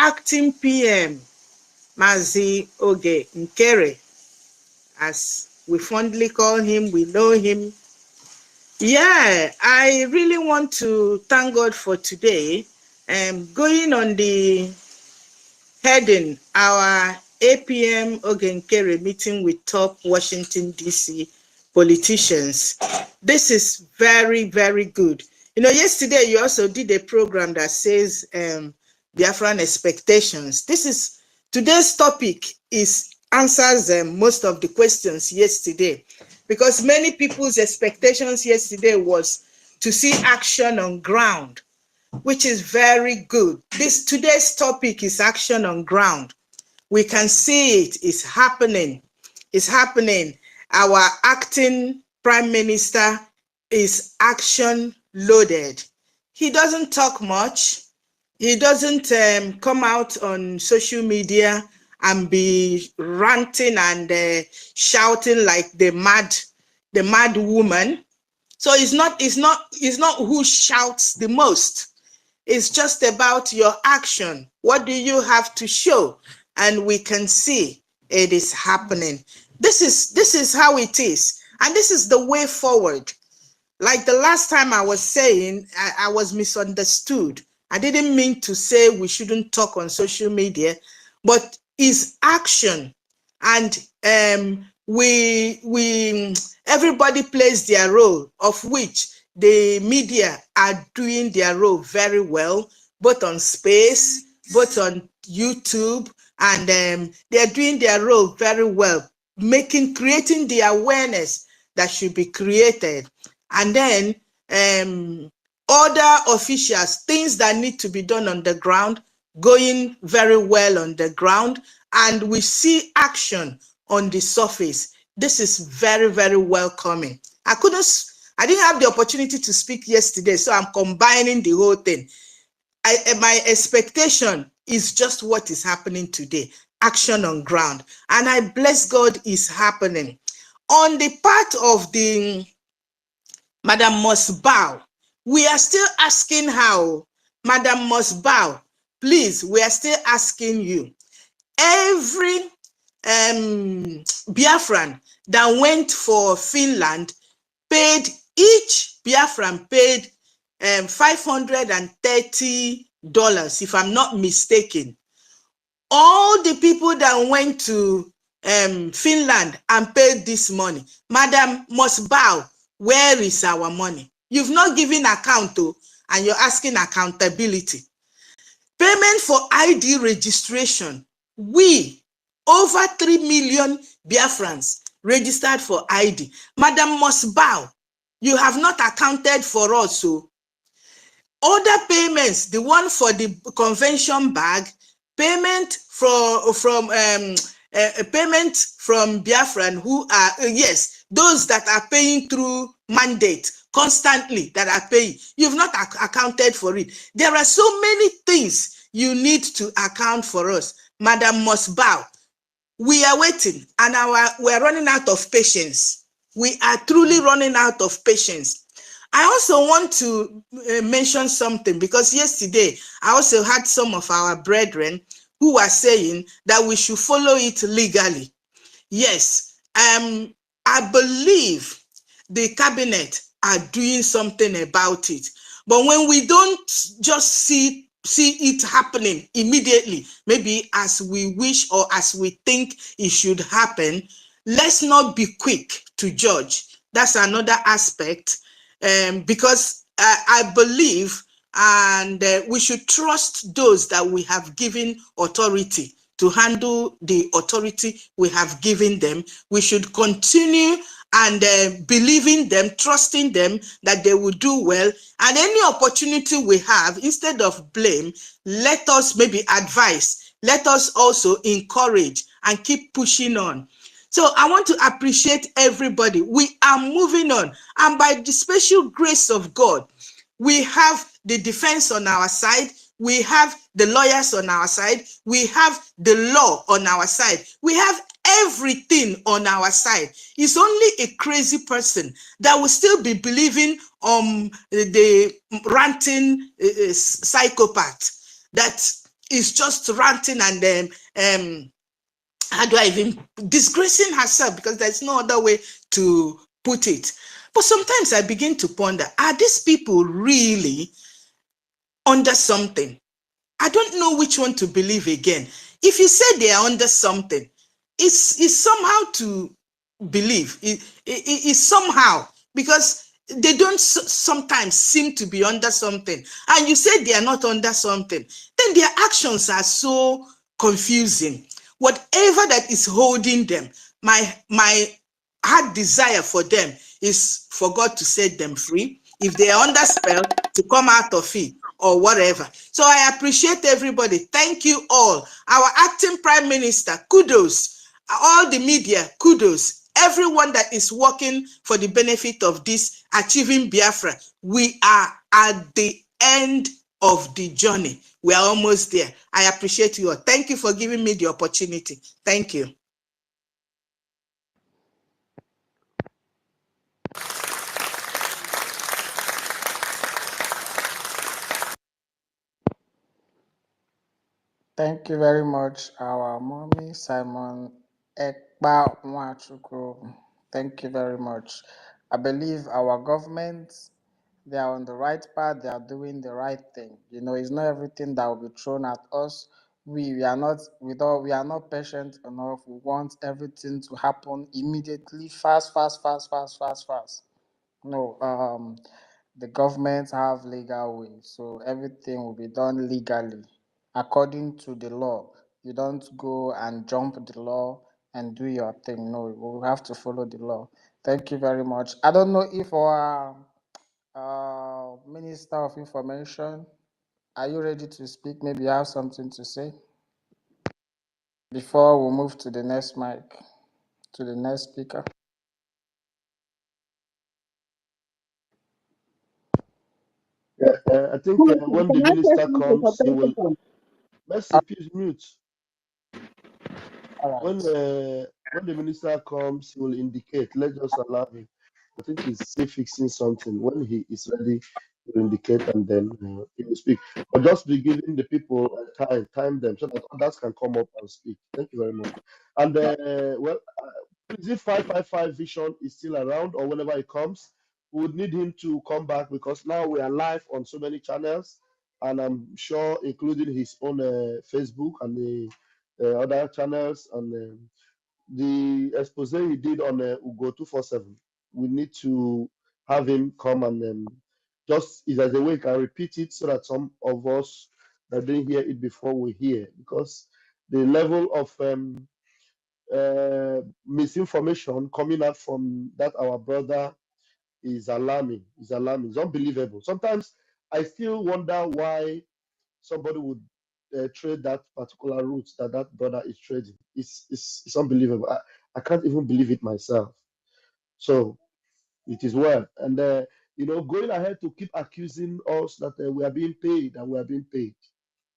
acting PM, Mazi Oge Nkere, as we fondly call him, we know him. Yeah, I really want to thank God for today. Going on the heading, our APM Oge Nkere meeting with top Washington, D.C. politicians. This is very, very good. You know, yesterday you also did a program that says Biafran expectations. Today's topic answers most of the questions yesterday, because many people's expectations yesterday was to see action on ground, which is very good. Today's topic is action on ground. We can see it is happening. It's happening. Our acting prime minister is action loaded. He doesn't talk much. He doesn't come out on social media and be ranting and shouting like the mad woman. So it's not who shouts the most. It's just about your action. What do you have to show? And we can see it is happening. This is how it is, and this is the way forward. Like the last time I was saying, I was misunderstood. I didn't mean to say we shouldn't talk on social media, but it's action, and everybody plays their role, of which the media are doing their role very well, both on space, both on YouTube, and they're doing their role very well, creating the awareness that should be created. And then other officials, things that need to be done on the ground, going very well on the ground, and we see action on the surface. This is very, very welcoming. I didn't have the opportunity to speak yesterday, so I'm combining the whole thing. My expectation is just what is happening today, action on ground. And I bless God is happening. On the part of the Madam Must Bow, we are still asking how. Madam Must Bow, please, we are still asking you. Every Biafran that went for Finland paid, each Biafran paid $530, if I'm not mistaken. All the people that went to Finland and paid this money, Madam Must Bow, where is our money? You've not given account to, and you're asking accountability. Payment for ID registration. We, over 3 million Biafrans registered for ID. Madam Must Bow, you have not accounted for us. So other payments, the one for the convention bag, payment from Biafran who are, yes, those that are paying through mandate constantly, that are paying. You've not accounted for it. There are so many things you need to account for us. Madam Must Bow, we are waiting, and we're running out of patience. We are truly running out of patience. I also want to mention something, because yesterday I also had some of our brethren who are saying that we should follow it legally. Yes, I believe the cabinet are doing something about it. But when we don't just see it happening immediately, maybe as we wish or as we think it should happen, let's not be quick to judge. That's another aspect, because I believe, and we should trust those that we have given authority to handle the authority we have given them. We should continue and believing them, trusting them that they will do well. And any opportunity we have, instead of blame, let us maybe advise. Let us also encourage and keep pushing on. So I want to appreciate everybody. We are moving on. And by the special grace of God, we have the defense on our side. We have the lawyers on our side. We have the law on our side. We have everything on our side. It's only a crazy person that will still be believing the ranting psychopath that is just ranting and how do I even disgracing herself, because there's no other way to put it. But sometimes I begin to ponder, are these people really under something? I don't know which one to believe again. If you say they are under something, it's somehow to believe. It's somehow, because they don't sometimes seem to be under something. And you say they are not under something, then their actions are so confusing. Whatever that is holding them, my heart desire for them is for God to set them free. If they are under spell, to come out of it or whatever. So I appreciate everybody. Thank you all. Our acting prime minister, kudos. All the media, kudos. Everyone that is working for the benefit of this achieving Biafra. We are at the end of the journey. We are almost there. I appreciate you all. Thank you for giving me the opportunity. Thank you. Thank you very much, our mommy, Simon Ekpa Nwachukwu. Thank you very much. I believe our government, they are on the right path, they are doing the right thing. You know, it's not everything that will be thrown at us. We are not we are not patient enough. We want everything to happen immediately, fast. No, the government have legal ways, so everything will be done legally according to the law. You don't go and jump the law and do your thing. No, we have to follow the law. Thank you very much. I don't know if our Minister of Information, are you ready to speak? Maybe you have something to say before we move to the next mic, to the next speaker. Yeah, I think when the minister comes, he will. Mercy, please mute. All right. When the minister comes, he will indicate. Let's just allow him. I think he's still fixing something. When he is ready, he will indicate, and then he will speak. But just be giving the people time them, so that others can come up and speak. Thank you very much. And well, please, if 555 Vision is still around, or whenever he comes, we would need him to come back, because now we are live on so many channels, and I'm sure, including his own Facebook and the other channels, and the expose he did on Ugo 247. We need to have him come and just, if there's a way, can repeat it, so that some of us that didn't hear it before will hear, because the level of misinformation coming out from that our brother is alarming. Is alarming. It's unbelievable. Sometimes I still wonder why somebody would trade that particular route that that brother is trading. It's unbelievable. I can't even believe it myself. So it is well. And going ahead to keep accusing us that we are being paid and we are being paid.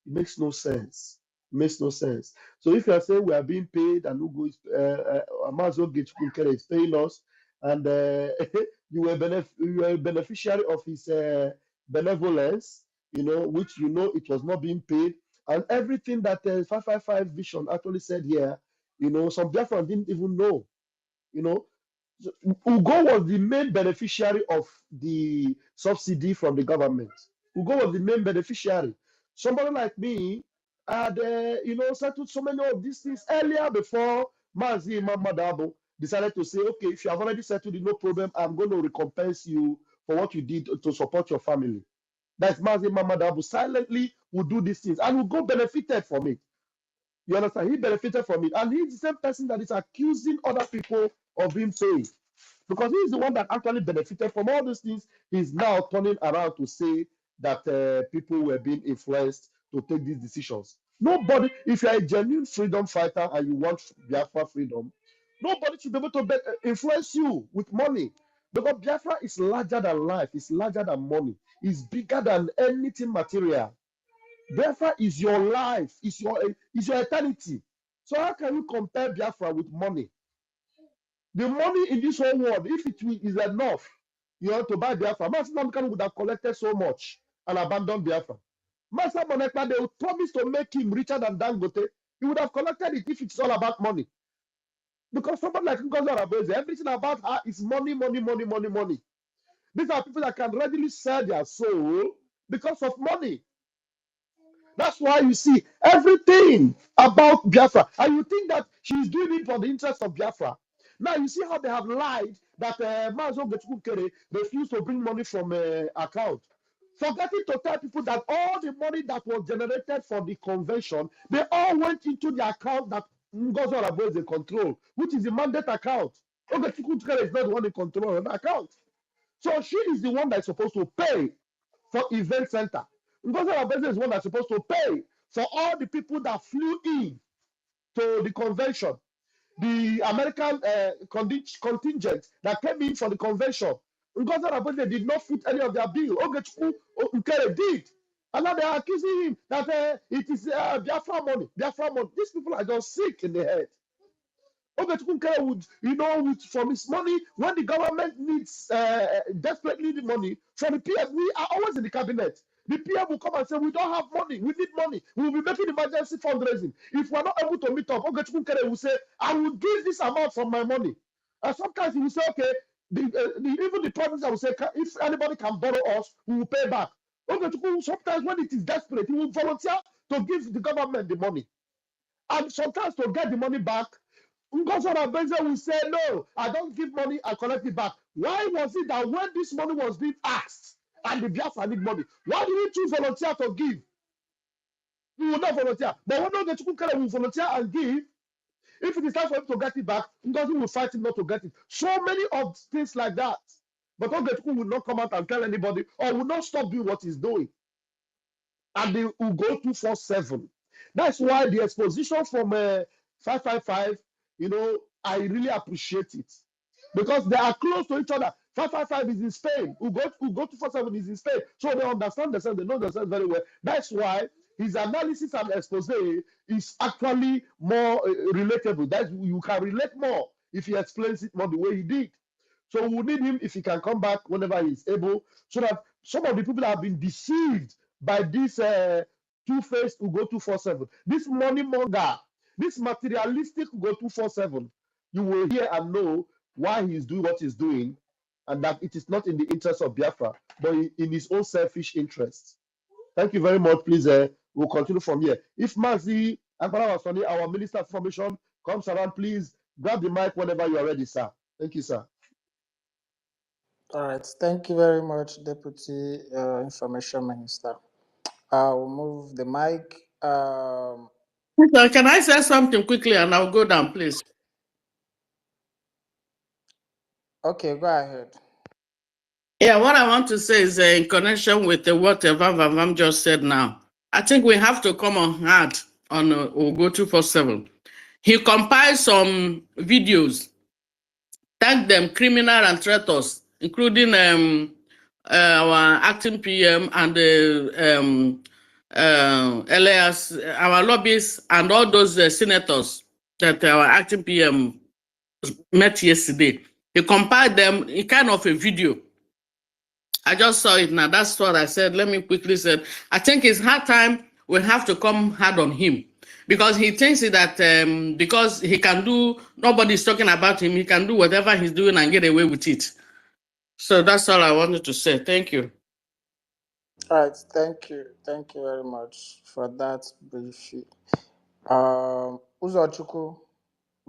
It makes no sense. It makes no sense. So if you are saying we are being paid and Ugo is Nkere is paying us, and you were a beneficiary of his benevolence, which it was not being paid, and everything that 555 Vision actually said here, some Biafran didn't even know. You know, Ugo was the main beneficiary of the subsidy from the government. Ugo was the main beneficiary. Somebody like me had, settled so many of these things earlier before Mazi Imam Madabo decided to say, okay, if you have already settled it, no problem, I'm going to recompense you for what you did to support your family. That's Mazi Imam Madabo silently would do these things, and Ugo benefited from it. You understand? He benefited from it. And he's the same person that is accusing other people of being paid. Because he's the one that actually benefited from all these things. He's now turning around to say that people were being influenced to take these decisions. Nobody, if you're a genuine freedom fighter and you want Biafra freedom, nobody should be able to influence you with money. Because Biafra is larger than life, it's larger than money, it's bigger than anything material. Biafra is your life, is your eternity. So how can you compare Biafra with money? The money in this whole world, if it is enough, to buy Biafra, Master Namkan would have collected so much and abandoned Biafra. Master Monekpa, they would promise to make him richer than Dangote. He would have collected it if it's all about money. Because somebody like Ngozi Arabeze, everything about her is money, money, money, money, money. These are people that can readily sell their soul because of money. That's why you see everything about Biafra. And you think that she's doing it for the interest of Biafra. Now you see how they have lied that Mazo Nkere refused to bring money from account. Forgetting to tell people that all the money that was generated for the convention, they all went into the account that Ngozi Arabeze control, which is the mandate account. Ogechukwu Nkere is not the one in control of the account. So she is the one that is supposed to pay for event center. Ngozi Arabeze is the one that's supposed to pay for all the people that flew in to the convention, the American contingent that came in for the convention. Ngozi Arabeze did not foot any of their bill. Ogechukwu Nkere did. And now they are accusing him that it is Biafra money. Biafra money. These people are just sick in the head. Ogechukwu Nkere would, from his money, when the government needs, desperately need money, from the PM, we are always in the cabinet. The PM will come and say, we don't have money, we need money, we will be making emergency fundraising. If we're not able to meet up, Ogechukwu Nkere will say, I will give this amount from my money. And sometimes he will say, okay, even the province will say, if anybody can borrow us, we will pay back. Ogechukwu, sometimes when it is desperate, he will volunteer to give the government the money. And sometimes to get the money back, Ngozi Arabeze will say, no, I don't give money, I collect it back. Why was it that when this money was being asked and the Biafra need money, why didn't you volunteer to give? You will not volunteer. But when Ogechukwu Nkere will volunteer and give, if it is time for him to get it back, Ngozi will fight him not to get it. So many of things like that. But Ogechukwu will not come out and tell anybody or will not stop doing what he's doing. And they will go 247. That's why the exposition from 555, I really appreciate it because they are close to each other. 555 is in Spain. Ugo 247 is in Spain. So they understand themselves, they know themselves very well. That's why his analysis and expose is actually more relatable. That you can relate more if he explains it more the way he did. So we need him if he can come back whenever he's able, so that some of the people that have been deceived by this two-faced Ugo 247, this money monger, this materialistic Ugo 247, you will hear and know why he's doing what he's doing, and that it is not in the interest of Biafra, but in his own selfish interests. Thank you very much. Please, we'll continue from here. If Mazi Agbara Wasoni, our Minister of Information, comes around, please grab the mic whenever you are ready, sir. Thank you, sir. All right. Thank you very much, Deputy Information Minister. I'll move the mic. So can I say something quickly and I'll go down, please? Okay, go ahead. Yeah, what I want to say is in connection with what Vam just said now. I think we have to come on hard on Ugo 247. He compiled some videos, tagged them criminal and traitors, including our acting PM and the Elias, our lobbyists, and all those senators that our acting PM met yesterday. He compiled them in kind of a video. I just saw it now. That's what I said. Let me quickly say, I think it's hard time we have to come hard on him because he thinks that because he can do, nobody's talking about him, he can do whatever he's doing and get away with it. So that's all I wanted to say. Thank you. All right, thank you. Thank you very much for that briefing. Uzochukwu,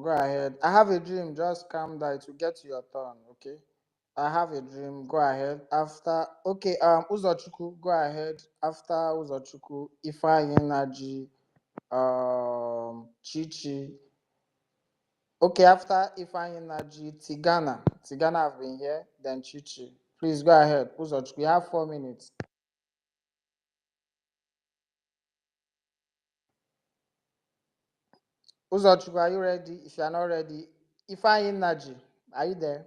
go ahead. I have a dream, just calm down to get to your turn, okay? I have a dream, go ahead. After, okay, Uzochukwu, go ahead. After Uzochukwu, Ifeanyi, Chichi. Okay, after Ifeanyi, Tigana. Tigana have been here, then Chichi. Please go ahead, Uzochukwu, you have 4 minutes. Uzochukwu, are you ready? If you are not ready, Ifeanyi, are you there?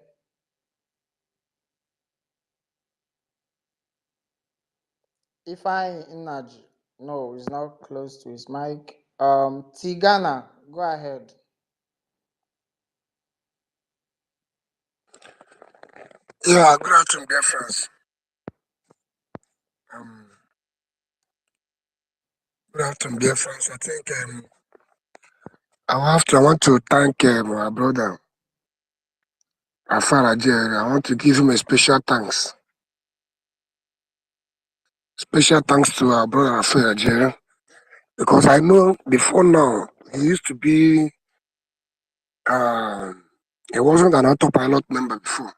Ifeanyi, no, he's not close to his mic. Tigana, go ahead. Yeah, good afternoon, dear friends. Good afternoon, dear friends. I think I want to thank my brother Afara. I want to give him a special thanks. Special thanks to our brother Afara, because I know before now he used to be he wasn't an autopilot member before.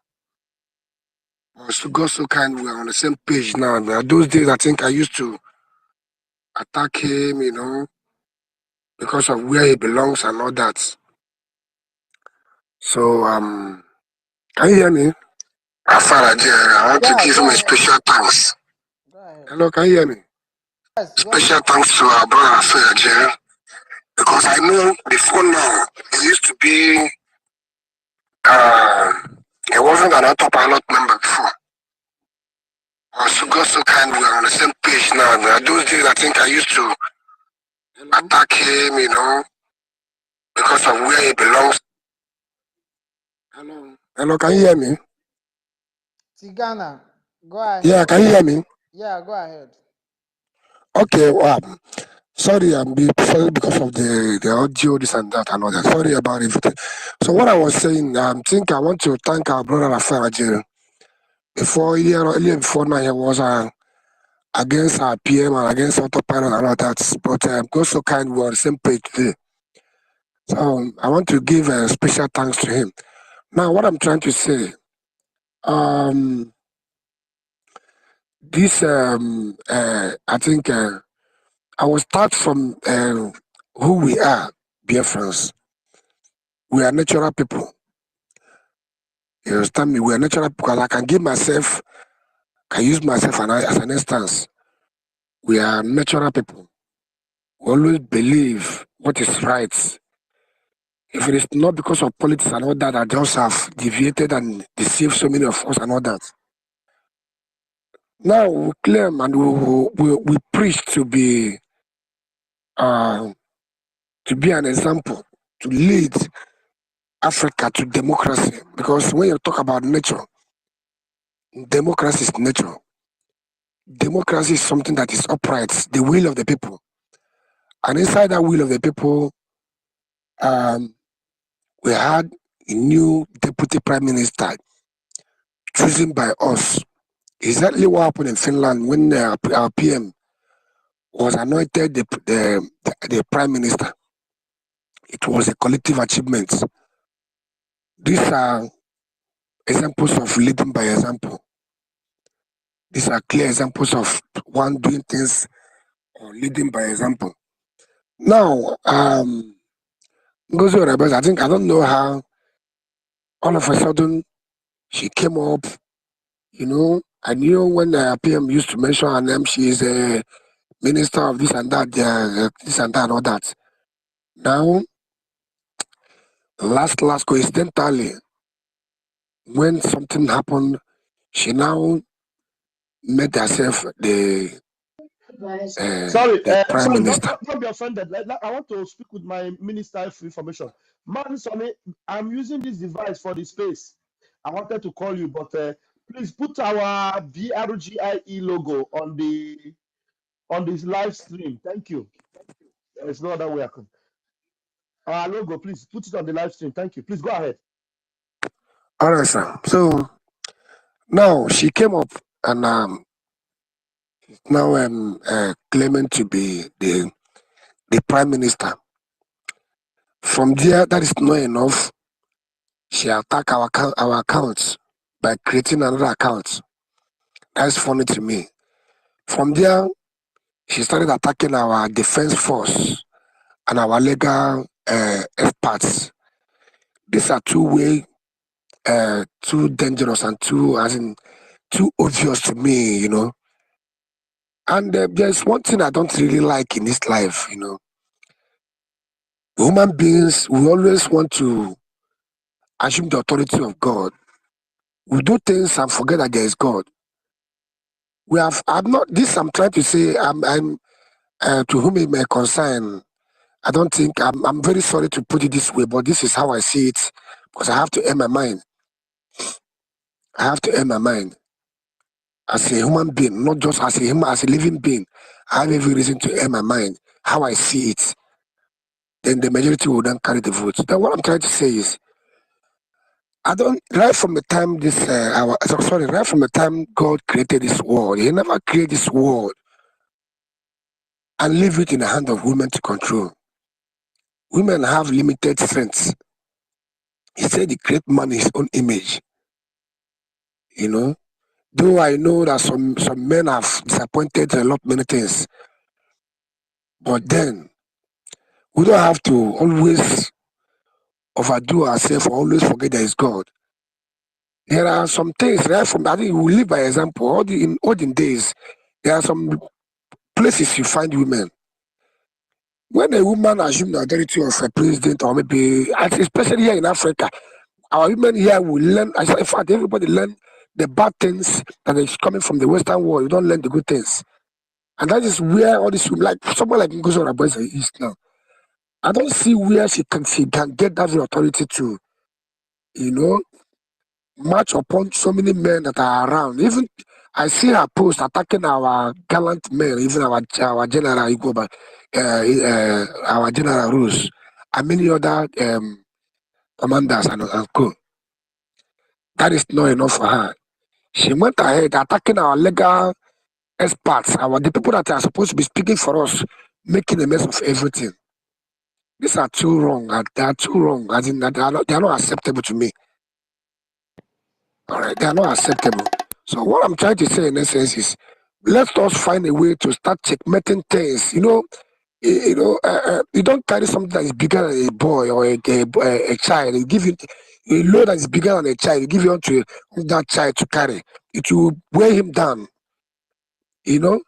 But so God so kind, we're on the same page now. Those days I think I used to attack him, because of where he belongs and all that. So can you hear me? Afara, I want to Yeah, give go him a ahead. special thanks. Go ahead. Hello, can you hear me? Yes, go ahead. Special thanks to our brother Afara, because I know before now he used to be uh, he wasn't an autopilot member before. So God so kind, we're on the same page now. Those days I think I used to attack him, because of where he belongs. Hello, can you hear me? Tigana, go ahead. Yeah, can you hear me? Yeah, go ahead. Okay, sorry, sorry because of the audio, this and that and all that. Sorry about everything. So what I was saying, I want to thank our brother Afara. Earlier before now, he was against our PM and against autopilot and all that. But God so kind, we're on the same page today. So I want to give a special thanks to him. Now, what I'm trying to say, this I think I will start from who we are, BIAFRANS. We are natural people. You understand me? We are natural because I can use myself as an instance. We are natural people. We always believe what is right. If it is not because of politics and all that, I just have deviated and deceived so many of us and all that. Now we claim and we preach to be an example, to lead Africa to democracy. Because when you talk about nature, democracy is nature. Democracy is something that is upright, the will of the people. And inside that will of the people, we had a new deputy prime minister chosen by us. Exactly what happened in Finland when our PM was anointed the prime minister. It was a collective achievement. These are examples of leading by example. These are clear examples of one doing things or leading by example. Now, NGOZI, I think I don't know how all of a sudden she came up. I knew when PM used to mention her name, she is a minister of this and that, this and that, and all that. Now, last coincidentally, when something happened, she now made herself Sorry, the prime sorry, minister. don't be offended. I want to speak with my Minister for Information. Man, Sonny, I'm using this device for the space. I wanted to call you, but please put our BRGIE logo on this live stream. Thank you. There's no other way I can. Our logo, please put it on the live stream. Thank you. Please go ahead. All right, sir. So now she came up and now claiming to be the prime minister. From there, that is not enough. She attacked our accounts by creating another account. That's funny to me. From there, she started attacking our defense force and our legal experts. These are too dangerous and too obvious to me, And there's one thing I don't really like in this life, Human beings, we always want to assume the authority of God. We do things and forget that there is God. I'm not, this I'm trying to say, I'm to whom it may concern. I don't think, I'm very sorry to put it this way, but this is how I see it, because I have to air my mind. I have to air my mind. As a human being, not just as a living being, I have every reason to air my mind. how I see it, then the majority will then carry the vote. Then what I'm trying to say is, I don't right from the time right from the time God created this world, He never created this world and leave it in the hand of women to control. Women have limited strength. He said He created man in His own image. You know, though I know that some men have disappointed a lot many things, but then we don't have to always overdo ourselves or always forget there is God. There are some things right from I think we live by example. In olden days, there are some places you find women. When a woman assumes the authority of a president or maybe, especially here in Africa, our women here will learn. In fact, everybody learn the bad things that is coming from the Western world. You don't learn the good things, and that is where all this like someone like NGOZI is now. I don't see where she can get that authority to, you know, march upon so many men that are around. Even I see her post attacking our gallant men, even our general Igbo, our general Rose, and many other commanders and co. That is not enough for her. She went ahead attacking our legal experts, the people that are supposed to be speaking for us, making a mess of everything. These are too wrong. They are too wrong. As in, they are not acceptable to me. All right, they are not acceptable. So what I'm trying to say in essence is, let us find a way to start checkmating things. You don't carry something that is bigger than a boy or a child. You give it a load that is bigger than a child. You give it onto that child to carry. It will weigh him down. You know,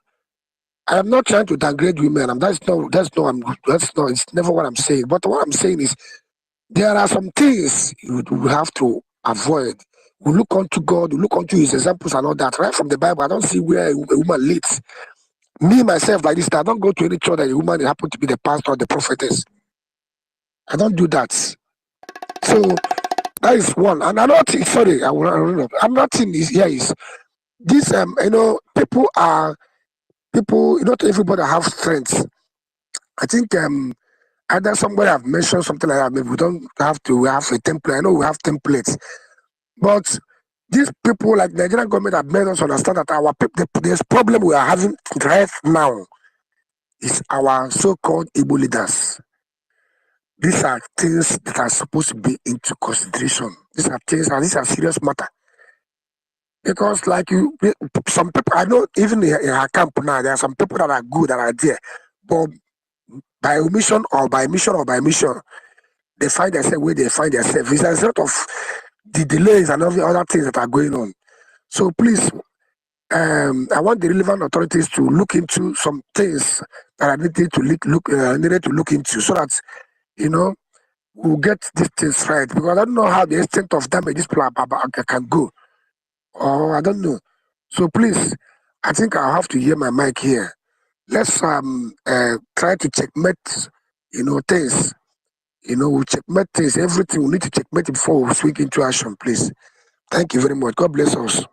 I am not trying to downgrade women. It's never what I'm saying. But what I'm saying is, there are some things you have to avoid. We look unto God, we look unto His examples and all that. Right from the Bible, I don't see where a woman leads. Me, myself, like this, I don't go to any church that a woman happen to be the pastor or the prophetess. I don't do that. So that is one. And another thing, sorry, another thing is here is this, people, not everybody have strengths. I think either somebody have mentioned something like that, maybe we don't have to have a template. I know we have templates. But these people, like the Nigerian government, have made us understand that our people, this problem we are having right now is our so-called Igbo leaders. These are things that are supposed to be into consideration. These are serious matter. Because some people, I know even in our camp now, there are some people that are good, that are there. But by omission or by mission, they find themselves where they find themselves. It's a result of the delays and all the other things that are going on. So please, I want the relevant authorities to look into some things that are needed to look into, so that we'll get these things right. Because I don't know how the extent of damage this plan can go, or I don't know. So please, I think I'll have to hear my mic here. Let's try to checkmate, things. We checkmate things. Everything we need to checkmate it before we swing into action, please. Thank you very much. God bless us.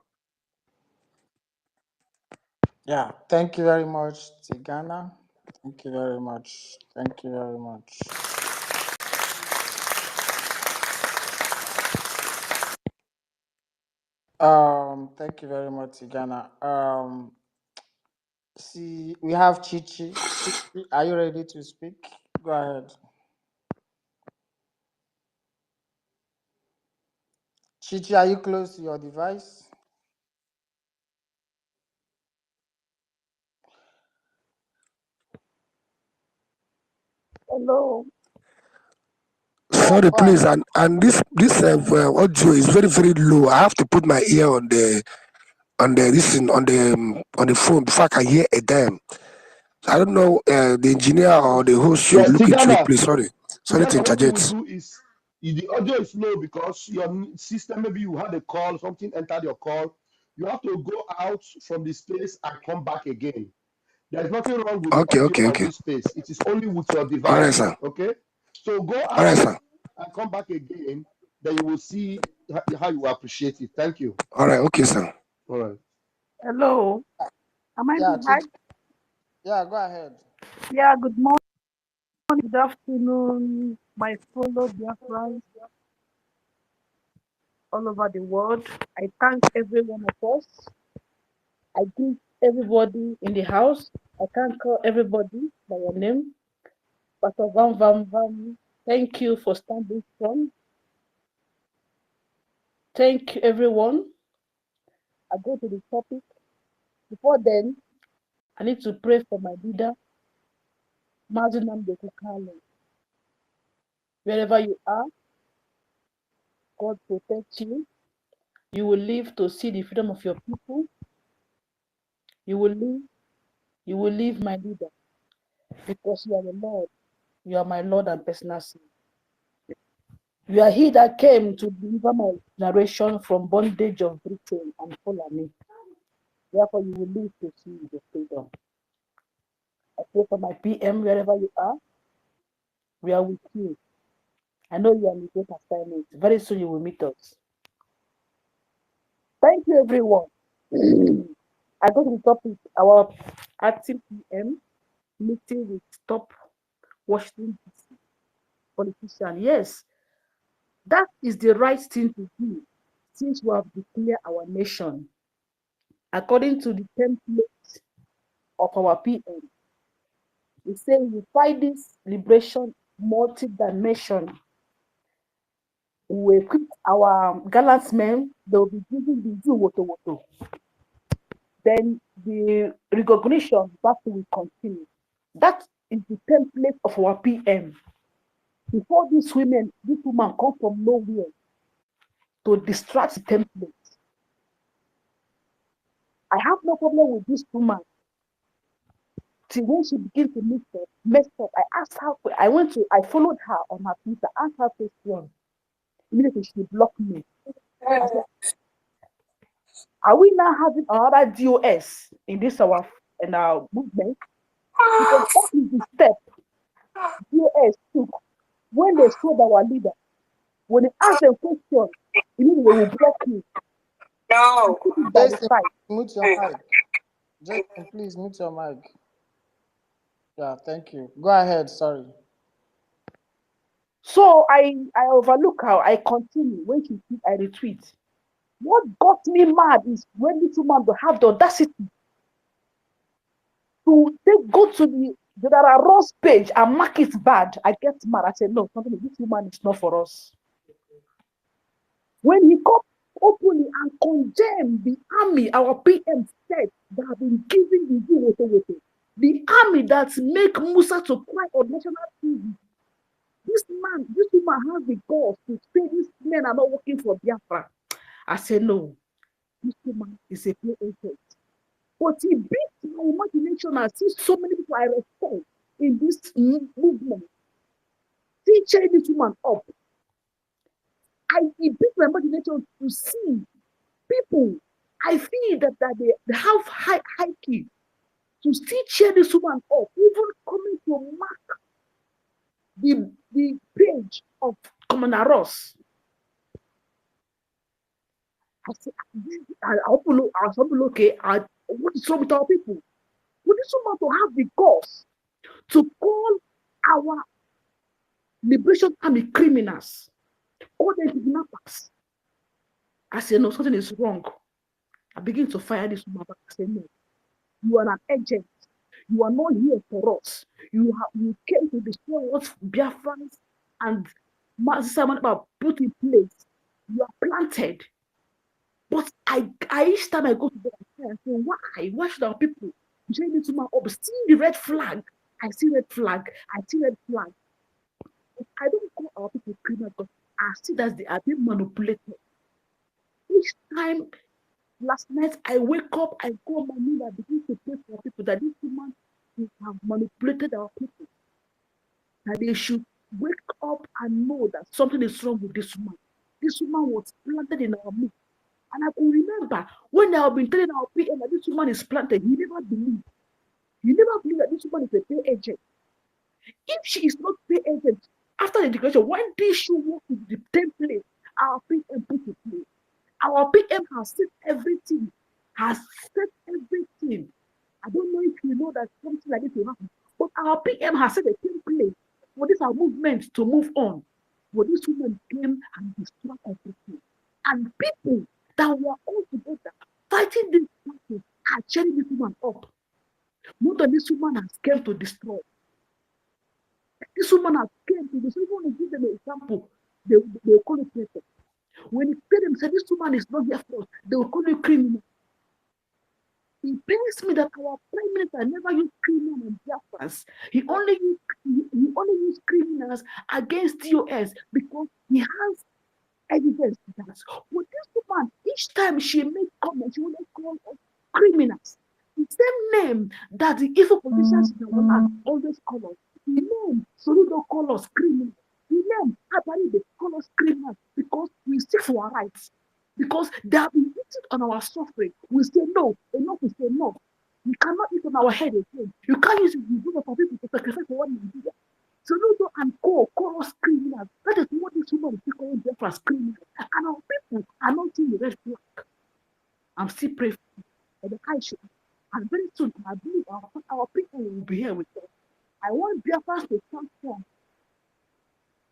Yeah, thank you very much, Tigana. Thank you very much. Thank you very much. Thank you very much, Tigana. See, we have Chichi. Chichi, are you ready to speak? Go ahead. Chichi, are you close to your device? Hello. Yeah, Sorry, go ahead. please. And this audio is very very low. I have to put my ear on the phone before I can hear a damn. I don't know. The engineer or the host Yeah, should look into it, Tigana. please. Sorry to Tigana, what you will interject. do is the audio is low because your system, maybe you had a call, something entered your call. You have to go out from the space and come back again. There is nothing wrong with the Okay, audio okay, on okay. this space. It is only with your All right, device. sir. Okay? So go All right, out sir. and come back again. Then you will see how you appreciate it. Thank you. All right, okay, sir. All right. Hello. Am I Yeah, being Chichi. heard? Yeah, go ahead. Yeah, good morning, good afternoon, my fellow Biafrans all over the world. I thank every one of us. I greet everybody in the house. I can't call everybody by your name. Pastor Van Van Van, thank you for standing strong. Thank you, everyone. I go to the topic. Before then, I need to pray for my leader, Mazinam Dekukalo. Wherever you are, God protect you. You will live to see the freedom of your people. You will live, my leader, because you are the Lord. You are my Lord and personal Savior. You are he that came to deliver my generation from bondage of Britain and Fulani. Therefore, you will live to see the freedom. I pray for my PM wherever you are. We are with you. I know you are in a great assignment. Very soon you will meet us. Thank you, everyone. I go to the topic. Our acting PM meeting with top Washington DC politician. Yes, that is the right thing to do since we have declared our nation according to the template of our PM. We say we fight this liberation multi-dimension. We equip our gallant men, they will be giving the zoo woto woto. Then the recognition battle will continue. That is the template of our PM. Before this woman come from nowhere to distract the template. I have no problem with this woman. Till when she begins to mess up, I asked her, I followed her on her Twitter, asked her question. Immediately she blocked me. I said, are we now having another DOS in this our movement? Because that is the step DOS took when they saw our leader. When they ask them question, immediately they will block you. No. Put it by the Jason, side. mute your mic. Jason, please mute your mic. Yeah, thank you. Go ahead, sorry. So I overlook her. I continue. When she tweet, I retweet. What got me mad is when this woman will have the audacity to go to the Ross page and mark it bad. I get mad. I said, no, something. This woman is not for us. When he come openly and condemn the army, our PM said that have been giving the army that make Musa to cry on national TV. This woman has the balls to say these men are not working for Biafra. I said, no, this woman is a play agent. But he beat my imagination. I see so many people I respect in this movement. He cheered this woman up. He beat my imagination to see people. I feel that they have high key to still cheer this woman up, even coming to mark the page of Commander Ross. I said, okay, what is wrong with our people? We need someone to have the guts to call our liberation army criminals, call them kidnappers. I said, no, something is wrong. I begin to fire this woman, but I said, no, you are an agent. You are not here for us. You came to destroy what Biafrans and Simon put in place. You are planted. But I each time I go to bed, I say, why? Why should our people join me to my up? See the red flag. I see red flag. I see red flag. I don't call our people criminals because I see that they are being manipulated. Each time, last night, I wake up, I go on my knees, I begin to pray for people that this woman have manipulated our people. That they should wake up and know that something is wrong with this woman. This woman was planted in our midst. And I could remember when I have been telling our PM that this woman is planted, he never believed. He never believed that this woman is a pay agent. If she is not pay agent, after the declaration, when did she work with the template our PM put in place? Our PM has set everything. I don't know if you know that something like this will happen. But our PM has set a template for this our movement to move on. But this woman came and destroyed everything. And people that were all together fighting this battle are cheering this woman up. More than this woman has come to destroy. This woman has came to destroy. If you want to give them an example, they will call it traitor. When you tell them, say this woman is not here for us, they will call you criminal. It pains me that our prime minister never used criminals and Biafrans. He only used criminals against TOS because he has evidence to that. But this woman, each time she made comments, she would call us criminals. The same name that the evil politicians always call us. The name Soludo call us criminals. The name Abari they call us criminals because we seek for our rights. Because they have been eating on our suffering. We say no, enough is enough. We cannot eat on our head again. You can't use it for people to sacrifice for what you do. Soludo and call us criminals. That is what this woman is calling them as criminals. And our people are not seeing the red flag. I'm still praying for the high should. And very soon, I believe our people will be here with us. I want Biafrans to stand strong.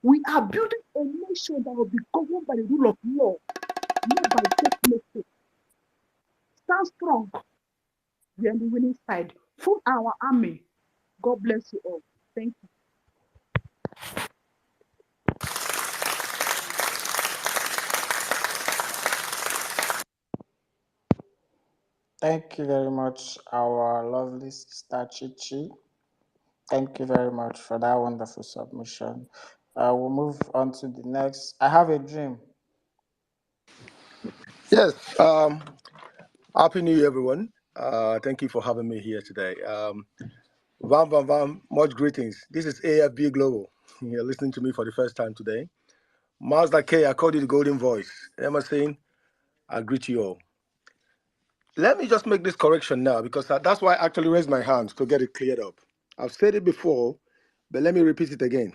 We are building a nation that will be governed by the rule of law, not by technical. Stand strong. We are on the winning side. For our army. God bless you all. Thank you. Thank you very much, our lovely sister Chichi. Thank you very much for that wonderful submission. We'll move on to the next. I have a dream. Yes. Happy New Year, everyone. Thank you for having me here today. Much greetings. This is AFB Global. You're listening to me for the first time today. Mazda K, I called you the golden voice. Emerson, I greet you all. Let me just make this correction now because that's why I actually raised my hand to get it cleared up. I've said it before, but let me repeat it again.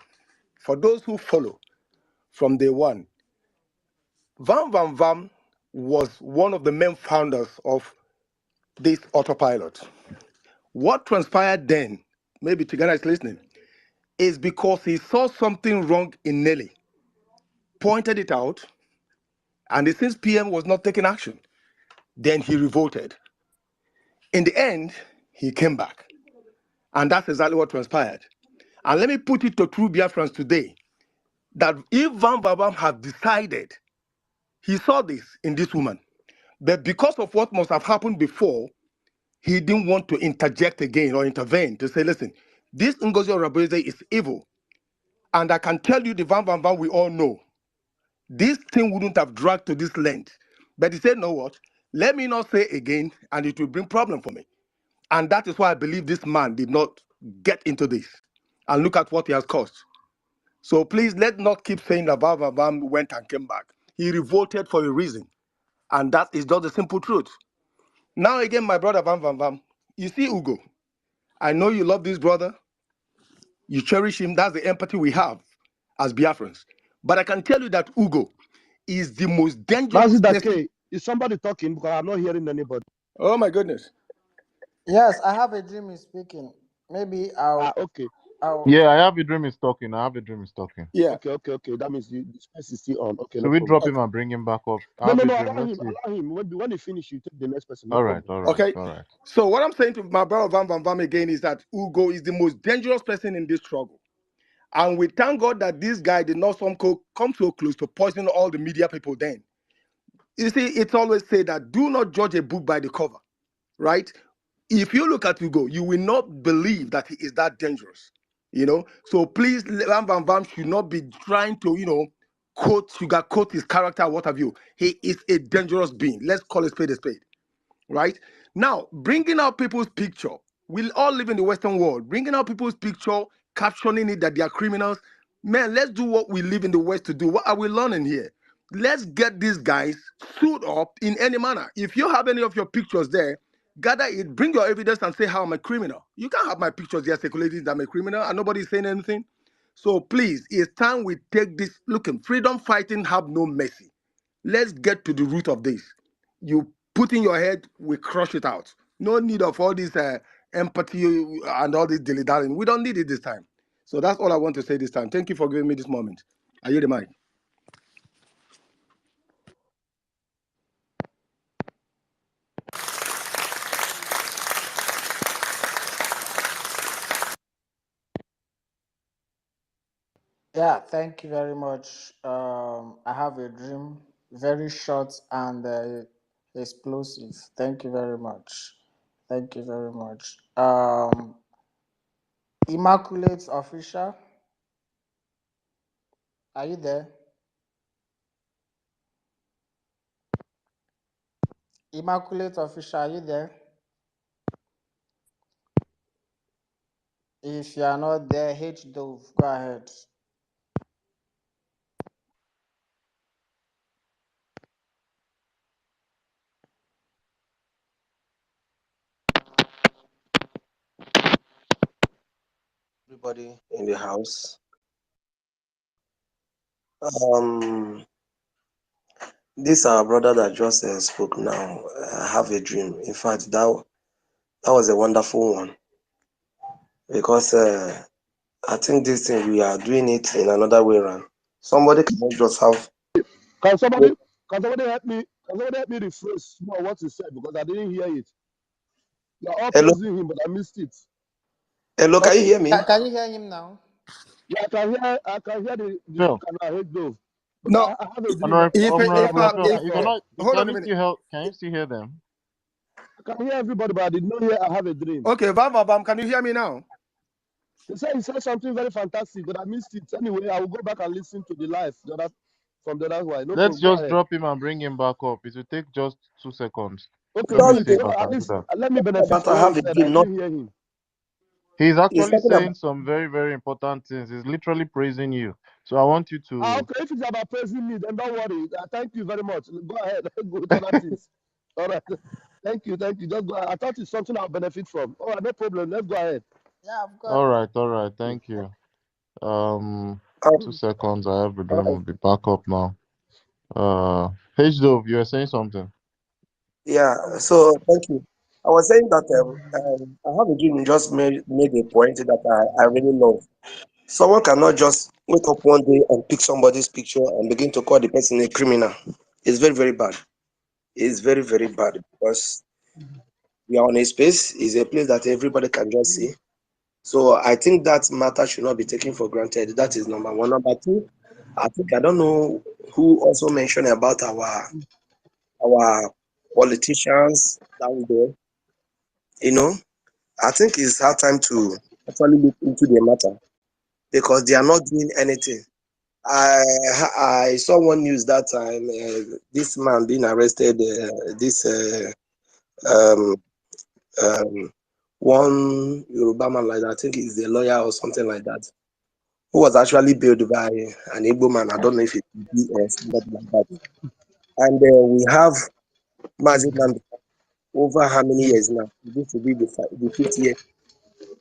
For those who follow from day one, Vam was one of the main founders of this autopilot. What transpired then, maybe Tigana is listening, is because he saw something wrong in Nelly, pointed it out, and since PM was not taking action, then he revolted. In the end, he came back. And that's exactly what transpired. And let me put it to true Biafrans today, that if Van Babam had decided, he saw this in this woman, but because of what must have happened before, he didn't want to interject again or intervene to say, listen, this NGOZI Rabeze is evil. And I can tell you the Van we all know. This thing wouldn't have dragged to this length. But he said, no what? Let me not say again, and it will bring problem for me. And that is why I believe this man did not get into this. And look at what he has caused. So please, let's not keep saying that Van went and came back. He revolted for a reason. And that is just the simple truth. Now again, my brother Van, you see Ugo. I know you love this brother. You cherish him. That's the empathy we have as Biafrans. But I can tell you that Ugo is the most dangerous Mazda person. K, is somebody talking? Because I'm not hearing anybody. Oh my goodness. Yes, I have a dream is speaking. Maybe Okay. Yeah, I have a dream is talking. Yeah. Okay. That means the space is still on. Okay, Should no we problem. drop him and bring him back up? No. Allow him. When he finish, you take the next person. No All right. problem. Okay. So what I'm saying to my brother Van again is that Ugo is the most dangerous person in this struggle. And we thank God that this guy did not come so close to poison all the media people then. You see, it's always said that do not judge a book by the cover, right? If you look at Ugo, you will not believe that he is that dangerous, So please, Van should not be trying to, sugarcoat his character, what have you. He is a dangerous being. Let's call a spade, right? Now, bringing out people's picture. We all live in the Western world. Bringing out people's picture, captioning it that they are criminals. Man, let's do what we live in the West to do. What are we learning here? Let's get these guys sued up in any manner. If you have any of your pictures there, gather it, bring your evidence and say how I'm a criminal. You can't have my pictures there circulating that I'm a criminal and nobody's saying anything. So please, it's time we take this. Look, freedom fighting have no mercy. Let's get to the root of this. You put in your head, we crush it out. No need of all this empathy and all this dilly-dallying. We don't need it this time. So that's all I want to say this time. Thank you for giving me this moment. I yield the mic. Yeah, thank you very much. I have a dream, very short and explosive. Thank you very much. Thank you very much. Immaculate Official, are you there? Immaculate Official, are you there? If you are not there, H Dove, go ahead. Everybody in the house. Um, this our brother that just spoke now. I have a dream. In fact, that was a wonderful one because I think this thing we are doing it in another way around. Somebody can just have. Can somebody can somebody help me? Can somebody help me rephrase more what you said because I didn't hear it. You're all Hello, praising him, but I missed it. hello. Can you hear me? Can you hear him now? Yeah, I can hear the Phil, speaker now, head dove. But No, I have a dream. Honorable I Raphael, can you hear. cannot. hold Can on a you minute. still help? Can you still hear them? I can hear everybody, but I did not hear I have a dream. Okay, Bam, can you hear me now? He said something very fantastic, but I missed it. Anyway, I will go back and listen to the live from the other one. No Let's problem. Go just ahead. drop him and bring him back up. It will take just 2 seconds. Okay, Let me Don't see please. if I At can do least that. let me benefit about from I what he have a said. I dream. Not didn't hear him. He's he's actually talking about. saying some very, very important things. He's literally praising you. So I want you to. Okay, if it's about praising me, then don't worry. Thank you very much. Go ahead. Go with other things. All right. Thank you. Just go ahead. I thought it's something I'll benefit from. All right, no problem. Let's go ahead. Yeah, of course. All right. Thank you. 2 Um, seconds. I have a dream. uh, Will be back up now. H Dove, you were saying something. yeah. So thank you. I was saying that I have a dream. Just made a point that I really love. Someone cannot just wake up one day and pick somebody's picture and begin to call the person a criminal. It's very, very bad. It's very, very bad because we are on a space, is a place that everybody can just see. So I think that matter should not be taken for granted. That is number one. Number two, I don't know who also mentioned about our politicians down there. You know, I think it's our time to actually look into the matter because they are not doing anything. I I saw one news that time. This man being arrested. This um, um, one Yoruba man like that, I think he's a lawyer or something like that, who was actually bailed by an Igbo man. I don't know if it could be or somebody like that. And we have Mazin Namdi over how many years now? This will be the fifth year,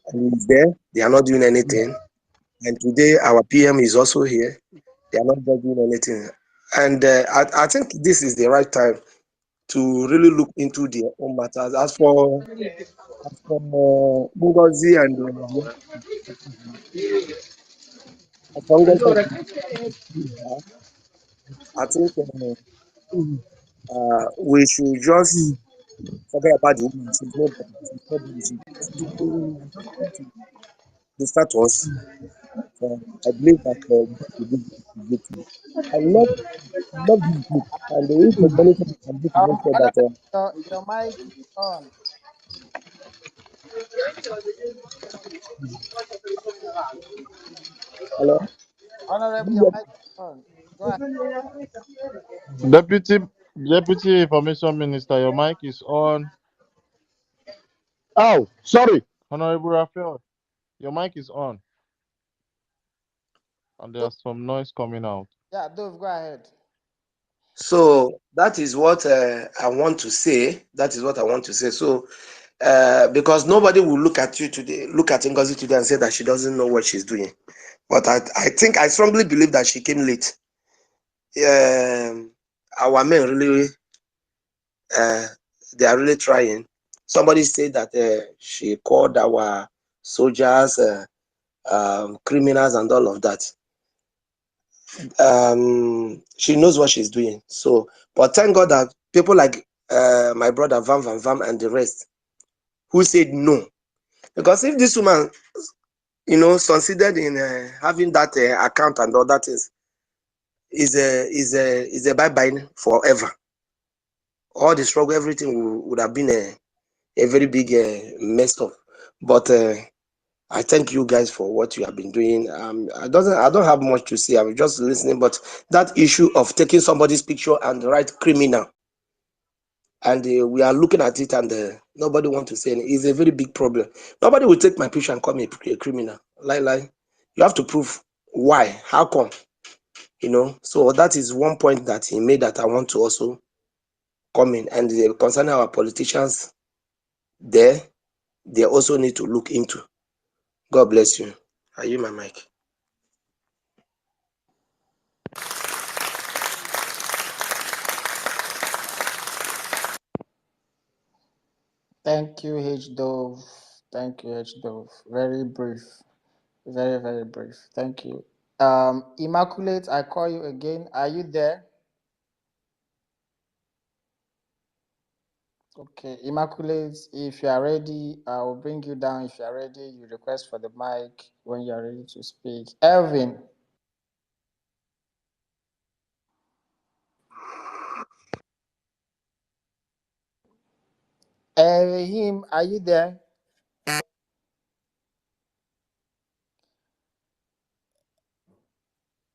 and he's there. They are not doing anything. And today our PM is also here. They are not doing anything. And I think this is the right time to really look into their own matters. As for NGOZI and as for NGOZI and I think we should just forget about the woman. She's nobody. She's nobody. She's just going to the status. I believe that we will be victim. I love this book. And if there's anything I can do to make sure that. Honorable, your mic is on. Hello? Honorable, your mic is on. Go ahead. Deputy Information Minister, your mic is on. Oh, sorry. Honorable Raphael, your mic is on. And there's some noise coming out. Yeah, Dove, go ahead. So that is what I want to say. That is what I want to say. So because nobody will look at you today, look at Ngozi today and say that she doesn't know what she's doing. But I strongly believe that she came late. Our men really, they are really trying. somebody said that she called our soldiers criminals and all of that. She knows what she's doing. So, but thank God that people like my brother Van Van Van and the rest who said no. Because if this woman, succeeded in having that account and all that things, is a bye-bye forever. All the struggle, everything would have been a very big mess up. But I thank you guys for what you have been doing. I don't have much to say. I'm just listening. But that issue of taking somebody's picture and write criminal, and we are looking at it, and nobody wants to say anything. It's a very big problem. Nobody will take my picture and call me a criminal. Lie. You have to prove why. How come? So that is one point that he made that I want to also come in. And concerning our politicians there, they also need to look into. God bless you. I use my mic. Thank you, H Dove. Thank you, H Dove. Very brief. Very, very brief. Thank you. Immaculate, I call you again. Are you there? Okay, Immaculate, if you are ready, I will bring you down. If you are ready, you request for the mic when you are ready to speak. Elvin. Him, are you there?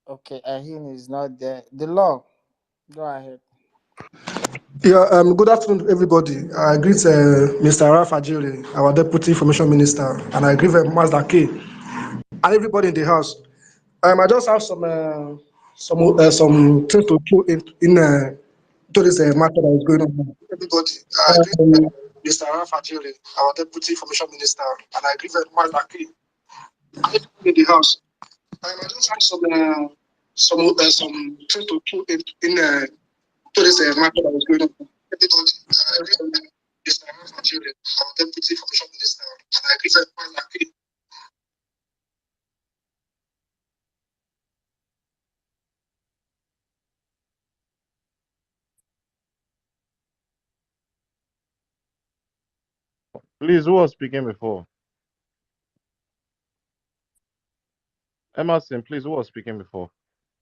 Okay, Ahim is not there. The law, go ahead. Yeah, good afternoon, everybody. I greet Mr. Raf Ajiri, our Deputy Information Minister, and I greet Master K and everybody in the house. I just have some things to throw in to this matter that is going on. Everybody, I greet Mr. Raf Ajiri, our Deputy Information Minister, and I greet Master K and everybody in the house. I just have some things to throw in to this matter that is going on. Everybody, Mr. Nigeria, our Deputy Information Minister, and I prefer Malaki. Please, who was speaking before? Emerson, please, who was speaking before?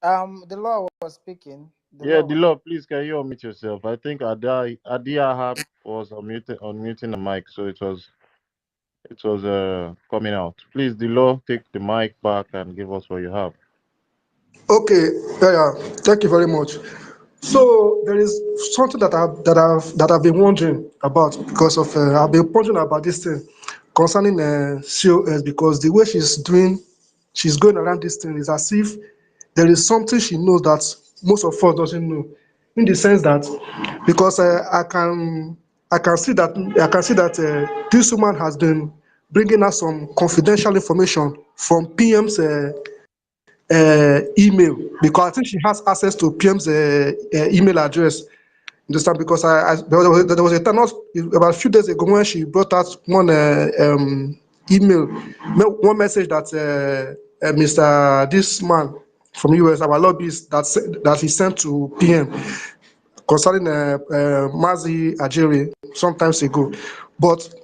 The law was speaking. The law, please, can you unmute yourself? I think Adia was unmuting the mic, so it was coming out. Please, the law, take the mic back and give us what you have. Okay, yeah, thank you very much. So there is something that I've been wondering about because of I've been wondering about this thing concerning COS because the way she's going around this thing is as if there is something she knows that most of us doesn't know, in the sense that because I can see that this woman has been bringing us some confidential information from PM's email because I think she has access to PM's email address. Understand? Because there was a time about a few days ago when she brought out one email, one message that Mr. This man from US, our lobbyist, that he sent to PM concerning Mazi Ajiri sometimes ago. But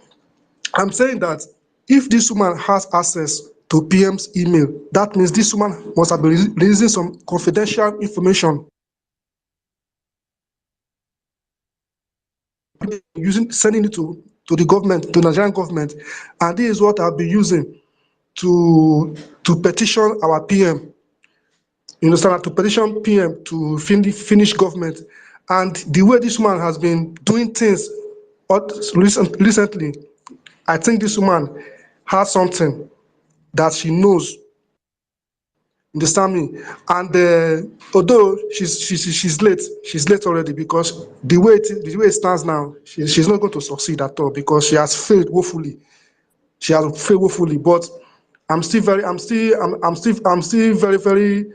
I'm saying that if this woman has access to PM's email, that means this woman must have been releasing some confidential information, sending it to the government, to Nigerian government, and this is what I'll be using to petition our PM. You understand? To petition PM to finish government, and the way this woman has been doing things recently, I think this woman has something that she knows. Understand me? And although she's late already because the way it stands now, she's not going to succeed at all because she has failed woefully. She has failed woefully. But I'm still very, very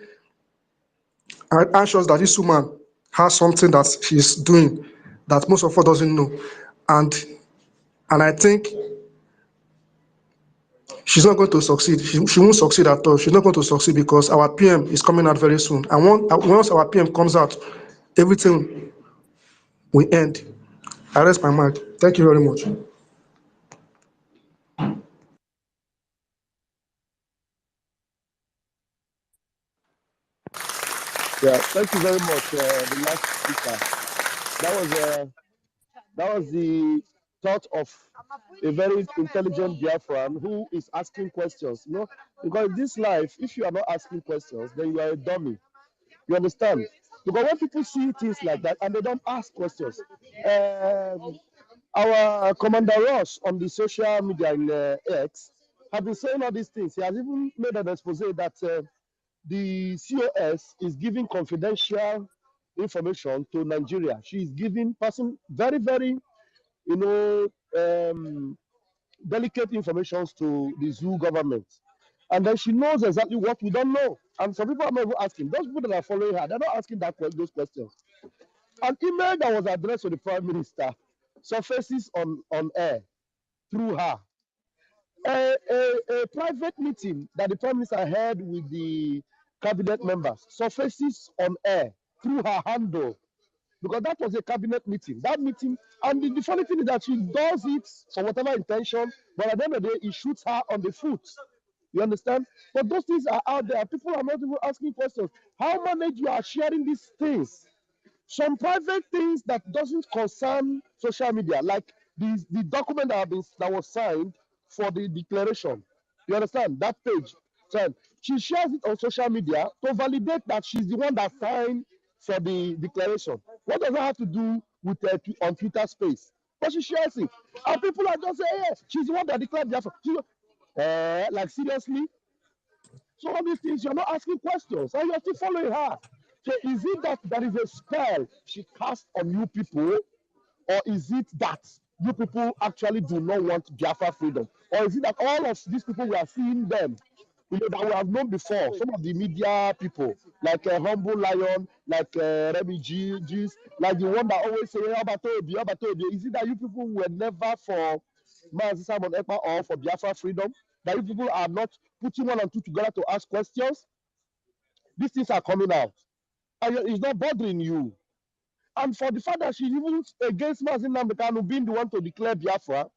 anxious that this woman has something that she's doing that most of us doesn't know. And And I think she's not going to succeed. She won't succeed at all. She's not going to succeed because our PM is coming out very soon. And once our PM comes out, everything will end. I rest my mind. Thank you very much. Yeah, thank you very much. The last speaker. That was the thought of a very intelligent Biafran who is asking questions. You know, because this life, if you are not asking questions, then you are a dummy. You understand? Because when people see things like that and they don't ask questions, our Commander Ross on the social media in X have been saying all these things. He has even made an expose that the COS is giving confidential information to Nigeria. She is giving person very, very, you know, delicate information to the zoo government. And then she knows exactly what we don't know. And some people are not even asking. Those people that are following her, they're not asking those questions. An email that was addressed to the Prime Minister surfaces on air through her. A private meeting that the Prime Minister had with the cabinet members surfaces on air through her handle, because that was a cabinet meeting. That meeting, and the funny thing is that she does it for whatever intention, but at the end of the day, it shoots her on the foot. You understand? But those things are out there. People are not even asking questions. How manage you are sharing these things? Some private things that doesn't concern social media, like the document that was signed for the declaration. You understand that page? So she shares it on social media to validate that she's the one that signed for the declaration. What does that have to do with on Twitter Space? But she shares it, and people are just saying, "Yeah, she's the one that declared Biafra." Like seriously? So all these things, you're not asking questions, and you're still following her. So is it that there is a spell she cast on you people, or is it that you people actually do not want Biafra freedom? Or is it that all of these people, we are seeing them, that we have known before, some of the media people, like Humble Lion, like Remy G's, like the one that always say, Obatobi, Obatobi. Is it that you people were never for Mazi Simon Ekpa or for Biafra freedom? That you people are not putting one and two together to ask questions? These things are coming out, and it's not bothering you. And for the fact that she's even against Mazin Namdekanu being the one to declare Biafra,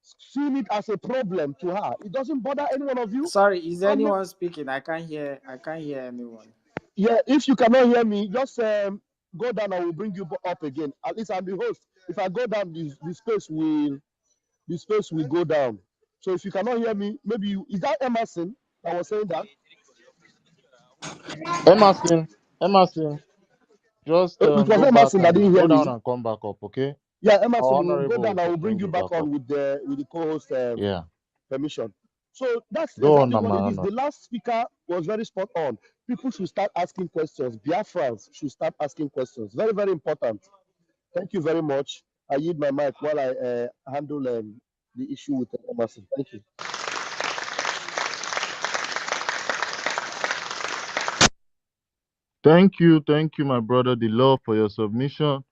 seeing it as a problem to her, it doesn't bother any one of you. Sorry, is anyone speaking? I can't hear anyone. Yeah, if you cannot hear me, just go down. I will bring you up again. At least I'm the host. If I go down, the space will go down. So if you cannot hear me, maybe is that Emerson that was saying that? Emerson, just It was go back Emerson that and didn't hear go down me. and come back up, okay? Yeah, Our Emerson, we'll go honorable down. I will will bring bring you you back back up. on with the co-host Yeah. permission. So that's Go on, exactly what my it is. honor. The last speaker was very spot on. People should start asking questions. Biafrans should start asking questions. Very, very important. Thank you very much. I yield my mic while I handle the issue with Emerson. Thank you. Thank you, my brother, the love for your submission.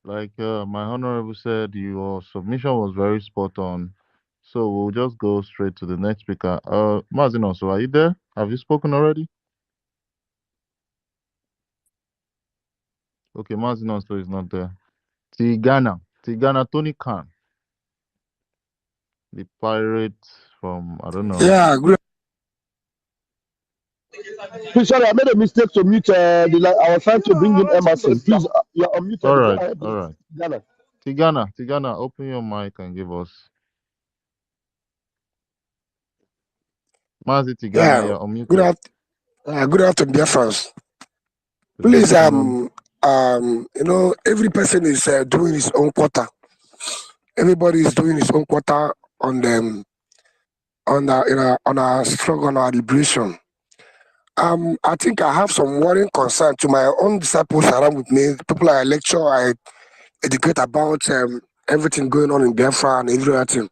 Like my honorable said, your submission was very spot on. So we'll just go straight to the next speaker. Mazin also, are you there? Have you spoken already? Okay, Mazin also is not there. Tigana, Tony Khan, the pirate from, I don't know. Yeah, good. Please, sorry, I made a mistake to mute the line. I was trying to bring in Emerson. Please, you're unmuted. All Go right, ahead, all right. Ghana. Tigana, open your mic and give us. Mazi Tigana, Yeah, you're unmuted. good afternoon, dear friends. Good Please, afternoon. every person is doing his own quota. Everybody is doing his own quota on them, on our struggle, on our liberation. I think I have some worrying concern to my own disciples around with me. The people I lecture, I educate about everything going on in Biafra and everything.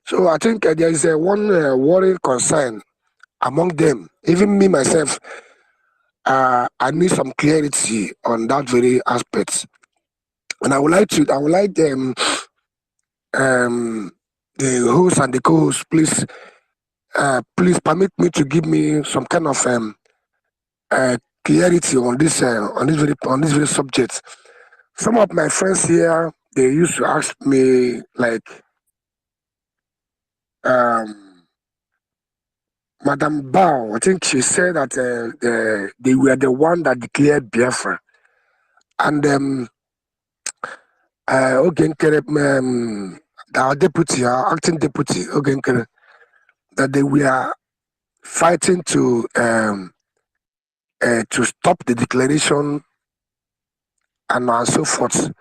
So I think there is one worrying concern among them. Even me myself, I need some clarity on that very aspect. And I would like the host and the co-host, please permit me to give me some kind of clarity on this very subject. Some of my friends here, they used to ask me like, Madam Bao, I think she said that they were the one that declared Biafra, and Nkere, our deputy, our acting deputy, Nkere, that they were fighting to stop the declaration and so forth.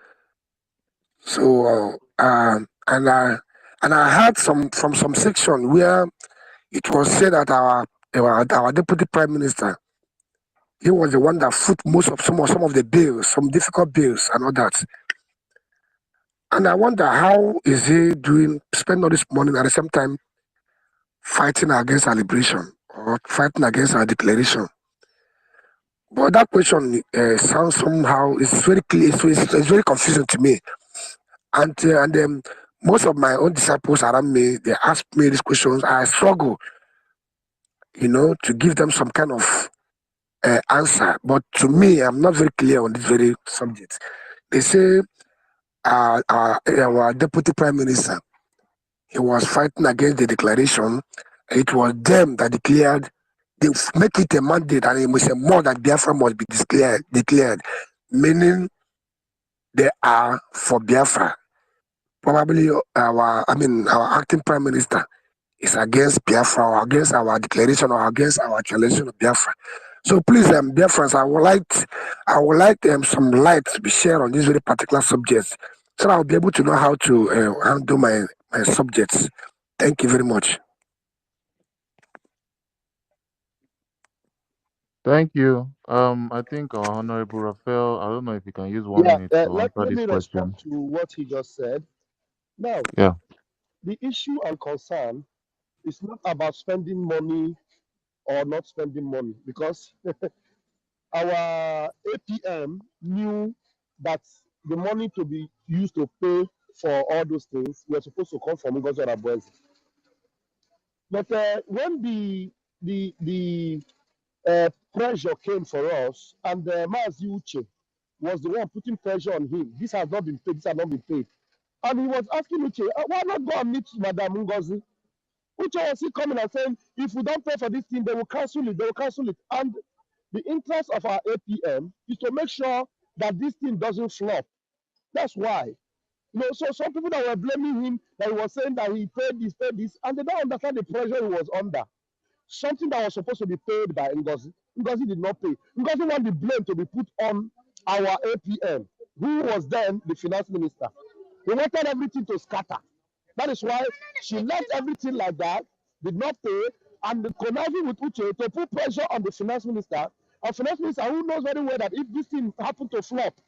So and I heard from some section where it was said that our deputy prime minister, he was the one that foot most of some of the bills, some difficult bills and all that. And I wonder how is he spend all this money at the same time fighting against our liberation or fighting against our declaration. But that question sounds somehow, it's very clear, it's very confusing to me. And most of my own disciples around me, they ask me these questions. I struggle, to give them some kind of answer. But to me, I'm not very clear on this very subject. They say our deputy prime minister, he was fighting against the declaration. It was them that declared, they make it a mandate, and it was a more that Biafra must be declared, meaning they are for Biafra. Probably our acting prime minister is against Biafra or against our declaration or against our declaration of Biafra. So please, Biafrans, I would like some light to be shared on this very particular subject, so that I'll be able to know how to handle my subjects. Thank you very much. Thank you. I think our Honorable Raphael, I don't know if you can use 1 Yeah, minute to let answer this me respond question. to what he just said. Now, Yeah. the issue and concern is not about spending money or not spending money, because our APM knew that the money to be used to pay for all those things were supposed to come from NGOZI and BRGIE. But when the pressure came for us, and Mazi Uche was the one putting pressure on him, this has not been paid, this has not been paid. And he was asking Uche, why not go and meet Madam NGOZI? Uche was still coming and saying, if we don't pay for this thing, they will cancel it, they will cancel it. And the interest of our APM is to make sure that this thing doesn't flop. That's why. So some people that were blaming him, that he was saying that he paid this, and they don't understand the pressure he was under. Something that was supposed to be paid by NGOZI. NGOZI did not pay. NGOZI want the blame to be put on our APM, who was then the finance minister. He wanted everything to scatter. That is why she left everything like that, did not pay, and conniving with Uche to put pressure on the finance minister. A finance minister who knows very well that if this thing happened to flop,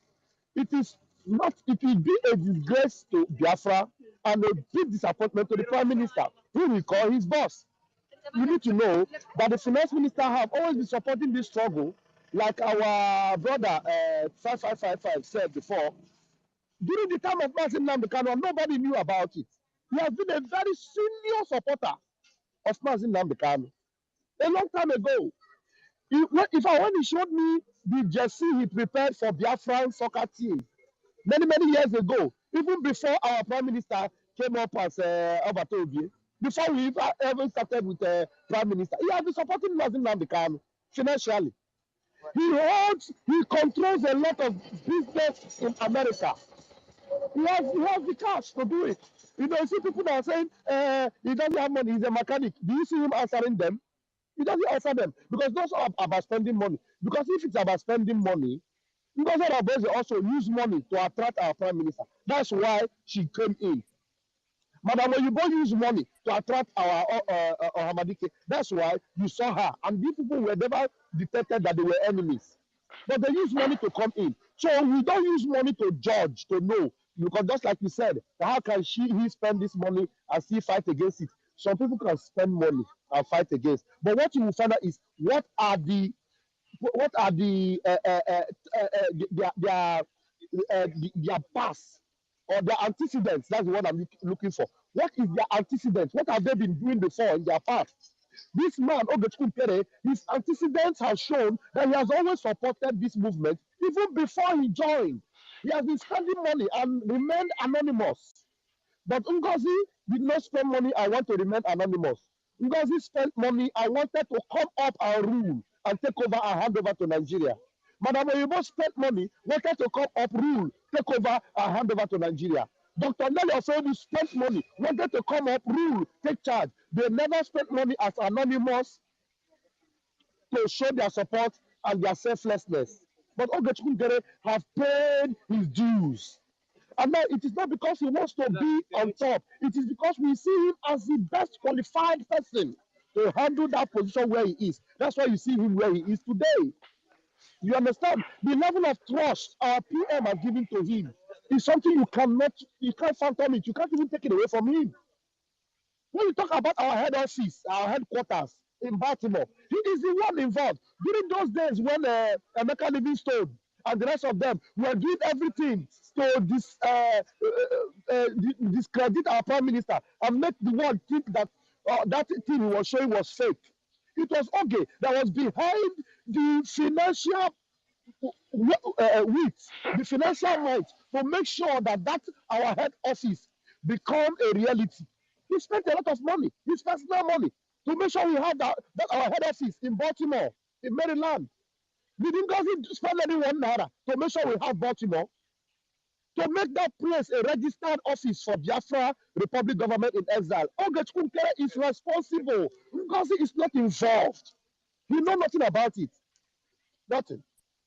it will be a disgrace to Biafra and a big disappointment to the prime minister, who we call his boss. You need to know that the finance minister have always been supporting this struggle, like our brother 5555 said before. During the time of Mazin Nambikano, nobody knew about it. He has been a very senior supporter of Mazin Nambikano a long time ago. When he showed me the jersey he prepared for Biafran soccer team many years ago, even before our prime minister came up as Obatobi, before we ever started with prime minister, he has been supporting Mazin Nambikano financially. He controls a lot of business in America. He has the cash to do it. You see people that are saying he doesn't have money, he's a mechanic. Do you see him answering them? He doesn't answer them, because those are about spending money. Because if it's about spending money, because our boys also use money to attract our prime minister. That's why she came in. Madam Oyibo use money to attract our Hamadike. That's why you saw her. And these people were never detected that they were enemies. But they use money to come in. So we don't use money to judge, to know. Because just like you said, how can he spend this money and still fight against it? Some people can spend money and fight against. But what you will find out is what are the their paths or their antecedents. That's the word I'm looking for. What is their antecedents? What have they been doing before in their past? This man, Ogechukwu Nkere, his antecedents have shown that he has always supported this movement even before he joined. He has been spending money and remained anonymous. But Ngozi did not spend money, I want to remain anonymous. Ngozi spent money, I wanted to come up and rule and take over and hand over to Nigeria. Madam Oyibo spent money, wanted to come up, rule, take over and hand over to Nigeria. Dr. Nelly Oseibu spent money, wanted to come up, rule, take charge. They never spent money as anonymous to show their support and their selflessness. But Ogechukwu Nkere have paid his dues. And now it is not because he wants to be on top. It is because we see him as the best qualified person to handle that position where he is. That's why you see him where he is today. You understand? The level of trust our PM has given to him is something you can't phantom it. You can't even take it away from him. When you talk about our head office, our headquarters in Baltimore, he is the one involved. During those days when Emeka Livingstone and the rest of them were doing everything to discredit our prime minister and make the world think that that thing he was showing was fake. It was Oge that was behind the financial the financial might to make sure that our head office become a reality. He spent a lot of money, his personal money, to make sure we have that our head office in Baltimore, in Maryland. We didn't spend any $1 to make sure we have Baltimore, to make that place a registered office for Biafra Republic government in exile. Ogechukwu Nkere is responsible. Ngozi is not involved. He knows nothing about it. Nothing.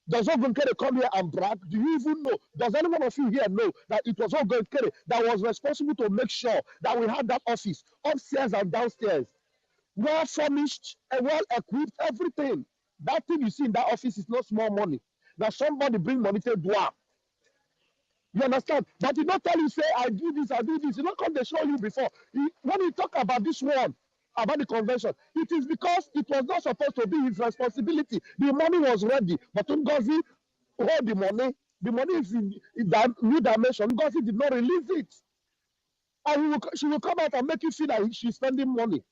Does Nkere come here and brag? Do you even know? Does anyone of you here know that it was Nkere that was responsible to make sure that we had that office upstairs and downstairs, well furnished and well equipped, everything? That thing you see in that office is not small money. Now somebody bring money to Dwa. You understand? But he don't tell you, say, I do this, I do this. He don't come to show you before. When we talk about this one, about the convention, it is because it was not supposed to be his responsibility. The money was ready, but Ngozi hold the money. The money is in that new dimension. Ngozi did not release it. And she will come out and make you feel that she's spending money.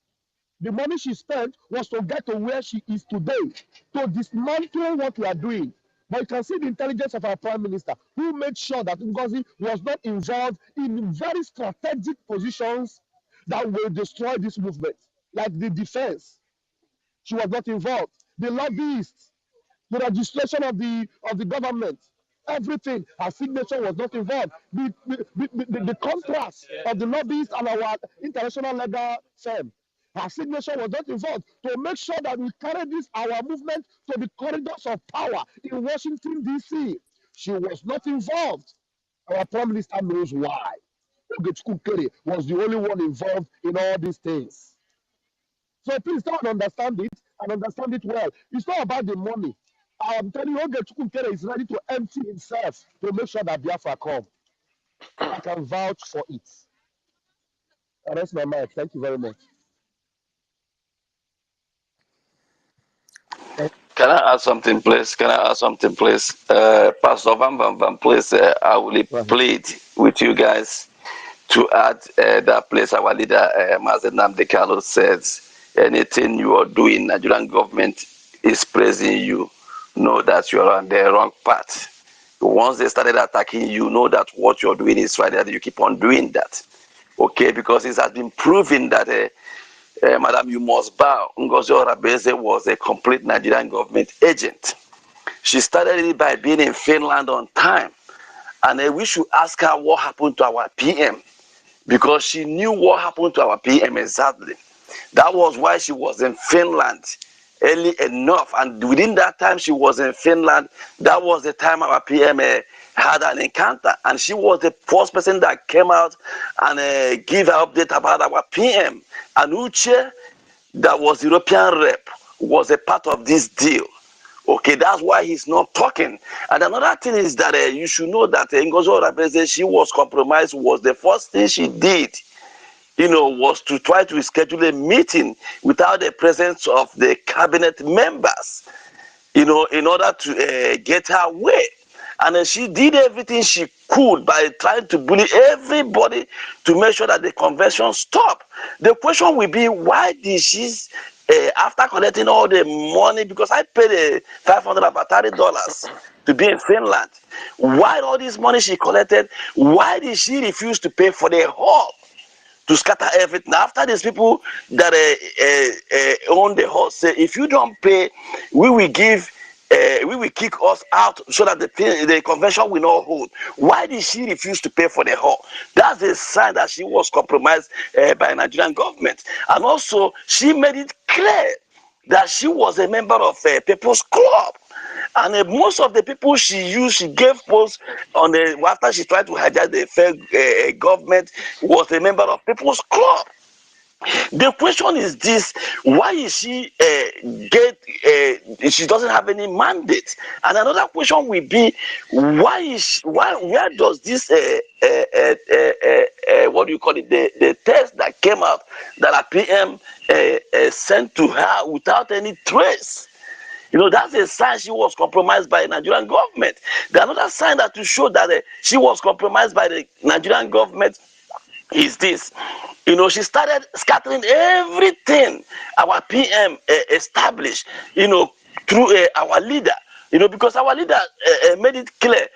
The money she spent was to get to where she is today, to dismantle what we are doing. But you can see the intelligence of our prime minister, who made sure that Ngozi was not involved in very strategic positions that will destroy this movement, like the defense. She was not involved. The lobbyists, the registration of the government, everything, her signature was not involved. The contrast of the lobbyists and our international legal firm, her signature was not involved to make sure that we carry our movement to the corridors of power in Washington, D.C. She was not involved. Our prime minister knows why. Ogechukwu Nkere was the only one involved in all these things. So please try and understand it well. It's not about the money. I'm telling you, Ogechukwu Nkere is ready to empty himself to make sure that Biafra come. I can vouch for it. And that's my mind. Thank you very much. Can I add something, please? Pastor Van, please, I will plead with you guys to add that place our leader, Mazen Namdekalo, says, anything you are doing, Nigerian government is praising you. Know that you are on the wrong path. Once they started attacking you, know that what you're doing is right, that you keep on doing that. Okay, because it has been proven that Madam, you must bow. Ngozi Orabeze was a complete Nigerian government agent. She started it by being in Finland on time. And we should ask her what happened to our PM, because she knew what happened to our PM exactly. That was why she was in Finland early enough. And within that time she was in Finland, that was the time our PM had an encounter. And she was the first person that came out and gave an update about our PM. And Uche, that was European rep, was a part of this deal. Okay, that's why he's not talking. And another thing is that you should know that Ngozi Orabeze, she was compromised, was the first thing she did, was to try to schedule a meeting without the presence of the cabinet members, in order to get her way. And she did everything she could by trying to bully everybody to make sure that the convention stopped. The question will be, why did she, after collecting all the money, because I paid $530 to be in Finland, why all this money she collected, why did she refuse to pay for the hall? To scatter everything. After these people that own the horse say, if you don't pay, we will kick us out so that the convention will not hold. Why did she refuse to pay for the hall? That's a sign that she was compromised by the Nigerian government. And also, she made it clear that she was a member of a People's Club. And most of the people she gave posts on after she tried to hijack the federal government, was a member of People's Club. The question is this: why is she she doesn't have any mandate? And another question will be, where does this what do you call it, the test that came out that a PM sent to her without any trace? That's a sign she was compromised by the Nigerian government. Another sign that to show that she was compromised by the Nigerian government is this. She started scattering everything our PM established, through our leader, because our leader made it clear,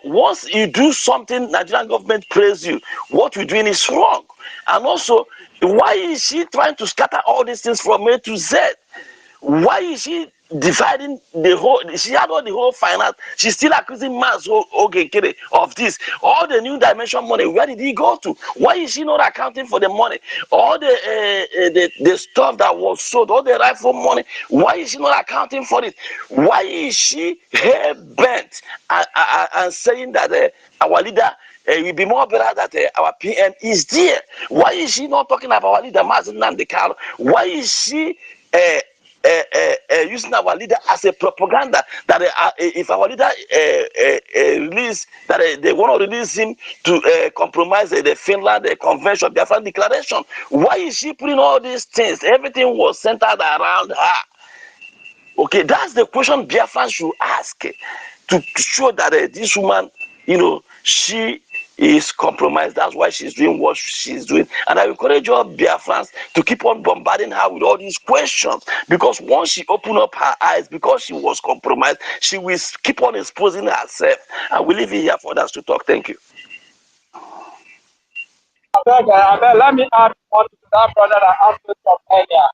once you do something, Nigerian government praise you, what you're doing is wrong. And also, why is she trying to scatter all these things from A to Z? Why is she dividing the whole? She had all the whole finance. She's still accusing Nkere of this. All the new dimension money, where did he go to? Why is she not accounting for the money? All the stuff that was sold, all the rifle money, why is she not accounting for it? Why is she hair bent and saying that our leader, it will be more better that our PM is there? Why is she not talking about our leader, Mazen Namdekalo? Why is she using our leader as a propaganda that if our leader release that they want to release him to compromise the Finland convention, Biafran declaration? Why is she putting all these things? Everything was centered around her. Okay, that's the question Biafran should ask to show that this woman, she is compromised. That's why she's doing what she's doing. And I encourage all Biafrans to keep on bombarding her with all these questions, because once she opened up her eyes, because she was compromised, she will keep on exposing herself. And we leave it here for others to talk. Thank you. Let me add on to that brother that asked me from earlier.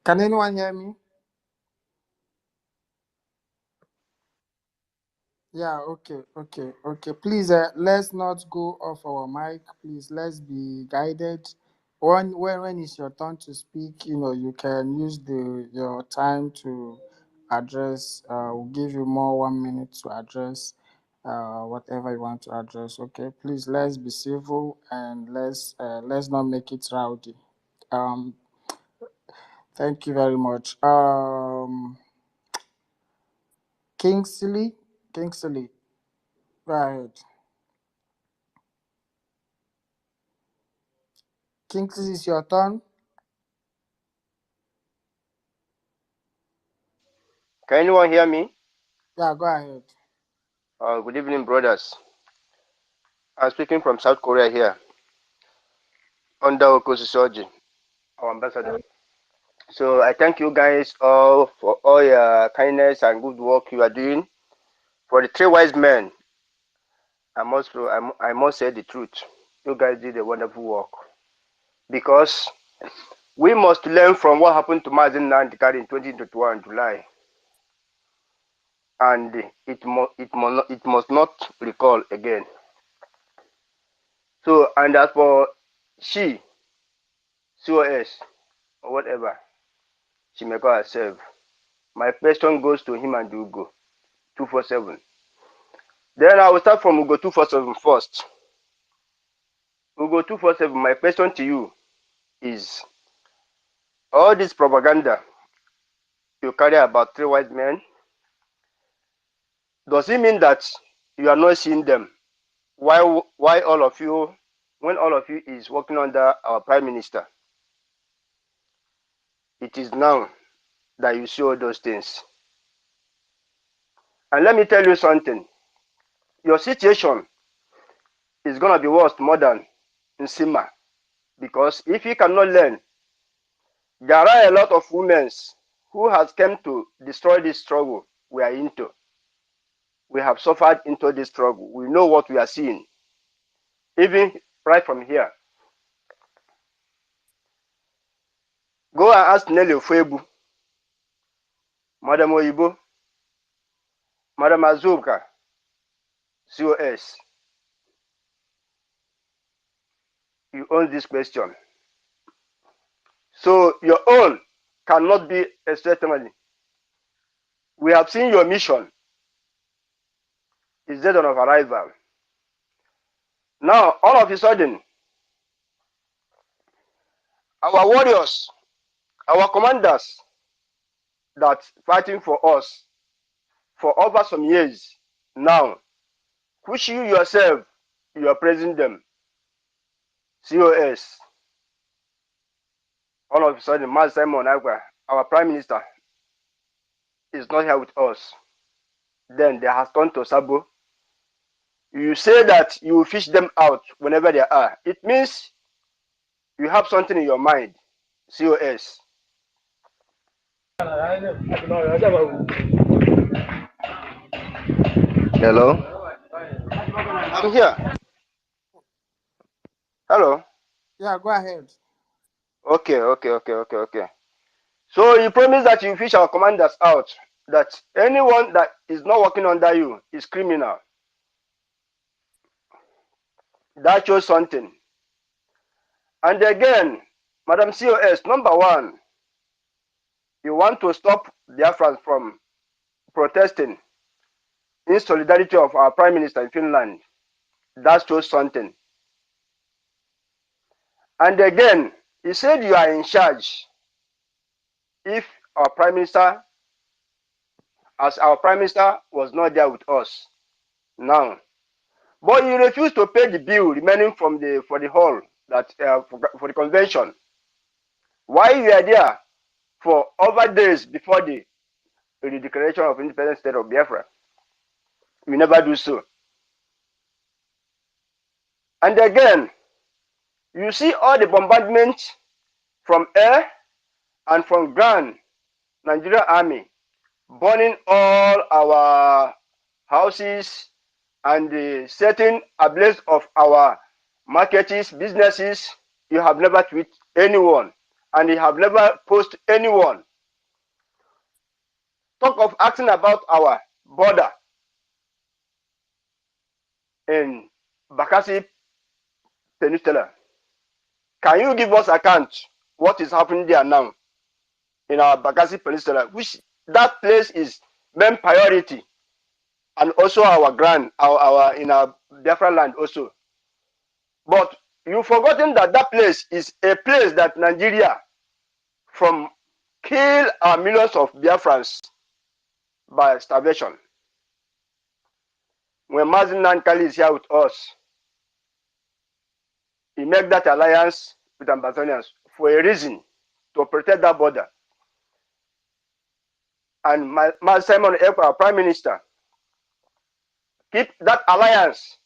Can anyone hear me? Yeah, okay. Please, let's not go off our mic. Please, let's be guided. When it's your turn to speak, you can use your time to address. We'll give you more 1 minute to address whatever you want to address. Okay, please, let's be civil and let's not make it rowdy. Thank you very much. Kingsley, go ahead. Kingsley, it's your turn. Can anyone hear me? Yeah, go ahead. Good evening, brothers. I'm speaking from South Korea here, under Consolidating, our ambassador. So I thank you guys all for all your kindness and good work you are doing. For the three wise men, I must say the truth. You guys did a wonderful work, because we must learn from what happened to Mazen Namdekalo in 2021 July, and it must not recall again. So, and as for COS or whatever she may call herself, my question goes to him and Ugo 247. Then I will start from Ugo 247 first. Ugo 247, my question to you is, all this propaganda you carry about three white men, does it mean that you are not seeing them? Why all of you, when all of you is working under our Prime Minister. It is now that you see all those things. And let me tell you something. Your situation is going to be worse more than Nsima. Because if you cannot learn, there are a lot of women who has come to destroy this struggle we are into. We have suffered into this struggle. We know what we are seeing. Even right from here. Go and ask Nelly Ofebu, Madam Oyibo, Madam Azuka, COS. You own this question. So your own cannot be a testimony. We have seen your mission is dead on arrival. Now, all of a sudden, our warriors, our commanders that fighting for us for over some years now, which you yourself, you are praising them. COS. All of a sudden, Master Simon Agua, our Prime Minister, is not here with us. Then they have turned to Sabo. You say that you will fish them out whenever they are. It means you have something in your mind. COS. Hello? I'm here. Hello? Yeah, go ahead. Okay. So you promise that you fish our commanders out, that anyone that is not working under you is criminal. That shows something. And again, Madam COS, number one, you want to stop Biafrans from protesting in solidarity of our Prime Minister in Finland. That shows something. And again, he said you are in charge. If our Prime Minister, as our Prime Minister was not there with us now, but you refuse to pay the bill remaining from for the hall that for the convention. Why you are there for over days before the declaration of independent state of Biafra? You never do so. And again, you see all the bombardment from air and from ground, Nigerian army burning all our houses and setting ablaze of our markets, businesses. You have never tweeted anyone, and you have never posted anyone. Talk of asking about our border in Bakassi Peninsula. Can you give us account what is happening there now in our Bakassi Peninsula, which that place is main priority, and also our ground, our in our Biafra land also. But you've forgotten that that place is a place that Nigeria from kill our millions of Biafrans by starvation. When Mazin Nankali is here with us, he made that alliance with Ambazonians for a reason, to protect that border. And Simon Ekpa, our Prime Minister, keep that alliance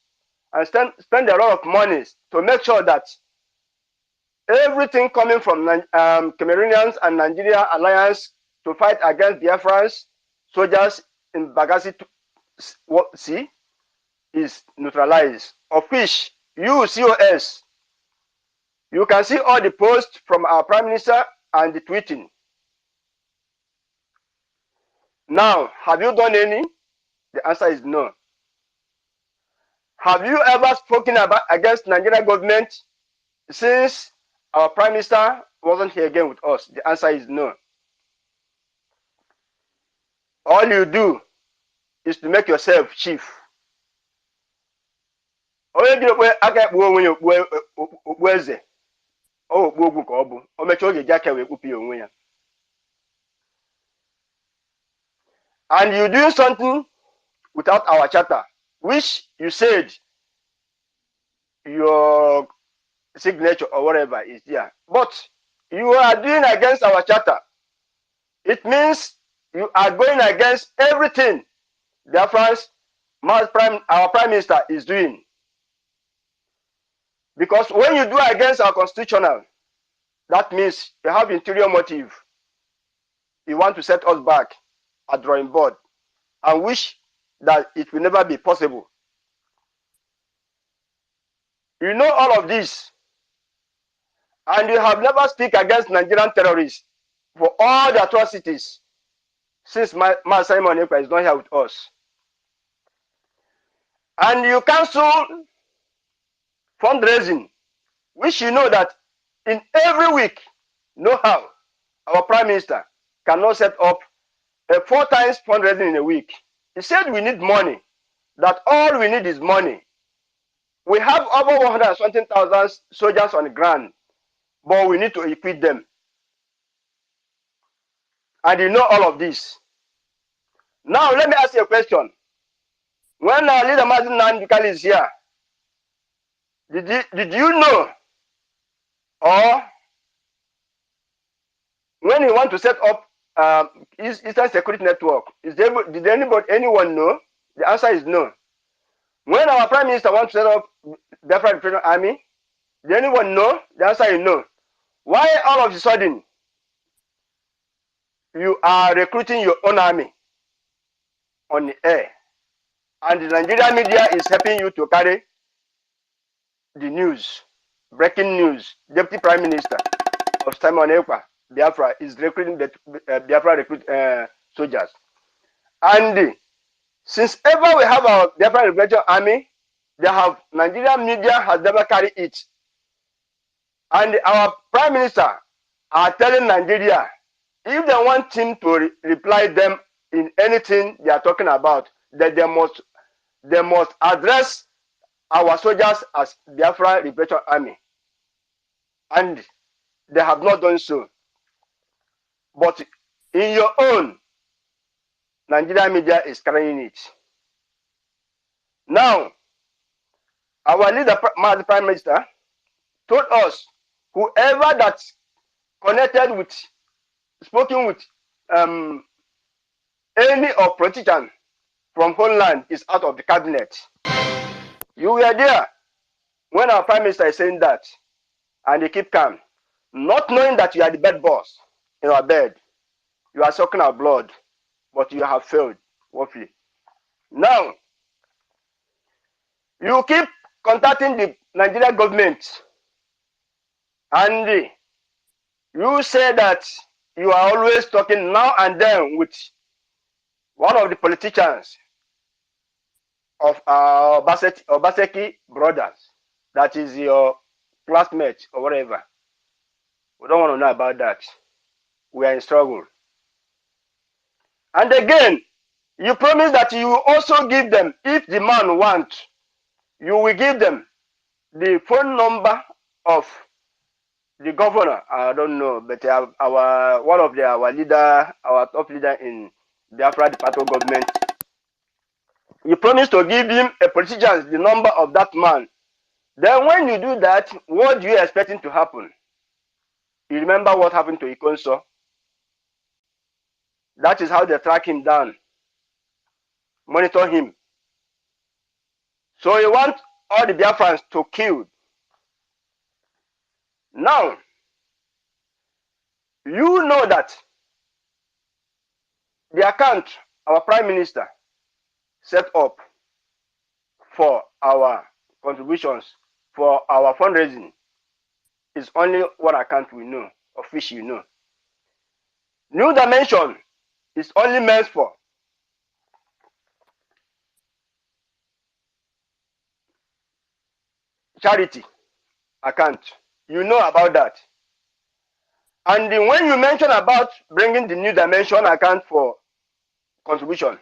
and spend a lot of money to make sure that everything coming from Cameroonians and Nigeria alliance to fight against Biafrans soldiers in Bagasi Sea is neutralized. Of which you, COS, you can see all the posts from our Prime Minister and the tweeting. Now, have you done any? The answer is no. Have you ever spoken against Nigerian government since our Prime Minister wasn't here again with us? The answer is no. All you do is to make yourself chief. Onye dị okwe aka ekpu onwe ya okpu eze ọ okpu ogwu ka ọ bụ o mechaa oge ji aka wee kpupu ya onwe ya. And you doing something without our charter, which you said your signature or whatever is there. But you are doing against our charter. It means you are going against everything Biafrans, our Prime Minister is doing. Because when you do against our constitutional, that means you have interior motive. You want to set us back at drawing board and wish that it will never be possible. You know all of this, and you have never speak against Nigerian terrorists for all the atrocities since my Simon Ekpa is not here with us. And you cancel fundraising, which you know that in every week, no how, our Prime Minister cannot set up a 4 times fundraising in a week. He said we need money, that all we need is money. We have over 120,000 soldiers on the ground, but we need to equip them. And you know all of this. Now, let me ask you a question. When our leader Martin Nandikali is here, did you know, or when he want to set up Eastern Security Network, did anyone know? The answer is no. When our Prime Minister wants to set up Biafra Repression Army, did anyone know? The answer is no. Why all of a sudden you are recruiting your own army on the air, and the Nigerian media is helping you to carry the news, breaking news? Deputy Prime Minister of Simon Ekpa, Biafra, is recruiting the Biafra soldiers. And since ever we have our Biafra Liberation Army, Nigerian media has never carried it. And our Prime Minister are telling Nigeria, if they want him to reply them in anything they are talking about, that they must address our soldiers as Biafra Liberation Army. And they have not done so. But in your own, Nigerian media is carrying it. Now, our leader, the Prime Minister, told us, whoever that's connected with, spoken with any of politician from homeland is out of the cabinet. You were there when our Prime Minister is saying that, and they keep calm, not knowing that you are the bed boss in our bed. You are sucking our blood, but you have failed woefully. Now, you keep contacting the Nigerian government, and you say that you are always talking now and then with one of the politicians of our Obaseki brothers, that is your classmate or whatever. We don't want to know about that. We are in struggle. And again, you promise that you will also give them, if the man wants, you will give them the phone number of the governor. I don't know, but our leader, our top leader in Biafra Department of Government. You promise to give him a politician the number of that man. Then when you do that, what do you expect to happen? You remember what happened to IKOM? That is how they track him down, monitor him. So you want all the Biafrans to kill. Now, you know that the account our Prime Minister set up for our contributions, for our fundraising, is only one account we know, of which you know. New Dimension is only meant for charity account. You know about that. And when you mention about bringing the New Dimension account for contribution,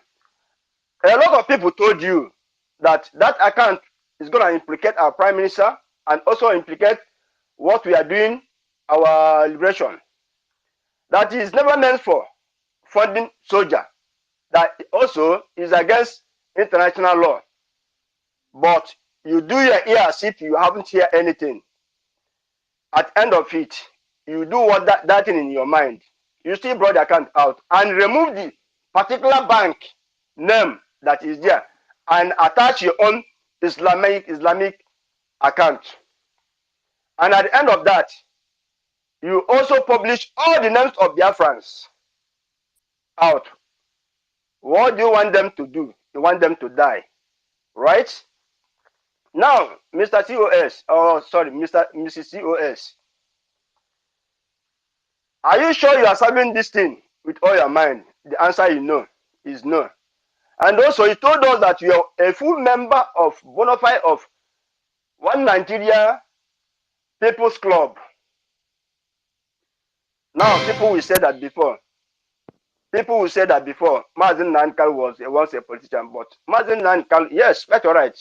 a lot of people told you that that account is going to implicate our Prime Minister and also implicate what we are doing, our liberation. That is never meant for funding soldier. That also is against international law. But you do your ear as if you haven't heard anything. At end of it, you do what that thing in your mind. You still brought the account out and remove the particular bank name that is there and attach your own Islamic account. And at the end of that, you also publish all the names of Biafrans out. What do you want them to do? You want them to die, right? Now, Mr. COS, oh sorry, Mrs. COS, are you sure you are serving this thing with all your mind? The answer you know is no. And also, he told us that you are a full member of bona fide of One Nigeria People's Club. Now, people will say that before. People will say that before. Mazen Nankal was once a politician, but Mazen Nankal, yes, that's all right.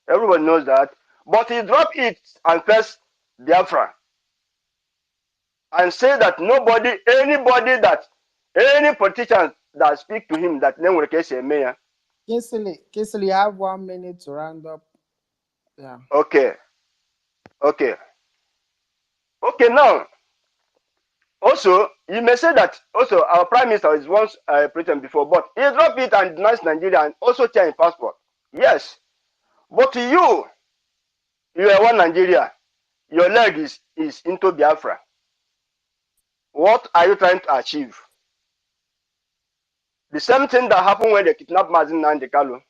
Everyone knows that. But he dropped it and first Biafra and say that any politician that speak to him that name will case a mayor. Kinsley, you have 1 minute to round up. Yeah. Okay. Now, also, you may say that also our prime minister is once president before, but he dropped it and denounced Nigeria and also changed passport. Yes. But you are one Nigeria. Your leg is into Biafra. What are you trying to achieve? The same thing that happened when they kidnapped Mazen Nandekalo.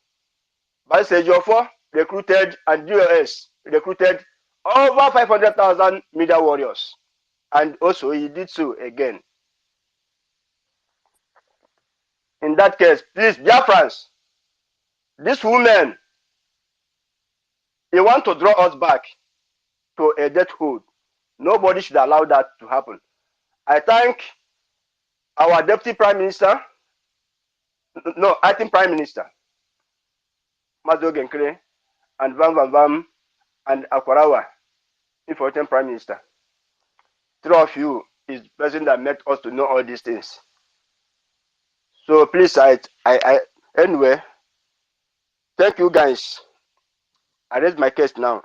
By Sejofo recruited and GOS recruited over 500,000 media warriors. And also he did so again. In that case, please, Biafrans, this woman, they want to draw us back to a deathhood. Nobody should allow that to happen. I thank our Deputy Prime Minister, no, Acting Prime Minister, Mazo Nkere, and Vam and Akwarawa, Infiltrating Prime Minister. Three of you is the person that made us to know all these things. So please, anyway, thank you guys. I raise my case now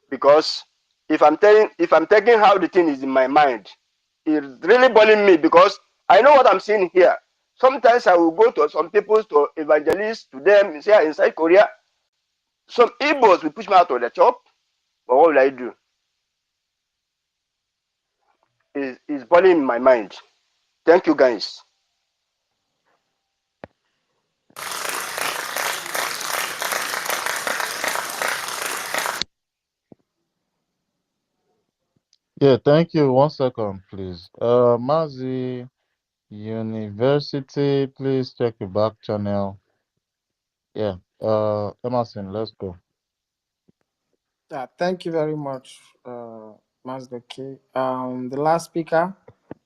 because if I'm taking how the thing is in my mind, it's really bothering me because I know what I'm seeing here. Sometimes I will go to some people, to evangelists, to them, say inside Korea, some Igbos will push me out of the shop, but what will I do? It's bothering in my mind. Thank you guys. Yeah, thank you. 1 second, please. Mazi University, please check your back channel. Yeah. Emerson, let's go. Yeah, thank you very much, Mazda K. The last speaker,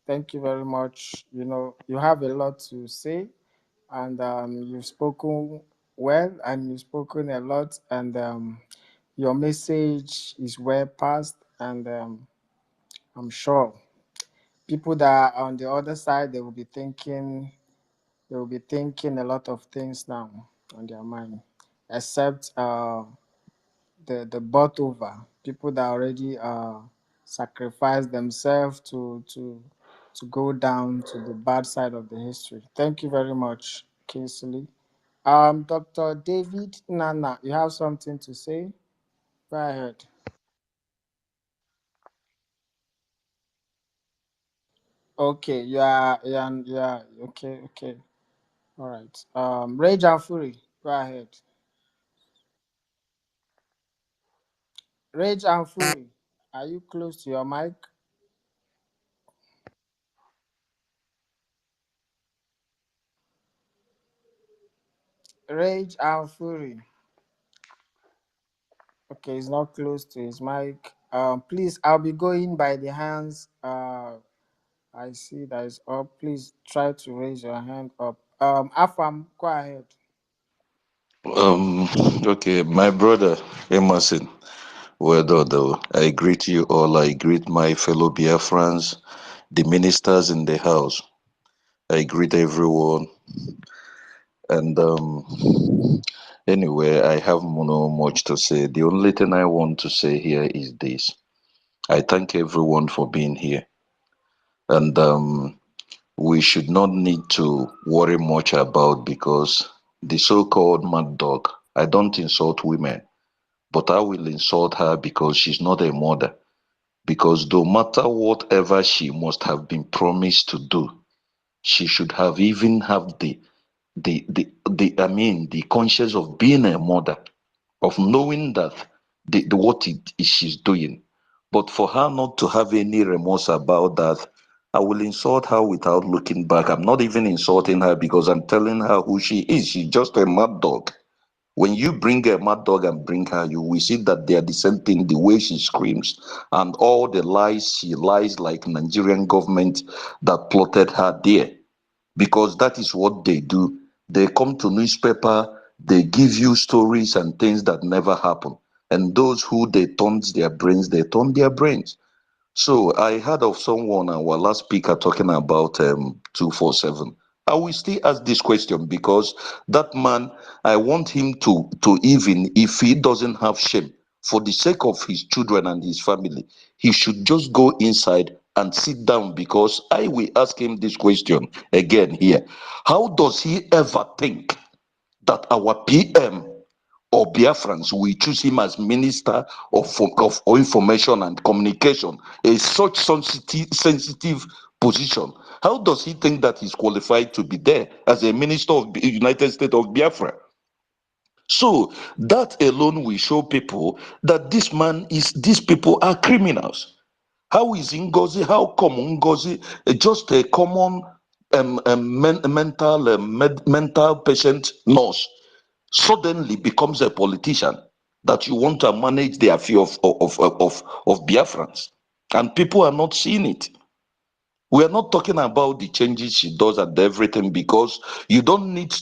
thank you very much. You know, you have a lot to say, and you've spoken well, and you've spoken a lot, and your message is well passed, and I'm sure people that are on the other side, they will be thinking a lot of things now on their mind, except the bought over people that already sacrificed themselves to go down to the bad side of the history. Thank you very much, Kingsley. Dr. David Nana, you have something to say? Go ahead. Okay, okay. All right. Rage and Fury, go ahead. Rage and Fury, are you close to your mic? Rage and Fury. Okay, he's not close to his mic. Please, I'll be going by the hands. I see that is up. Please try to raise your hand up. Afam, go ahead. Um, okay, my brother Emerson, well done though. I greet you all. I greet my fellow Biafrans, the ministers in the house. I greet everyone. And anyway, I have no much to say. The only thing I want to say here is this. I thank everyone for being here. And we should not need to worry much about, because the so-called mad dog, I don't insult women, but I will insult her because she's not a mother. Because no matter whatever she must have been promised to do, she should have even have the conscience of being a mother, of knowing that what it is she's doing. But for her not to have any remorse about that, I will insult her without looking back. I'm not even insulting her because I'm telling her who she is. She's just a mad dog. When you bring a mad dog and bring her, you will see that they are the same thing, the way she screams and all the lies she lies like Nigerian government that plotted her there, because that is what they do. They come to newspaper, they give you stories and things that never happen. And those who they turn their brains, they turn their brains. So I heard of someone, our last speaker, talking about 247. I will still ask this question because that man, I want him to even, if he doesn't have shame, for the sake of his children and his family, he should just go inside and sit down, because I will ask him this question again here. How does he ever think that our PM or Biafrans will choose him as Minister of Information and Communication, a such sensitive position? How does he think that he's qualified to be there as a Minister of the United States of Biafra? So that alone will show people that these people are criminals. How is Ngozi? How come Ngozi, just a common mental patient nurse, suddenly becomes a politician, that you want to manage the affair of Biafrans, and people are not seeing it? We are not talking about the changes she does and everything, because you don't need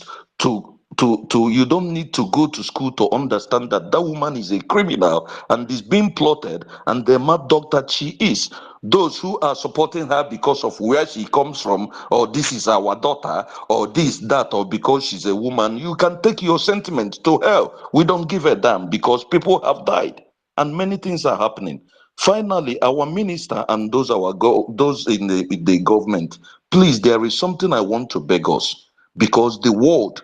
you don't need to go to school to understand that that woman is a criminal and is being plotted, and the mad dog that she is. Those who are supporting her because of where she comes from, or this is our daughter, or this, that, or because she's a woman, you can take your sentiment to hell. We don't give a damn, because people have died and many things are happening. Finally, our minister and those in the government, please, there is something I want to beg us, because the world,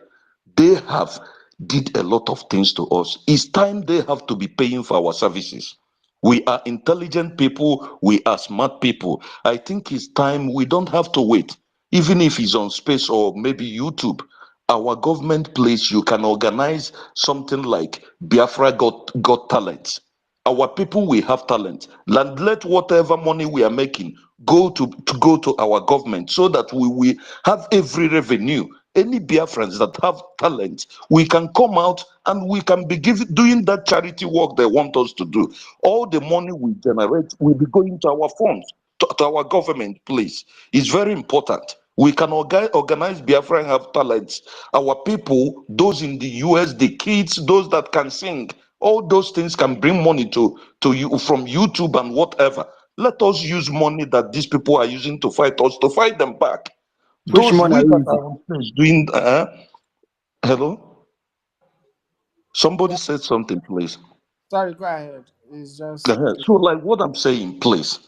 they have did a lot of things to us. It's time they have to be paying for our services. We are intelligent people, we are smart people. I think it's time. We don't have to wait. Even if it's on space or maybe YouTube, our government place, you can organize something like Biafra got talent. Our people will have talent. And let whatever money we are making go to our government, so that we will have every revenue. Any Biafrans that have talent, we can come out and we can be doing that charity work they want us to do. All the money we generate will be going to our funds, to our government, please. It's very important. We can organize Biafra and have talents. Our people, those in the US, the kids, those that can sing, all those things can bring money to you from YouTube and whatever. Let us use money that these people are using to fight us, to fight them back. Which Those money we are that you are using? on stage doing, hello? Somebody said something, please. Sorry, go ahead. It's just So, like what I'm saying, please,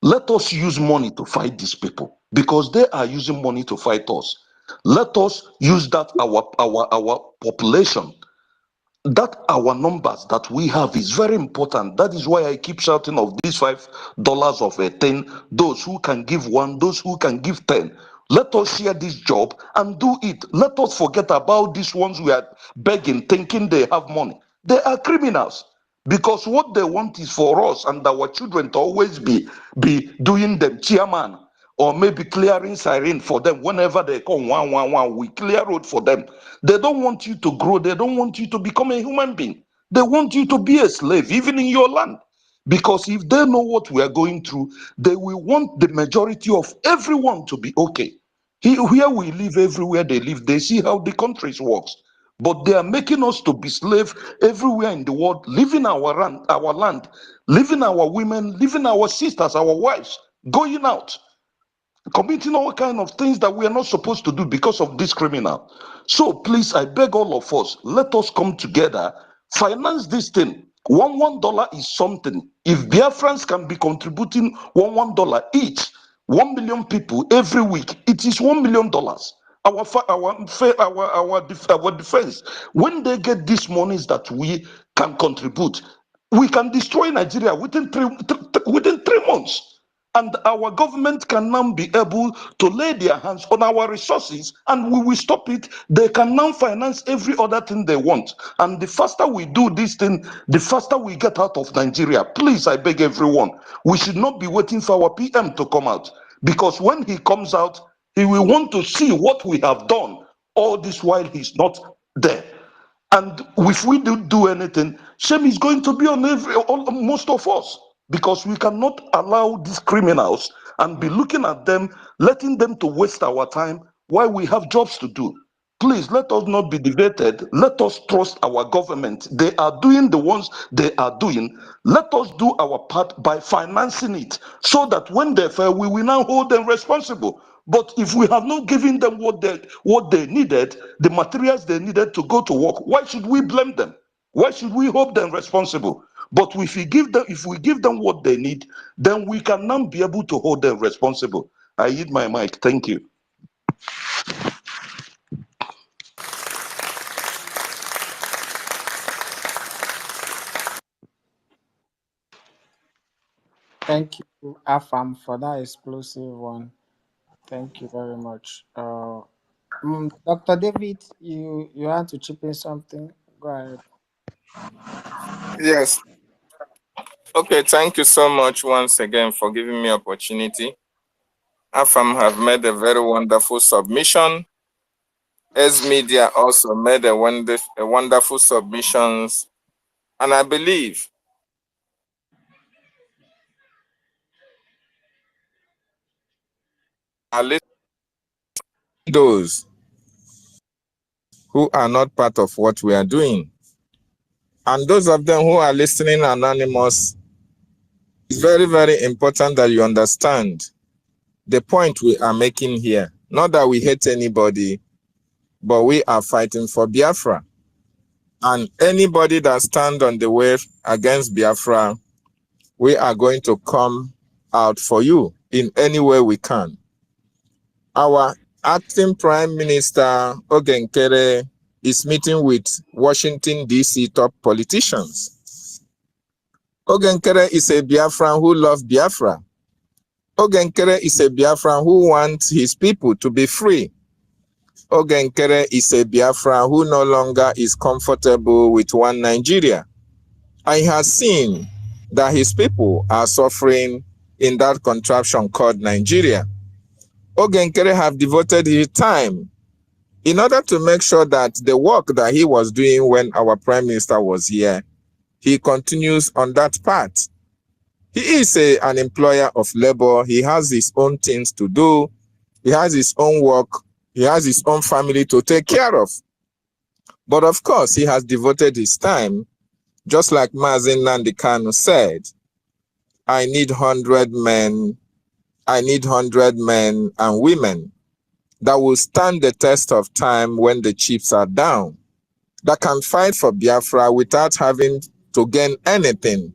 let us use money to fight these people, because they are using money to fight us. Let us use that our population, that our numbers that we have is very important. That is why I keep shouting of these $5 of a thing. Those who can give one, those who can give 10. Let us share this job and do it. Let us forget about these ones we are begging, thinking they have money. They are criminals, because what they want is for us and our children to always be doing them chairman, or maybe clearing siren for them whenever they come 111. We clear road for them. They don't want you to grow. They don't want you to become a human being. They want you to be a slave, even in your land. Because if they know what we are going through, they will want the majority of everyone to be okay. Here we live, everywhere they live, they see how the countries works. But they are making us to be slave everywhere in the world, leaving our land, leaving our women, leaving our sisters, our wives, going out, committing all kind of things that we are not supposed to do because of this criminal. So please, I beg all of us, let us come together, finance this thing. $1 is something. If Biafrans can be contributing $1 each, 1 million people every week, it is $1 million. Our defense, when they get these monies that we can contribute, we can destroy Nigeria within within 3 months. And our government can now be able to lay their hands on our resources, and we will stop it. They can now finance every other thing they want. And the faster we do this thing, the faster we get out of Nigeria. Please, I beg everyone, we should not be waiting for our PM to come out. Because when he comes out, he will want to see what we have done all this while he's not there. And if we don't do anything, shame is going to be on most of us, because we cannot allow these criminals and be looking at them, letting them to waste our time while we have jobs to do. Please, let us not be divided. Let us trust our government. They are doing the ones they are doing. Let us do our part by financing it, so that when they fail, we will now hold them responsible. But if we have not given them what they needed, the materials they needed to go to work, why should we blame them? Why should we hold them responsible? But if we give them what they need, then we can now be able to hold them responsible. I yield my mic. Thank you. Thank you, Afam, for that explosive one. Thank you very much. Dr. David, you want to chip in something? Go ahead. Yes. Okay, thank you so much once again for giving me opportunity. Afam have made a very wonderful submission. As media also made a wonderful submissions, and I believe at least those who are not part of what we are doing, and those of them who are listening anonymous, it's very, very important that you understand the point we are making here. Not that we hate anybody, but we are fighting for Biafra. And anybody that stands on the way against Biafra, we are going to come out for you in any way we can. Our acting Prime Minister, Nkere, is meeting with Washington, D.C. top politicians. Nkere is a Biafran who loves Biafra. Nkere is a Biafran who wants his people to be free. Nkere is a Biafran who no longer is comfortable with one Nigeria. And he has seen that his people are suffering in that contraption called Nigeria. Nkere have devoted his time in order to make sure that the work that he was doing when our Prime Minister was here, he continues on that path. He is an employer of labor. He has his own things to do. He has his own work. He has his own family to take care of. But of course, he has devoted his time, just like Mazen Nandikano said, I need 100 men. I need 100 men and women that will stand the test of time when the chips are down, that can fight for Biafra without having to gain anything,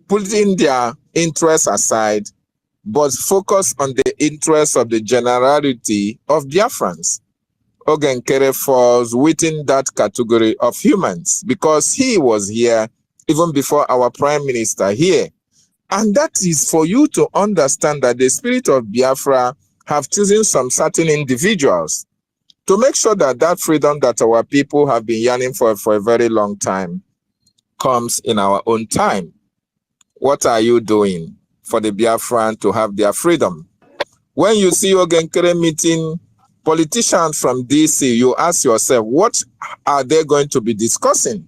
putting their interests aside, but focus on the interests of the generality of Biafrans. Nkere falls within that category of humans because he was here even before our Prime Minister here. And that is for you to understand that the spirit of Biafra have chosen some certain individuals to make sure that that freedom that our people have been yearning for a very long time comes in our own time. What are you doing for the Biafran to have their freedom? When you see Nkere meeting politicians from DC, you ask yourself, what are they going to be discussing?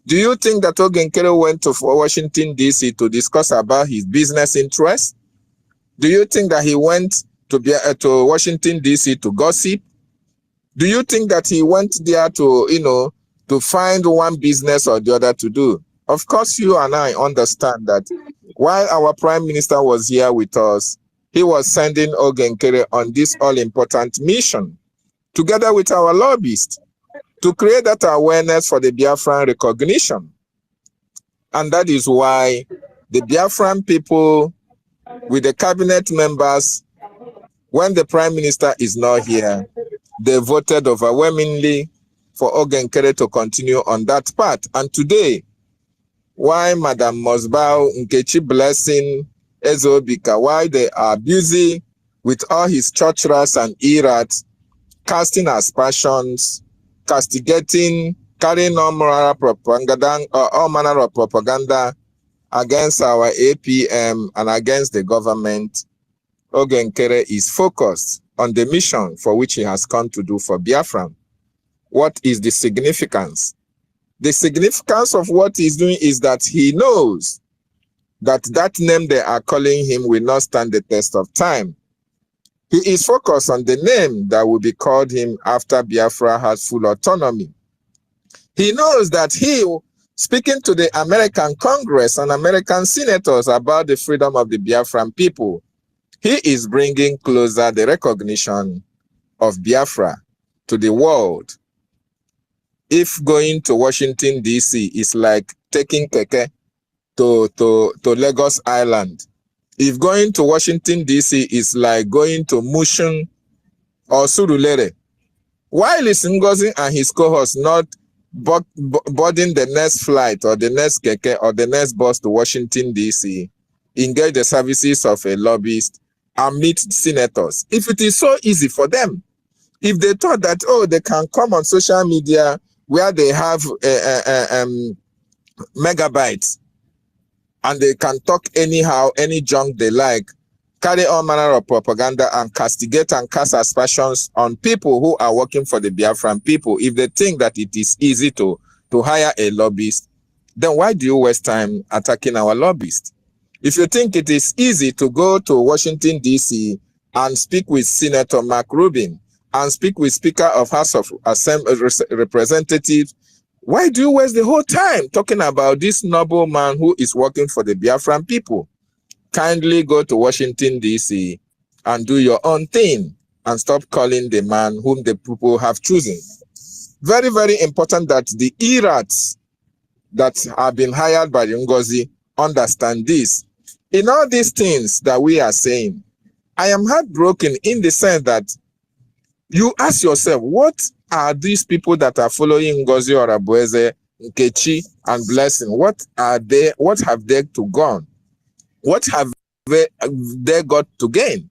Do you think that Nkere went to Washington, D.C. to discuss about his business interests? Do you think that he went to Washington, D.C. to gossip? Do you think that he went there to, to find one business or the other to do? Of course, you and I understand that while our Prime Minister was here with us, he was sending Nkere on this all-important mission, together with our lobbyists, to create that awareness for the Biafran recognition. And that is why the Biafran people, with the cabinet members, when the prime minister is not here, they voted overwhelmingly for Nkere to continue on that path. And today, why Madam Mosbao, Nkechi Blessing, Ezobika, why they are busy with all his church rats and irats, casting aspersions, castigating, carrying all moral propaganda, all manner of propaganda against our APM and against the government. Nkere is focused on the mission for which he has come to do for Biafra. What is the significance? The significance of what he's doing is that he knows that that name they are calling him will not stand the test of time. He is focused on the name that will be called him after Biafra has full autonomy. He knows that he, speaking to the American Congress and American senators about the freedom of the Biafran people, he is bringing closer the recognition of Biafra to the world. If going to Washington, D.C. is like taking keke to Lagos Island, if going to Washington, D.C. is like going to Mushin or Surulere, while is NGOZI and his cohorts not boarding the next flight or the next keke or the next bus to Washington, D.C., engage the services of a lobbyist and meet senators? If it is so easy for them, if they thought that, oh, they can come on social media where they have megabytes and they can talk anyhow, any junk they like, carry all manner of propaganda and castigate and cast aspersions on people who are working for the Biafran people, if they think that it is easy to hire a lobbyist, then why do you waste time attacking our lobbyist? If you think it is easy to go to Washington, D.C. and speak with Senator Mark Rubin and speak with Speaker of House of Representatives, why do you waste the whole time talking about this noble man who is working for the Biafran people? Kindly go to Washington, D.C. and do your own thing and stop calling the man whom the people have chosen. Very, very important that the errats that have been hired by the NGOZI understand this. In all these things that we are saying, I am heartbroken in the sense that you ask yourself, what are these people that are following NGOZI or Abueze, Nkechi, and Blessing? What are they? What have they to gone? What have they got to gain?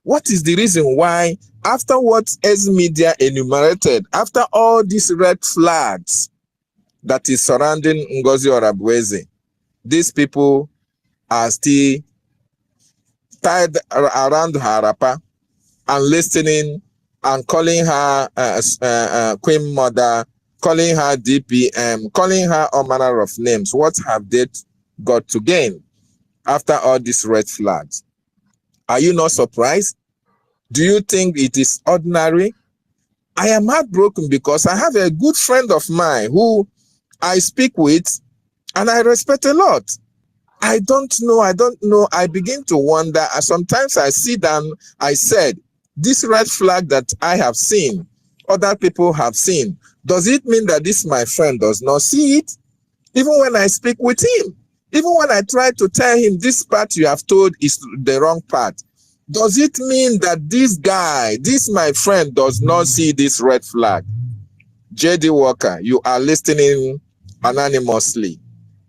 What is the reason why, after what as media enumerated, after all these red flags that is surrounding NGOZI or Abueze, these people are still tied around her wrapper and listening and calling her Queen Mother, calling her DPM, calling her all manner of names? What have they got to gain after all these red flags? Are you not surprised? Do you think it is ordinary? I am heartbroken because I have a good friend of mine who I speak with and I respect a lot. I don't know. I begin to wonder. Sometimes I sit down, I said, this red flag that I have seen, other people have seen, does it mean that this my friend does not see it? Even when I speak with him, even when I try to tell him this part you have told is the wrong part, does it mean that this guy, this my friend, does not see this red flag? JD Walker, you are listening anonymously.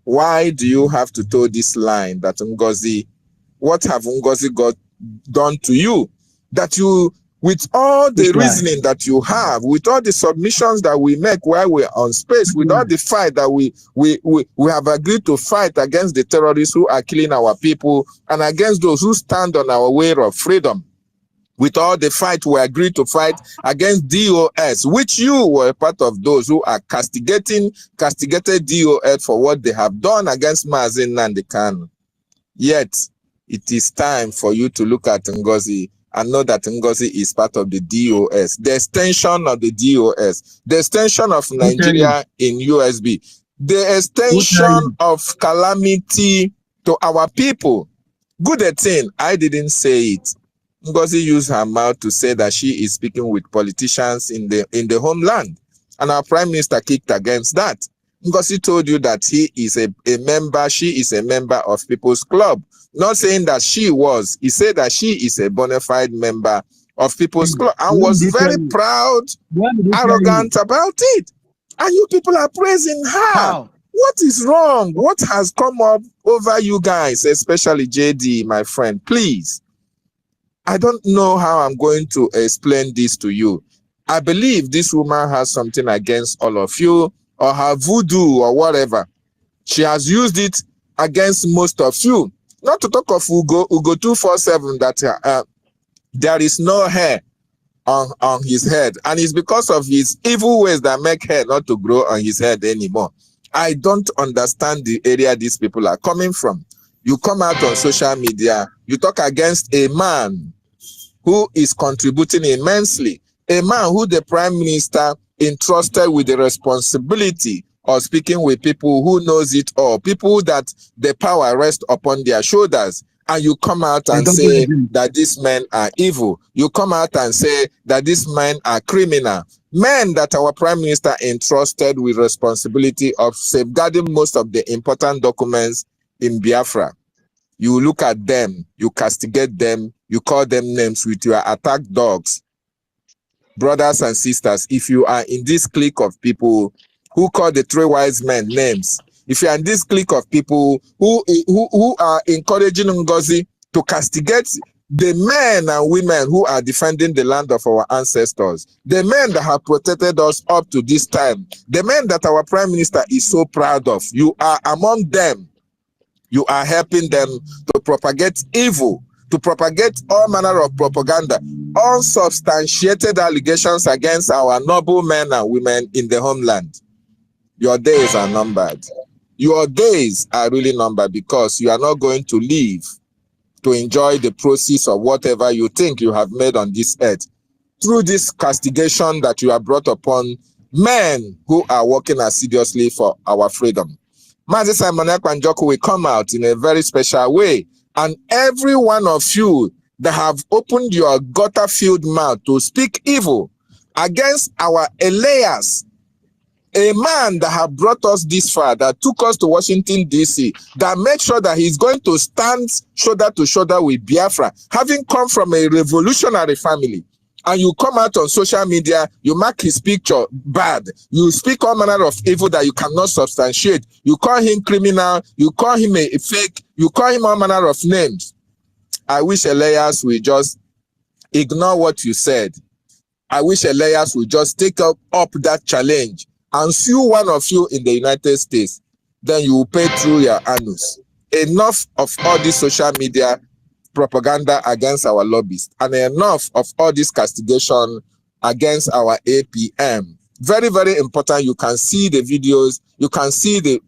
Why do you have to toe this line that NGOZI, what have NGOZI done to you? That you, with all the reasoning that you have, with all the submissions that we make while we're on space, with all the fight that we have agreed to fight against the terrorists who are killing our people and against those who stand on our way of freedom, with all the fight we agreed to fight against DOS, which you were part of those who are castigated DOS for what they have done against Mazi Nnamdi Kanu. Yet, it is time for you to look at NGOZI and know that NGOZI is part of the DOS, the extension of the DOS, the extension of Nigeria in USB, the extension of calamity to our people. Good thing, I didn't say it. NGOZI used her mouth to say that she is speaking with politicians in the homeland, and our prime minister kicked against that. Ngozi told you that he is a member, she is a member of People's Club. Not saying that she was. He said that she is a bona fide member of People's Club and When was did he tell very you? proud, When did he tell you? arrogant about it. And you people are praising her. How? What is wrong? What has come up over you guys, especially JD, my friend? Please. I don't know how I'm going to explain this to you. I believe this woman has something against all of you, or her voodoo or whatever. She has used it against most of you. Not to talk of Ugo 247 that there is no hair on his head, and it's because of his evil ways that make hair not to grow on his head anymore. I don't understand the area these people are coming from. You come out on social media, you talk against a man who is contributing immensely, a man who the prime minister entrusted with the responsibility of speaking with people who knows it all, people that the power rests upon their shoulders. And you come out and say that these men are evil. You come out and say that these men are criminal. Men that our prime minister entrusted with responsibility of safeguarding most of the important documents in Biafra. You look at them, you castigate them, you call them names with your attack dogs. Brothers and sisters, if you are in this clique of people who call the three wise men names, if you are in this clique of people who are encouraging Ngozi to castigate the men and women who are defending the land of our ancestors, the men that have protected us up to this time, the men that our prime minister is so proud of, you are among them. You are helping them to propagate evil, to propagate all manner of propaganda, unsubstantiated allegations against our noble men and women in the homeland. Your days are numbered. Your days are really numbered because you are not going to live to enjoy the proceeds of whatever you think you have made on this earth through this castigation that you have brought upon men who are working assiduously for our freedom. Mazi Simon Ekwanjoku will come out in a very special way, and every one of you that have opened your gutter-filled mouth to speak evil against our Elias, a man that have brought us this far, that took us to Washington, D.C., that made sure that he's going to stand shoulder to shoulder with Biafra, having come from a revolutionary family. And you come out on social media, you mark his picture bad, you speak all manner of evil that you cannot substantiate, you call him criminal, you call him a fake, you call him all manner of names. I wish Elias will just ignore what you said. I wish Elias would just take up that challenge and sue one of you in the United States. Then you will pay through your anus. Enough of all this social media propaganda against our lobbyists, and enough of all this castigation against our APM. Very, very important. You can see the videos, you can see the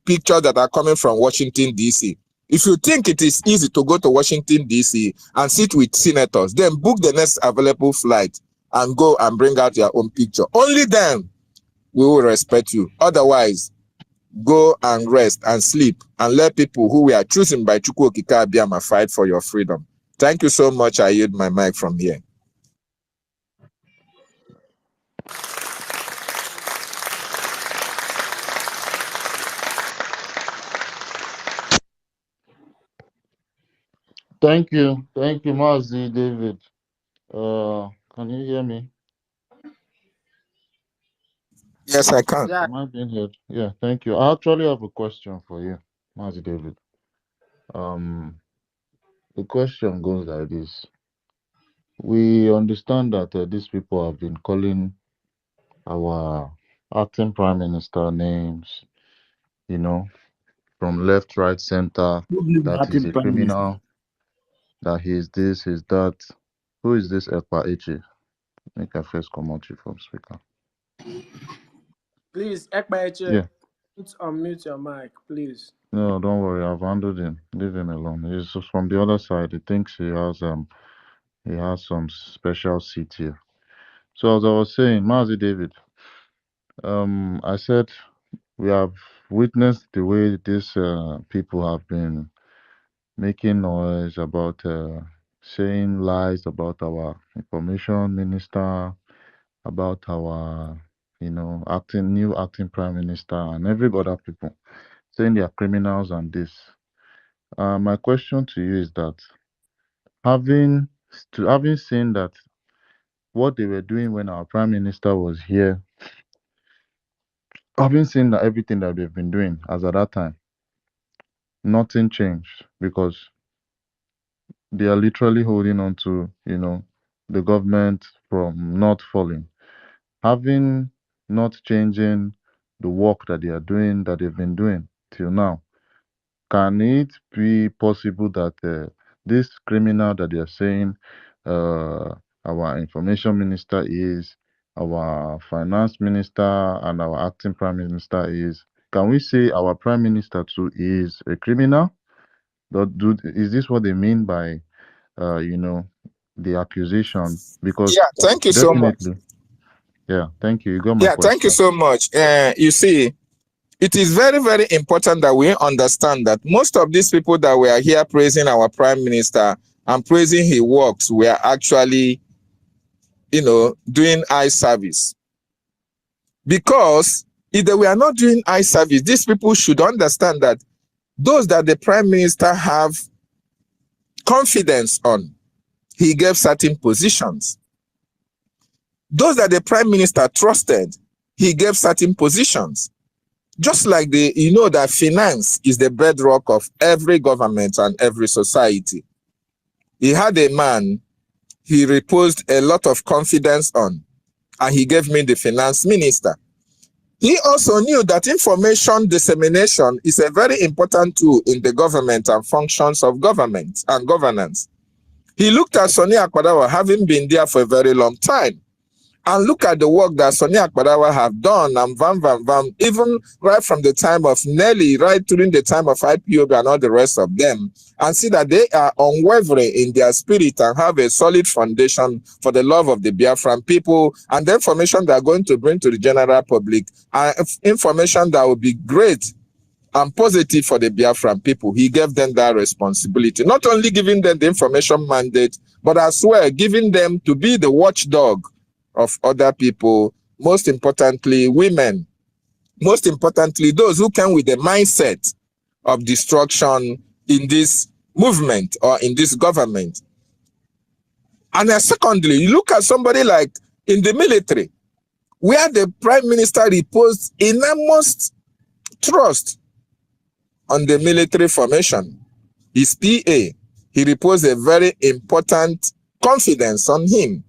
pictures that are coming from Washington, D.C. If you think it is easy to go to Washington, D.C. and sit with senators, then book the next available flight and go and bring out your own picture. Only then we will respect you. Otherwise, go and rest and sleep and let people who were chosen by Chukwu Okike Abiyama fight for your freedom. Thank you so much. I yield my mic from here. Thank you, Mazi David. Can you hear me? Yes, I can. Yeah. Am I being heard? Yeah, thank you. I actually have a question for you, Mazi David. The question goes like this. We understand that these people have been calling our acting prime minister names, you know, from left, right, center, Who is that he's acting a prime minister? criminal, that he's this, he's that. Who is this Ekpa Eche? Make I first come out you from speaker. Please, Ekpaeche, Yeah. unmute your mic, please. No, don't worry. I've handled him. Leave him alone. He's just from the other side. He thinks he has some special seat here. So as I was saying, Mazi David, I said we have witnessed the way these people have been making noise about saying lies about our information minister, about our new acting prime minister and every other people saying they are criminals and this. My question to you is that having seen that what they were doing when our prime minister was here, having seen that everything that they've been doing as at that time, nothing changed because they are literally holding on to, the government from not falling. Having not changing the work that they are doing, that they've been doing till now, can it be possible that this criminal that they are saying our information minister is, our finance minister, and our acting prime minister is, can we say our prime minister too is a criminal? Is this what they mean by, the accusation? Because Yeah, thank you so much. definitely, yeah, thank you. You got my Yeah, thank you question. so much. You see, it is very, very important that we understand that most of these people that were here praising our prime minister and praising his works were actually, doing eye service. Because if they were not doing eye service, these people should understand that those that the prime minister have confidence on, he gave certain positions. Those that the prime minister trusted, he gave certain positions. Just like that finance is the bedrock of every government and every society. He had a man he reposed a lot of confidence on, and he gave me the finance minister. He also knew that information dissemination is a very important tool in the government and functions of government and governance. He looked at Sonny Akpadawa having been there for a very long time. And look at the work that Sonny Akpadawa have done and even right from the time of Nelly, right during the time of IPOB and all the rest of them, and see that they are unwavering in their spirit and have a solid foundation for the love of the Biafran people and the information they are going to bring to the general public, information that will be great and positive for the Biafran people. He gave them that responsibility, not only giving them the information mandate, but as well giving them to be the watchdog of other people, most importantly, women, most importantly, those who came with the mindset of destruction in this movement or in this government. And secondly, you look at somebody like in the military, where the prime minister reposed enormous trust on the military formation. His PA, he reposed a very important confidence on him.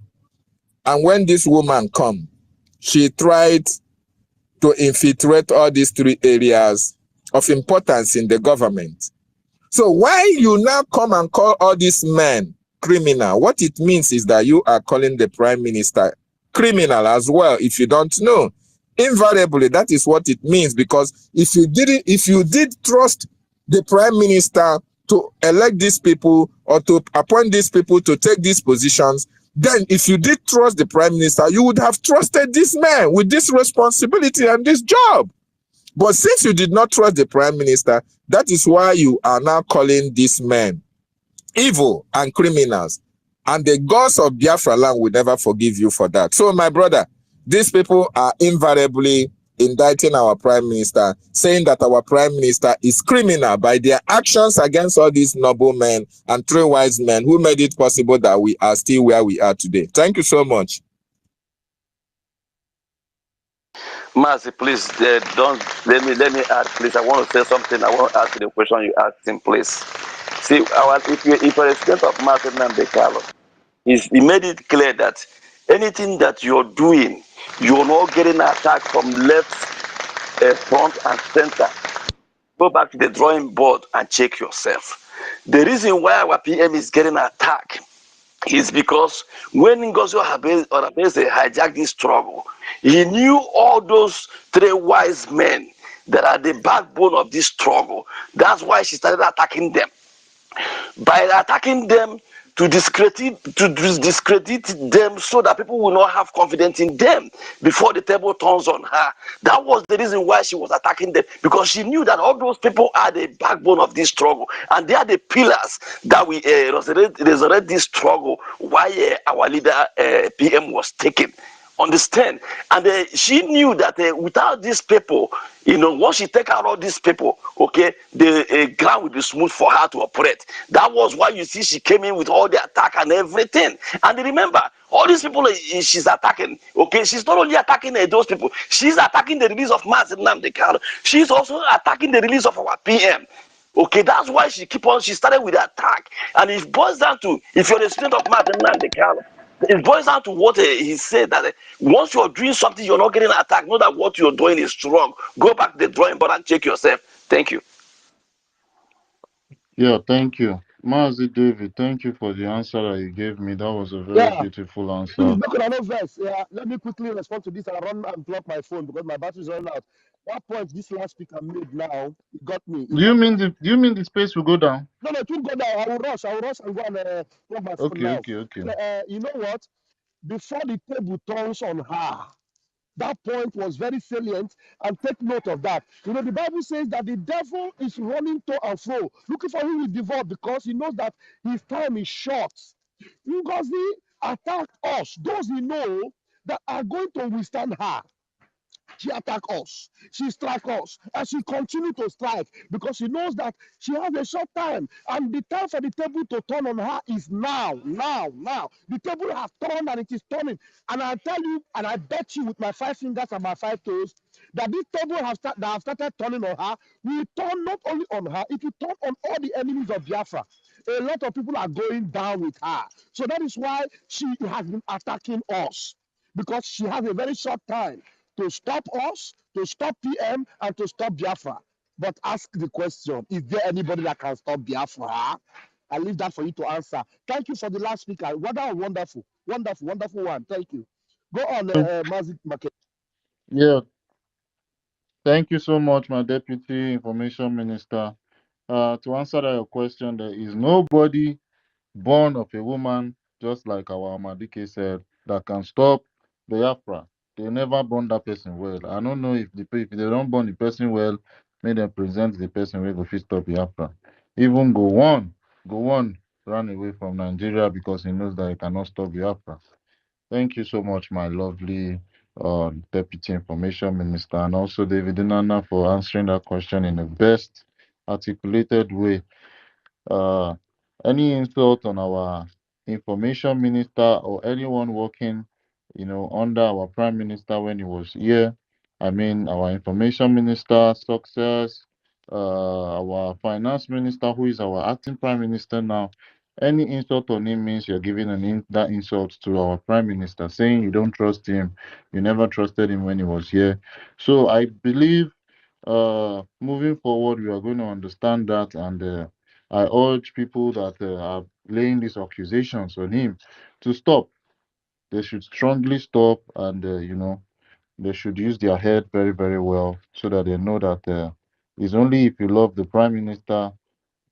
And when this woman come, she tried to infiltrate all these three areas of importance in the government. So why you now come and call all these men criminal, what it means is that you are calling the prime minister criminal as well, if you don't know. Invariably, that is what it means, because if you did trust the prime minister to elect these people or to appoint these people to take these positions, then if you did trust the prime minister, you would have trusted this man with this responsibility and this job. But since you did not trust the prime minister, that is why you are now calling these men evil and criminals. And the gods of Biafra land will never forgive you for that. So, my brother, these people are invariably indicting our prime minister, saying that our prime minister is criminal by their actions against all these noble men and three wise men who made it possible that we are still where we are today. Thank you so much. Mercy, please don't let me add, please. I want to say something. I want to ask you the question you asked him, please. See, if you're a student of Martin Nambekalo, he made it clear that anything that you're doing, you're not getting attacked from left, front, and center. Go back to the drawing board and check yourself. The reason why our PM is getting attacked is because when NGOZI or Abese hijacked this struggle, he knew all those three wise men that are the backbone of this struggle. That's why she started attacking them. By attacking them, to discredit them so that people will not have confidence in them before the table turns on her. That was the reason why she was attacking them, because she knew that all those people are the backbone of this struggle, and they are the pillars that we resurrect this struggle. Why our leader PM was taken. Understand? And she knew that without these people, once she take out all these people, okay, the ground will be smooth for her to operate. That was why you see she came in with all the attack and everything. And remember, all these people she's attacking, okay, she's not only attacking those people, she's attacking the release of Mazi Nnamdi Kanu. She's also attacking the release of our PM. Okay, that's why she started with the attack. And it boils down to, if you're the student of Mazi Nnamdi Kanu, it boils down to what he said, that once you're doing something, you're not getting attacked. Know that what you're doing is wrong. Go back to the drawing board and check yourself. Thank you. Yeah, thank you. Mazi David, thank you for the answer that you gave me. That was a very Yeah, beautiful please answer. make an verse. Yeah, let me quickly respond to this and run and plug my phone because my battery's running out. That point this last speaker made now, it got me. Do you mean the space will go down? No, it won't go down. I will rush and go and plug my phone now. Okay. You know what? Before the table turns on her, that point was very salient, and take note of that. The Bible says that the devil is running to and fro, looking for who will devour because he knows that his time is short. Ngozi attacked us, those he know that are going to withstand her. She attacked us, she struck us, and she continued to strike because she knows that she has a short time, and the time for the table to turn on her is now. The table has turned and it is turning, and I tell you, and I bet you with my 5 fingers and my 5 toes, that this table that have started turning on her will turn not only on her, it will turn on all the enemies of Biafra. A lot of people are going down with her, so that is why she has been attacking us, because she has a very short time to stop us, to stop PM, and to stop Biafra. But ask the question, is there anybody that can stop Biafra? I leave that for you to answer. Thank you for the last speaker. What a wonderful one. Thank you. Go on, Mazi Make. Yeah, thank you so much, my Deputy Information Minister. To answer your question, there is nobody born of a woman, just like our Amadike said, that can stop Biafra. They never born that person well. I don't know if if they don't born the person well, may them present the person where go fit stop Biafra. Even go on, run away from Nigeria because he knows that he cannot stop Biafra. Thank you so much, my lovely Deputy Information Minister, and also David Inanna for answering that question in the best articulated way. Uh, any insult on our information minister or anyone working, under our prime minister when he was here. I mean, our information minister, success, our finance minister, who is our acting prime minister now. Any insult on him means you're giving that insult to our prime minister, saying you don't trust him, you never trusted him when he was here. So I believe, moving forward, we are going to understand that, and I urge people that are laying these accusations on him to stop. They should strongly stop, and they should use their head very, very well, so that they know that it's only if you love the prime minister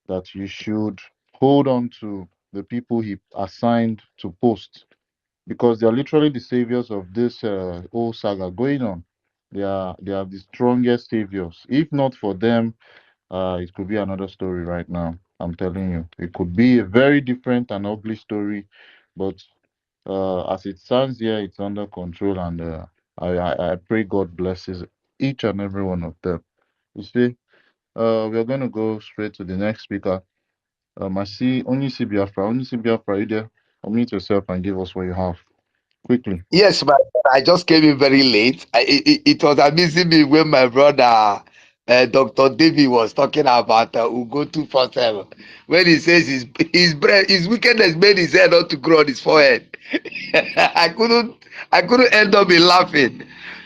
that you should hold on to the people he assigned to post, because they are literally the saviors of this whole saga going on. They are the strongest saviors. If not for them, it could be another story right now. I'm telling you, it could be a very different and ugly story, but as it stands here, it's under control, and I pray God blesses each and every one of them. You see, we're going to go straight to the next speaker. I see Biafra. Only Biafra, you there? Unmute yourself and give us what you have quickly. Yes, I just came in very late. It was amusing me when my brother, Dr. David, was talking about Ugo 247. When he says his wickedness made his head not to grow on his forehead. I couldn't end up in laughing.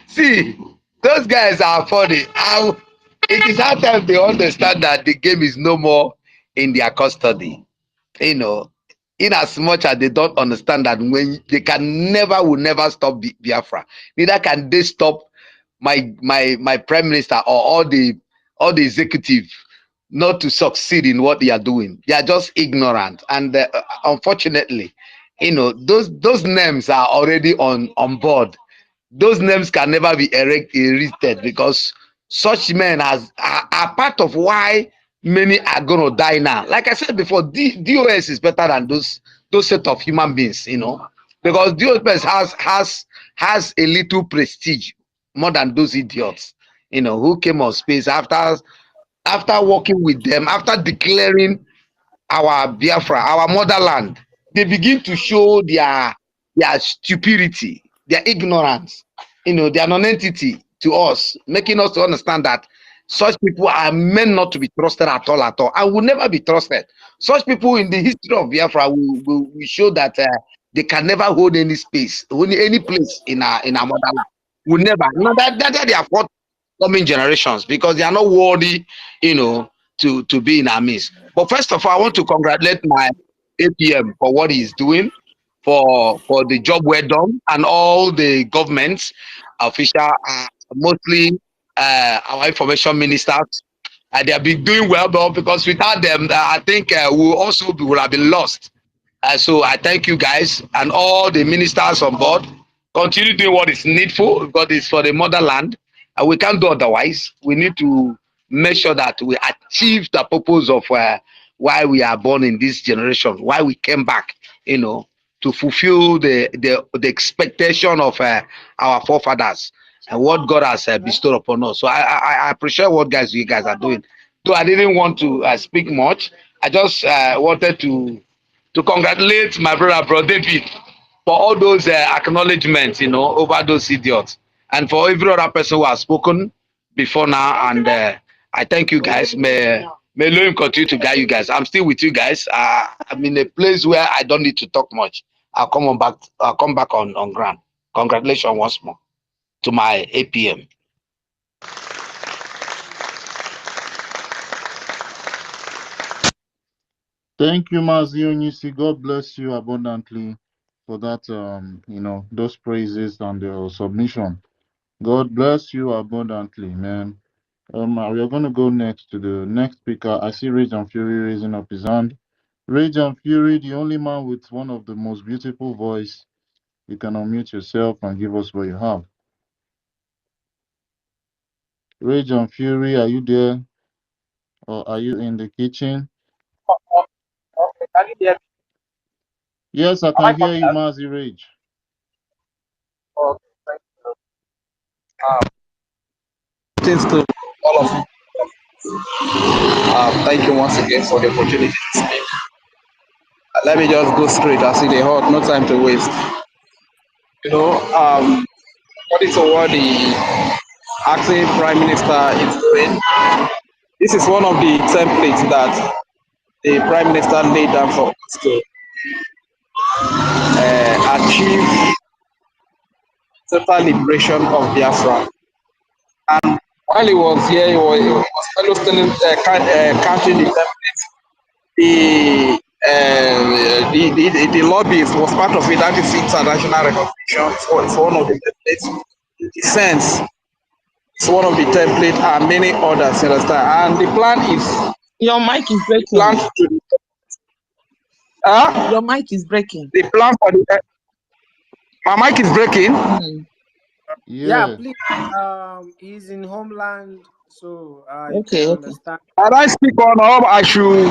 See, those guys are funny. It is hard time they understand that the game is no more in their custody. You know, in as much as they don't understand that when they will never stop Biafra, neither can they stop my prime minister or all the executive not to succeed in what they are doing. They are just ignorant, and unfortunately, those names are already on board. Those names can never be erased because such men are part of why many are going to die now. Like I said before, DOS is better than those set of human beings. because those person has a little prestige more than those idiots, who came on space after working with them, after declaring our Biafra, our motherland. They begin to show their stupidity, their ignorance, their non-entity to us, making us to understand that such people are meant not to be trusted at all, and will never be trusted. Such people in the history of Biafra will show that they can never hold any space, any place in our motherland. Will never. No, that they are forthcoming generations because they are not worthy, to be in our midst. But first of all, I want to congratulate my APM for what he's doing, for the job well done, and all the governments official, mostly our information ministers. They have been doing well, but because without them, I think we would have been lost. So I thank you guys and all the ministers on board. Continue doing what is needful because it's for the motherland, and we can't do otherwise. We need to make sure that we achieve the purpose of why we are born in this generation, why we came back, to fulfill the expectation of our forefathers and what God has bestowed upon us. So I appreciate what you guys are doing. Though I didn't want to speak much, I just wanted to congratulate my brother David for all those acknowledgements, over those idiots, and for every other person who has spoken before now. And I thank you guys. May Elohim continue to guide you guys. I'm still with you guys. I'm in a place where I don't need to talk much. I'll come back on ground. Congratulations once more to my APM. Thank you, Mazi Onyisi. God bless you abundantly for that, those praises and the submission. God bless you abundantly, man. We are going to go next to the next speaker. I see Rage and Fury raising up his hand. Rage and Fury, the only man with one of the most beautiful voice. You can unmute yourself and give us what you have. Rage and Fury, are you there? Or are you in the kitchen? Okay, can you hear me? Yes, I Am I can hear coming you, out? Mazi Rage. Okay, thank you. Things to all of you. Thank you once again for the opportunity to speak. Let me just go straight. I see the hot, no time to waste. According to what the acting prime minister is doing, this is one of the templates that the prime minister laid down for us to achieve total liberation of Biafra. And while he was here, he was counting the templates. The lobbyist was part of it. That is international recognition for one of the templates. The defense is one of the templates, and many others. You understand? And the plan is Your mic is plan breaking. to Your mic is breaking. the plan for the my mic is breaking. Yeah, Yeah. please. He's in homeland, so you Okay, can okay. understand. Can I speak on or I should?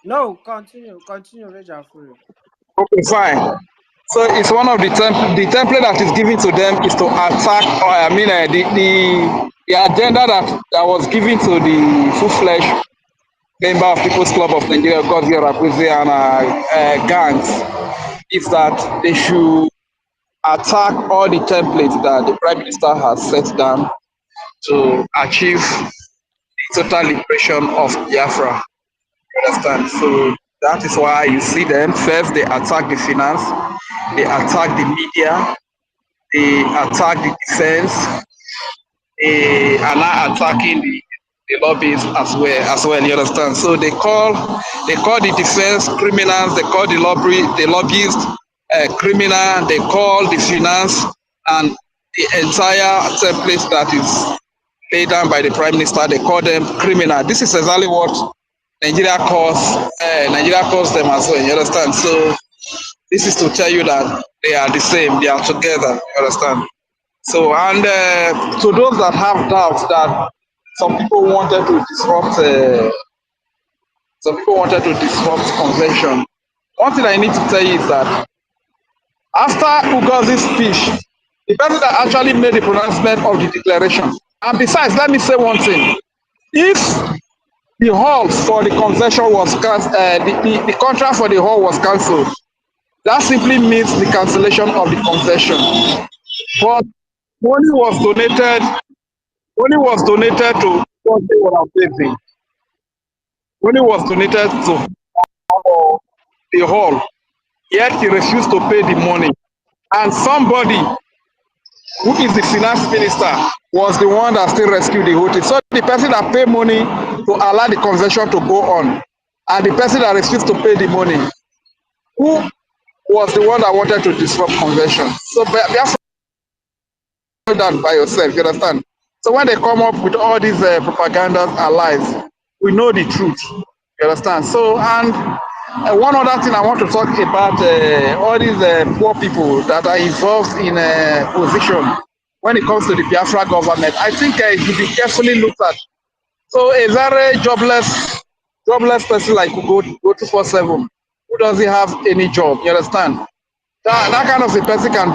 No, continue, Reja Fury. Okay, fine. So it's one of the template that is given to them is to attack. The agenda that was given to the full-fledged member of People's Club of Nigeria, Ngozi and gangs, is that they should attack all the templates that the Prime Minister has set down to achieve the total liberation of Biafra. You understand? So that is why you see them. First, they attack the finance, they attack the media, they attack the defense, they are now attacking the lobbies as well. You understand? So they call the defense criminals, they call the lobbyists criminal, they call the finance and the entire template that is laid down by the Prime Minister, they call them criminal. This is exactly what Nigeria calls them as well. You understand? So this is to tell you that they are the same, they are together. You understand? So, and to those that have doubts that some people wanted to disrupt convention. One thing I need to tell you is that After Ugozi's speech, the person that actually made the pronouncement of the declaration. And besides, let me say one thing. If the hall for the concession was the contract for the hall was cancelled, that simply means the cancellation of the concession. But money was donated to what they were facing. Money was donated to the hall, yet he refused to pay the money. And somebody who is the finance minister was the one that still rescued the whole thing. So the person that paid money to allow the concession to go on, and the person that refused to pay the money, who was the one that wanted to disrupt convention. So Biafra that by yourself, you understand? So when they come up with all these propaganda and lies, we know the truth. You understand? So, and one other thing I want to talk about, all these poor people that are involved in position when it comes to the Biafra government. I think it should be carefully looked at. So a very jobless person like go 247, who doesn't have any job, you understand? That kind of a person can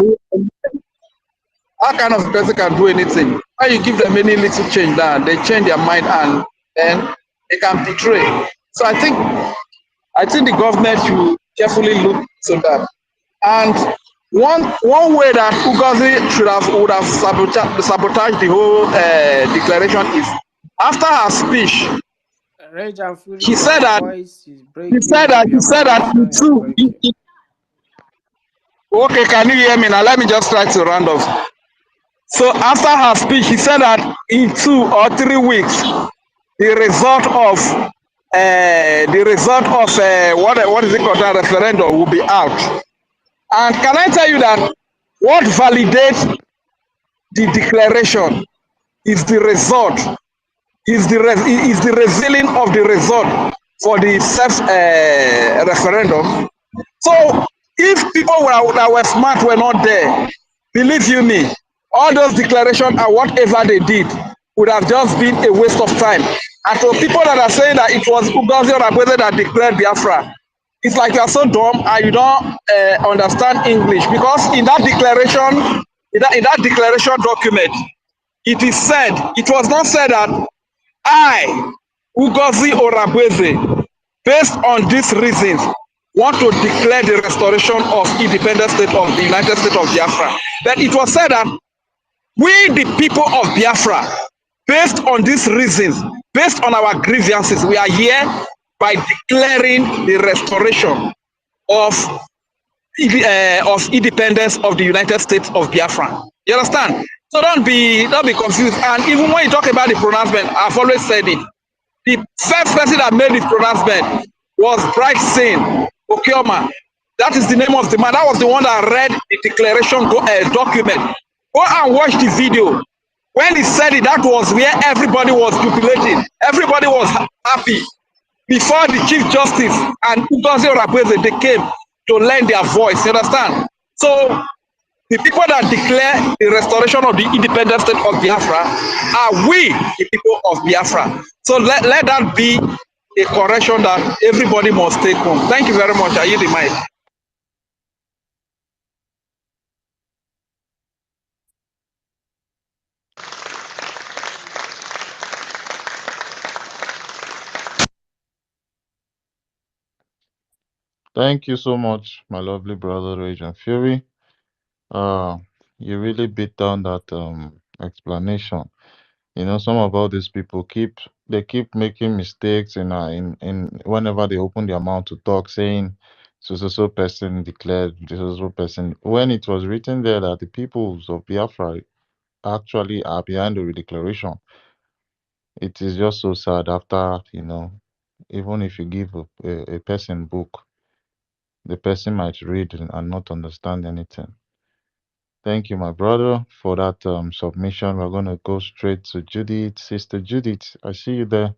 do anything. When you give them any little change down, they change their mind and then they can betray. So I think the government should carefully look to that. And one way that Ugozi would have sabotaged the whole declaration is after her speech. Rage and Fury, He said your that voice is breaking. Your connection is breaking. Okay, can you hear me now? Let me just try to round off. So after her speech, he said that in 2 or 3 weeks, the result of what is it called, that referendum will be out. And can I tell you that what validates the declaration is the result, is the revealing of the result for the referendum. So if people that were smart were not there, believe you me, all those declarations and whatever they did would have just been a waste of time. And for people that are saying that it was Ugozi Orakwe that declared Biafra, it's like you are so dumb and you don't understand English, because in that declaration document, it was not said that I, Ugozi Orakwe, based on these reasons, want to declare the restoration of independent state of the United States of Biafra. But it was said that we, the people of Biafra, based on these reasons, based on our grievances, we are here by declaring the restoration of independence of the United States of Biafra. You understand? So don't be confused. And even when you talk about the pronouncement, I've always said it. The first person that made this pronouncement was Bright Singh Okioma. That is the name of the man. That was the one that read the declaration document. Go and watch the video. When he said it, that was where everybody was jubilating. Everybody was happy. Before the Chief Justice and Ugozi Orakwe, they came to lend their voice. You understand? So the people that declare the restoration of the independent state of Biafra are we, the people of Biafra. So let that be a correction that everybody must take home. Thank you very much. I yield the mic. Thank you so much, my lovely brother Rage and Fury. You really beat down that explanation. You know, some of all these people keep making mistakes in whenever they open their mouth to talk, saying so person declared so person, when it was written there that the peoples of Biafra actually are behind the declaration. It is just so sad after, even if you give a person book, the person might read and not understand anything. Thank you, my brother, for that submission. We're going to go straight to Judith. Sister Judith, I see you there.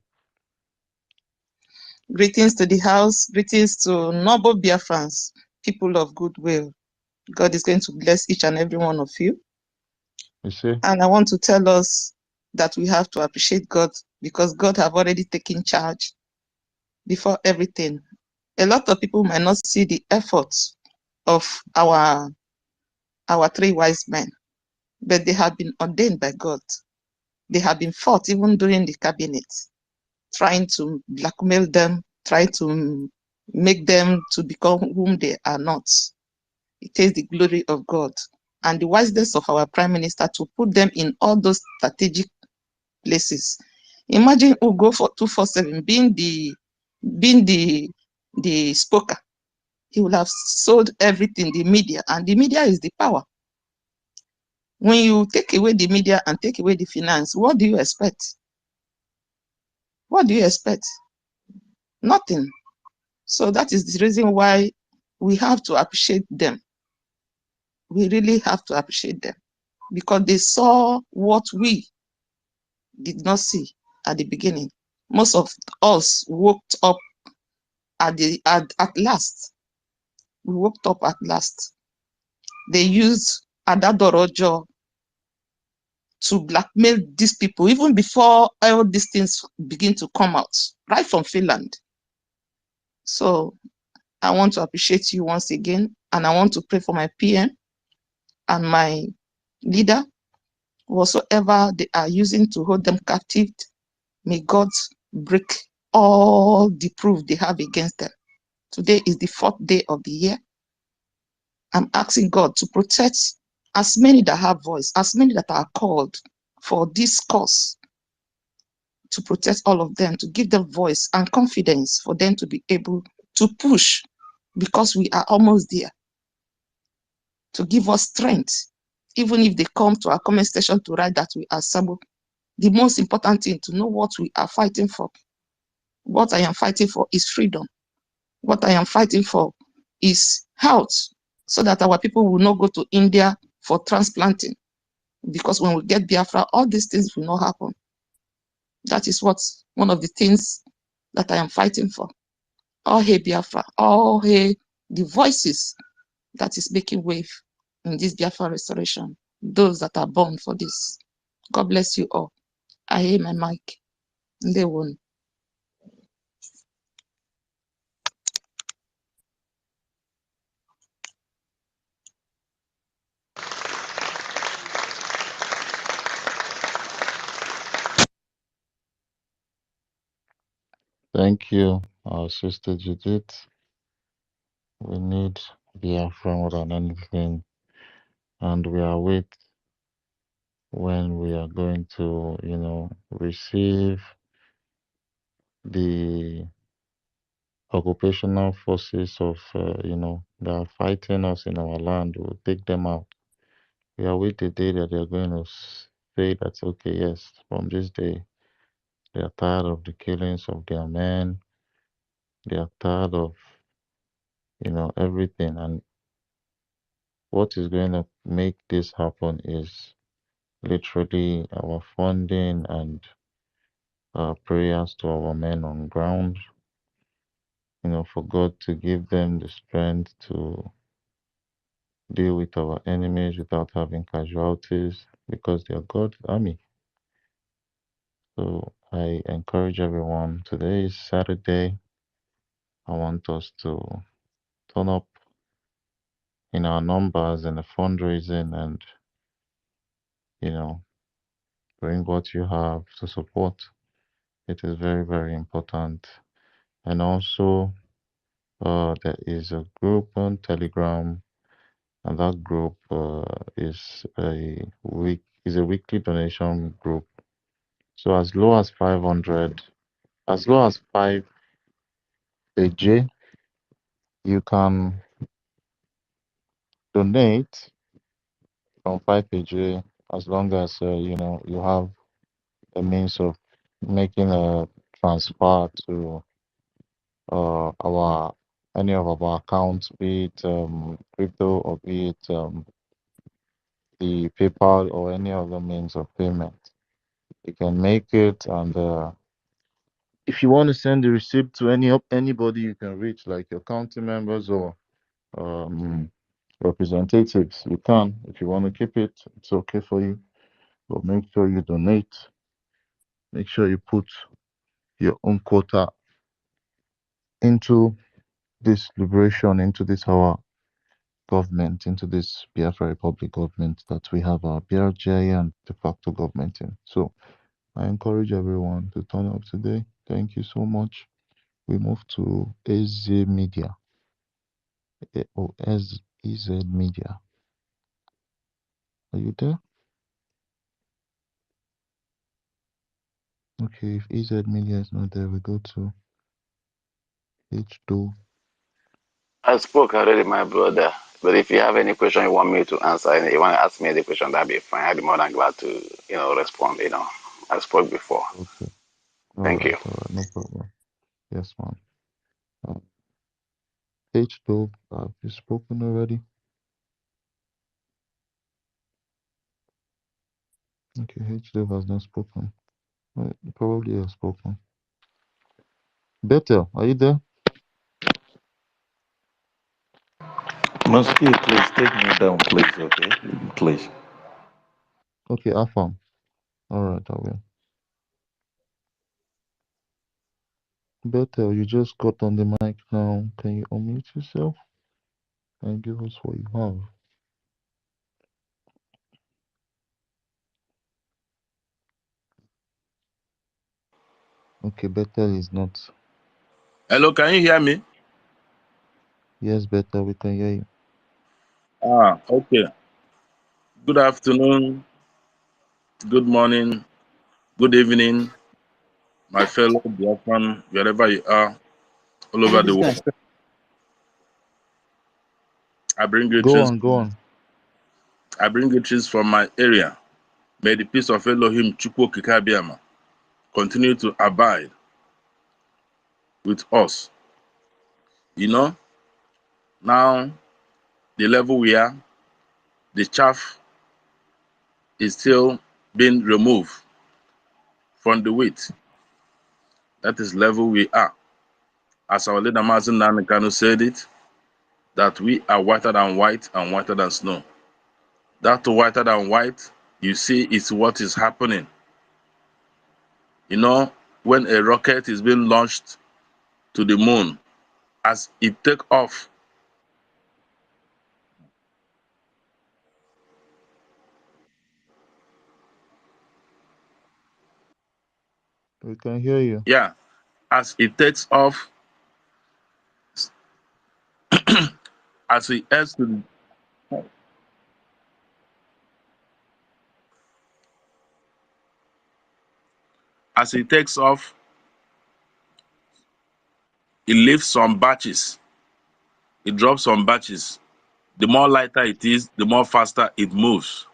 Greetings to the house. Greetings to noble Biafrans, people of goodwill. God is going to bless each and every one of you. You see? And I want to tell us that we have to appreciate God, because God have already taken charge before everything. A lot of people might not see the efforts of our our 3 wise men, but they have been ordained by God. They have been fought even during the cabinet, trying to blackmail them, trying to make them to become whom they are not. It is the glory of God and the wisest of our prime minister to put them in all those strategic places. Imagine Ugo for 247 being the spoker. He will have sold everything, the media, and the media is the power. When you take away the media and take away the finance, what do you expect? What do you expect? Nothing. So that is the reason why we have to appreciate them. We really have to appreciate them because they saw what we did not see at the beginning. Most of us woke up at last. We woke up at last. They used Adadorojo to blackmail these people even before all these things begin to come out, right from Finland. So I want to appreciate you once again, and I want to pray for my PM and my leader, whatsoever they are using to hold them captive. May God break all the proof they have against them. Today is the 4th day of the year. I'm asking God to protect as many that have voice, as many that are called for this cause, to protect all of them, to give them voice and confidence for them to be able to push, because we are almost there, to give us strength. Even if they come to our comment section to write that we are sabo, the most important thing to know what we are fighting for. What I am fighting for is freedom. What I am fighting for is health, so that our people will not go to India for transplanting. Because when we get Biafra, all these things will not happen. That is what one of the things that I am fighting for. All hey Biafra, all hey the voices that is making wave in this Biafra restoration. Those that are born for this. God bless you all. I hear my mic. They won. Thank you, our sister Judith. We need Biafra more than anything, and we await when we are going to, receive the occupational forces of, that are fighting us in our land. We'll take them out. We await the day that they're going to say that, okay, yes, from this day, they are tired of the killings of their men. They are tired of, everything. And what is going to make this happen is literally our funding and our prayers to our men on ground, for God to give them the strength to deal with our enemies without having casualties, because they are God's army. So I encourage everyone. Today is Saturday. I want us to turn up in our numbers in the fundraising and, bring what you have to support. It is very, very important. And also, there is a group on Telegram, and that group is a weekly donation group. So as low as 500, as low as 5 AJ, you can donate from 5 AJ, as long as you have a means of making a transfer to our any of our accounts, be it crypto or be it the PayPal or any other means of payment. You can make it, and if you want to send the receipt to anybody you can reach, like your county members or um, representatives, you can. If you want to keep it, it's okay for you. But make sure you donate. Make sure you put your own quota into this liberation, into this our government, into this Biafra Republic government that we have our BRGIE and de facto government in. So I encourage everyone to turn up today. Thank you so much. We move to EZ Media. EZ Media. Are you there? Okay, if EZ Media is not there, we go to H2. I spoke already, my brother. But if you have any question you want me to answer, and you want to ask me the question, that'd be fine. I'd be more than glad to, respond. I spoke before. Okay. Thank you. All right, no problem. Yes, ma'am. H2, have you spoken already? Okay, H2 has not spoken. Probably has spoken. Bethel, are you there? Mosque, please take me down, please, okay? Please. Okay, Afam. All right, I will. Bethel, you just got on the mic now. Can you unmute yourself and give us what you have? Okay, Bethel is not. Hello, can you hear me? Yes, Bethel, we can hear you. Okay. Good afternoon, good morning, good evening, my fellow Biafran, wherever you are, all over the world. I bring Go greetings. on. I bring greetings from my area. May the peace of Elohim Chukwu Kikabiama continue to abide with us. Now the level we are, the chaff is still being removed from the wheat. That is level we are. As our leader Mazen Nanikano said it, that we are whiter than white and whiter than snow. That whiter than white, you see, is what is happening. When a rocket is being launched to the moon, as it take off, We can hear you. yeah, as it takes off, as it heads to as it takes off, it leaves some batches. It drops some batches. The more lighter it is, the more faster it moves.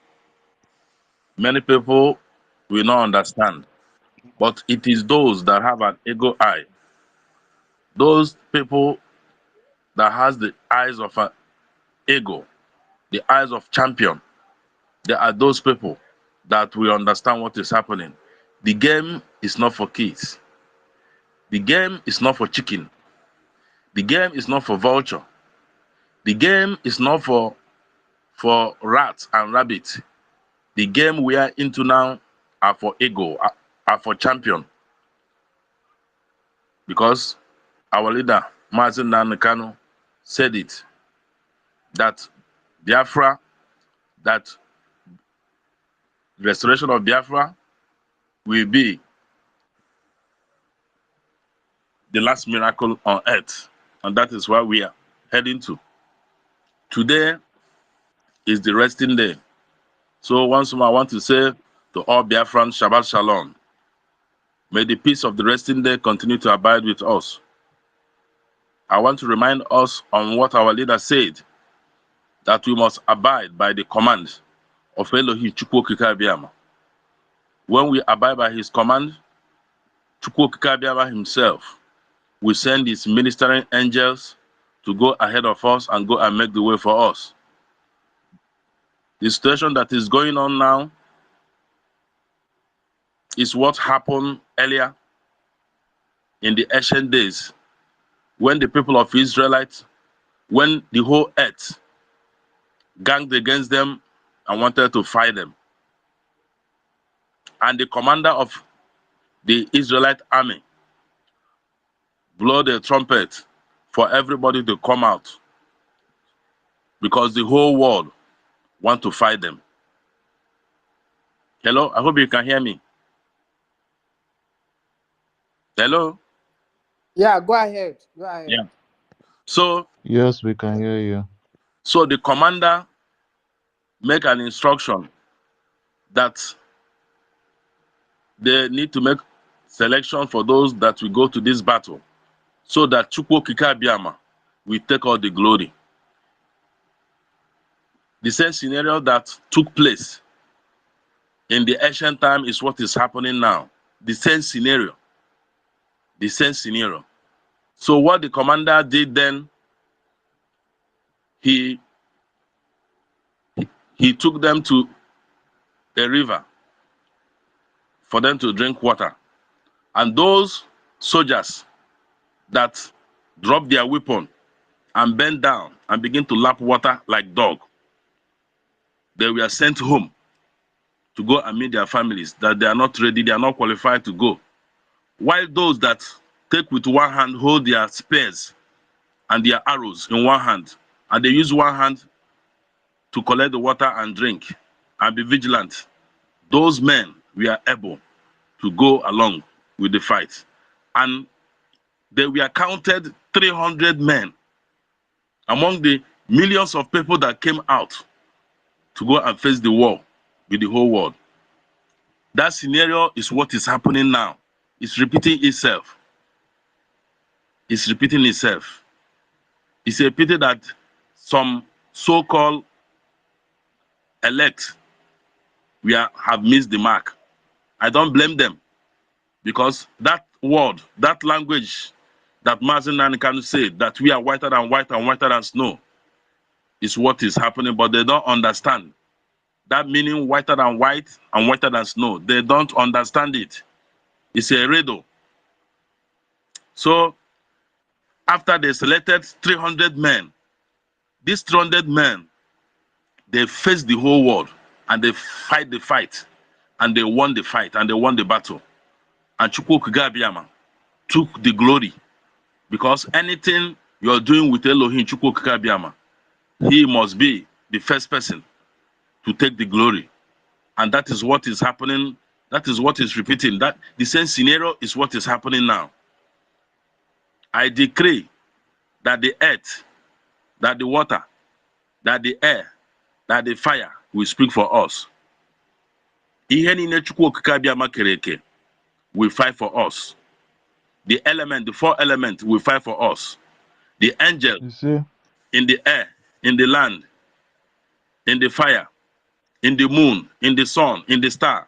Many people will not understand, but it is those that have an ego eye. Those people that has the eyes of an ego, the eyes of champion. There are those people that will understand what is happening. The game is not for kids. The game is not for chicken. The game is not for vulture. The game is not for rats and rabbits. The game we are into now are for ego, are for champion. Because our leader, Mazen Nanakano, said it, that Biafra, that restoration of Biafra will be the last miracle on earth. And that is where we are heading to. Today is the resting day. So once more, I want to say to all Biafrans, Shabbat Shalom. May the peace of the resting day continue to abide with us. I want to remind us on what our leader said, that we must abide by the command of Elohim Chukwu Kikabiama. When we abide by his command, Chukwu Kikabiama himself will send his ministering angels to go ahead of us and go and make the way for us. The situation that is going on now is what happened earlier in the ancient days when the people of Israelites, when the whole earth ganged against them and wanted to fight them. And the commander of the Israelite army blew the trumpet for everybody to come out, because the whole world want to fight them. Hello, I hope you can hear me. Hello? Yeah, go ahead. Go ahead. Yeah. So Yes, we can hear you. so the commander make an instruction that they need to make selection for those that will go to this battle, so that Chukwu Kikabiama will take all the glory. The same scenario that took place in the ancient time is what is happening now. The same scenario. The same scenario. So what the commander did then, he took them to a river for them to drink water. And those soldiers that dropped their weapon and bent down and begin to lap water like dog, they were sent home to go and meet their families, that they are not ready, they are not qualified to go. While those that take with one hand, hold their spears and their arrows in one hand, and they use one hand to collect the water and drink and be vigilant, those men were able to go along with the fight. And they were counted 300 men among the millions of people that came out to go and face the war with the whole world. That scenario is what is happening now. It's repeating itself. It's repeating itself. It's a pity that some so-called elect have missed the mark. I don't blame them, because that word, that language that Mazen Nanikanu said, that we are whiter than white and whiter than snow, is what is happening, but they don't understand. That meaning whiter than white and whiter than snow. They don't understand it. It's a riddle. So after they selected 300 men, these 300 men, they faced the whole world and they fight the fight and they won the fight and they won the battle. And Chukwu Kigabiyama took the glory, because anything you're doing with Elohim Chukwu Kigabiyama, he must be the first person to take the glory. And that is what is happening. That is what is repeating. That the same scenario is what is happening now. I decree that the earth, that the water, that the air, that the fire will speak for us. Ihe niile Chukwu Okike Abịama kere eke will fight for us. The element, the four elements will fight for us. The angel You see? in the air, in the land, in the fire, in the moon, in the sun, in the star,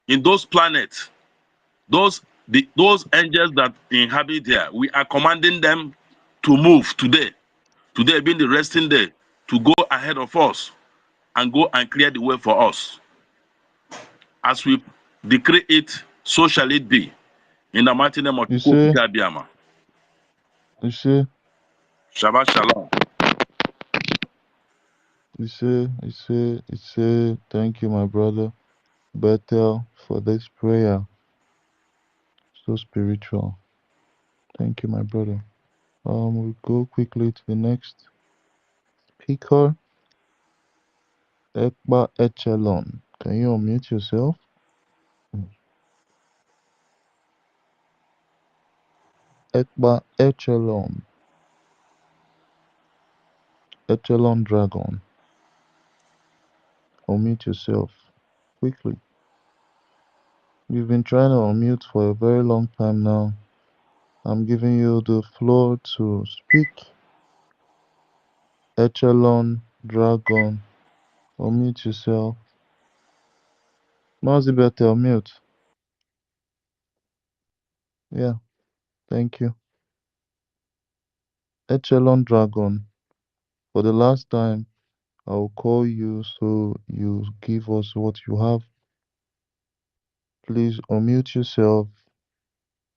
in those planets, those angels that inhabit there, we are commanding them to move today. Today being the resting day, to go ahead of us and go and clear the way for us. As we decree it, so shall it be. In the mighty name of You Chukwu see? Okike Abịama. You see? Shabbat Shalom. You see, thank you, my brother Bethel, for this prayer. So spiritual. Thank you, my brother. We'll go quickly to the next speaker, Ekba Echelon. Can you unmute yourself? Ekba Echelon. Echelon Dragon. Unmute yourself quickly. You've been trying to unmute for a very long time now. I'm giving you the floor to speak. Echelon Dragon. Unmute yourself. Mazibete, unmute. Yeah, thank you. Echelon Dragon. For the last time, I will call you so you give us what you have. Please unmute yourself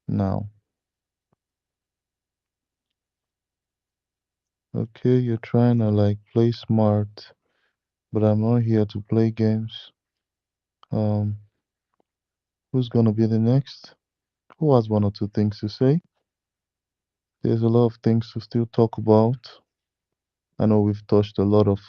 now. Okay, you're trying to like play smart, but I'm not here to play games. Who's gonna be the next? Who has one or two things to say? There's a lot of things to still talk about. I know we've touched a lot of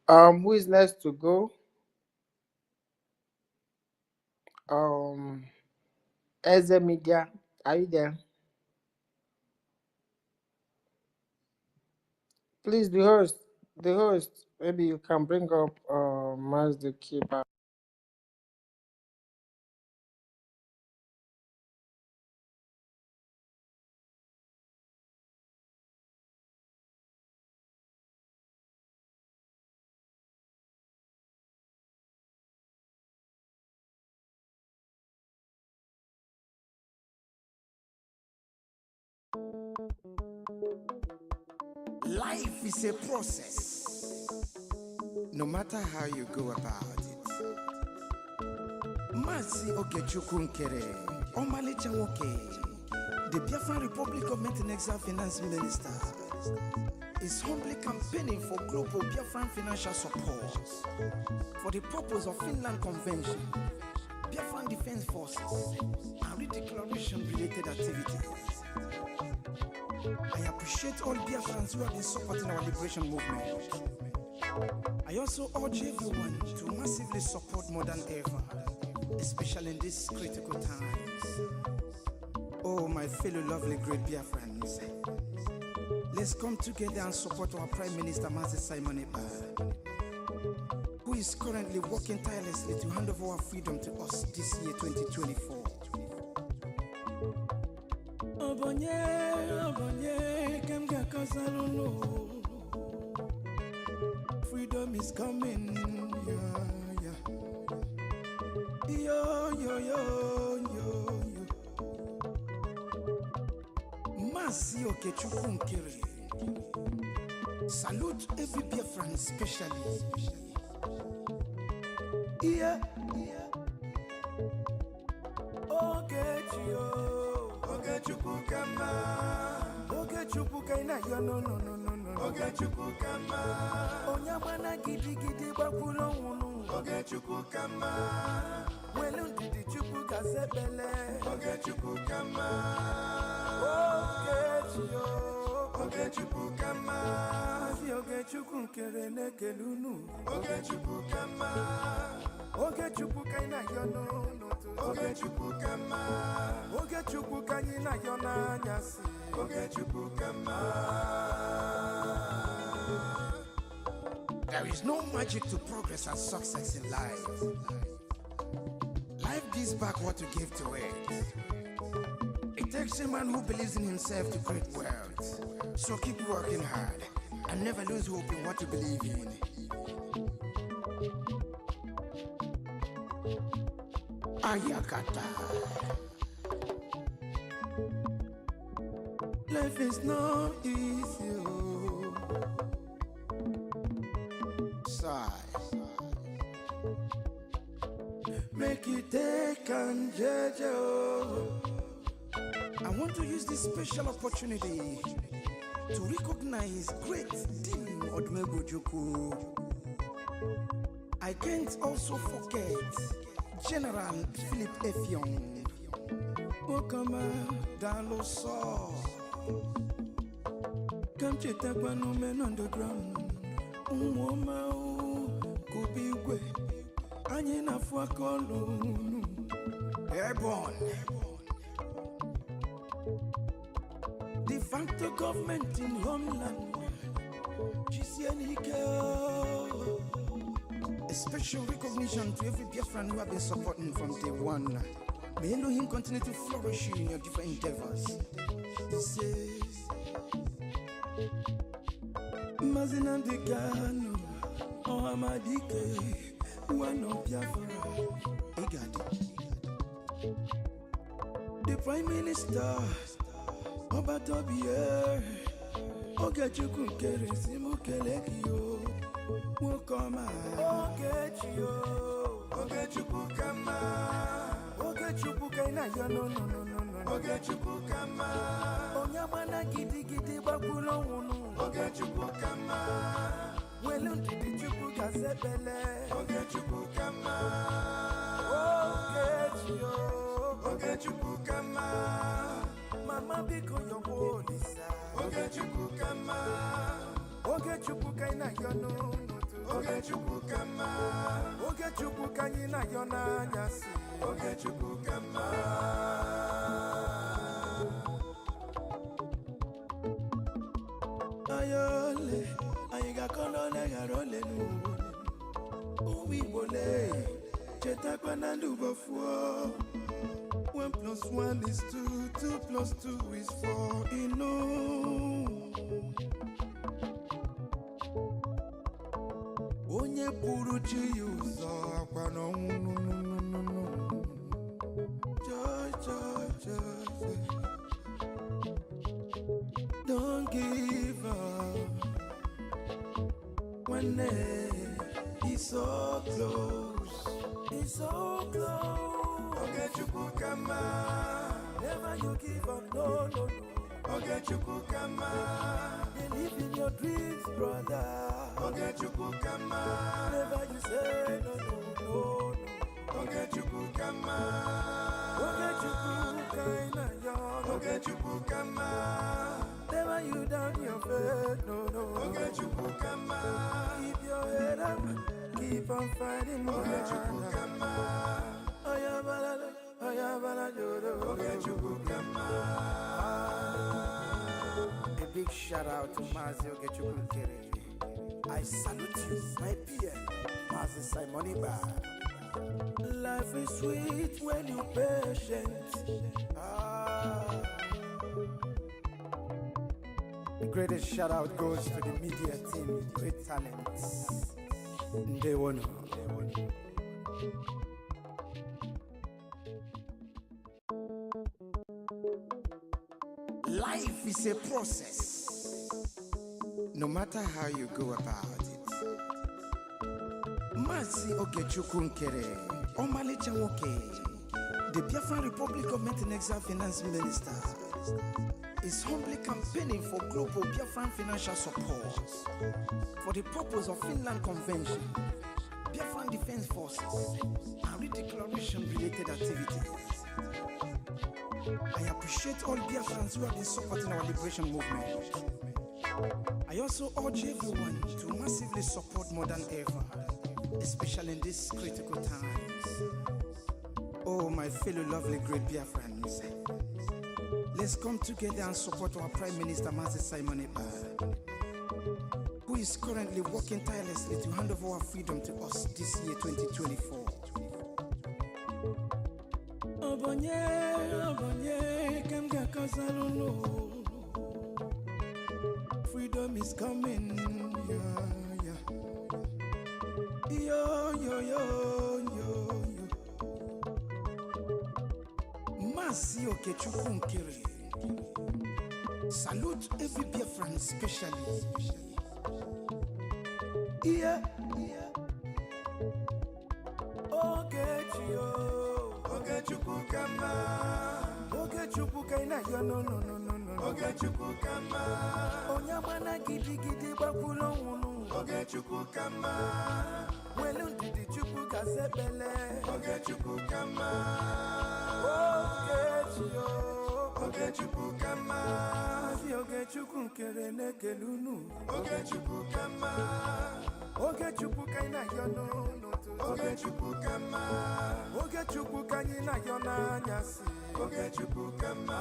Who is next to go? Eze Media, are you there? Please, the host, maybe you can bring up Mas the keeper. Life is a process, no matter how you go about it. Masi Okechukwu Nkere, Omalicha Woke, the Biafran Republic Government and Exile Finance Minister, is humbly campaigning for global Biafran financial support for the purpose of Finland Convention, Biafran Defense Forces, and redeclaration-related activities. I appreciate all Biafrans who have been supporting our liberation movement. I also urge everyone to massively support more than ever, especially in these critical times. Oh, my fellow lovely great Biafrans, let's come together and support our Prime Minister, Mazi Simon Ekpa, who is currently working tirelessly to hand over our freedom to us this year, 2024. Freedom is coming, yeah, yeah. Yo, yo, yo, yo, yo. Masi Okechukwu Nkere. Salute every Biafran especially. Yeah, yeah. Okechukwu kama. Okechukwu kaina yo no. Okechukwu kama. Onyamana gidi bakulo wunu. Okechukwu kama. Welu didi chukwu kasebele. Okechukwu kama. Okechukwu kama. Si Okechukwu Nkere nekelunu. Okechukwu kama. Okechukwu kaina yo no. Okechukwu kama. Okechukwu kaina yo na nyasi. Okechukwu kama. There is no magic to progress and success in life. Life gives back what you give to it. It takes a man who believes in himself to create wealth. So keep working hard and never lose hope in what you believe in. Ayakata. Life is not easy. Make it take and jejo. I want to use this special opportunity to recognize great Dim Odumegbojuku. I can't also forget General Philip Effiong, Okama Daloso, come chetakwa no men on the ground. Umwoma kubigwe anye na fuakolu airborne. De facto government in homeland. A special recognition to every Biafran who have been supporting from day one. May Elohim continue to flourish you in your different endeavors. He says, Mazina de Gano, Ohamadike, one of Biafra, EKID. The Prime Minister, Obatobie, Nkere, Simukelekio, Mukoma, Ogechukukama, Ogechukukaina, no, Ogechukukama, Onyamana Gidi Bakulo, Ogechukukama, Welunti Chukukazepele, Ogechukukama, Ogechukukama, Mama Biko Yobolisa, Ogechukukama, Ogechukukaina yono, Ogechukukama, Ogechukukanyina yona nyasi, Ogechukukama. Ayole, ayiga kolone garole nu, uwibole, chetakwa na ndubofuo. 1 + 1 is 2, 2 + 2 is 4, Onye puru chi uzo akwa no. Don't give up when it's so close. It's so close. Ogechukukama, never you give up, no. Ogechukukama, believe in your dreams, brother. Ogechukukama, never you say no. Ogechukukama, Ogechukukama, Ogechukukama, never you down your faith, no. Ogechukukama, keep your head up, keep on fighting, Ogechukukama. A big shout out to Mazi Nkere. I salute you, my PM, Mazi Simon Iba. Life is sweet when you're patient. The greatest shout out goes to the media team, great talents. They won. Life is a process, no matter how you go about it. Mazi Nkere, Omalicha Woke, the Biafran Republic of Exile Finance Minister, is humbly campaigning for global Biafran financial support for the purpose of Finland Convention, Biafran Defense Forces, and redeclaration-related activities. I appreciate all Biafrans who have been supporting our liberation movement. I also urge everyone to massively support more than ever, especially in these critical times. Oh, my fellow lovely great Biafrans, let's come together and support our Prime Minister Mazi Simon Ekpa, who is currently working tirelessly to hand over our freedom to us this year 2024. Freedom is coming, yeah. Yo. Mazi Nkere. Salute every Biafran, especially. Yeah. Ogechukukama, Ogechukukaina, no. Ogechukukama, Onyamana Gidi Bakulo, Ogechukukama, Welunti Chukukazepele, Ogechukukama, Ogechukukama, Ogechukwu Nkere nekelunu. Ogechukwu kama. Ogechukwu kaina yono noto. Ogechukwu kama. Ogechukwu kanyina yona nyasi. Ogechukwu kama.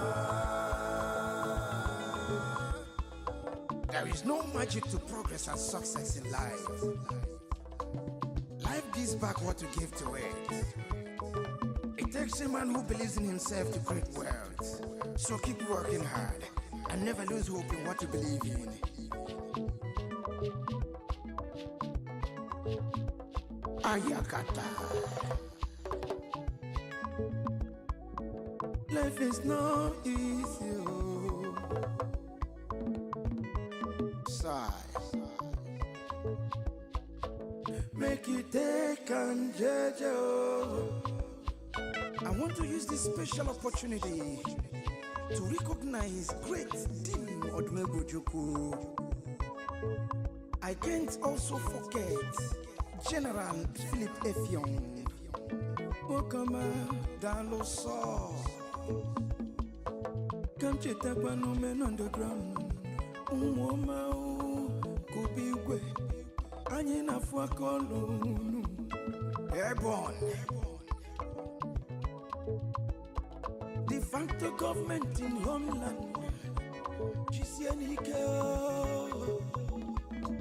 There is no magic to progress and success in life. Life gives back what you give to it. It takes a man who believes in himself to create wealth. So keep working hard and never lose hope in what you believe in. Ayakata. Life is not easy. Sigh. Make you take and judge. I want to use this special opportunity to recognize great Dim Odumegbojuku. I can't also forget General Philip Effiong. Okama Daloso. Come cheta kwa no men underground. Umwoma kubigwe. Anye na fuakolunu. Airborne. De facto government in homeland.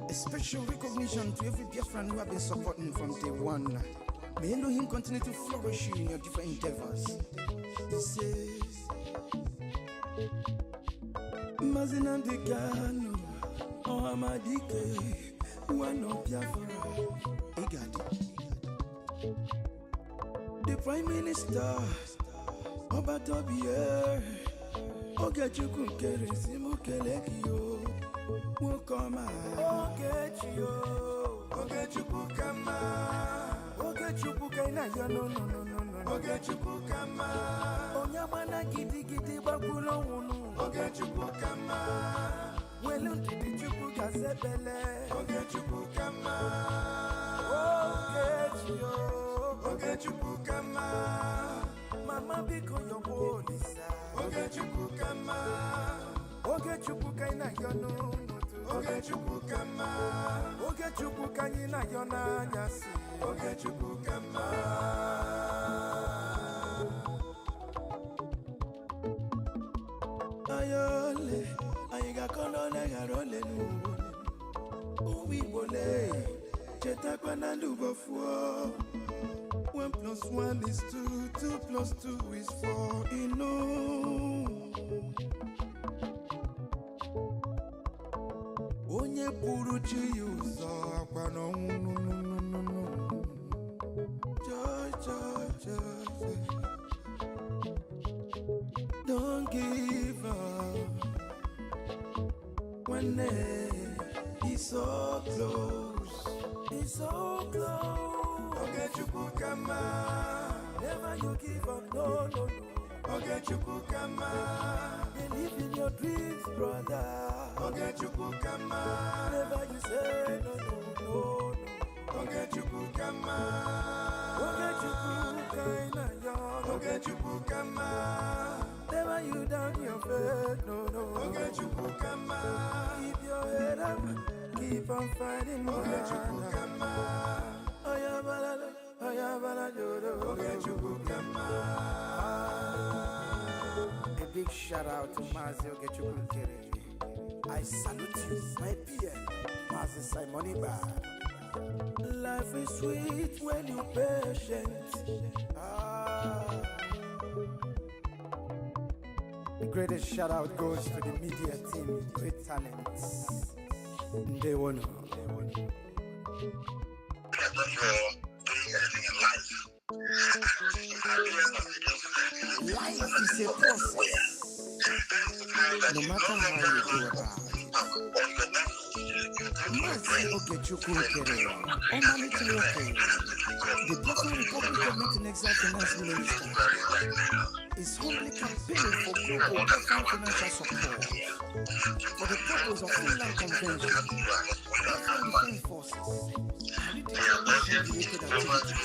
A special recognition to every Biafran who have been supporting from day one. May Elohim continue to flourish you in your different endeavors. This is Mazinandekano Ohamadike one of Biafra. EKID. The Prime Minister Obatobie Ogechukwu Nkere Simukelekio Wokoma Ogechio Ogechukwu Kama Ogechukwu Kaina Yono no no no no Ogechukwu Kama Onyamana Gidi Gidi Bakulo Wunu Ogechukwu Kama Welu Didi Chukwu Gazebele Ogechukwu Kama Ogechio Ogechukwu Kama Mama biko yobo lisa. Ogechukwu kama. Ogechukwu kaina yono noto. Ogechukwu kama. Ogechukwu kanyina yona nyasi. Ogechukwu kama. Ayole, ayiga kolone garole nu. Uwi bole, cheta kwa nandubo fuo. 1 + 1 is 2, 2 + 2 is 4, Onye puru chi yuzo akwa no no. Joy. Don't give up when it's so close. It's so close. Ogechukwu kama. Never you give up, no. Ogechukwu kama. Believe in your dreams, brother. Ogechukwu kama. Never you say no. Ogechukwu kama. Ogechukwu kaina yon. Ogechukwu kama. Never you down your faith, no. Ogechukwu kama. Keep your head up, keep on fighting. Ogechukwu kama. A big shout out to Mazi Ogechukwu Nkere. I salute you, my PM, Mazi Simon Bad. Life is sweet when you're patient. The greatest shout out goes to the media team, great talents. They won. Life is a process. No matter how you go about it. Mazi Ogechukwu Nkere, Omanite Okere, the Biafran Republic Government in Exile Finance Minister, is humbly campaigning for global Biafran financial support for the purpose of Finland Convention, Biafran Defense Forces, and related activities.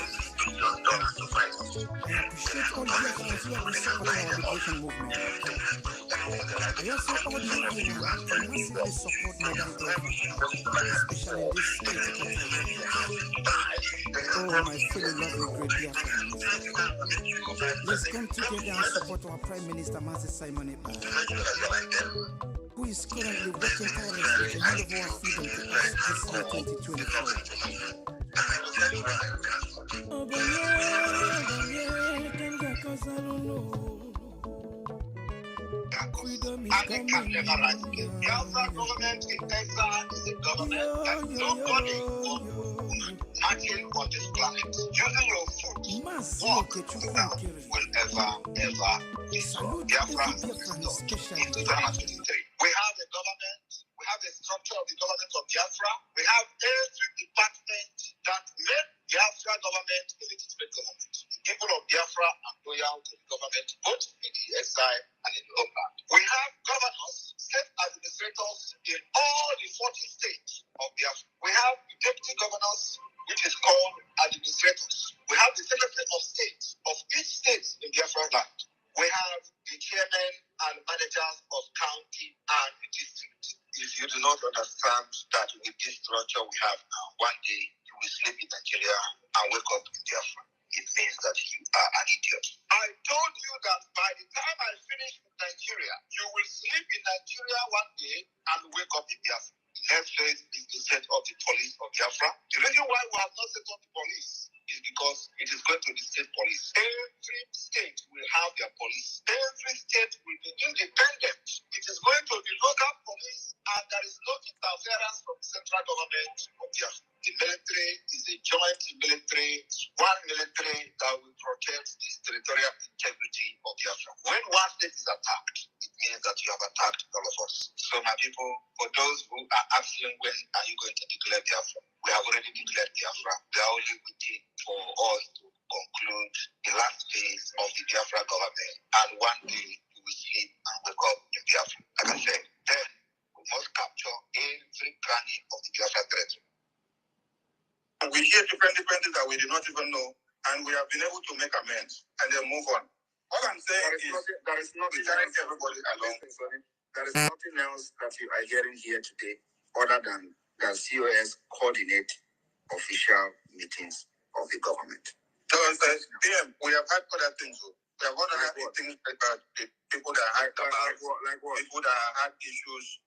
I appreciate all Biafrans who have been supporting our liberation movement. I also urge everyone to massively support more than ever, especially in these critical times. Oh, my fellow lovely great Biafrans, let's come together and support our Prime Minister, Master Simon Ekpa, who is currently working tirelessly to hand over our freedom to us this year 2024. Freedom is coming. The Biafra government in Texas is a government that nobody imagine on this planet using your foot walk down will ever destroy. Biafra is in 2023. We have a government, we have a structure of the government of Biafra, we have every department that made Biafra government a legitimate government. The people of Biafra are loyal to the government, both in the exile and in the homeland. We have governors, state administrators in all the 40 states of Biafra. We have deputy governors, which is called administrators. We have the secretary of state of each state in Biafra land. We have the chairman and managers of county and district. If you do not understand that with this structure we have now, one day you will sleep in Nigeria and wake up in Biafra. It means that you are an idiot. I told you that by the time I finish in Nigeria, you will sleep in Nigeria one day and wake up in Biafra. Next phase is the set of the police of Biafra. The reason why we have not set up the police is because it is going to be state police. Every state will have their police. Every state will be independent. It is going to be local police, and there is no interference from the central government of Biafra. The military is a joint military, one military that will protect the territorial integrity of Biafra. When one state is attacked, it means that you have attacked all of us. So my people, for those who are asking when are you going to declare Biafra, we have already declared Biafra. We are only waiting for us to conclude the last phase of the Biafra government, and one day we will sleep and wake up in Biafra. Like I said, then we must capture every cranny of the Biafra territory. We hear different things that we did not even know, and we have been able to make amends and then move on. All I'm saying there is nothing carrying everybody along. There is nothing else that you are hearing here today other than that COS coordinate official meetings of the government. So, PM, we have had other things. We have had other things about the people that had people that had issues.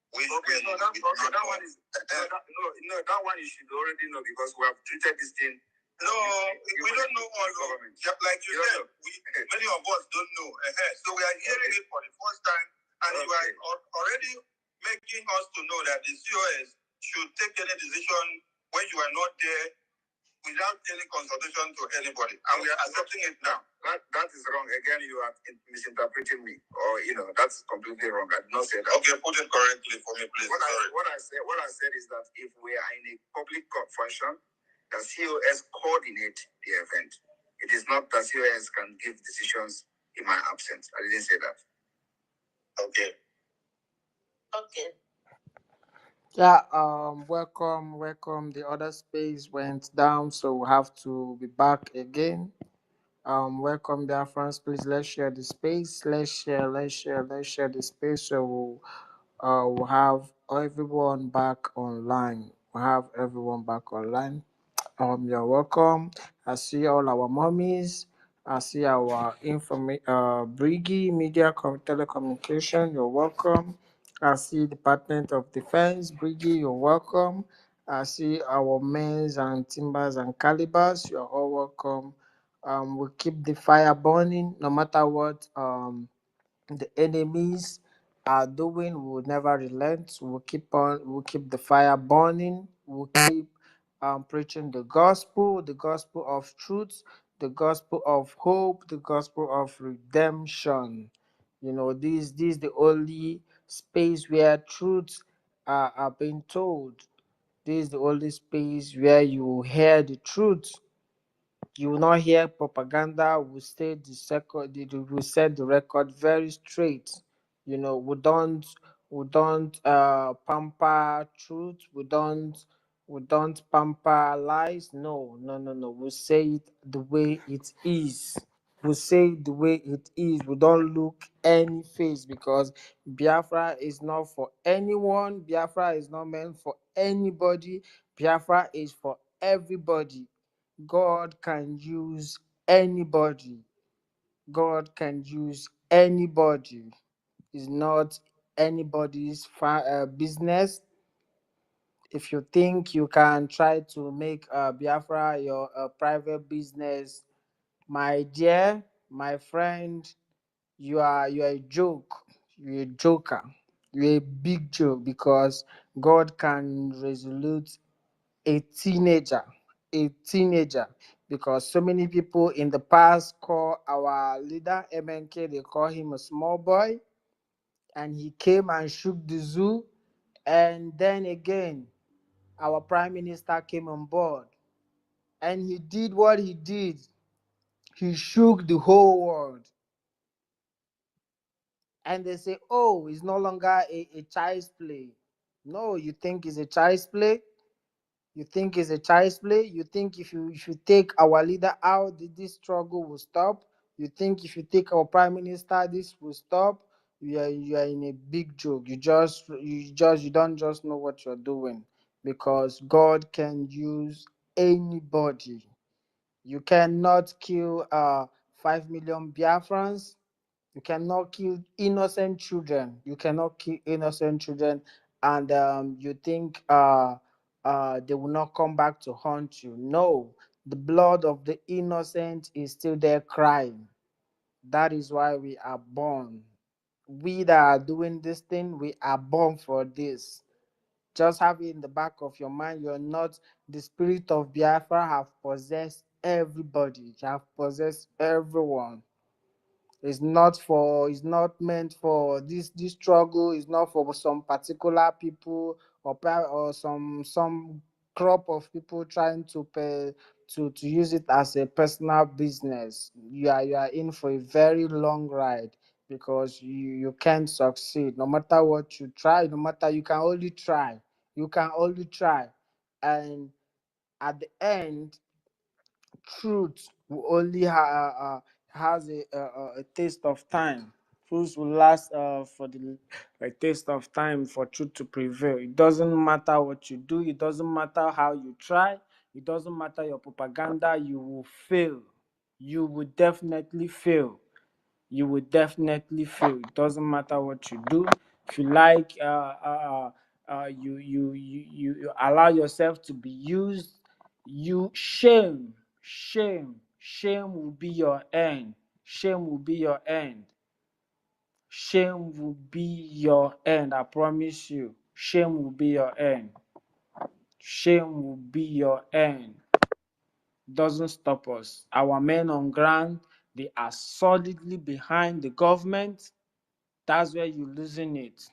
That one is that one you should already know because we have treated this thing. No, we don't know all of it. Like you said, many of us don't know. So we are hearing it for the first time, and you are already making us to know that the COS should take any decision when you are not there without any consultation to anybody, and we are accepting it now. That is wrong. Again, you are misinterpreting me, or that's completely wrong. I did not say that. Okay, put it correctly for me, please. What I said is that if we are in a public function, the COS coordinate the event. It is not that COS can give decisions in my absence. I didn't say that. Okay. Okay. Yeah, welcome. The other space went down, so we have to be back again. Welcome, dear friends. Please let's share the space. Let's share the space. So we'll have everyone back online. You're welcome. I see all our mummies. I see our BRGIE Media Telecommunication. You're welcome. I see Department of Defense, BRGIE. You're welcome. I see our men's and timbers and calibers. You're all welcome. We keep the fire burning no matter what. The enemies are doing, we will never relent. We'll keep the fire burning. We'll keep preaching the gospel of truth, the gospel of hope, the gospel of redemption. This is the only space where truths are being told. This is the only space where you hear the truth. You will not hear propaganda. We stay we set the record very straight. We don't pamper truth. We don't pamper lies. No. We say it the way it is. We say the way it is. We don't look any face, because Biafra is not for anyone. Biafra is not meant for anybody. Biafra is for everybody. God can use anybody. God can use anybody. It's not anybody's business. If you think you can try to make Biafra your private business, my dear, my friend, you are a joke. You're a joker. You're a big joke, because God can resolute a teenager, a teenager, because so many people in the past call our leader MNK, they call him a small boy, and he came and shook the zoo. And then again, our prime minister came on board, and he did what he did. He shook the whole world. And they say, oh, it's no longer a child's play. No, you think it's a child's play? You think it's a child's play? You think if you take our leader out, this struggle will stop? You think if you take our prime minister, this will stop? You are in a big joke. You don't just know what you're doing, because God can use anybody. You cannot kill 5 million Biafrans. You cannot kill innocent children. You cannot kill innocent children, and you think they will not come back to haunt you. No, the blood of the innocent is still there crying. That is why we are born. We that are doing this thing, we are born for this. Just have it in the back of your mind. You're not the spirit of Biafra have possessed everybody. Have possessed everyone. It's not meant for this struggle is not for some particular people, or some crop of people trying to pay to use it as a personal business. You are in for a very long ride, because you can't succeed no matter what you try. No matter, you can only try. You can only try. And at the end, truth will only has a taste of time. Truth will last for the a taste of time for truth to prevail. It doesn't matter what you do. It doesn't matter how you try. It doesn't matter your propaganda. You will fail. You will definitely fail. You will definitely fail. It doesn't matter what you do. If you like, you allow yourself to be used. You shame will be your end. Shame will be your end. Shame will be your end. I promise you. Shame will be your end. Shame will be your end. Doesn't stop us. Our men on ground, they are solidly behind the government. That's where you're losing it.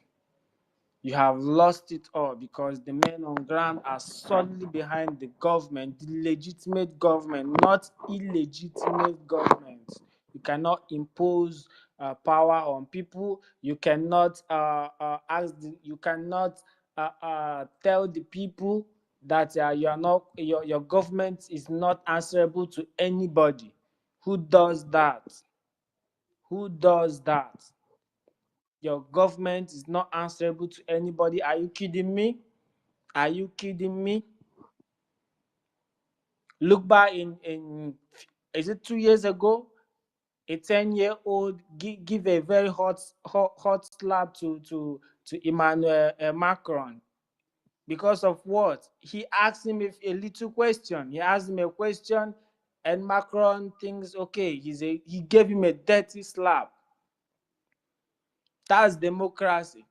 You have lost it all, because the men on ground are solidly behind the government, the legitimate government, not illegitimate government. You cannot impose power on people. You cannot you cannot tell the people that you are not your government is not answerable to anybody. Who does that? Who does that? Your government is not answerable to anybody. Are you kidding me? Are you kidding me? Look back in is it 2 years ago? A 10-year-old give a very hot slap to Emmanuel Macron. Because of what? He asked him a little question. He asked him a question, and Macron thinks, okay, he gave him a dirty slap. That's democracy.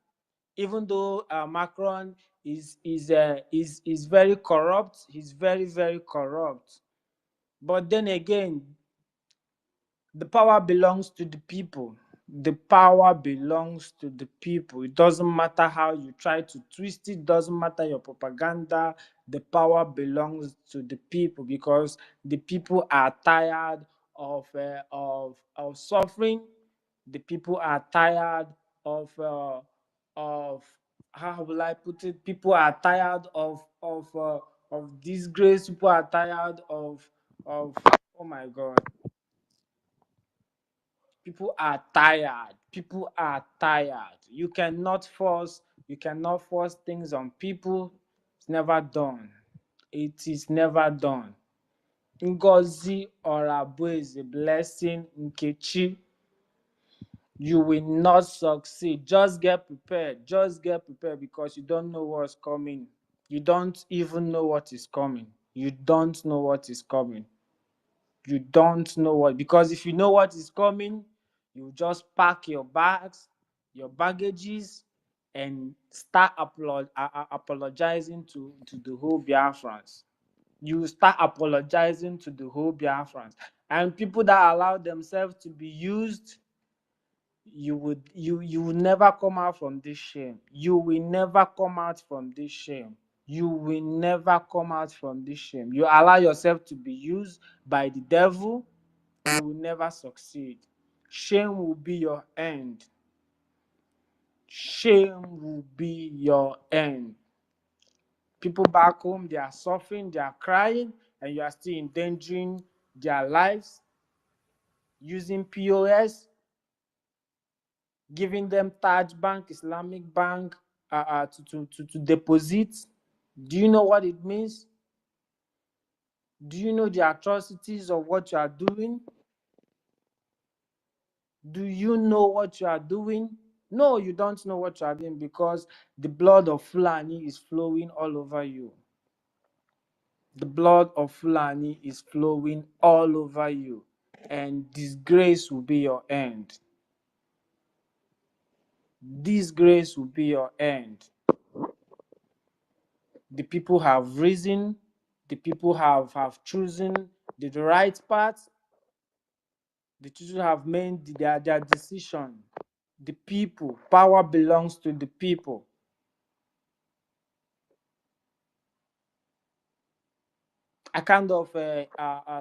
Even though Macron is very corrupt, he's very corrupt. But then again, the power belongs to the people. The power belongs to the people. It doesn't matter how you try to twist it. Doesn't matter your propaganda. The power belongs to the people, because the people are tired of suffering. The people are tired of how will I put it? People are tired of disgrace. People are tired of oh my God. People are tired. People are tired. You cannot force things on people. It's never done. It is never done. Ngozi or Abu is a blessing. Nkechi, you will not succeed. Just get prepared. Just get prepared because you don't know what's coming. You don't even know what is coming. You don't know what is coming. You don't know what, because if you know what is coming, you just pack your bags, your baggages, and start apologizing to the whole Biafrans. You start apologizing to the whole Biafrans. And people that allow themselves to be used, you will never come out from this shame. You will never come out from this shame. You will never come out from this shame. You allow yourself to be used by the devil, you will never succeed. Shame will be your end. Shame will be your end. People back home, they are suffering, they are crying, and you are still endangering their lives using POS, giving them Taj Bank, Islamic Bank to deposit. Do you know what it means? Do you know the atrocities of what you are doing? Do you know what you are doing? No, you don't know what you are doing because the blood of Fulani is flowing all over you. The blood of Fulani is flowing all over you, and disgrace will be your end. Disgrace will be your end. The people have risen, the people have chosen the right path, the children have made their decision. The people, power belongs to the people. I kind of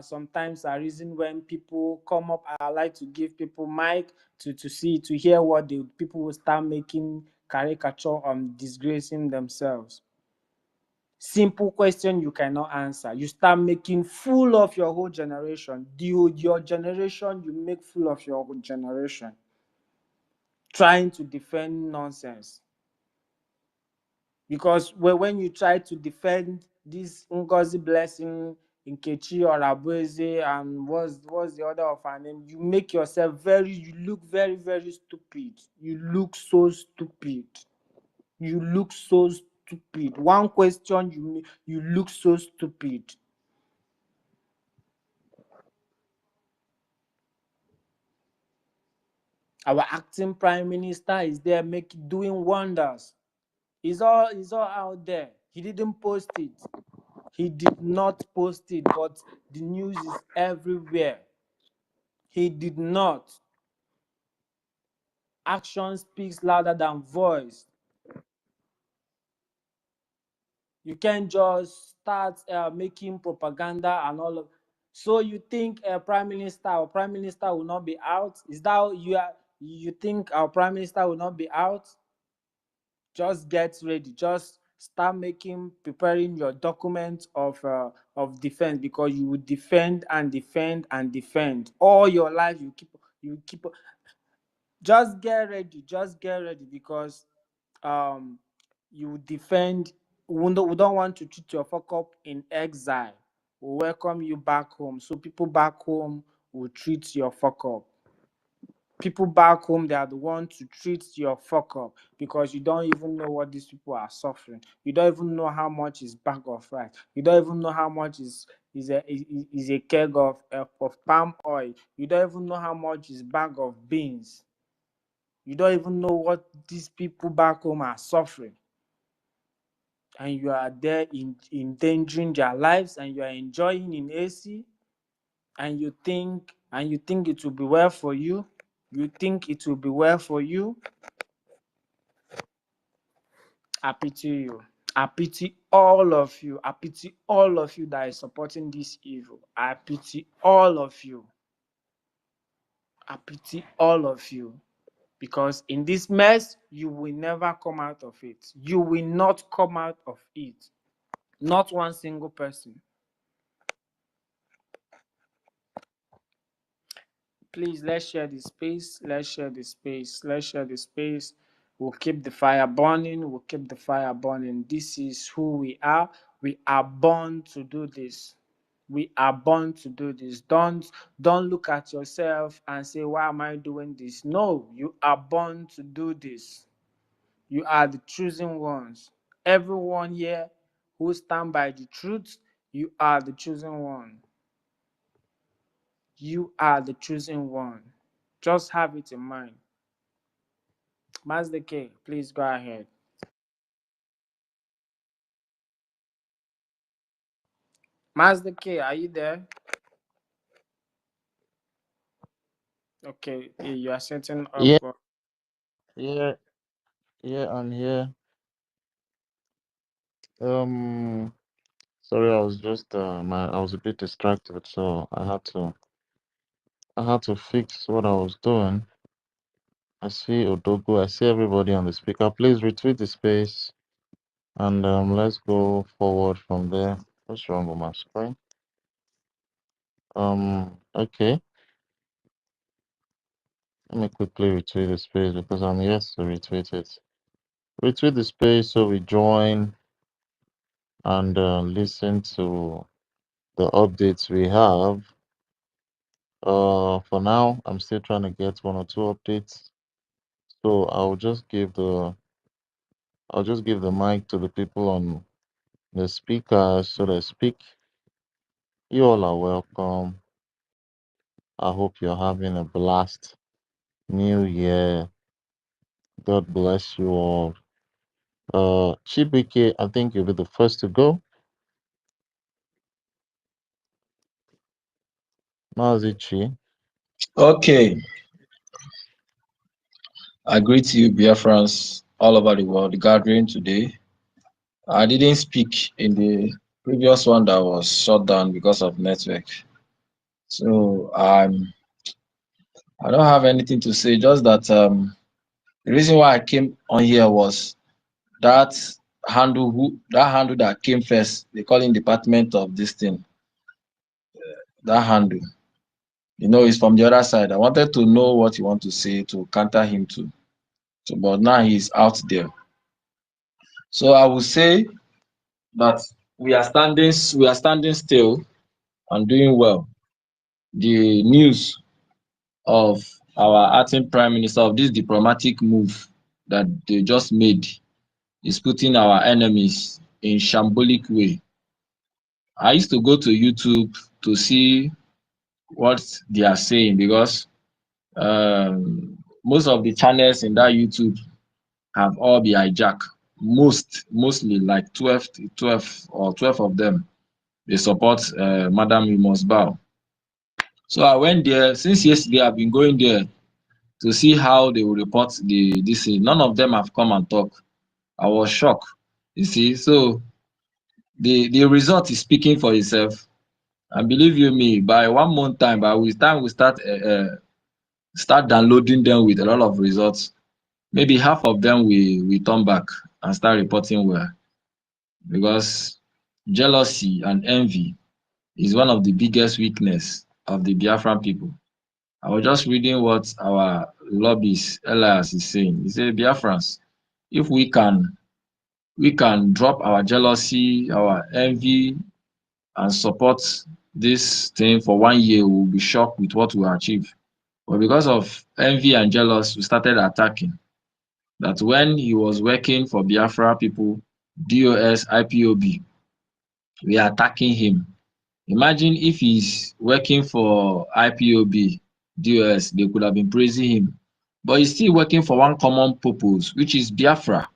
sometimes a reason when people come up, I like to give people mic to hear what the people will start making caricature on disgracing themselves. Simple question you cannot answer. You start making fool of your whole generation. Your generation, you make fool of your whole generation. Trying to defend nonsense. Because when you try to defend this Ngozi blessing, Nkechi or Abueze, and what's the other of her name, you make yourself you look very, very stupid. You look so stupid. You look so stupid. One question, you look so stupid. Our acting prime minister is there doing wonders. It's all out there. He didn't post it. He did not post it, but the news is everywhere. He did not. Action speaks louder than voice. You can't just start making propaganda and all of. So you think a prime minister will not be out? Is that you think our prime minister will not be out? Just get ready. Just start preparing your document of defense, because you will defend and defend and defend all your life. You keep. Just get ready. Just get ready, because you defend. We don't want to treat your fuck up in exile. We welcome you back home, so people back home will treat your fuck up. People back home, they are the ones to treat your fuck up, because you don't even know what these people are suffering. You don't even know how much is bag of rice. You don't even know how much is a keg of palm oil. You don't even know how much is bag of beans. You don't even know what these people back home are suffering. And you are there endangering their lives, and you are enjoying in AC, and you think it will be well for you. You think it will be well for you. I pity you. I pity all of you. I pity all of you that is supporting this evil. I pity all of you. I pity all of you. Because in this mess, you will never come out of it. You will not come out of it. Not one single person. Please, let's share the space. Let's share the space. Let's share the space. We'll keep the fire burning. We'll keep the fire burning. This is who we are. We are born to do this. We are born to do this. Don't look at yourself and say, why am I doing this? No, you are born to do this. You are the chosen ones. Everyone here who stand by the truth, you are the chosen one. You are the chosen one. Just have it in mind. Master K, please go ahead. Master K, are you there? Okay, you are setting up. Yeah, yeah, yeah, I'm here. Um, Sorry, I was just I was a bit distracted, so I had to fix what I was doing. I see Odogo, I see everybody on the speaker. Please retweet the space and let's go forward from there. What's wrong with my screen? Okay. Let me quickly retweet the space because I'm yet to retweet it. Retweet the space so we join and listen to the updates we have. For now, I'm still trying to get one or two updates. So I'll just give the mic to the people on the speakers so they speak. You all are welcome. I hope you're having a blast new year. God bless you all. Chibike, I think you'll be the first to go. Mazichi. Okay, I greet you, Biafrans, all over the world gathering today. I didn't speak in the previous one that was shut down because of network. So I don't have anything to say, just that the reason why I came on here was that handle that came first, they call him department of this thing, that handle. You know, it's from the other side. I wanted to know what you want to say to counter him to. So, but now he's out there. So I will say that we are standing still and doing well. The news of our acting prime minister of this diplomatic move that they just made is putting our enemies in shambolic way. I used to go to YouTube to see what they are saying because most of the channels in that YouTube have all been hijacked. Mostly like 12 of them, they support Madam We Must Bow. So I went there. Since yesterday, I've been going there to see how they will report this thing. None of them have come and talk. I was shocked. You see, so the result is speaking for itself. And believe you me, by 1 month time, by the time we start downloading them with a lot of results, maybe half of them we turn back and start reporting well. Because jealousy and envy is one of the biggest weakness of the Biafran people. I was just reading what our lobbyist Elias is saying. He said, Biafrans, if we can drop our jealousy, our envy, and support this thing for 1 year, we'll be shocked with what we achieve. But because of envy and jealousy, we started attacking. That when he was working for Biafra people, DOS, IPOB, we are attacking him. Imagine if he's working for IPOB, DOS, they could have been praising him. But he's still working for one common purpose, which is Biafra.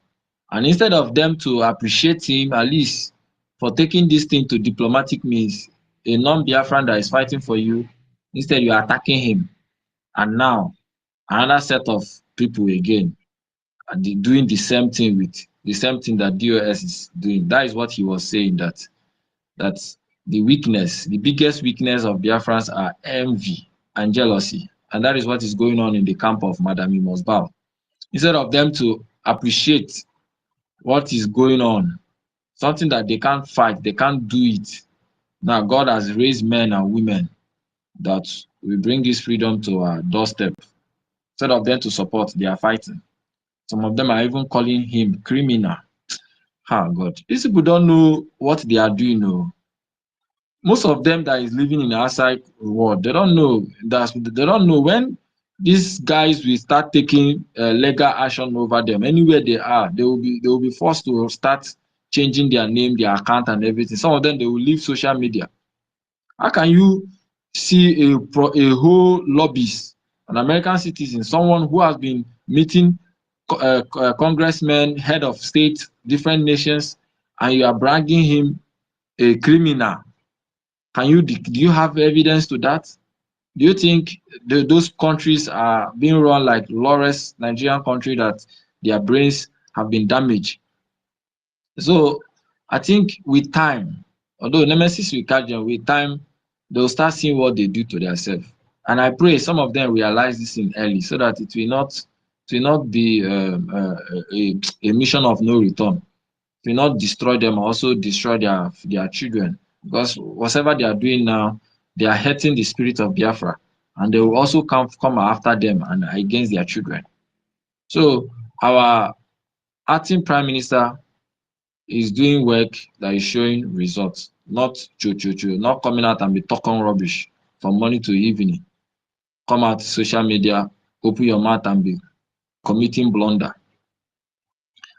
And instead of them to appreciate him, at least for taking this thing to diplomatic means, a non-Biafran that is fighting for you, instead you are attacking him. And now, another set of people again are doing the same thing with the same thing that DOS is doing. That is what he was saying, that the biggest weakness of Biafrans are envy and jealousy. And that is what is going on in the camp of Madam Imosbao. Instead of them to appreciate what is going on, something that they can't fight, they can't do it. Now God has raised men and women that we bring this freedom to our doorstep. Instead of them to support, they are fighting. Some of them are even calling him criminal. Ah, God. These people don't know what they are doing. No. Most of them that is living in the outside world, they don't know that they don't know when these guys will start taking legal action over them. Anywhere they are, they will be forced to start changing their name, their account, and everything. Some of them they will leave social media. How can you see a whole lobbyist, an American citizen, someone who has been meeting congressmen, head of state, different nations, and you are bragging him a criminal? Do you have evidence to that? Do you think those countries are being run like lawless Nigerian country that their brains have been damaged? So I think with time, although nemesis will catch them, with time they'll start seeing what they do to themselves. And I pray some of them realize this in early so that it will not be a mission of no return. It will not destroy them, also destroy their children. Because whatever they are doing now, they are hurting the spirit of Biafra. And they will also come after them and against their children. So our acting prime minister is doing work that is showing results, not not coming out and be talking rubbish from morning to evening. Come out social media, open your mouth and be committing blunder.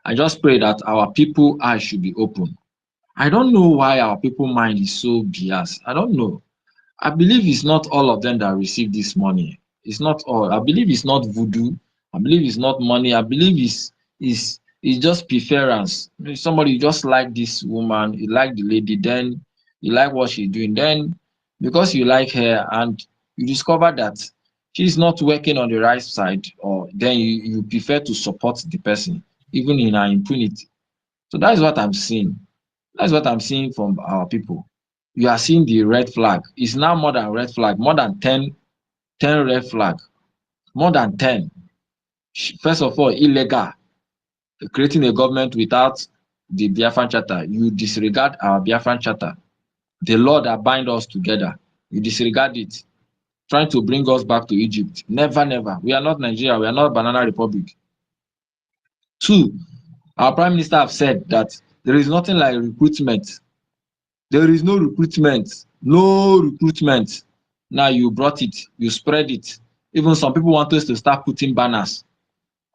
I just pray that our people eyes should be open. I don't know why our people mind is so biased. I don't know. I believe it's not all of them that receive this money. It's not all. I believe it's not voodoo. I believe it's not money. I believe it's just preference. Somebody just like this woman, you like the lady, then you like what she's doing. Then because you like her and you discover that she's not working on the right side, or then you prefer to support the person, even in her impunity. So that's what I'm seeing. That's what I'm seeing from our people. You are seeing the red flag. It's now more than red flag, more than 10 red flag, more than 10. First of all, illegal, creating a government without the Biafran Charter. You disregard our Biafran Charter, the law that bind us together. You disregard it, trying to bring us back to Egypt. Never, never. We are not Nigeria. We are not Banana Republic. Two, our prime minister have said that there is nothing like recruitment. There is no recruitment. No recruitment. Now you brought it, you spread it. Even some people want us to start putting banners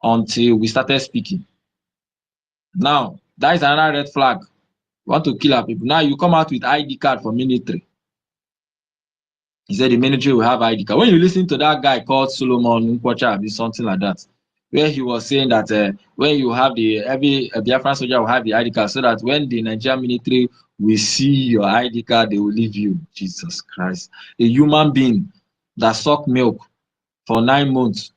until we started speaking. Now, that is another red flag. You want to kill our people. Now you come out with ID card for military. He said the military will have ID card. When you listen to that guy called Solomon Nkwacha, something like that, where he was saying that when you have every Biafran soldier will have the ID card, so that when the Nigerian military will see your ID card, they will leave you. Jesus Christ. A human being that sucked milk for 9 months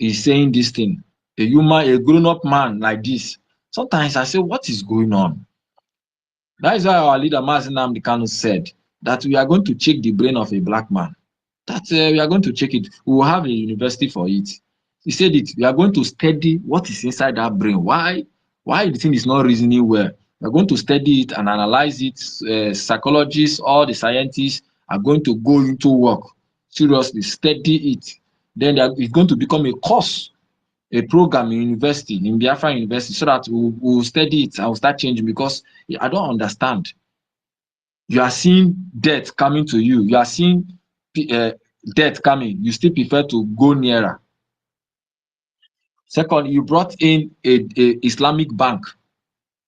is saying this thing. A grown-up man like this. Sometimes I say, what is going on? That is why our leader, Mazi Nnamdi Kanu, said that we are going to check the brain of a black man. That we are going to check it. We will have a university for it. He said it. We are going to study what is inside that brain. Why the thing is not reasoning well. We are going to study it and analyze it. Psychologists, all the scientists are going to go into work. Seriously, study it. Then it's going to become a course, a program in university, in Biafra University, so that we'll study it and we'll start changing, because I don't understand. You are seeing death coming to you. You are seeing death coming. You still prefer to go nearer. Second, you brought in a Islamic bank.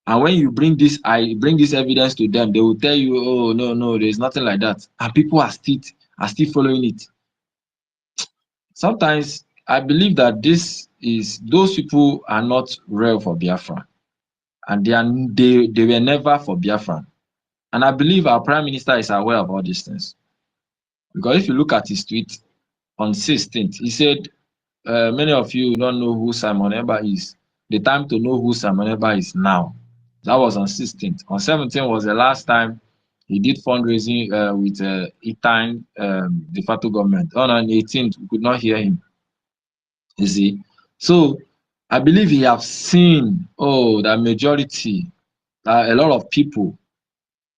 And when you bring this evidence to them, they will tell you, oh, no, there's nothing like that. And people are still following it. Sometimes I believe that those people are not real for Biafra. And they were never for Biafra. And I believe our prime minister is aware of all these things. Because if you look at his tweet on 16th, he said, many of you don't know who Simon Ekpa is. The time to know who Simon Ekpa is now. That was on 16th. On 17th was the last time he did fundraising with Etine, the Fatu government. On 18th, we could not hear him. You see? So I believe he have seen, that majority, a lot of people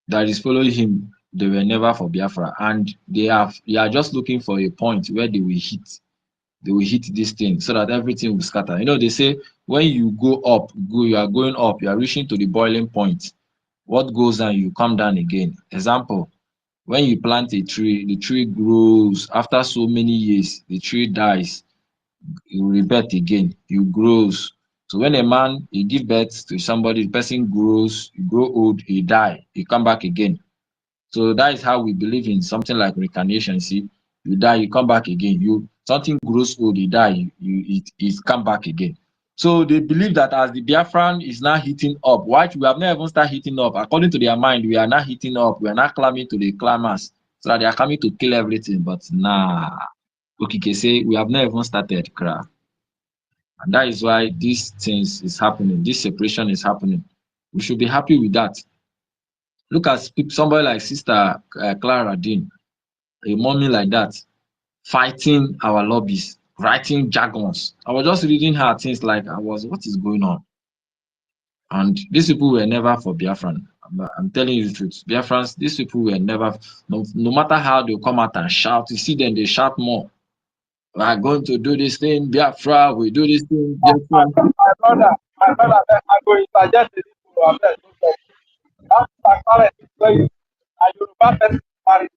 that is following him, they were never for Biafra, and they are just looking for a point where they will hit. They will hit this thing so that everything will scatter. You know, they say when you go up, you are going up, you are reaching to the boiling point. What goes down, you come down again. Example, when you plant a tree, the tree grows. After so many years, the tree dies. You rebirth again, you grows. So when a man he give birth to somebody, the person grows, you grow old, he die, he come back again. So that is how we believe in something like reincarnation. See, you die, you come back again. You something grows old, you die, it come back again. So they believe that as the Biafran is now heating up, which we have not even started heating up, according to their mind, we are not heating up, we are not climbing to the climax, so that they are coming to kill everything. But nah, Okike say we have not even started, crap. And that is why these things is happening, this separation is happening. We should be happy with that. Look at somebody like Sister Clara Dean, a mommy like that, fighting our lobbies, writing jargons. I was just reading her things like what is going on? And these people were never for Biafran. I'm telling you the truth. Biafrans, these people were never, no matter how they come out and shout, you see them, they shout more. We are going to do this thing, Biafra, we do this thing, Biafra. My brother, I go interject in this to abeg, no talk. That transparent is very and Yoruba person marry.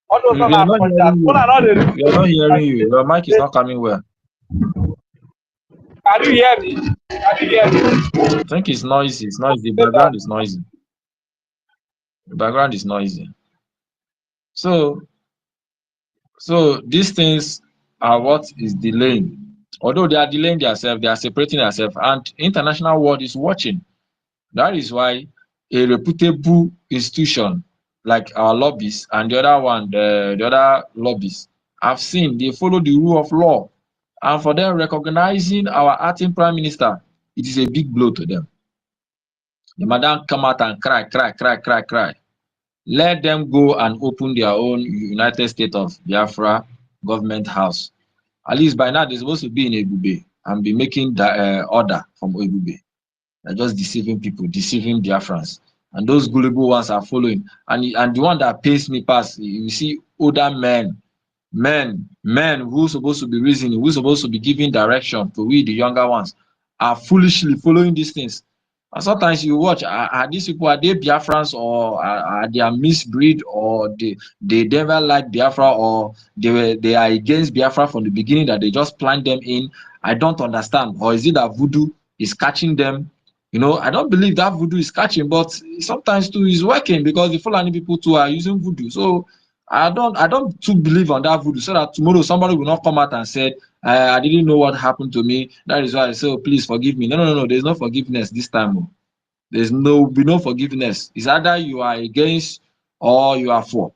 All those We one are are not pointers. hearing Una you. no dey We are not hearing you. Your mic is not coming well. Can you hear me? Can you hear me? I think it's noisy. It's noisy. The background is noisy. The background is noisy. So these things are what is delaying. Although they are delaying themselves, they are separating themselves, and international world is watching. That is why a reputable institution like our lobbies and the other one, the other lobbies, have seen they follow the rule of law. And for them recognizing our acting prime minister, it is a big blow to them. The madam come out and cry. Let them go and open their own United States of Biafra government house. At least by now they're supposed to be in Ebube and be making the order from Ebube. They're just deceiving people, deceiving Biafrans. And those gullible ones are following. And the one that pays me pass, you see older men who supposed to be reasoning, who supposed to be giving direction to we the younger ones, are foolishly following these things. And sometimes you watch, are these people, are they Biafrans, or are they a misbreed, or they never like Biafra, or they are against Biafra from the beginning, that they just plant them in? I don't understand. Or is it that voodoo is catching them? You know, I don't believe that voodoo is catching, but sometimes too is working, because the Fulani people too are using voodoo. So I don't too believe on that voodoo, so that tomorrow somebody will not come out and say, I didn't know what happened to me. That is why I say, oh, please forgive me. No. There's no forgiveness this time. Oh. There's no forgiveness. It's either you are against or you are for.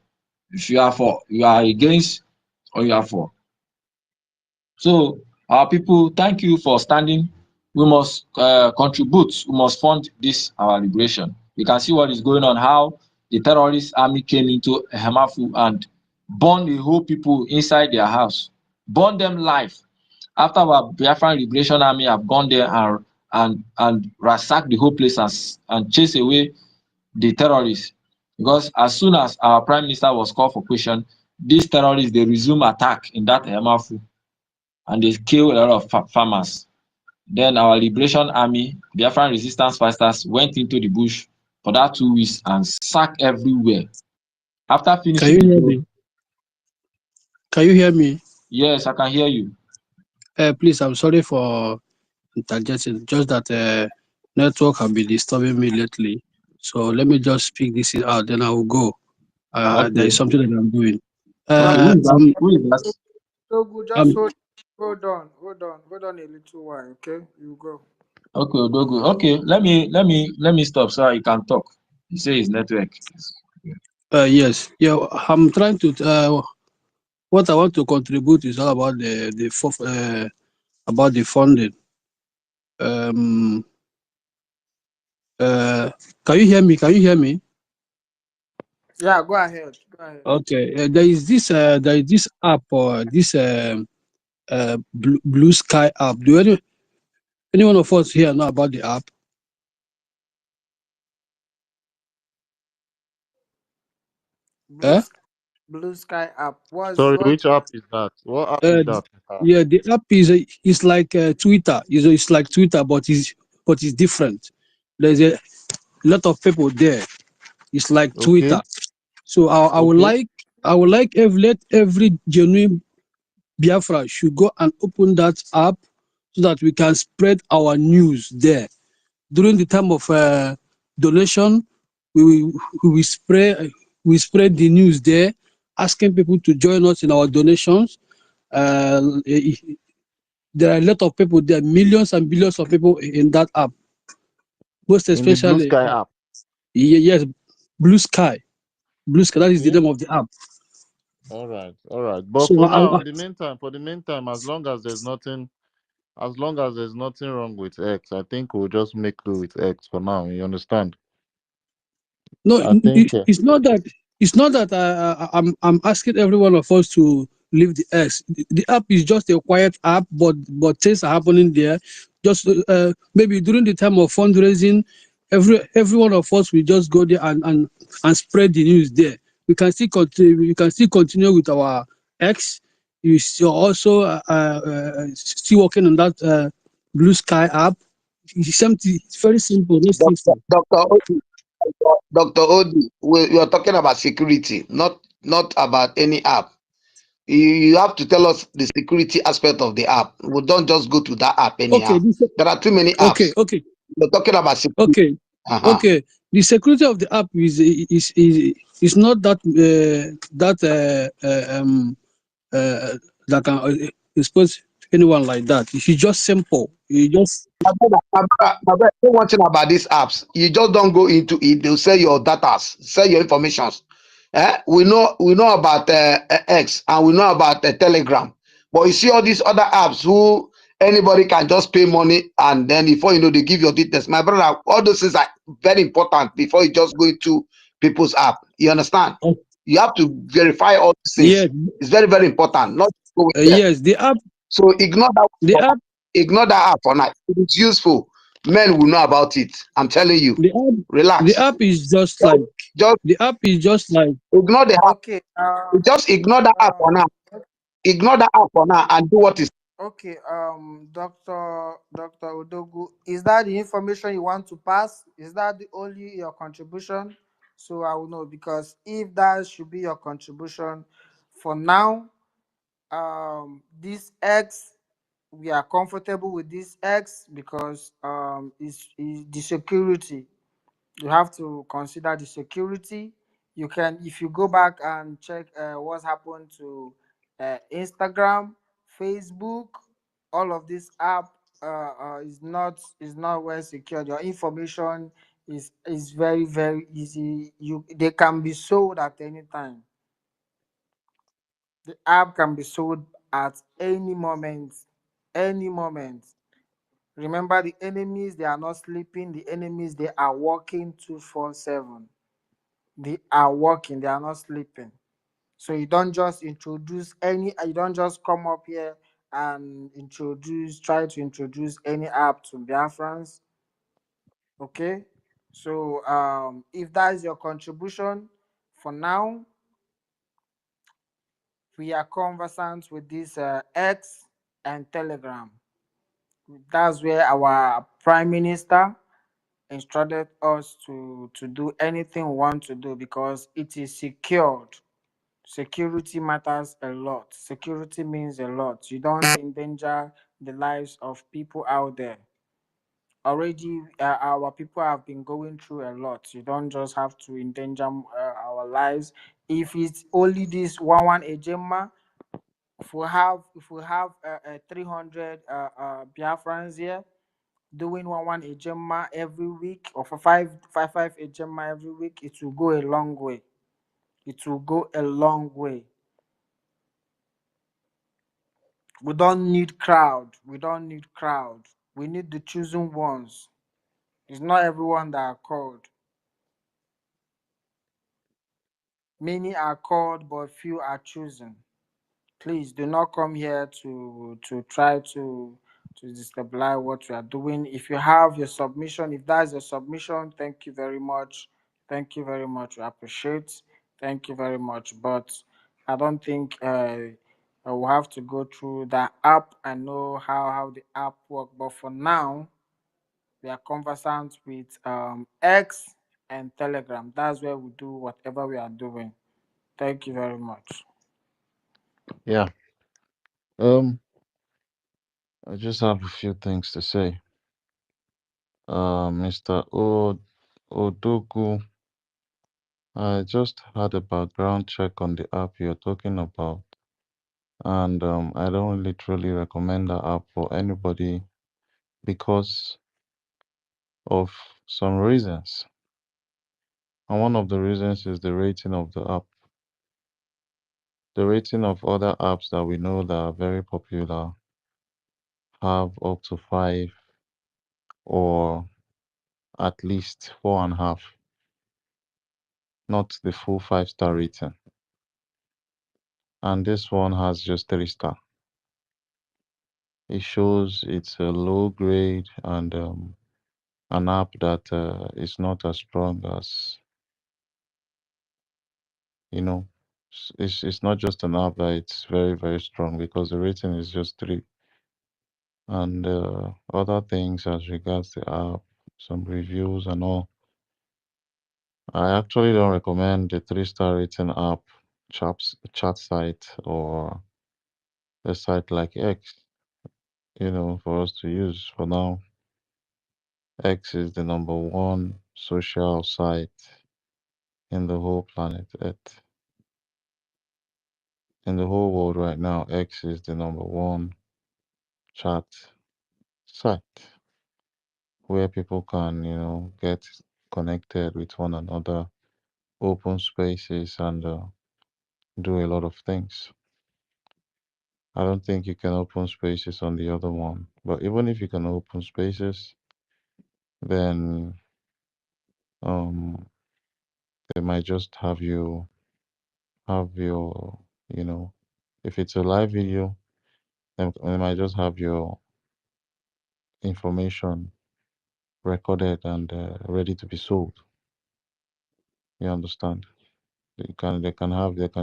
If you are for, you are against or you are for. So our people, thank you for standing. We must contribute. We must fund this our liberation. You can see what is going on. How the terrorist army came into Hemafu and burned the whole people inside their house, burned them live. After our Biafran Liberation Army have gone there and ransacked the whole place and chased away the terrorists. Because as soon as our prime minister was called for question, these terrorists they resume attack in that Hemafu and they kill a lot of farmers. Then our Liberation Army, Biafran resistance fighters, went into the bush for that 2 weeks and sacked everywhere. After Can finishing you the hear job, me? Can you hear me? yes, I can hear you. Please, I'm sorry for interjecting. Just that network have been disturbing me lately. So let me just speak this out, then I will go. There Okay. is something that I'm doing. Okay, who is that? Who is that? Togu, just I'm hold on a little while, okay? You go. Okay, Odogu. Okay, let me stop so you can talk. You say his network. yes, yeah. I'm trying to. What I want to contribute is all about about the funding. Um. Can you hear me? Can you hear me? Yeah, go ahead. Go ahead. Okay. There is this app or this Blue Sky app. Do any one of us here know about the app? Blue, Eh? Blue Sky app. Sorry, What? which app is that? What app is Uh, that? yeah, the app is like Twitter. It's like Twitter, but it's different. There's a lot of people there. It's like Okay, Twitter. So okay. I would like let every genuine Biafra should go and open that app so that we can spread our news there. During the time of donation, we spread the news there, asking people to join us in our donations. Eh, there are a lot of people there, millions and billions of people in that app. Most In the Blue especially, Sky app. yes, Blue Sky. Blue Sky. That is the Okay. name of the app. All right, all right. But So for now, for the meantime, as long as there's nothing wrong with X, I think we'll just make do with X for now. You understand? no, I think. it's not that. It's not that I'm asking every one of us to leave the X. The app is just a quiet app, but things are happening there. Just maybe during the time of fundraising, every one of us will just go there and spread the news there. We can still continue. We can still continue with our X. You still also still working on that Blue Sky app. It's something. It's very simple. Let's Dr. listen. Dr. Odi, we are talking about security, not about any app. You have to tell us the security aspect of the app. We don't just go to that app Okay. anyhow. There are too many Okay. apps. Okay. We're talking about security. Okay, Uh-huh. okay. The security of the app is not that that can expose anyone like that. It's just simple. You just Say one thing about these apps. You just don't go into it. They'll sell your data, sell your information. We know about X and we know about Telegram. But you see all these other apps who anybody can just pay money and then before you know they give your details. My brother, all those things are very important before you just go into people's app. You understand? You have to verify all these things. yes, It's very, very important. Not to go with them. yes. So ignore that The for now. app, Ignore that app for now. It is useful. Men will know about it. I'm telling you. the app, the Relax. app is just Just, like just the app is just like ignore the app. Okay. Just ignore that app for now. Ignore that app for now and do what is. Okay. Doctor Odogu, is that the information you want to pass? Is that the only your contribution? So I will know, because if that should be your contribution, for now, this X, we are comfortable with this X because is the security. You have to consider the security. You can, if you go back and check what's happened to Instagram, Facebook, all of this app is not well secured. Your information is very, very easy. They can be sold at any time. The app can be sold at any moment. Any moment. Remember, the enemies, they are not sleeping. The enemies, they are working 24/7. They are working, they are not sleeping. So you don't just you don't just come up here and try to introduce any app to Biafrans. Okay? So if that is your contribution, for now, we are conversant with this X and Telegram. That's where our Prime Minister instructed us to do anything we want to do because it is secured. Security matters a lot. Security means a lot. You don't endanger the lives of people out there. Already, our people have been going through a lot. You don't just have to endanger our lives. If it's only this one agenda, if we have 300 Biafrans here doing one agenda every week, or for five agenda every week, it will go a long way. It will go a long way. We don't need crowd. We don't need crowd. We need the chosen ones. It's not everyone that are called. Many are called, but few are chosen. Please do not come here to try to destabilize what we are doing. If you have your submission, if that's your submission, thank you very much. Thank you very much. We appreciate. Thank you very much. But I don't think I will have to go through the app and know how the app work. But for now, we are conversant with X and Telegram. That's where we do whatever we are doing. Thank you very much. Yeah. Um, I just have a few things to say. Mr. Odogu, I just had a background check on the app you're talking about, and I don't literally recommend that app for anybody because of some reasons. And one of the reasons is the rating of the app. The rating of other apps that we know that are very popular have up to 5 or at least 4.5, not the full 5-star rating. And this one has just 3-star. It shows it's a low grade and an app that is not as strong as, you know, it's not just an app that it's very, very strong because the rating is just 3. And other things as regards the app, some reviews and all. I actually don't recommend the 3-star rating app, chat site, or a site like X, for us to use for now. X is the number 1 social site in the whole planet Earth. In the whole world right now, X is the number 1 chat site where people can, get connected with one another, open spaces, and do a lot of things. I don't think you can open spaces on the other one. But even if you can open spaces, then they might just have you have your, if it's a live video, then they might just have your information recorded and ready to be sold. You understand? They can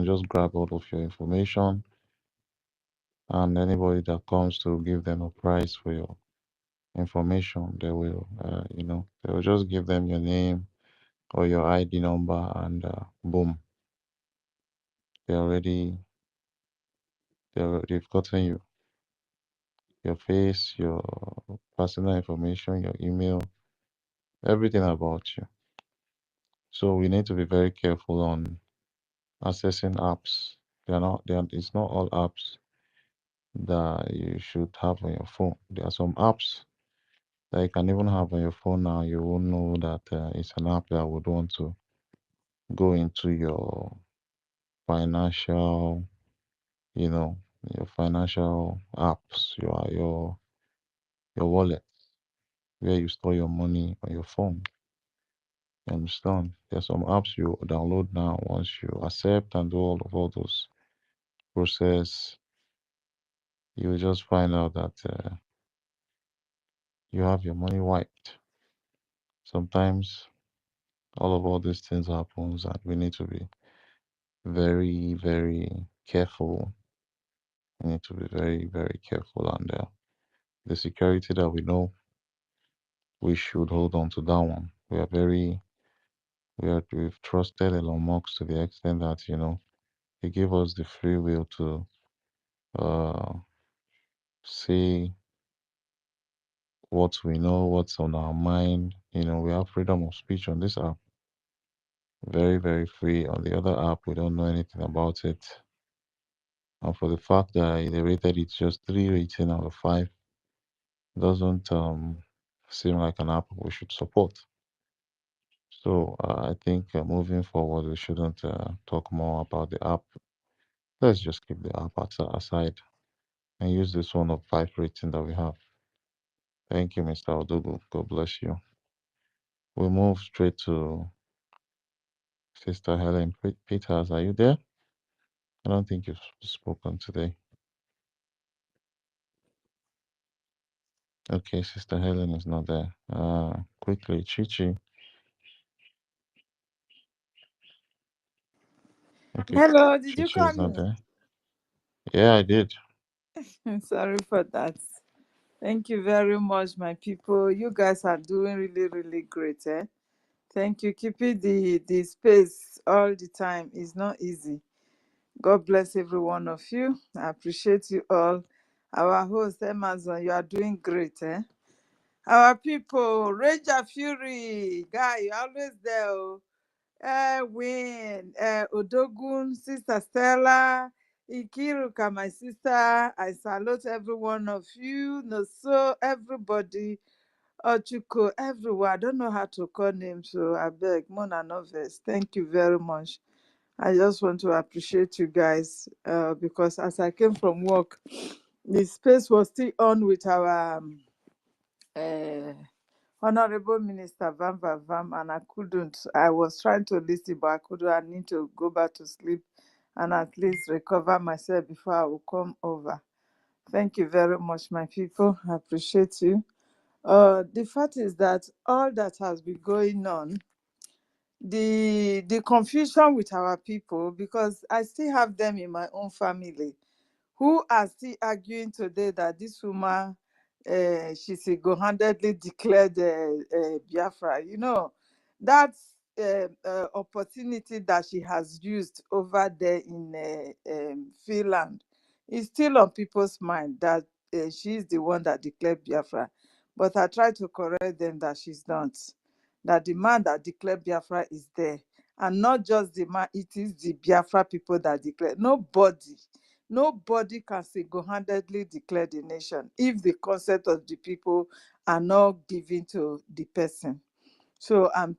just grab all of your information, and anybody that comes to give them a price for your information, they will, they will just give them your name or your ID number, and boom, they've gotten you, your face, your personal information, your email, everything about you. So we need to be very careful on accessing apps. It's not all apps that you should have on your phone. There are some apps that you can even have on your phone now. You won't know that it's an app that would want to go into your financial, you know, your financial apps, your wallet, where you store your money on your phone. You understand? There's some apps you download now. Once you accept and do all those process, you will just find out that you have your money wiped. Sometimes all these things happens, and we need to be very, very careful. We need to be very, very careful, and the security that we know, we should hold on to that one. We've trusted Elon Musk to the extent that he gave us the free will to uh, say what we know, what's on our mind. We have freedom of speech on this app. Very, very free. On the other app, we don't know anything about it. And for the fact that they rated it just 3 rating out of 5 doesn't seem like an app we should support. So I think moving forward, we shouldn't talk more about the app. Let's just keep the app aside and use this one of 5 rating that we have. Thank you, Mr. Odugu. God bless you. We move straight to Sister Helen Peters. Are you there? I don't think you've spoken today. Okay, Sister Helen is not there. Quickly, Chichi. Okay. Hello, did you Chichi call is not me? there. Yeah, I did. Sorry for that. Thank you very much, my people. You guys are doing really, really great. Thank you. Keeping the space all the time is not easy. God bless every one of you. I appreciate you all. Our host, Amazon, you are doing great. Our people, Ranger Fury, guy, you always there. Oh. Win, Odogun, Sister Stella, Ikiruka, my sister. I salute every one of you. No, so everybody, Ochuko, everyone. I don't know how to call names, so I beg, Mona Noves. Thank you very much. I just want to appreciate you guys because as I came from work, the space was still on with our uh, Honorable Minister Van Van Vam, and I couldn't. I was trying to listen, but I couldn't. I need to go back to sleep and at least recover myself before I will come over. Thank you very much, my people. I appreciate you. The fact is that all that has been going on, the confusion with our people, because I still have them in my own family who are still arguing today that this woman, she single-handedly declared Biafra. You know, that's opportunity that she has used over there in Finland is still on people's mind that she's the one that declared Biafra. But I try to correct them that she's not. That the man that declared Biafra is there. And not just the man, it is the Biafra people that declare. Nobody can single-handedly declare the nation if the consent of the people are not given to the person. So I'm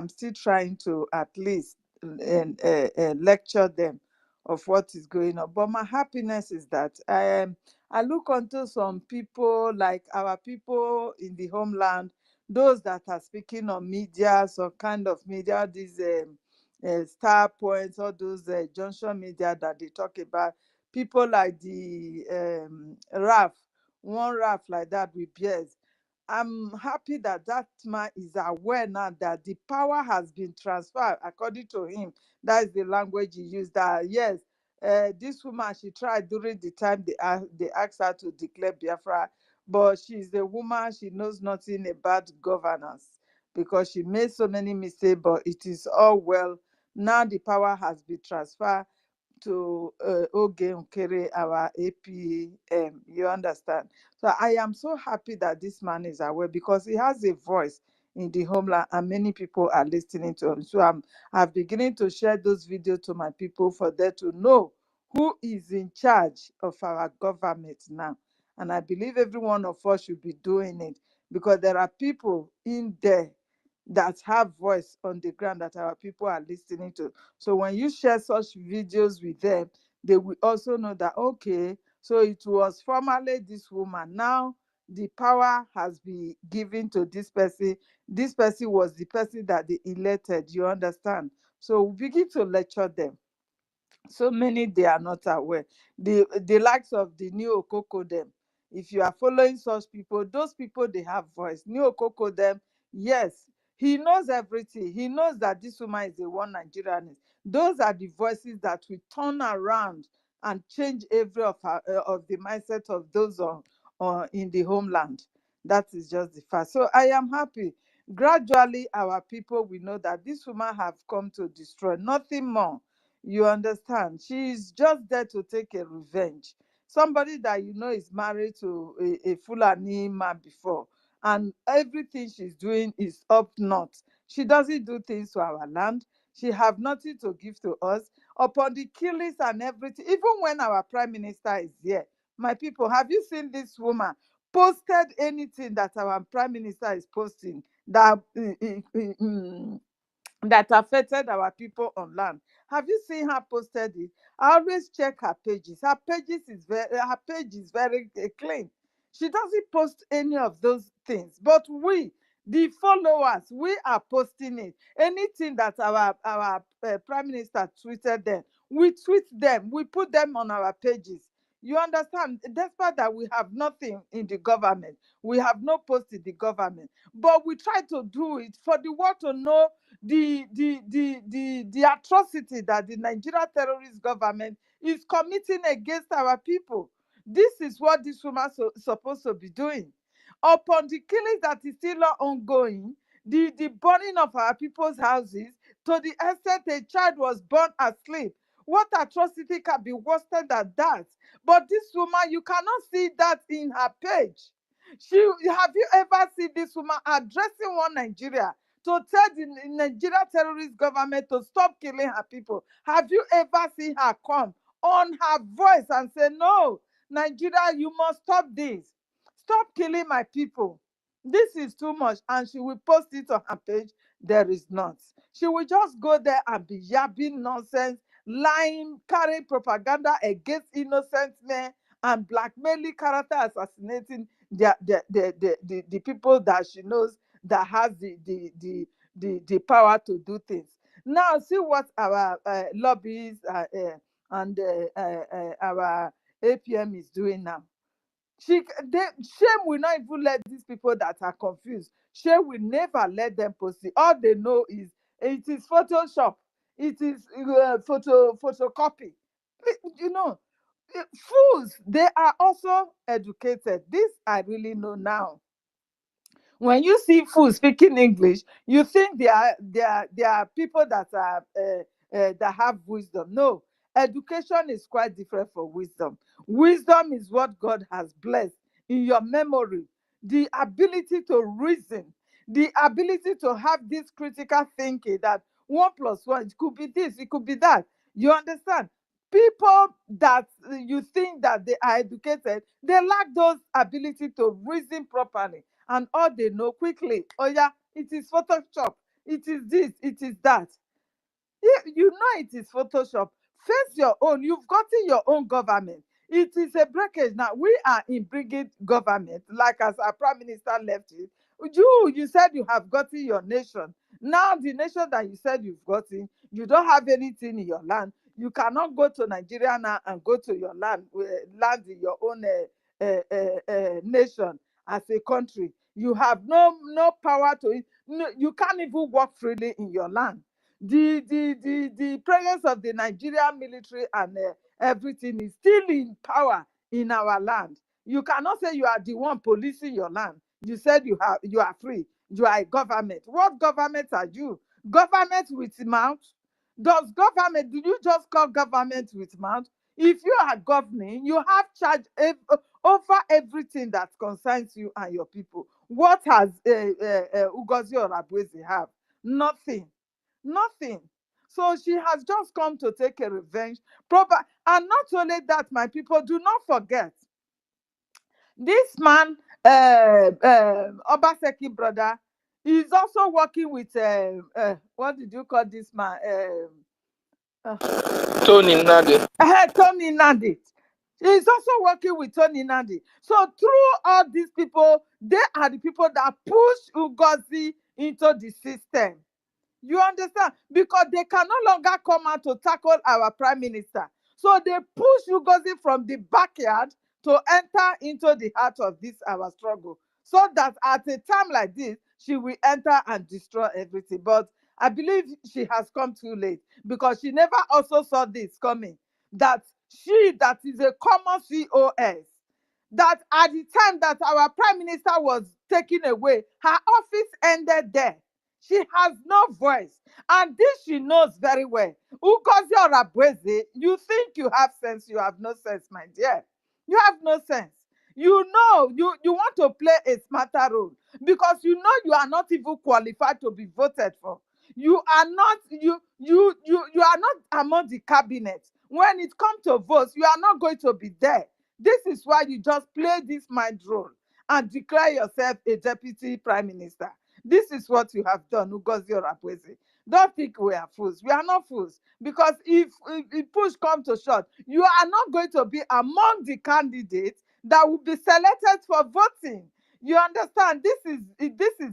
still trying to at least lecture them of what is going on. But my happiness is that I look onto some people like our people in the homeland, those that are speaking on media, some kind of media, these star points, all those junction media that they talk about, people like the RAF, one RAF like that with beers. I'm happy that that man is aware now that the power has been transferred according to him. That is the language he used. That yes, this woman, she tried during the time they asked her to declare Biafra, but she's a woman. She knows nothing about governance because she made so many mistakes. But it is all well. Now the power has been transferred to Nkere, our APM. You understand? So I am so happy that this man is aware because he has a voice in the homeland and many people are listening to him. So I'm beginning to share those videos to my people for them to know who is in charge of our government now. And I believe every one of us should be doing it because there are people in there that have voice on the ground that our people are listening to. So when you share such videos with them, they will also know that, okay, so it was formerly this woman. Now the power has been given to this person. This person was the person that they elected. You understand? So we begin to lecture them. So many they are not aware. The likes of the new Okoko them. If you are following such people, those people they have voice. New Okoko them, yes, he knows everything. He knows that this woman is a one Nigerian. Those are the voices that will turn around and change every of the mindset of those in the homeland. That is just the fact. So I am happy. Gradually, our people will know that this woman have come to destroy nothing more. You understand? She's just there to take a revenge. Somebody that you know is married to a Fulani man before, and everything she's doing is up north. She doesn't do things to our land. She have nothing to give to us. Upon the killings and everything, even when our prime minister is here, my people, have you seen this woman posted anything that our prime minister is posting that that affected our people on land? Have you seen her posted it? I always check her pages. Her page is very clean. She doesn't post any of those things. But we, the followers, we are posting it. Anything that our prime minister tweeted them, we tweet them. We put them on our pages. You understand? Despite that, we have nothing in the government, we have no post in the government, but we try to do it for the world to know the atrocity that the Nigeria terrorist government is committing against our people. This is what this woman supposed to be doing. Upon the killing that is still ongoing, the burning of our people's houses, to the extent a child was born asleep. What atrocity can be worse than that? But this woman, you cannot see that in her page. Have you ever seen this woman addressing one Nigeria to tell the Nigeria terrorist government to stop killing her people? Have you ever seen her come on her voice and say, no, Nigeria, you must stop this. Stop killing my people. This is too much. And she will post it on her page. There is not. She will just go there and be yapping nonsense, lying, carrying propaganda against innocent men, and blackmailing, character assassinating the people that she knows that has the power to do things. Now, see what our lobbies and our APM is doing now. Shame will not even let these people that are confused. Shame will never let them proceed. All they know is it is Photoshop. It is photocopy. You know, fools. They are also educated. This I really know now. When you see fools speaking English, you think they are people that are that have wisdom. No, education is quite different from wisdom. Wisdom is what God has blessed in your memory, the ability to reason, the ability to have this critical thinking that 1+1, it could be this, it could be that. You understand? People that you think that they are educated, they lack those ability to reason properly, and all they know quickly, oh yeah, it is Photoshop, it is this, it is that. You know it is Photoshop. Face your own. You've gotten your own government. It is a breakage. Now we are in brigade government, like as our prime minister left it. You said you have gotten your nation. Now the nation that you said you've gotten, you don't have anything in your land. You cannot go to Nigeria now and go to your land in your own nation as a country. You have no power to it. No, you can't even walk freely in your land. The presence of the Nigerian military and everything is still in power in our land. You cannot say you are the one policing your land. You said you are free. You are a government. What government are you? Government with mouth? Do you just call government with mouth? If you are governing, you have charge over everything that concerns you and your people. What has Ugozi or Abuezi have? Nothing. Nothing. So she has just come to take a revenge. And not only that, my people, do not forget, this man, Obaseki brother, is also working with, what did you call this man? Tony Nade. Tony Nadi. He's also working with Tony Nadi. So through all these people, they are the people that push Ugozi into the system. You understand? Because they can no longer come out to tackle our prime minister. So they push Ugozi from the backyard to enter into the heart of this our struggle. So that at a time like this, she will enter and destroy everything. But I believe she has come too late because she never also saw this coming. That that is a common COS, that at the time that our prime minister was taken away, her office ended there. She has no voice. And this she knows very well. Ugozi or Abuezi, you think you have sense, you have no sense, my dear. You have no sense. You know, you want to play a smarter role because you know you are not even qualified to be voted for. You are not you are not among the cabinet. When it comes to votes, you are not going to be there. This is why you just play this mind role and declare yourself a deputy prime minister. This is what you have done, Ugozi or Abuezi. Don't think we are fools. We are not fools. Because if push comes to shove, you are not going to be among the candidates that will be selected for voting. You understand? This is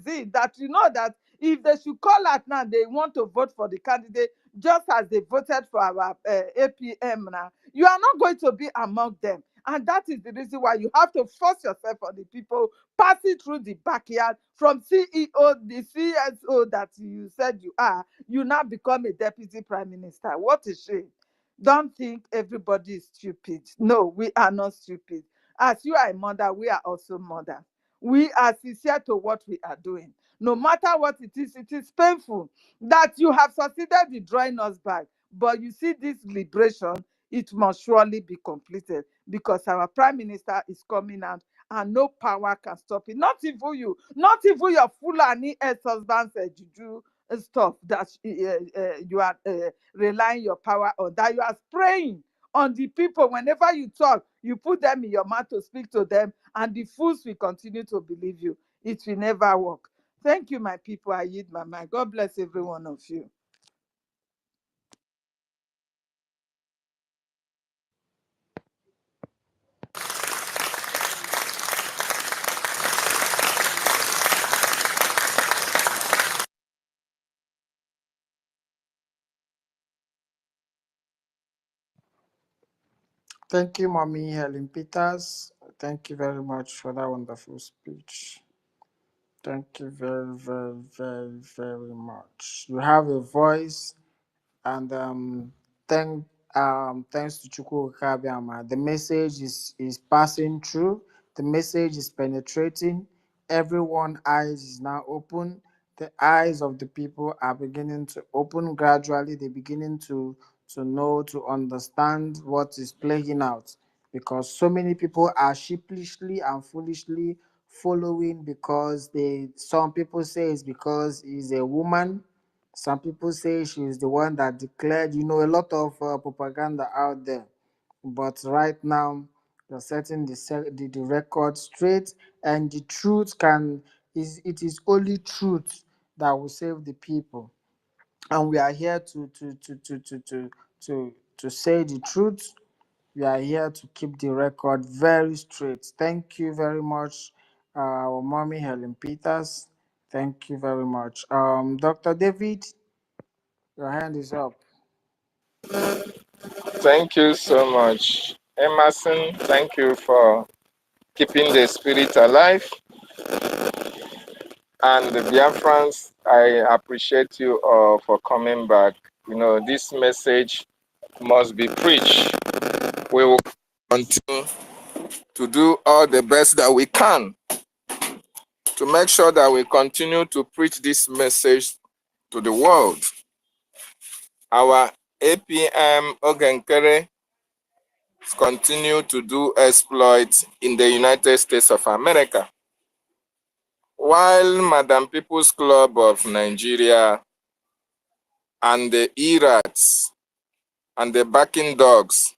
it. That you know that if they should call out now, they want to vote for the candidate just as they voted for our APM now. You are not going to be among them. And that is the reason why you have to force yourself on the people, passing through the backyard from CEO, the CSO that you said you are, you now become a deputy prime minister. What a shame. Don't think everybody is stupid. No, we are not stupid. As you are a mother, we are also mothers. We are sincere to what we are doing. No matter what it is painful that you have succeeded in drawing us back. But you see, this liberation, it must surely be completed because our prime minister is coming out and no power can stop it. Not even you, not even your Fulani ex-husband's juju stuff that you are relying your power on, that you are spraying on the people. Whenever you talk, you put them in your mouth to speak to them, and the fools will continue to believe you. It will never work. Thank you, my people. I yield my mind. God bless every one of you. Thank you, Mommy Helen Peters. Thank you very much for that wonderful speech. Thank you very, very, very, very much. You have a voice, and thanks to Chukwu Kabiama, the message is passing through. The message is penetrating. Everyone's eyes is now open. The eyes of the people are beginning to open gradually. They're beginning to know, to understand what is playing out, because so many people are sheepishly and foolishly following because some people say it's because he's a woman. Some people say she's the one that declared, a lot of propaganda out there. But right now, you're setting the record straight, and the truth it is only truth that will save the people. And we are here to say the truth. We are here to keep the record very straight. Thank you very much, our mommy Helen Peters. Thank you very much. Dr. David, your hand is up. Thank you so much, Emerson. Thank you for keeping the spirit alive. And the Biafrans, I appreciate you all for coming back. This message must be preached. We will continue to do all the best that we can to make sure that we continue to preach this message to the world. Our APM Nkere continue to do exploits in the United States of America, while Madam People's Club of Nigeria and the ERATs and the backing dogs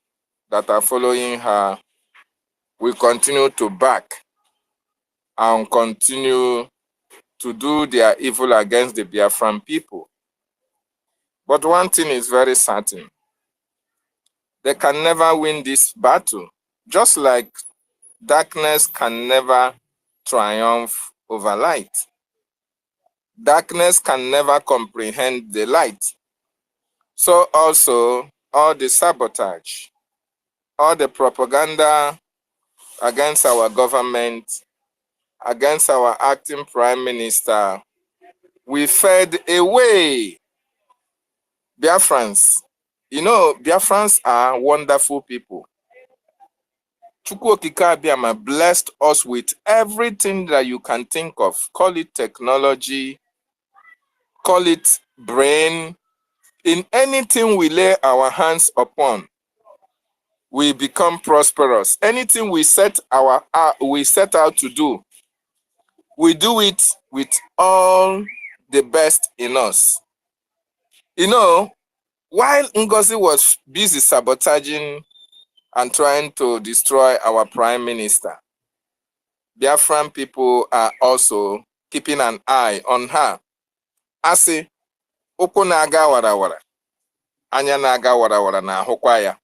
that are following her will continue to back and continue to do their evil against the Biafran people. But one thing is very certain: they can never win this battle, just like darkness can never triumph over light. Darkness can never comprehend the light. So also, all the sabotage, all the propaganda against our government, against our acting prime minister, we fed away. Biafrans, Biafrans are wonderful people. Chukwu Okike Abiama blessed us with everything that you can think of. Call it technology, call it brain. In anything we lay our hands upon, we become prosperous. Anything we set out to do, we do it with all the best in us. While NGOZI was busy sabotaging and trying to destroy our prime minister, Biafran people are also keeping an eye on her. Asi, ụkwụ na-aga warawara, anya na-aga warawara na ahụkwa ya.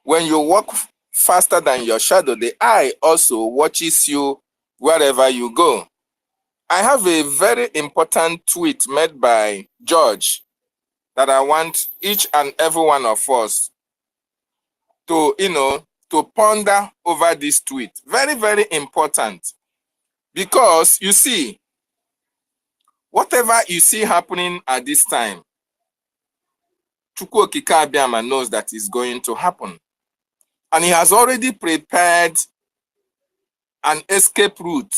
When you walk faster than your shadow, the eye also watches you wherever you go. I have a very important tweet made by George that I want each and every one of us to, to ponder over this tweet. Very, very important. Because you see, whatever you see happening at this time, Chukwu Okike Abiama knows that is going to happen. And he has already prepared an escape route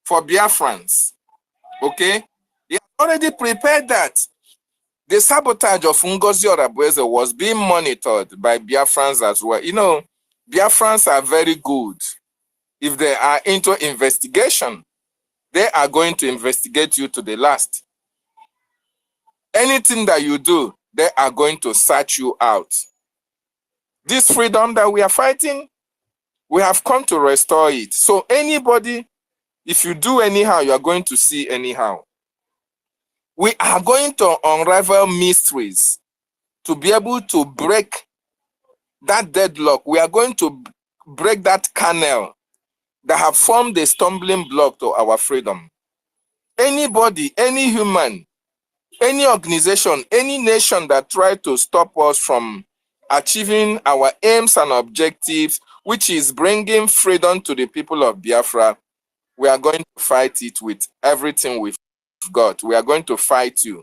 for Biafrans. Okay? He has already prepared that. The sabotage of Ngozi Orabueze was being monitored by Biafrans as well. You know, Biafrans are very good. If they are into investigation, they are going to investigate you to the last. Anything that you do, they are going to search you out. This freedom that we are fighting, we have come to restore it. So anybody, if you do anyhow, you are going to see anyhow. We are going to unravel mysteries to be able to break that deadlock. We are going to break that canal that have formed a stumbling block to our freedom. Anybody, any human, any organization, any nation that try to stop us from achieving our aims and objectives, which is bringing freedom to the people of Biafra, we are going to fight it with everything we've got. We are going to fight you.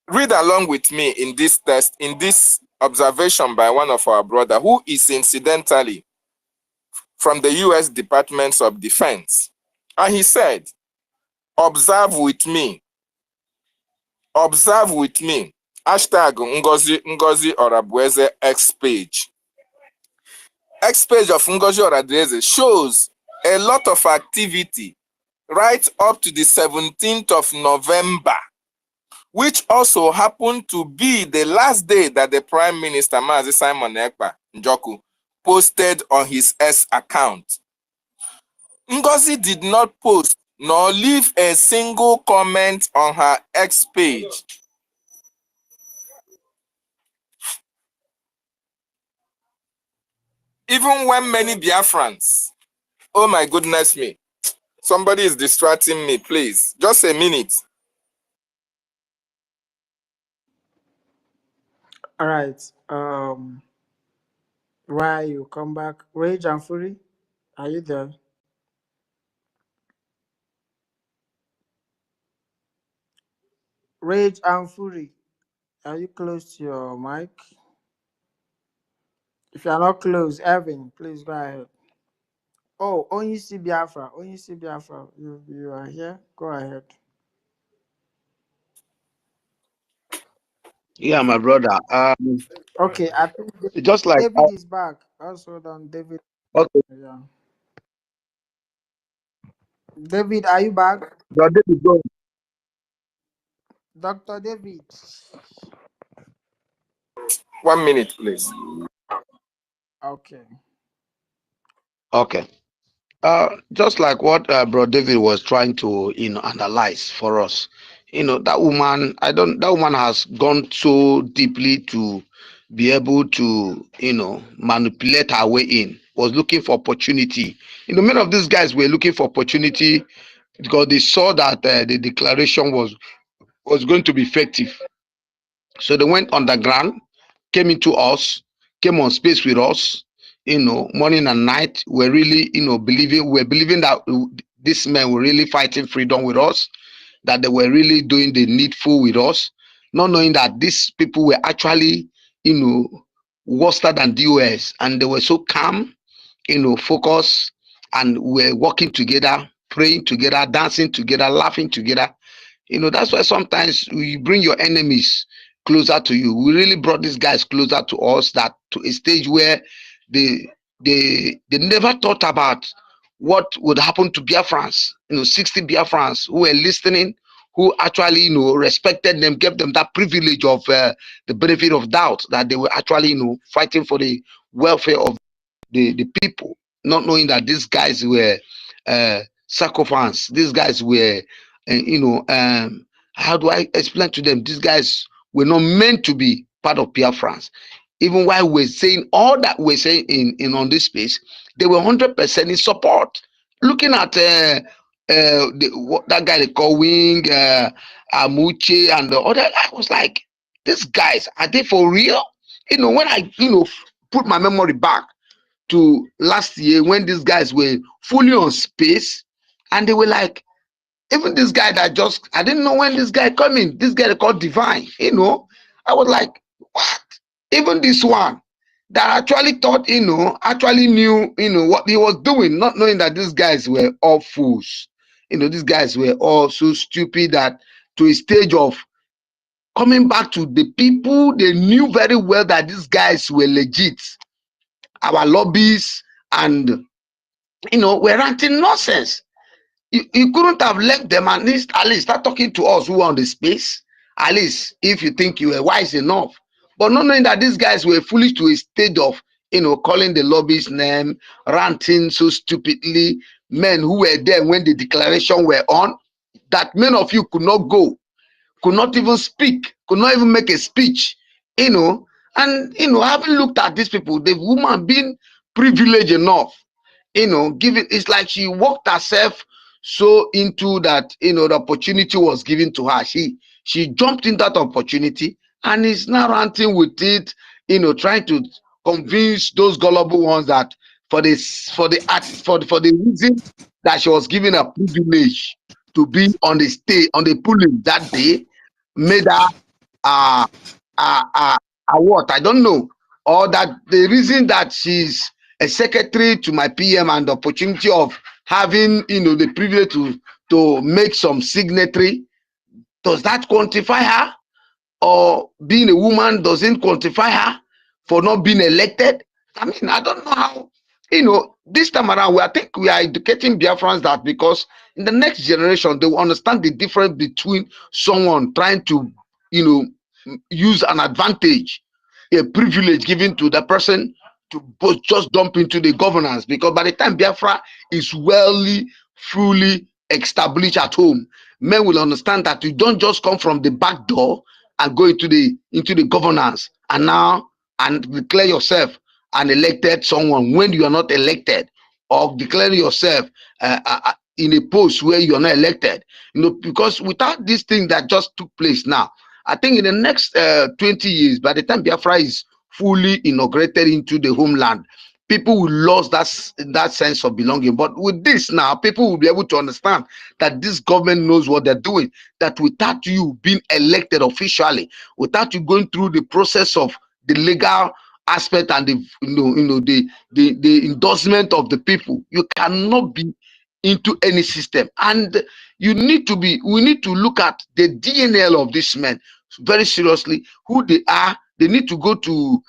Read along with me in this text, in this observation by one of our brother, who is incidentally from the U.S. Department of Defense. And he said, observe with me. Observe with me. Hashtag Ngozi Orabueze X page. X page of Ngozi Orabueze shows a lot of activity right up to the 17th of November, which also happened to be the last day that the Prime Minister, Mazi Simon Ekpa Njoku, posted on his S account. Ngozi did not post nor leave a single comment on her X page. Even when many Biafrans, oh my goodness me, somebody is distracting me, please. Just a minute. All right. Why you come back? Rage and Fury, are you there? Rage and Fury, are you close to your mic? If you are not close, Evan, please go ahead. Oh, only see Biafra. Only see Biafra. You are here. Go ahead. Yeah, my brother. Okay, I think Just like David is back. Also done, David. okay, Yeah. David, are you back? your day is going. Dr. David. 1 minute, please. Okay. Okay. Just like what Bro David was trying to, analyze for us. That woman, that woman has gone so deeply to be able to, manipulate her way in, was looking for opportunity. Many of these guys were looking for opportunity because they saw that the declaration was going to be effective. So they went underground, came into us, came on space with us, morning and night. We're really, believing that these men were really fighting freedom with us, that they were really doing the needful with us, not knowing that these people were actually, worse than DOS, and they were so calm, focused, and we're working together, praying together, dancing together, laughing together. That's why sometimes you bring your enemies closer to you. We really brought these guys closer to us, that to a stage where they never thought about what would happen to Biafrans. 60 Biafrans who were listening, who actually, respected them, gave them that privilege of the benefit of doubt, that they were actually, fighting for the welfare of the people, not knowing that these guys were sycophants. These guys were, how do I explain to them? These guys were not meant to be part of Biafrans. Even while we're saying all that we're saying in on this space, they were 100% in support. Looking at that guy they call Wing, Amuche, and the other, I was like, these guys, are they for real? When I, put my memory back, to last year when these guys were fully on space, and they were like, even this guy that just, I didn't know when this guy coming, this guy called Divine, you know, I was like, what? Even this one that actually thought, you know, actually knew, you know, what he was doing, not knowing that these guys were all fools. You know, these guys were all so stupid that to a stage of coming back to the people, they knew very well that these guys were legit. Our lobbies and, you know, were ranting nonsense. You couldn't have left them at least start talking to us who are on the space, at least if you think you were wise enough. But not knowing that these guys were foolish to a state of, you know, calling the lobby's name, ranting so stupidly, men who were there when the declaration were on, that many of you could not go, could not even speak, could not even make a speech, you know. And, you know, having looked at these people, the woman being privileged enough, you know, giving, it's like she walked herself so into that, you know, the opportunity was given to her. She jumped in that opportunity and is now ranting with it, you know, trying to convince those gullible ones that for the reason that she was given a privilege to be on the stage, on the pulling that day, made her what, I don't know, or that the reason that she's a secretary to my PM and the opportunity of having, you know, the privilege to make some signatory, does that quantify her? Or being a woman doesn't quantify her for not being elected? I mean, I don't know how, you know, this time around, I think we are educating Biafrans that because in the next generation, they will understand the difference between someone trying to, you know, use an advantage, a privilege given to the person to just dump into the governance, because by the time Biafra is fully established at home, men will understand that you don't just come from the back door and go into the governance and now and declare yourself an elected someone when you are not elected, or declare yourself in a post where you are not elected, you know, because without this thing that just took place now, I think in the next 20 years, by the time Biafra is fully inaugurated into the homeland, people will lose that sense of belonging. But with this now, people will be able to understand that this government knows what they're doing, that without you being elected officially, without you going through the process of the legal aspect and the endorsement of the people, you cannot be into any system. And we need to look at the DNA of these men very seriously, who they are. They need to go to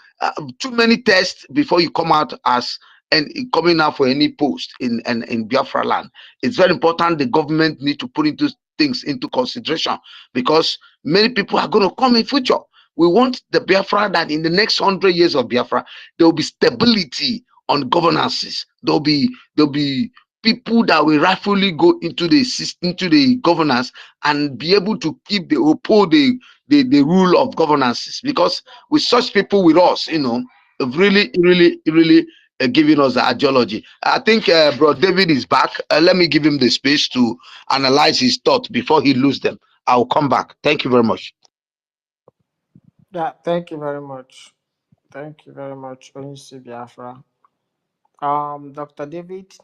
too many tests before you come out as and coming out for any post in Biafra land. It's very important. The government need to put into things into consideration, because many people are going to come in future. We want the Biafra that in the next 100 years of Biafra, there will be stability on governances. There'll be people that will rightfully go into the system, into the governance, and be able to uphold the rule of governances. Because with such people with us, you know, really giving us the ideology. I think Bro David is back. Let me give him the space to analyze his thoughts before he lose them. I'll come back. Thank you very much. Yeah, thank you very much. Thank you very much, Onisi Biafra. Dr. David.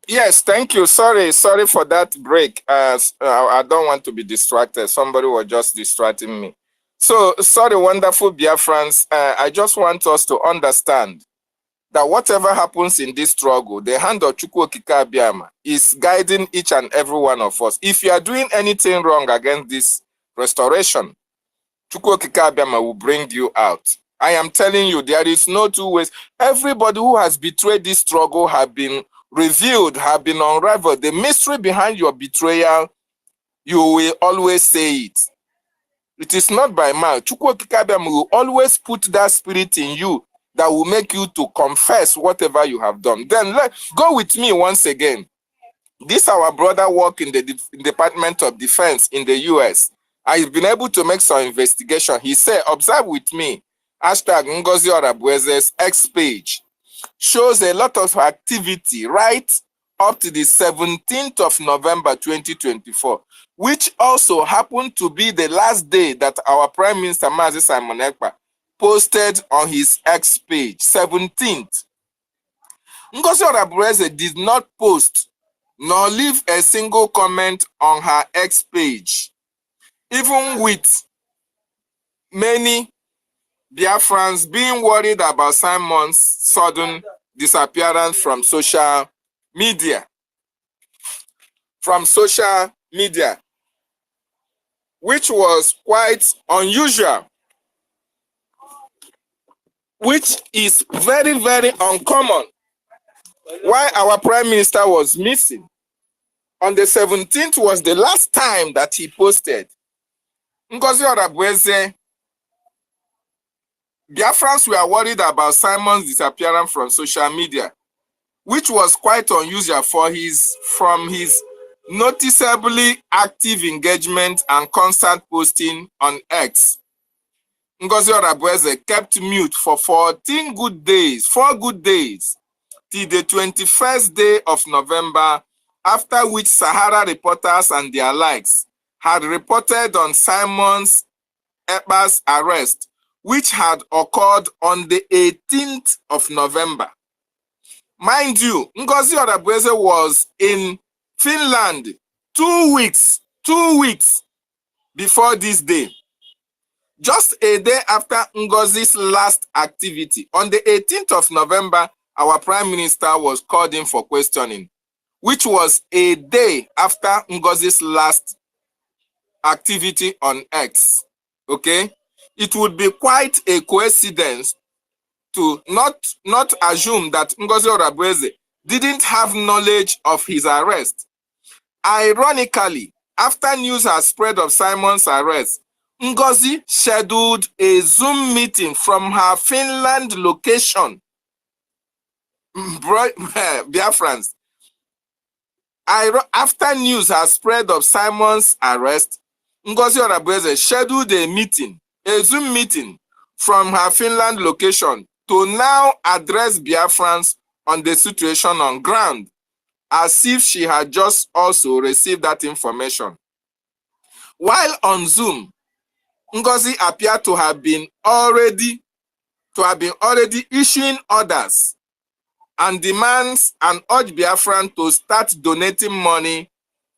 Yes, thank you. Sorry for that break. I don't want to be distracted. Somebody was just distracting me. So, sorry, wonderful Biafrans. I just want us to understand that whatever happens in this struggle, the hand of Chukwu Okike Abiama is guiding each and every one of us. If you are doing anything wrong against this restoration, Chukwu Okike Abiama will bring you out. I am telling you, there is no two ways. Everybody who has betrayed this struggle have been revealed, have been unraveled. The mystery behind your betrayal, you will always say it. It is not by mouth. Chukwu Okike Abiama will always put that spirit in you that will make you to confess whatever you have done. Then go with me once again. This our brother work in the Department of Defense in the US. I've been able to make some investigation. He said, observe with me, #Ngozi Orabueze's X page shows a lot of activity right up to the 17th of November 2024, which also happened to be the last day that our Prime Minister Mazi Simon Ekpa posted on his X page, 17th. Ngozi Odabueze did not post nor leave a single comment on her X page, even with many Biafrans being worried about Simon's sudden disappearance from social media. Which was quite unusual, which is very, very uncommon. Why our Prime Minister was missing. On the 17th was the last time that he posted. Ngozi Odabueze, Biafrans were worried about Simon's disappearance from social media, which was quite unusual from his noticeably active engagement and constant posting on X. Ngozi Odabueze kept mute for 4 good days, till the 21st day of November, after which Sahara reporters and their likes had reported on Simon's Ekpa's arrest, which had occurred on the 18th of November. Mind you, Ngozi Odabueze was in Finland 2 weeks before this day. Just a day after Ngozi's last activity, on the 18th of November, our Prime Minister was called in for questioning, which was a day after Ngozi's last activity on X. Okay? It would be quite a coincidence to not assume that Ngozi Odabueze didn't have knowledge of his arrest. Ironically, after news has spread of Simon's arrest, Ngozi scheduled a Zoom meeting from her Finland location. Biafrans. After news has spread of Simon's arrest, Ngozi Odabueze scheduled a Zoom meeting from her Finland location to now address Biafrans on the situation on ground, as if she had just also received that information. While on Zoom, Ngozi appeared to have been already issuing orders and demands and urge Biafran to start donating money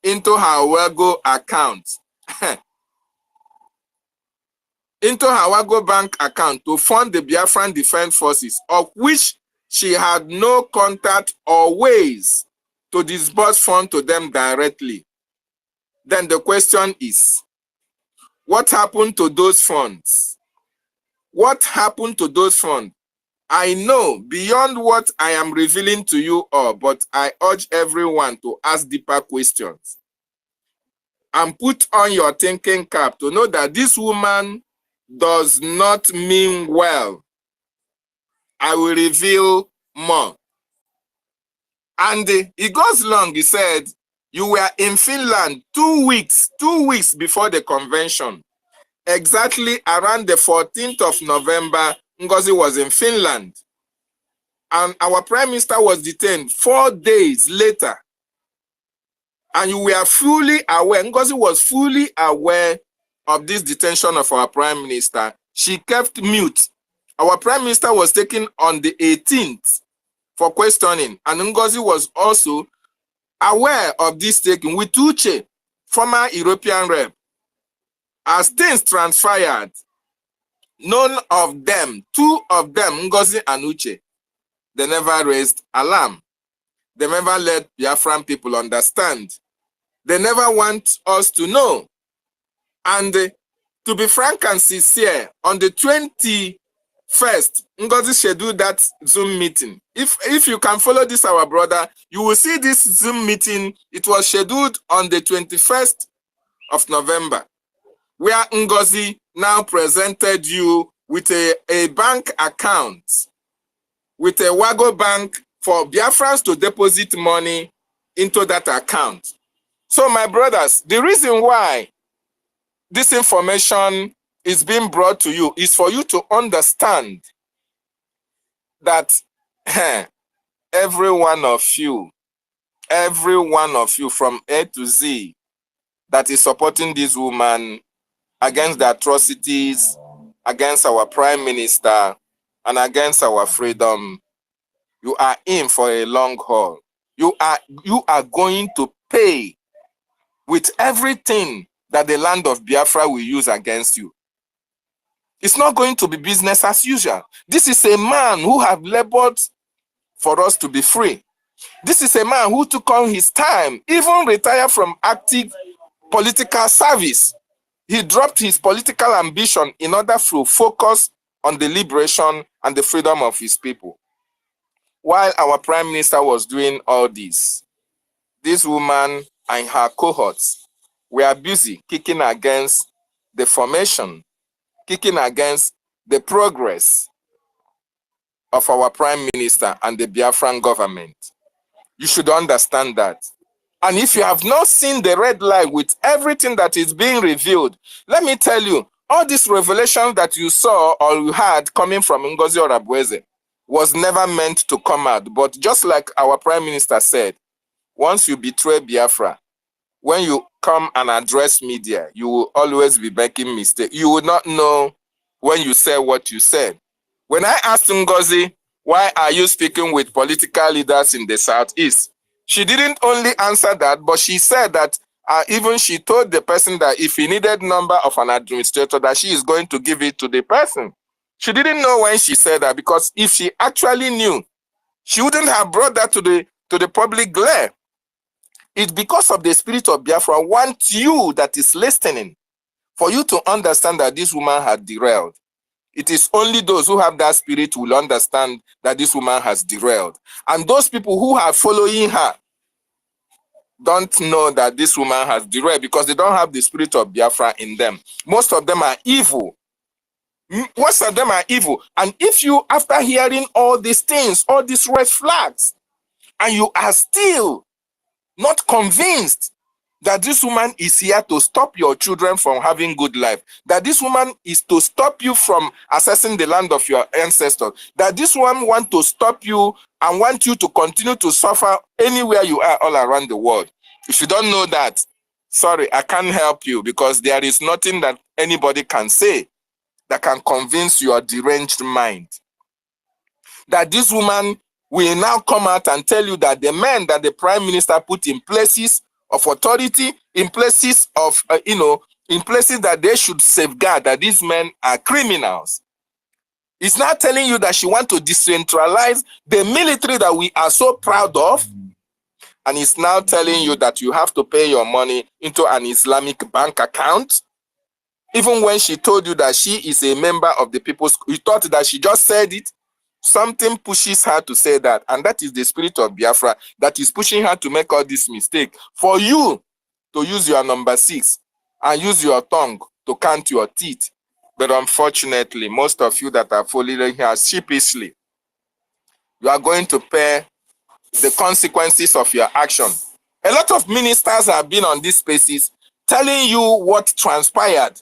into her Wago account, into her Wago bank account to fund the Biafran Defense Forces, of which she had no contact or ways to disburse funds to them directly. Then the question is, what happened to those funds? What happened to those funds? I know beyond what I am revealing to you all, but I urge everyone to ask deeper questions and put on your thinking cap to know that this woman does not mean well. I will reveal more. And he goes long, he said, you were in Finland 2 weeks before the convention. Exactly around the 14th of November, Ngozi was in Finland. And our Prime Minister was detained 4 days later. And you were fully aware, Ngozi was fully aware of this detention of our Prime Minister. She kept mute. Our Prime Minister was taken on the 18th for questioning. And Ngozi was also aware of this taking with Uche, former European rep. As things transpired, none of them, 2 of them, Ngozi and Uche, they never raised alarm. They never let Biafran people understand. They never want us to know. And to be frank and sincere, on the 21st, Ngozi scheduled that Zoom meeting. If you can follow this, our brother, you will see this Zoom meeting. It was scheduled on the 21st of November, where Ngozi now presented you with a bank account, with a Wago bank for Biafrans to deposit money into that account. So my brothers, the reason why this information is being brought to you is for you to understand that every one of you from A to Z that is supporting this woman against the atrocities against our prime minister, and against our freedom, you are in for a long haul. You are going to pay with everything that the land of Biafra will use against you. It's not going to be business as usual. This is a man who have labored for us to be free. This is a man who took on his time, even retired from active political service. He dropped his political ambition in order to focus on the liberation and the freedom of his people. While our prime minister was doing all this woman and her cohorts were busy kicking against the formation, kicking against the progress of our prime minister and the Biafran government. You should understand that. And if you have not seen the red light with everything that is being revealed, let me tell you, all this revelation that you saw or you had coming from NGOZI or Abueze was never meant to come out. But just like our prime minister said, once you betray Biafra, when you come and address media, you will always be making mistakes. You will not know when you say what you said. When I asked NGOZI, why are you speaking with political leaders in the Southeast? She didn't only answer that, but she said that even she told the person that if he needed number of an administrator, that she is going to give it to the person. She didn't know when she said that, because if she actually knew, she wouldn't have brought that to the public glare. It's because of the spirit of Biafra wants you that is listening, for you to understand that this woman had derailed. It is only those who have that spirit will understand that this woman has derailed. And those people who are following her don't know that this woman has derailed because they don't have the spirit of Biafra in them. Most of them are evil. Most of them are evil. And if you, after hearing all these things, all these red flags, and you are still not convinced that this woman is here to stop your children from having good life, that this woman is to stop you from accessing the land of your ancestors, that this one wants to stop you and want you to continue to suffer anywhere you are all around the world. If you don't know that, sorry, I can't help you, because there is nothing that anybody can say that can convince your deranged mind. That this woman will now come out and tell you that the men that the prime minister put in places of authority, in places of, in places that they should safeguard, that these men are criminals. It's not telling you that she wants to decentralize the military that we are so proud of. And it's now telling you that you have to pay your money into an Islamic bank account. Even when she told you that she is a member of the people's, you thought that she just said it. Something pushes her to say that, and that is the spirit of Biafra that is pushing her to make all this mistake. For you to use your number 6 and use your tongue to count your teeth. But unfortunately, most of you that are following her sheepishly, you are going to pay the consequences of your action. A lot of ministers have been on these spaces telling you what transpired,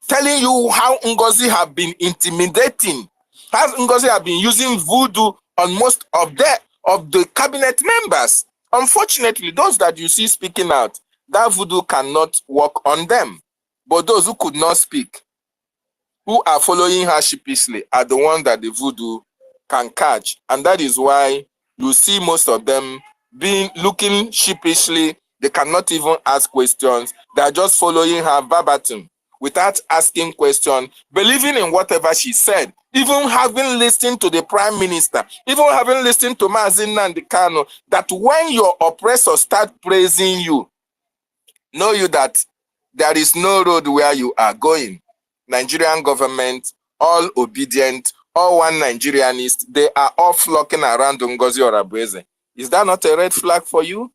telling you how NGOZI have been intimidating, how NGOZI have been using voodoo on most of the cabinet members. Unfortunately, those that you see speaking out, that voodoo cannot work on them. But those who could not speak, who are following her sheepishly, are the ones that the voodoo can catch. And that is why you see most of them looking sheepishly. They cannot even ask questions. They are just following her verbatim without asking questions, believing in whatever she said, even having listened to the prime minister, even having listened to Nnamdi Kanu, that when your oppressors start praising you, know you that there is no road where you are going. Nigerian government, all obedient, all one Nigerianist, they are all flocking around NGOZI or Abueze. Is that not a red flag for you?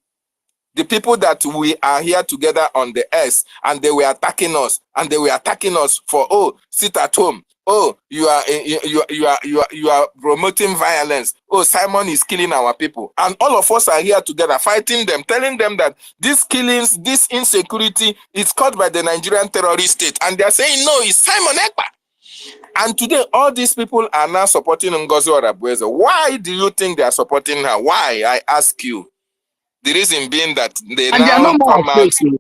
The people that we are here together on the earth, and they were attacking us, and they were attacking us for, oh, sit at home. Oh, you are promoting violence. Oh, Simon is killing our people. And all of us are here together fighting them, telling them that these killings, this insecurity is caused by the Nigerian terrorist state. And they are saying, no, it's Simon Ekpa. And today, all these people are now supporting NGOZI or Abueze. Why do you think they are supporting her? Why? I ask you. The reason being that they And they are now no more come out. afraid.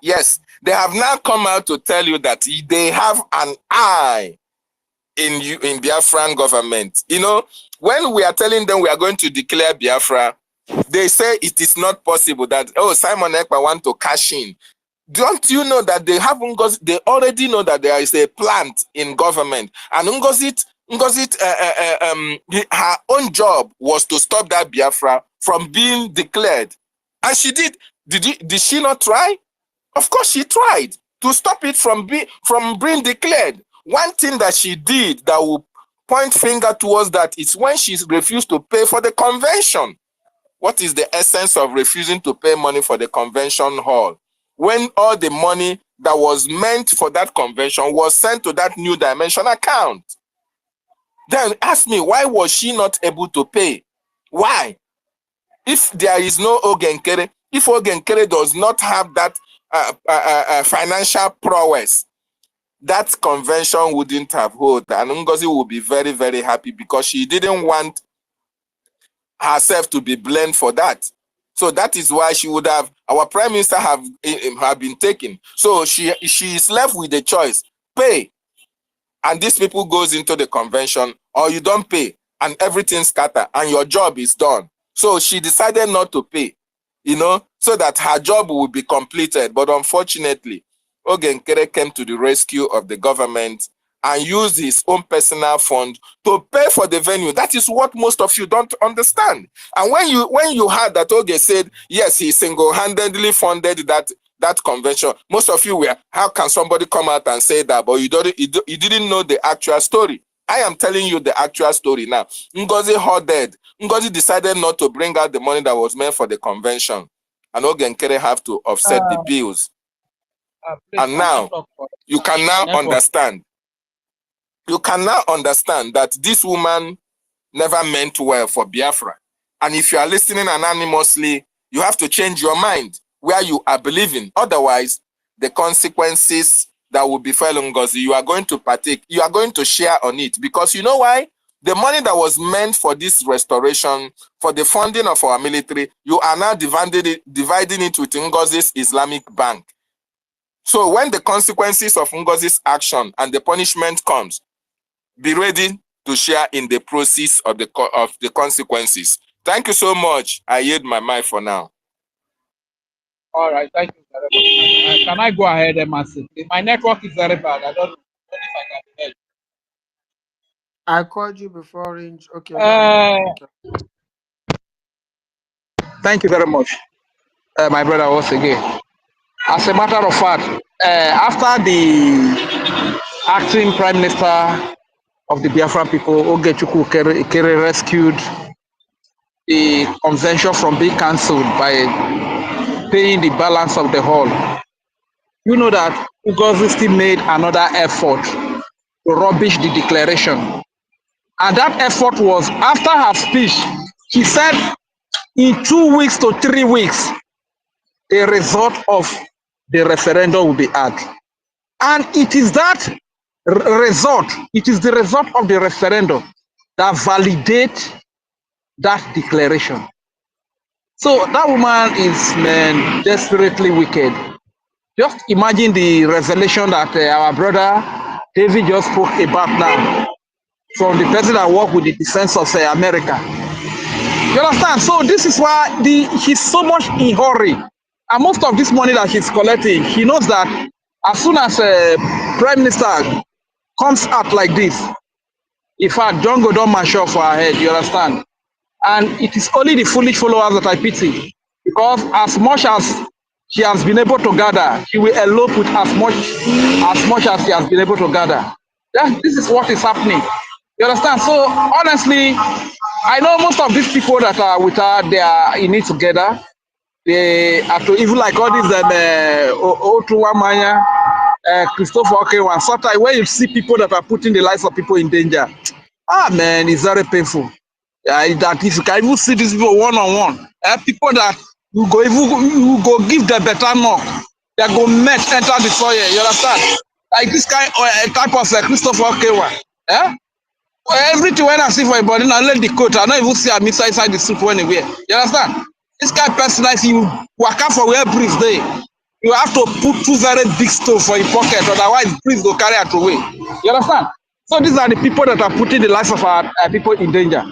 Yes, they have now come out to tell you that they have an eye in Biafran government. You know, when we are telling them we are going to declare Biafra, they say it is not possible that, oh, Simon Ekpa want to cash in. Don't you know that they have Ngozi, they already know that there is a plant in government, and Ngozi, her own job was to stop that Biafra from being declared. And she did. Did she not try? Of course she tried to stop it from being declared. One thing that she did that will point finger towards that is when she refused to pay for the convention. What is the essence of refusing to pay money for the convention hall? When all the money that was meant for that convention was sent to that New Dimension account. Then ask me, why was she not able to pay? Why? If there is no Nkere, if Nkere does not have that financial prowess, that convention wouldn't have hold. And Ngozi will be very, very happy because she didn't want herself to be blamed for that. So that is why she would have, our prime minister have been taken. So she is left with the choice, pay, and these people goes into the convention, or you don't pay, and everything scatter, and your job is done. So she decided not to pay, you know, so that her job will be completed. But unfortunately, Nkere came to the rescue of the government and used his own personal fund to pay for the venue. That is what most of you don't understand. And when you heard that Oge said, yes, he single-handedly funded that convention, most of you were, how can somebody come out and say that? But you didn't know the actual story. I am telling you the actual story now. Ngozi hoarded. Ngozi decided not to bring out the money that was meant for the convention. And Oge Nkere have to offset the bills. And now, you can now understand. You can now understand that this woman never meant well for Biafra. And if you are listening anonymously, you have to change your mind where you are believing. Otherwise, the consequences that will befall Ngozi, you are going to partake, you are going to share on it. Because you know why? The money that was meant for this restoration, for the funding of our military, you are now dividing it with Ngozi's Islamic Bank. So when the consequences of Ngozi's action and the punishment comes, be ready to share in the process of the consequences. Thank you so much. I yield my mic for now. All right, thank you very much. Can I go ahead, Emasi? My network is very bad. I don't know if I can be heard. I called you before range. Okay, go ahead. Okay. Thank you very much, my brother, once again. As a matter of fact, after the acting prime minister of the Biafran people, Ogechukwu Nkere, rescued the convention from being cancelled by paying the balance of the hall, you know that Ngozi still made another effort to rubbish the declaration. And that effort was, after her speech, she said in 2 weeks to 3 weeks, the result of the referendum will be out. And it is that result, it is the result of the referendum that validates that declaration. So that woman is, man, desperately wicked. Just imagine the revelation that our brother David just spoke about now from the person that worked with the defense of America. You understand? So this is why he's so much in hurry. And most of this money that he's collecting, he knows that as soon as Prime Minister comes out like this, in fact, John go down my shop for her head, you understand? And it is only the foolish followers that I pity. Because as much as she has been able to gather, she will elope with as much as she has been able to gather. This is what is happening. You understand? So honestly, I know most of these people that are with her, they are in it together. They are to even like all these Otuwamanya, Christopher Okewan, sometimes when you see people that are putting the lives of people in danger, man, it's very painful. That if you can even see these people one-on-one, people that you go give them better knock, they go met enter the foyer, you understand? Like this kind type of Christopher Okewan. Everything when I see for a body, now let the coat, I don't even see him inside the soup anywhere. You understand? This kind of person, if you work out for where breeze day, you have to put 2 very big stones for your pocket, otherwise breeze go carry it away. You understand? So these are the people that are putting the lives of our people in danger.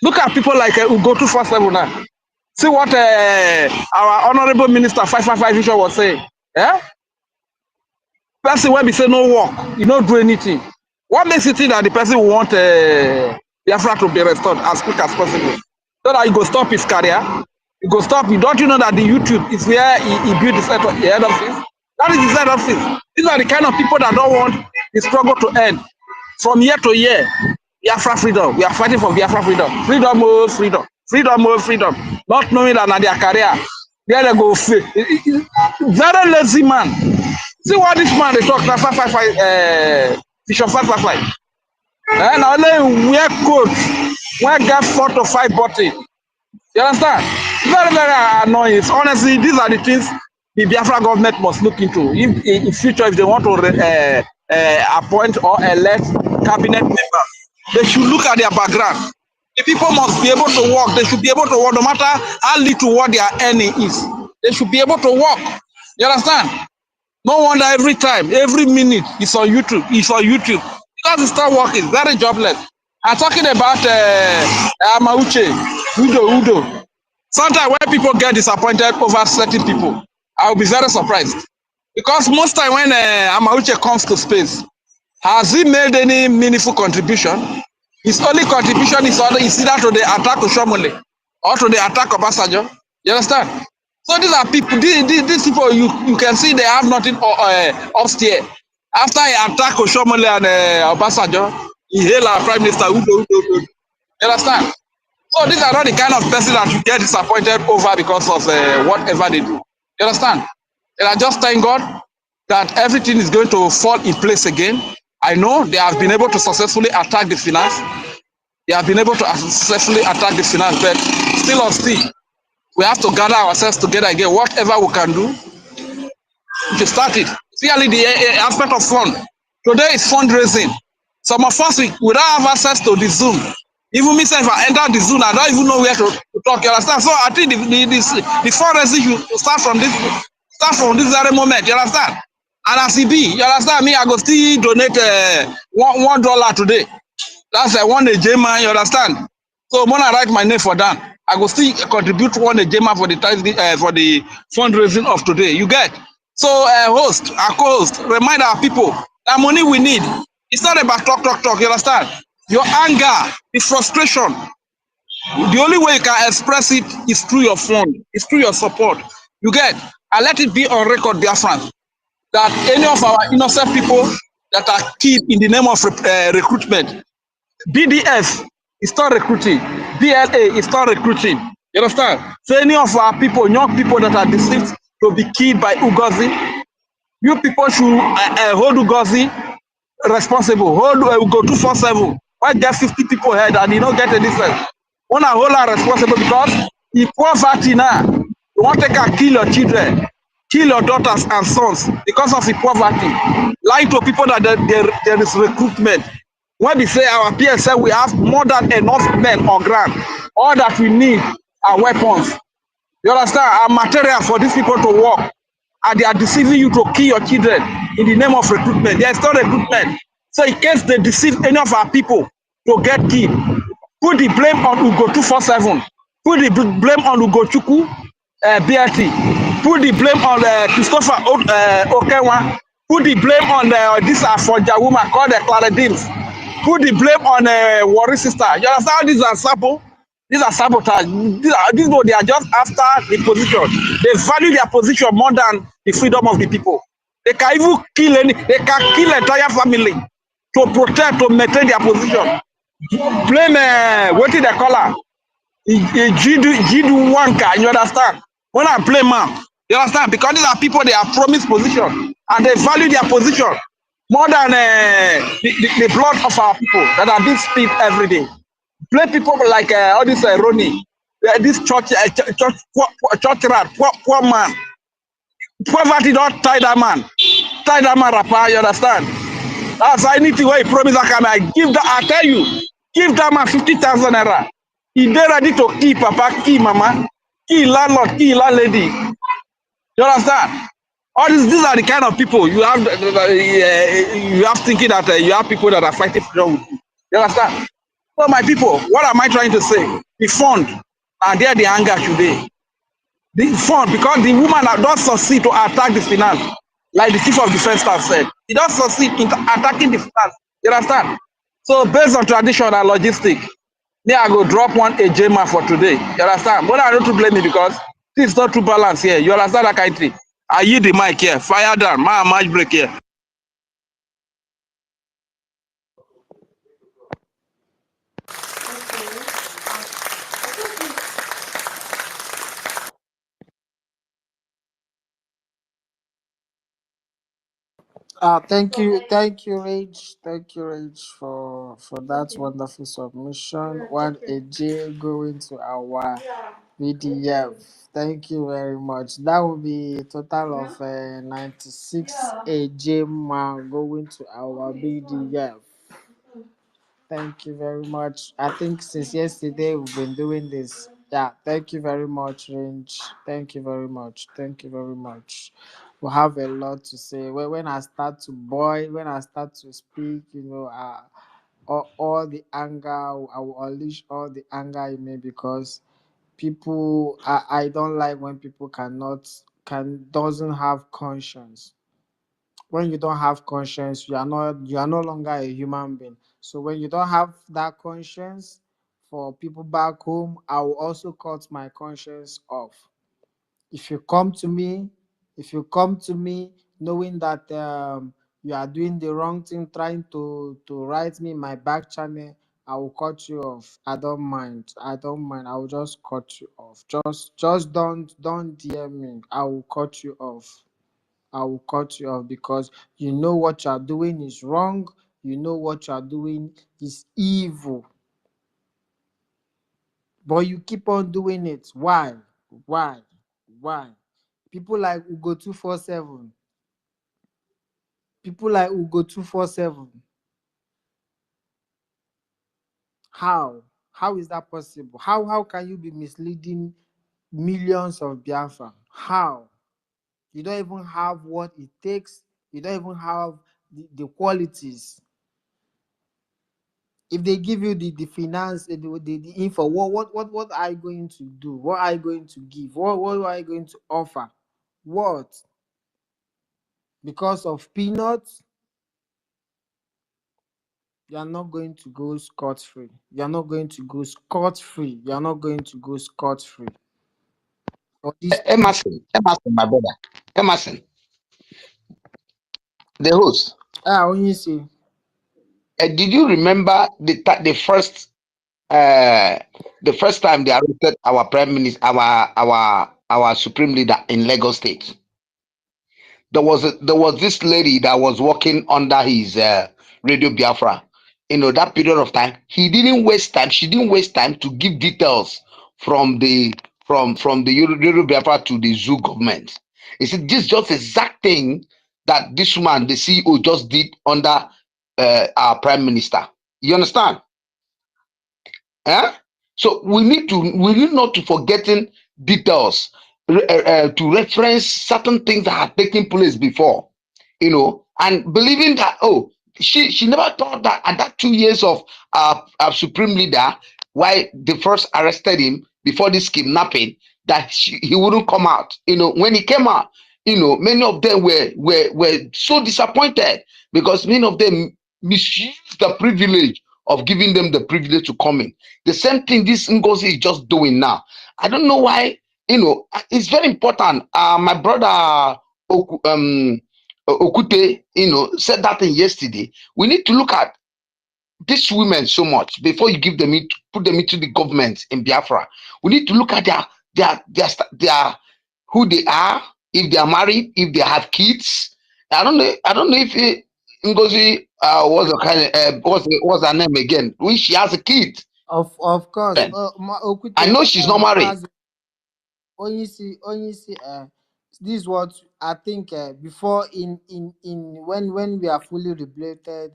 Look at people like Ugotu 47 now. See what our honorable minister 555 Vision was saying. Person when we say no work, you don't do anything. What makes you think that the person will want Biafra to be restored as quick as possible? So that he go stop his career, he go stop. Don't you know that the YouTube is where he built his head office? That is his head office. These are the kind of people that don't want the struggle to end. From year to year, Biafra freedom. We are fighting for Biafra freedom. Freedom, more freedom. Freedom, more freedom. Not knowing that in their career, there they go fail. Very lazy man. See what this man they talk now, 555, Bishop 555. And only wear coat, wear get 4 to 5 bottles. You understand? Very, very annoying. Honestly, these are the things the Biafra government must look into. If in future, if they want to appoint or elect cabinet members, they should look at their background. The people must be able to work. They should be able to work, no matter how little what their earning is. They should be able to work. You understand? No wonder every time, every minute, it's on YouTube. It's on YouTube. Because it's not working, very jobless. I'm talking about Amauche, Udo. Sometimes when people get disappointed over certain people, I'll be very surprised. Because most time when Amauche comes to space, has he made any meaningful contribution? His only contribution is either to the attack of Shomole or to the attack of Basajo. You understand? So these are people, these people, you can see they have nothing upstairs. After he attacked Oshomole and Obasanjo, he hailed our Prime Minister Udo. You understand? So these are not the kind of person that you get disappointed over because of whatever they do. You understand? And I just thank God that everything is going to fall in place again. I know they have been able to successfully attack the finance. They have been able to successfully attack the finance, but still on still. We have to gather ourselves together again. Whatever we can do, we should start it. Clearly, the aspect of fund. Today is fundraising. Some of us, we don't have access to the Zoom. Even me, if I enter the Zoom, I don't even know where to talk. You understand? So I think the fundraising should start from this very moment. You understand? And as it be, you understand me, I go still donate $1 today. That's one AJ man, you understand? So when I write my name for that, I go still contribute one AJ man for the fundraising of today. You get? So our co-host, remind our people that money we need. It's not about talk. You understand? Your anger, the frustration. The only way you can express it is through your fund, it's through your support. You get? And let it be on record, Biafrans, that any of our innocent people that are killed in the name of recruitment, BDF is not recruiting, BLA is not recruiting. You understand? So any of our people, young people that are deceived to be killed by UGOZI, you people should hold UGOZI responsible. Hold go 247. Why get 50 people head and you don't get any sense? One hold her responsible because if poverty now, you want to kill your children, kill your daughters and sons because of the poverty. Lie to people that there is recruitment. When we say our peers say we have more than enough men on ground, all that we need are weapons. You understand? Are material for these people to work. And they are deceiving you to kill your children in the name of recruitment. There is no recruitment. So in case they deceive any of our people to get killed, put the blame on Ugo 247. Put the blame on Ugo Chuku, BRT. Put the blame on Christopher Okenwa. Put the blame on this Afonja woman called Clara Dims. Put the blame on Warri sister. You understand? These are sample. These are sabotage. These they are just after the position. They value their position more than the freedom of the people. They can even kill they can kill entire family to protect, to maintain their position. Blame what did they call her? Jidu Wanka, you understand? When I blame man, you understand? Because these are people they are promised position and they value their position more than the blood of our people that are being spilled every day. Play people like all this Ronnie, this church rat, poor man. Poverty don't tie that man. Tie that man rapper, you understand? That's anything where he promise I give that, I tell you, give that man 50,000 naira. He dey ready to kill papa, kill mama, kill landlord, kill landlady. You understand? All these are the kind of people you have. You have thinking that you have people that are fighting freedom with you. You understand? So my people, what am I trying to say? The fund, and there the anger today. The fund, because the woman that does succeed to attack the finance, like the chief of defense staff said, he does succeed in attacking the finance. You understand? So based on tradition and logistic, me I go drop one AJ man for today. You understand? But I don't to blame me because things not too balance here. You understand that kind of thing? I use the mic here, fire down, my match break here. Thank you, Rage, for that wonderful submission. One AJ going to our VDF. Thank you very much. That will be a total of 96 AJ man going to our BDF. Thank you very much. I think since yesterday we've been doing this. Yeah, thank you very much, Range. Thank you very much. Thank you very much. We have a lot to say. When I start to boil, when I start to speak, all the anger, I will unleash all the anger in me because people, I don't like when people doesn't have conscience. When you don't have conscience, you are no longer a human being. So when you don't have that conscience, for people back home, I will also cut my conscience off. If you come to me, knowing that you are doing the wrong thing, trying to write me in my back channel, I will cut you off. I don't mind. I will just cut you off. Just don't DM me. I will cut you off. I will cut you off because you know what you are doing is wrong. You know what you are doing is evil. But you keep on doing it. Why? Why? Why? People like Ugo 247. People like Ugo 247. How? How is that possible? How can you be misleading millions of Biafra? How? You don't even have what it takes. You don't even have the qualities. If they give you the finance, the info, what are you going to do? What are you going to give? What are you going to offer? What? Because of peanuts, you are not going to go scot-free. You are not going to go scot-free. You are not going to go scot-free. Emerson, my brother. Emerson, the host. When you say, Did you remember the first time they arrested our prime minister, our supreme leader in Lagos State? There was this lady that was working under his radio Biafra. That period of time, he didn't waste time. She didn't waste time to give details from the radio Biafra to the zoo government. He said this just exact thing that this woman, the CEO, just did under our prime minister. You understand? Eh? So we need not to forgetting details to reference certain things that had taken place before, and believing that she never thought that at that 2 years of our supreme leader, why they first arrested him before this kidnapping, that he wouldn't come out. When he came out, many of them were so disappointed because many of them misused the privilege of giving them the privilege to come in. The same thing this NGOZI is just doing now. I don't know why. It's very important. My brother Okute, said that thing yesterday. We need to look at these women so much before you put them into the government in Biafra. We need to look at their who they are, if they are married, if they have kids. I don't know if Ngozi was a kind of what's her name again? When she has a kid. Of course. Okute, I know she's not married. Only see, this is what I think. Before when we are fully regulated,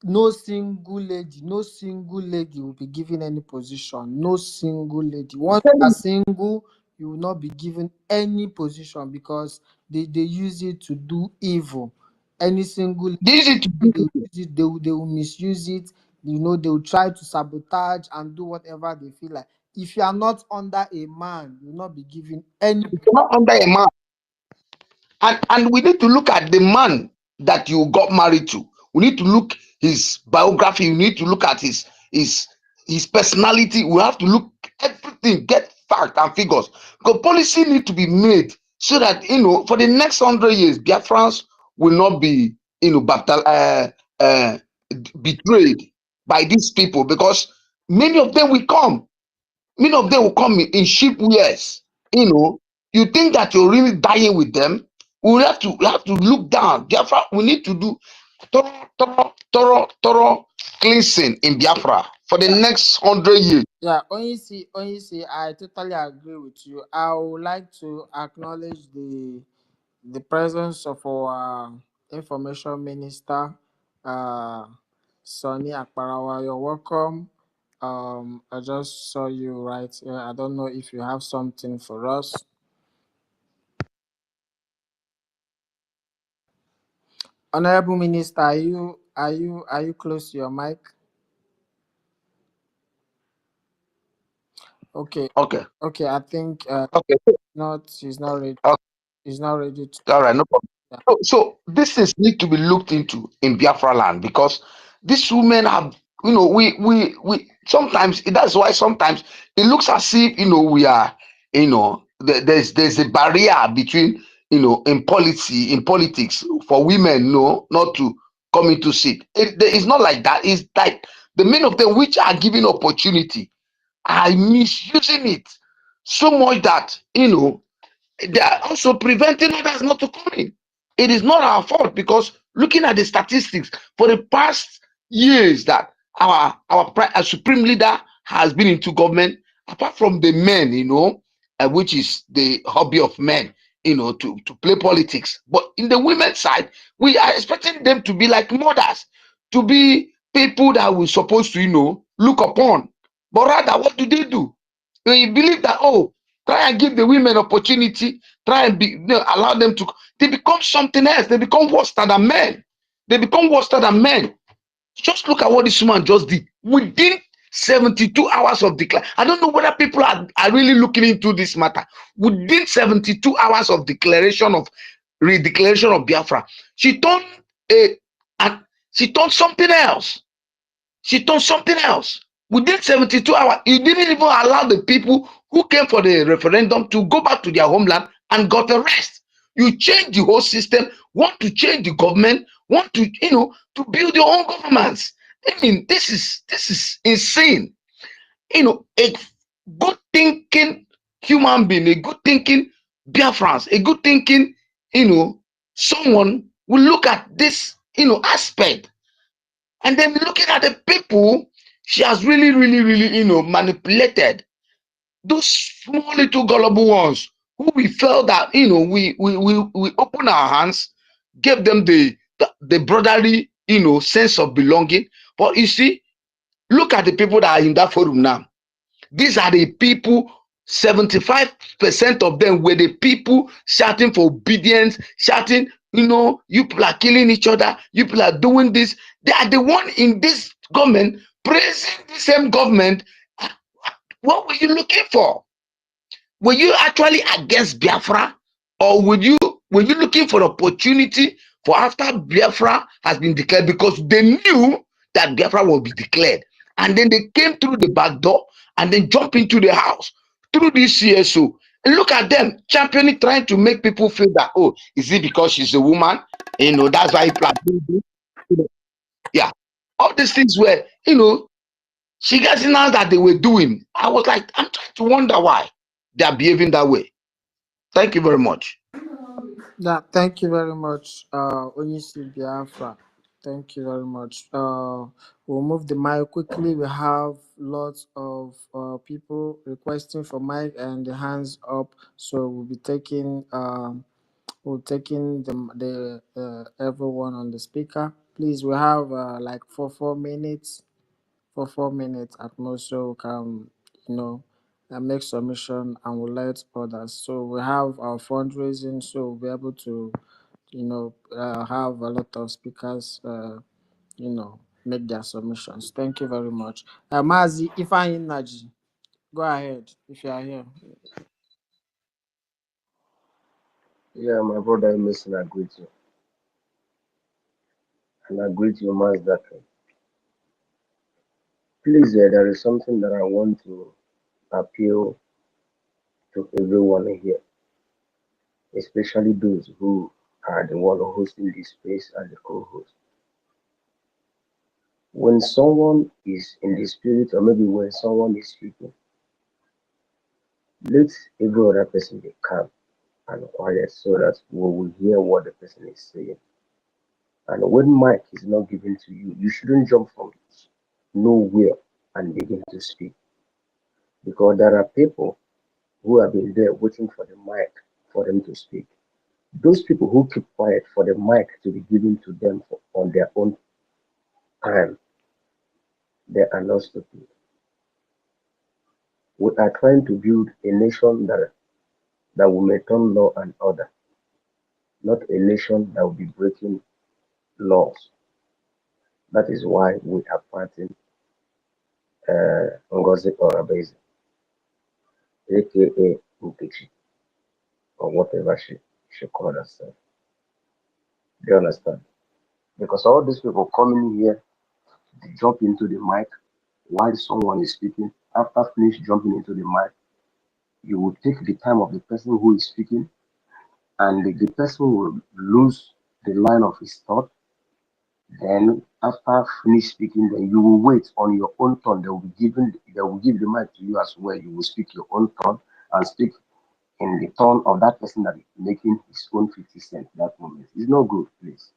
no single lady will be given any position. No single lady. Once you are single, you will not be given any position because they use it to do evil. Any single They use it to they do will use it, they will misuse it. You know, they will try to sabotage and do whatever they feel like. If you are not under a man, you will not be given any. not under a man. And we need to look at the man that you got married to. We need to look his biography. We need to look at his personality. We have to look everything, get fact and figures. Because policy need to be made so that for the next 100 years, Biafrans will not be betrayed by these people because many of them will come. Many of them will come in sheep wears. You think that you're really dying with them. We have to look down. Biafra, we need to do thorough cleansing in Biafra for the next 100 years. Yeah, Onye see, I totally agree with you. I would like to acknowledge the presence of our information minister, Sonny Akparawa. You're welcome. I just saw you right here. I don't know if you have something for us. Honorable Minister, are you close to your mic? Okay. Okay. Okay, I think Okay. he's not ready. Okay. He's not ready to. All right. No problem. Yeah. So this is need to be looked into in Biafra land because these women have, we sometimes that's why sometimes it looks as if we are, there's a barrier between in politics for women, not to come into seat. It's not like that. It's like the men of them which are given opportunity are misusing it so much that they are also preventing others not to come in. It is not our fault because looking at the statistics for the past years that our supreme leader has been into government, apart from the men, which is the hobby of men, to play politics. But in the women's side, we are expecting them to be like mothers, to be people that we're supposed to, look upon. But rather, what do? They believe that, try and give the women opportunity, try and allow them to, they become something else. They become worse than men. They become worse than men. Just look at what this woman just did. Within 72 hours of declaration, I don't know whether people are really looking into this matter. Within 72 hours of redeclaration of Biafra, she turned something else. She turned something else. Within 72 hours, you didn't even allow the people who came for the referendum to go back to their homeland and got a rest. You change the whole system, want to change the government, want to, to build your own governments. I mean, this is insane. A good thinking human being, a good thinking Biafrans, a good thinking, someone will look at this, aspect. And then looking at the people she has really, really, really, manipulated. Those small little gullible ones who we felt that, we open our hands, gave them the brotherly, sense of belonging. But you see, look at the people that are in that forum now. These are the people, 75% of them were the people shouting for obedience, shouting, you people are killing each other, you people are doing this. They are the one in this government praising the same government. What were you looking for? Were you actually against Biafra, or were you looking for opportunity for after Biafra has been declared, because they knew that Biafra will be declared, and then they came through the back door and then jump into the house through this CSO. And look at them championing, trying to make people feel that, is it because she's a woman? That's why people are doing this. Yeah, all these things were, she gets now that they were doing. I was like, I'm trying to wonder why they are behaving that way. Thank you very much. Yeah, thank you very much, Onyisi Biafra. Thank you very much. We'll move the mic quickly. We have lots of people requesting for mic and the hands up, so we'll taking the everyone on the speaker. Please, we have like for 4 minutes, at most, so we can, make submission and we'll let others. So we have our fundraising, so we'll be able to, have a lot of speakers, make their submissions. Thank you very much. Mazi Ifeanyi Naji, go ahead if you are here. Yeah, my brother Emerson, I greet you. And I greet you, Master. Please, there is something that I want to appeal to everyone here, especially those who are the one hosting this space as the co-host. When someone is in the spirit, or maybe when someone is speaking, let every other person be calm and quiet so that we will hear what the person is saying. And when mic is not given to you, you shouldn't jump from nowhere and begin to speak. Because there are people who have been there waiting for the mic for them to speak. Those people who keep quiet for the mic to be given to them on their own time, they are not stupid. We are trying to build a nation that will maintain law and order, not a nation that will be breaking laws. That is why we are fighting NGOZI or Abezi, aka Nkechi, or whatever she called herself. Do you understand? Because all these people coming here, they jump into the mic while someone is speaking. After finish jumping into the mic, you will take the time of the person who is speaking, and the person will lose the line of his thought. Then after finish speaking, then you will wait on your own turn. They will give the mic to you as well. You will speak your own turn and speak in the turn of that person that is making his own 50 cents that moment. It's not good, please.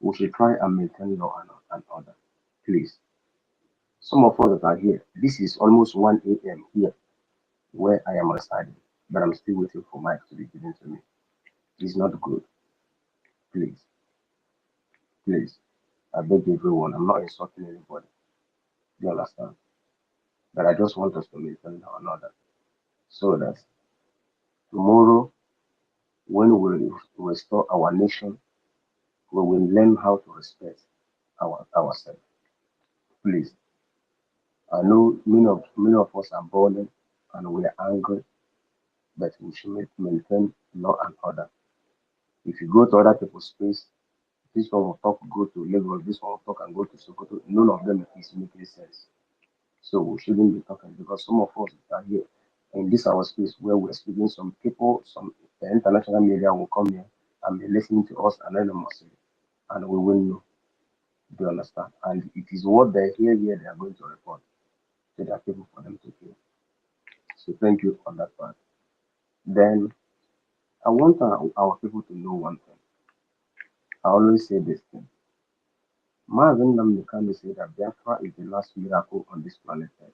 We should try and maintain law and order. Please. Some of us that are here, this is almost 1 a.m. here where I am residing, but I'm still waiting for mic to be given to me. It's not good. Please. Please. I beg everyone. I'm not insulting anybody. You understand? But I just want us to maintain law and order so that tomorrow, when we restore our nation, we will learn how to respect ourselves. Please. I know many of us are burdened and we are angry, but we should maintain law and order. If you go to other people's space, this one will talk go to Lagos, this one will talk and go to Sokoto. None of them is making sense. So we shouldn't be talking because some of us are here in this our space where we're speaking. Some people, some international media will come here and be listening to us anonymously, and we will know. Do you understand? And it is what they hear here they are going to report to their people for them to hear. So thank you on that part. Then I want our people to know one thing. I always say this thing. Marvin Namdekanu said that Biafra is the last miracle on this planet Earth.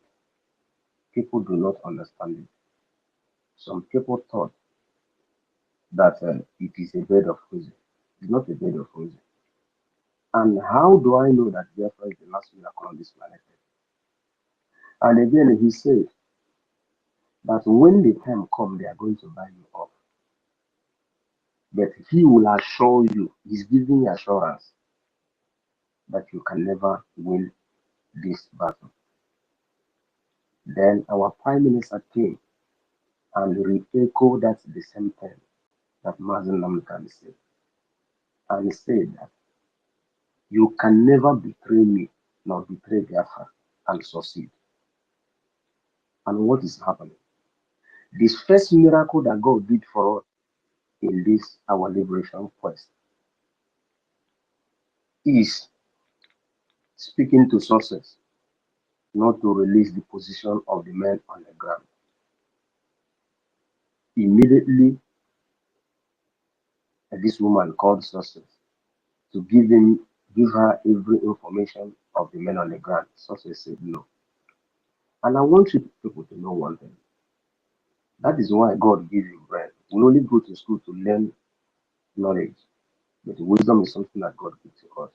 People do not understand it. Some people thought that it is a bed of roses. It's not a bed of roses. And how do I know that Biafra is the last miracle on this planet Earth? And again, he said that when the time comes, they are going to buy you off. But he will assure you, he's giving you assurance that you can never win this battle. Then our Prime Minister came and re-echoed that the same thing that Mazen Namdekan said. And he said that you can never betray me nor betray Biafra and succeed. And what is happening? This first miracle that God did for us in this our liberation quest is speaking to sources, not to release the position of the men on the ground. Immediately, this woman called sources to give her every information of the men on the ground. Sources said no. And I want you people to know one thing. That is why God gives you bread. We only go to school to learn knowledge, but wisdom is something that God gives to us.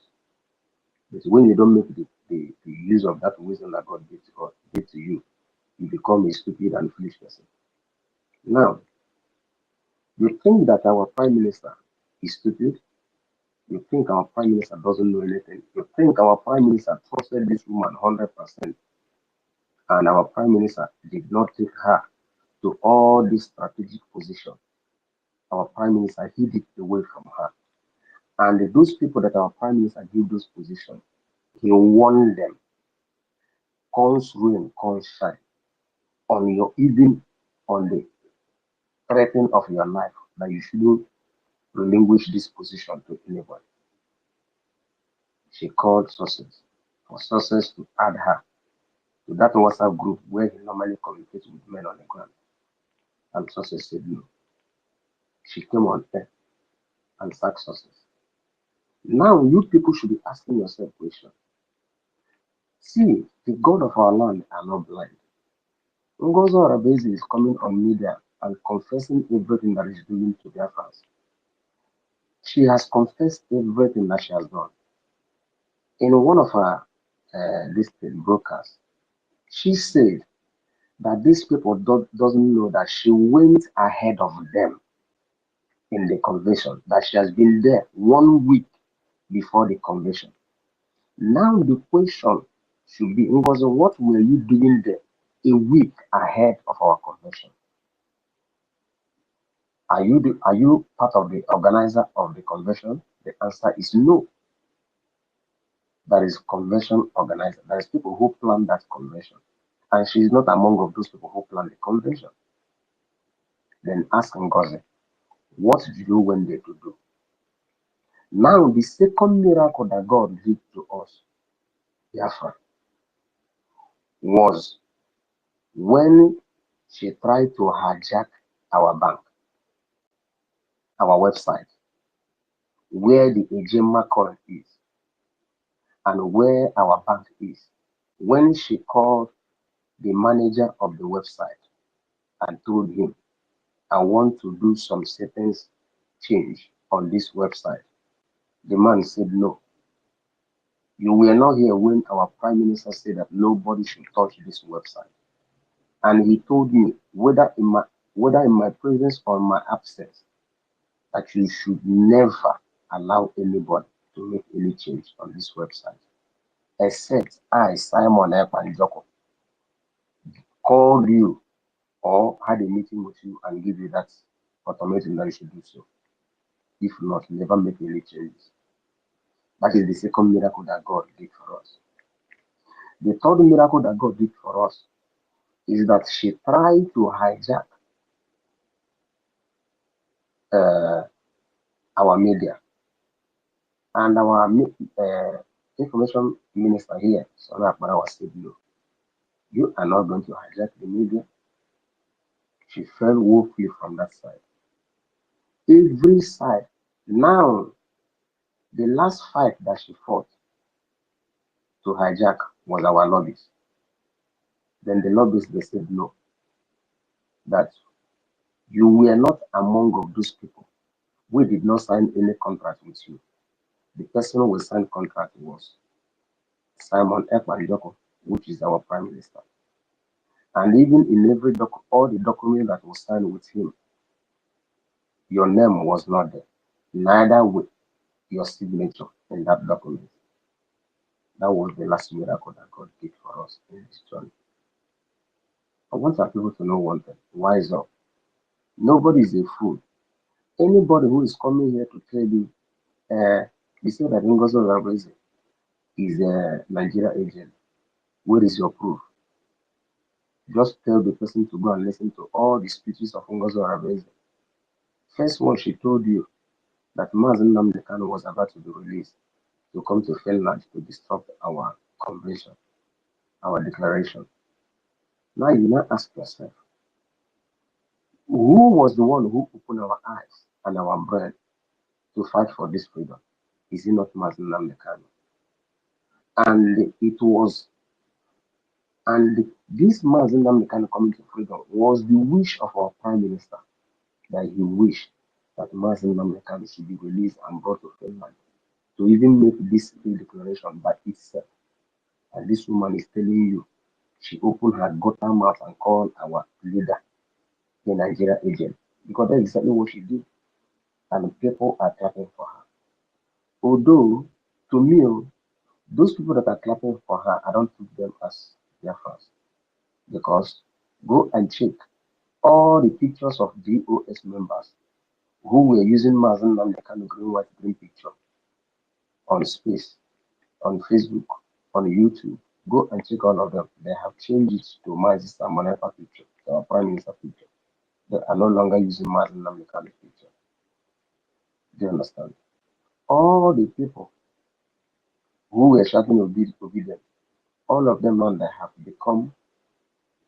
But when you don't make the use of that wisdom that God gives to us, gives to you, you become a stupid and foolish person. Now, you think that our prime minister is stupid? You think our prime minister doesn't know anything? You think our prime minister trusted this woman 100% and our prime minister did not take her to all these strategic positions? Our prime minister hid it away from her. And those people that our prime minister gave those positions, he warned them, comes rain, comes shine, on your even on the threatening of your life, that you shouldn't relinquish this position to anybody. She called sources for sources to add her to that WhatsApp group where he normally communicates with men on the ground. And sources said no. She came on air and sacked sources. Now you people should be asking yourself questions. See, the God of our land are not blind. Ngozi Arabezi is coming on media and confessing everything that is doing to their fans. She has confessed everything that she has done. In one of her broadcasts, she said that these people doesn't know that she went ahead of them in the convention, that she has been there 1 week before the convention. Now the question should be, Ngozi, what were you doing there a week ahead of our convention? Are you part of the organizer of the convention? The answer is no. There is convention organizer. There is people who plan that convention. And she is not among of those people who plan the convention. Then ask Ngozi, what did you went there to do? Now the second miracle that God did to us, Biafra, was when she tried to hijack our bank, our website, where the Ejema current is, and where our bank is. When she called the manager of the website and told him, I want to do some settings change on this website, the man said no. You were not here when our prime minister said that nobody should touch this website. And he told me, whether in my presence or my absence, that you should never allow anybody to make any change on this website, except I, Simon Ekwanjoko, called you or had a meeting with you and give you that automatic that you should do so. If not, never make any changes. That is the second miracle that God did for us. The third miracle that God did for us is that she tried to hijack our media. And our information minister here, Sana Akbarawa, said, no, you are not going to hijack the media. She fell woefully from that side. Every side. Now, the last fight that she fought to hijack was our lobbies. Then the lobbies, they said no, that you were not among of those people. We did not sign any contract with you. The person who signed contract was Simon Ekwanjoko, which is our prime minister. And even in every all the document that was signed with him, your name was not there. Neither with your signature in that document. That was the last miracle that God did for us in this journey. I want our people to know one thing. Wise up. Nobody is a fool. Anybody who is coming here to tell you, you say that Ngozi Arabezi is a Nigeria agent. Where is your proof? Just tell the person to go and listen to all the speeches of Ngozi Arabezi. First one, she told you that Mazen Nnamdi Kanu was about to be released to come to Finland to disrupt our convention, our declaration. Now you now ask yourself, who was the one who opened our eyes and our brain to fight for this freedom? Is it not Mazen Nnamdi Kanu? And it was, and this Mazen Nnamdi Kanu coming to freedom was the wish of our prime minister, that he wished that Mazen Nnamdi Kanu should be released and brought to Finland to even make this free declaration by itself. And this woman is telling you she opened her gutter mouth and called our leader a Nigeria agent because that's exactly what she did, and people are clapping for her. Although, to me, those people that are clapping for her, I don't treat them as their fans because go and check all the pictures of GOS members who were using Mazen Namdekan green white green picture on space, on Facebook, on YouTube. Go and check all of them. They have changed it to my sister Manefa picture, our prime minister picture. They are no longer using Mazen Namdekan picture. Do you understand? All the people who were shouting obedient, all of them now they have become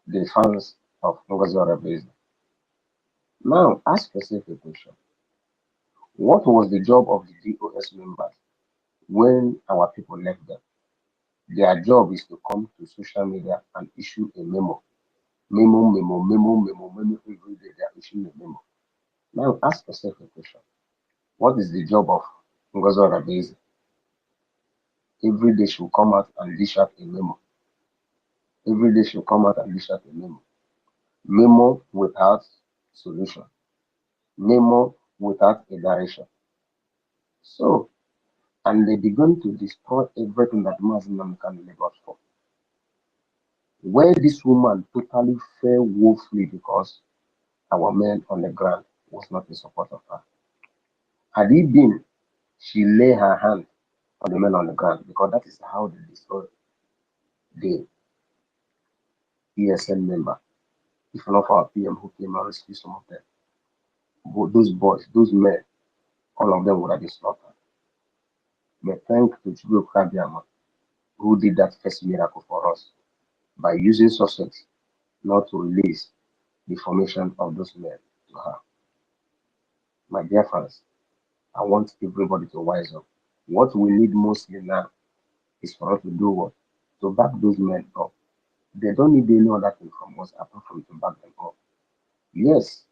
the fans of NGOZI. Now, ask yourself a question. What was the job of the GOS members when our people left them? Their job is to come to social media and issue a memo. Memo. Every day they are issuing a memo. Now, ask yourself a question. What is the job of NGOZI? Every day she'll come out and dish out a memo. Every day she'll come out and dish out a memo. Memo without solution. Memo without a direction. So, and they began to destroy everything that Muslim can live out for. Where this woman totally fell woefully because our men on the ground was not in support of her. Had it been, she lay her hand on the men on the ground because that is how they destroyed the ESN member. If not for our PM who came and rescued some of them. But those boys, those men, all of them would have been slaughtered. But thanks to Chibuk Kabiama, who did that first miracle for us by using suspects not to release the formation of those men to her. My dear friends, I want everybody to wise up. What we need mostly now is for us to do what? To back those men up. They don't need any other thing from us apart from to back them up. Yes,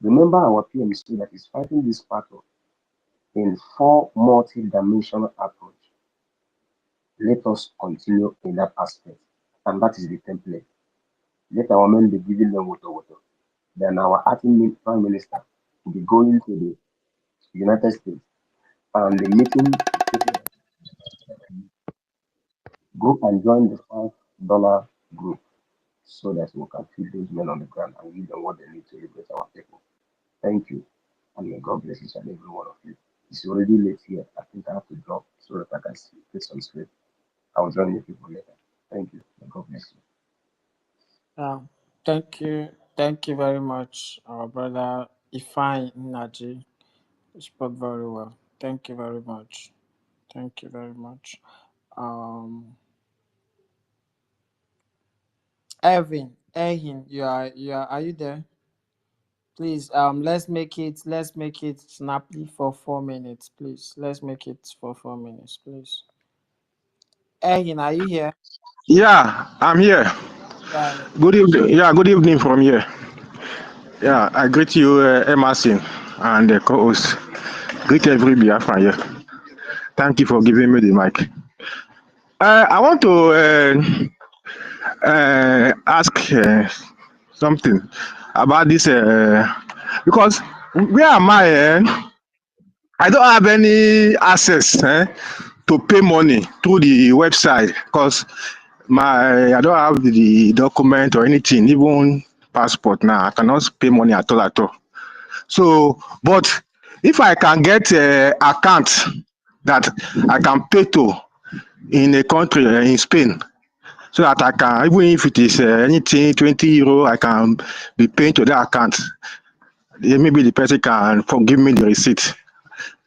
remember our PMC that is fighting this battle in four multi-dimensional approach. Let us continue in that aspect. And that is the template. Let our men be giving them water. Then our acting prime minister will be going to the United States and the meeting go and join the $5 group so that we can feed those men on the ground and give them what they need to liberate our people. Thank you. And may God bless each and every one of you. It's already late here. I think I have to drop so that I can get some sleep. I'll join you people later. Thank you. May God bless you. Thank you. Thank you very much, our brother Ifine Naji. You spoke very well. Thank you very much. Thank you very much. Um, Ehin, are you there? Please, let's make it snappy for 4 minutes, please. Let's make it for 4 minutes, please. Ehin, are you here? Yeah, I'm here. Yeah, Good evening. Yeah, good evening from here. Yeah, I greet you, Emerson, and the co-host. Greet every Biafra here. Thank you for giving me the mic. I want to ask something about this because where am I? I don't have any access to pay money through the website because I don't have the document or anything, even passport now. I cannot pay money at all at all. So, but if I can get account that I can pay to in a country in Spain, so that I can, even if it is anything 20 euro, I can be paying to that account. Then maybe the person can give me the receipt.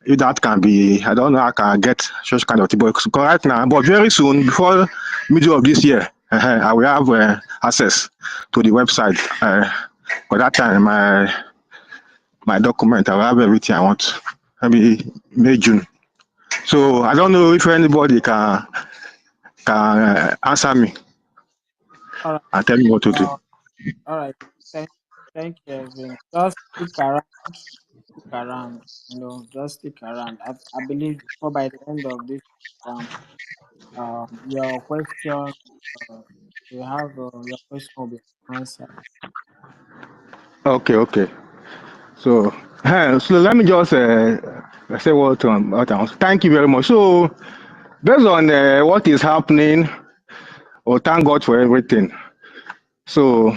If that can be, I don't know how I can get such kind of thing. But right now, but very soon, before middle of this year, I will have access to the website. For that time, my document, I will have everything I want. Maybe May, June. So I don't know if anybody can answer me all right. and tell me what to do. All right. Thank you, Evan. Just stick around. Just stick around. I believe before by the end of this, your question. You have your question will be answered. Okay. So let me just say what else. Thank you very much. So based on what is happening, thank God for everything. So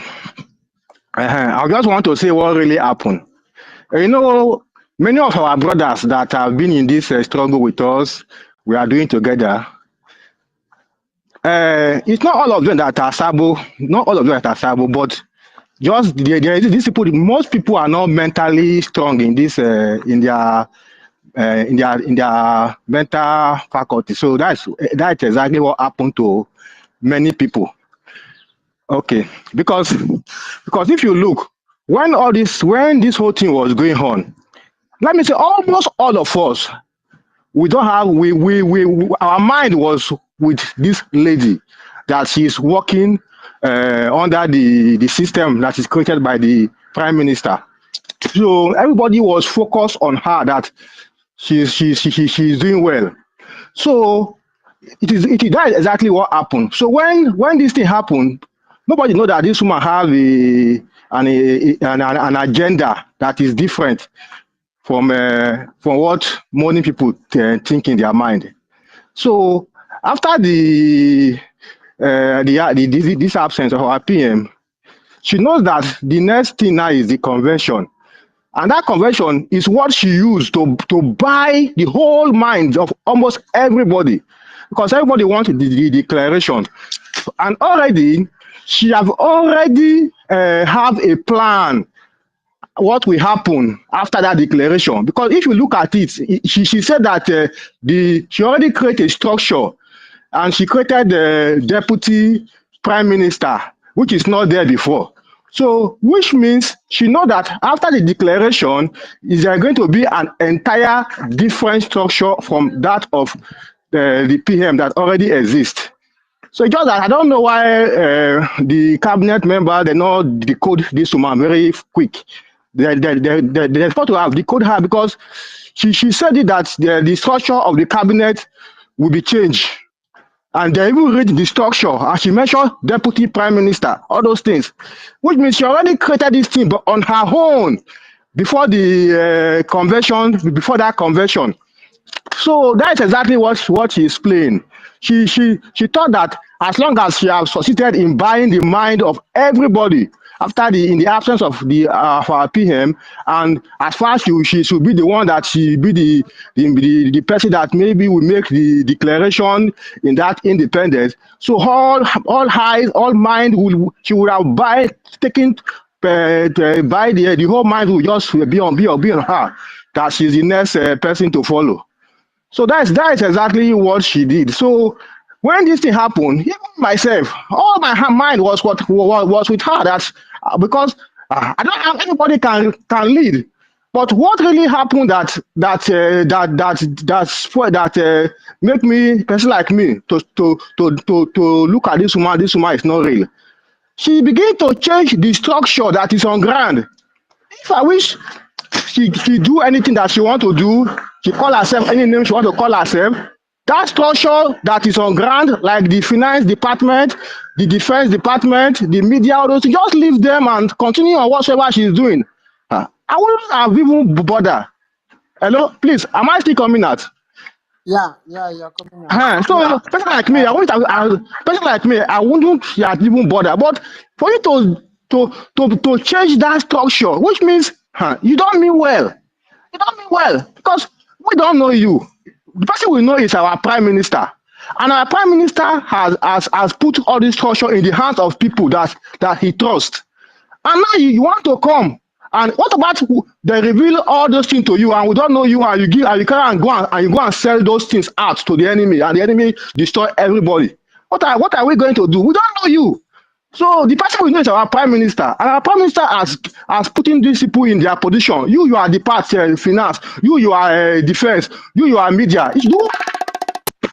I just want to say what really happened. Many of our brothers that have been in this struggle with us, we are doing together. It's not all of them that are sabo, not all of them that are sabo, but just there is these people. Most people are not mentally strong in this in their mental faculty. So that's exactly what happened to many people. Okay, because if you look when this whole thing was going on, let me say almost all of us we don't have our mind was with this lady that she's working under the system that is created by the prime minister. So everybody was focused on her that she's doing well. So that is exactly what happened. So when this thing happened, nobody know that this woman have an agenda that is different from what many people think in their mind. So after this absence of our PM, she knows that the next thing now is the convention. And that convention is what she used to buy the whole mind of almost everybody. Because everybody wanted the declaration. And already, she have already have a plan what will happen after that declaration. Because if you look at it, she said that she already created a structure and she created the deputy prime minister, which is not there before. So, which means she knows that after the declaration, is there going to be an entire different structure from that of the PM that already exists. So just that I don't know why the cabinet member they not decode this woman very quick. They're supposed to have decode her because she said it that the structure of the cabinet will be changed. And they even read the structure, and she mentioned deputy prime minister, all those things, which means she already created this thing, but on her own before the convention, before that convention. So that's exactly what she's playing. She thought that as long as she has succeeded in buying the mind of everybody after in the absence of our PM, and as far as she should be the one that she be the person that maybe will make the declaration in that independence. So all eyes, all mind she would have taken by the whole mind will just be on her that she's the next person to follow. So that is exactly what she did. So when this thing happened, even myself, all my mind was with her. That because I don't have anybody can lead. But what really happened that make me person like me to look at this woman. This woman is not real. She began to change the structure that is on ground. If I wish she do anything that she want to do, she call herself any name she want to call herself, that structure that is on ground, like the finance department, the defense department, the media, all those, just leave them and continue on whatever she's doing. I wouldn't have even bother. Hello, please, am I still coming out? Yeah, you're coming out. So person like me, I wouldn't have even bother. But for you to change that structure, which means you don't mean well. You don't mean well because we don't know you. The person we know is our prime minister, and our prime minister has put all this structure in the hands of people that he trusts. And now you want to come. And what about they reveal all those things to you and we don't know you and you carry and you go and sell those things out to the enemy and the enemy destroy everybody? What are we going to do? We don't know you. So the person we know is our prime minister, and our prime minister has putting these people in their position. You are the part finance. You are defense. You are media.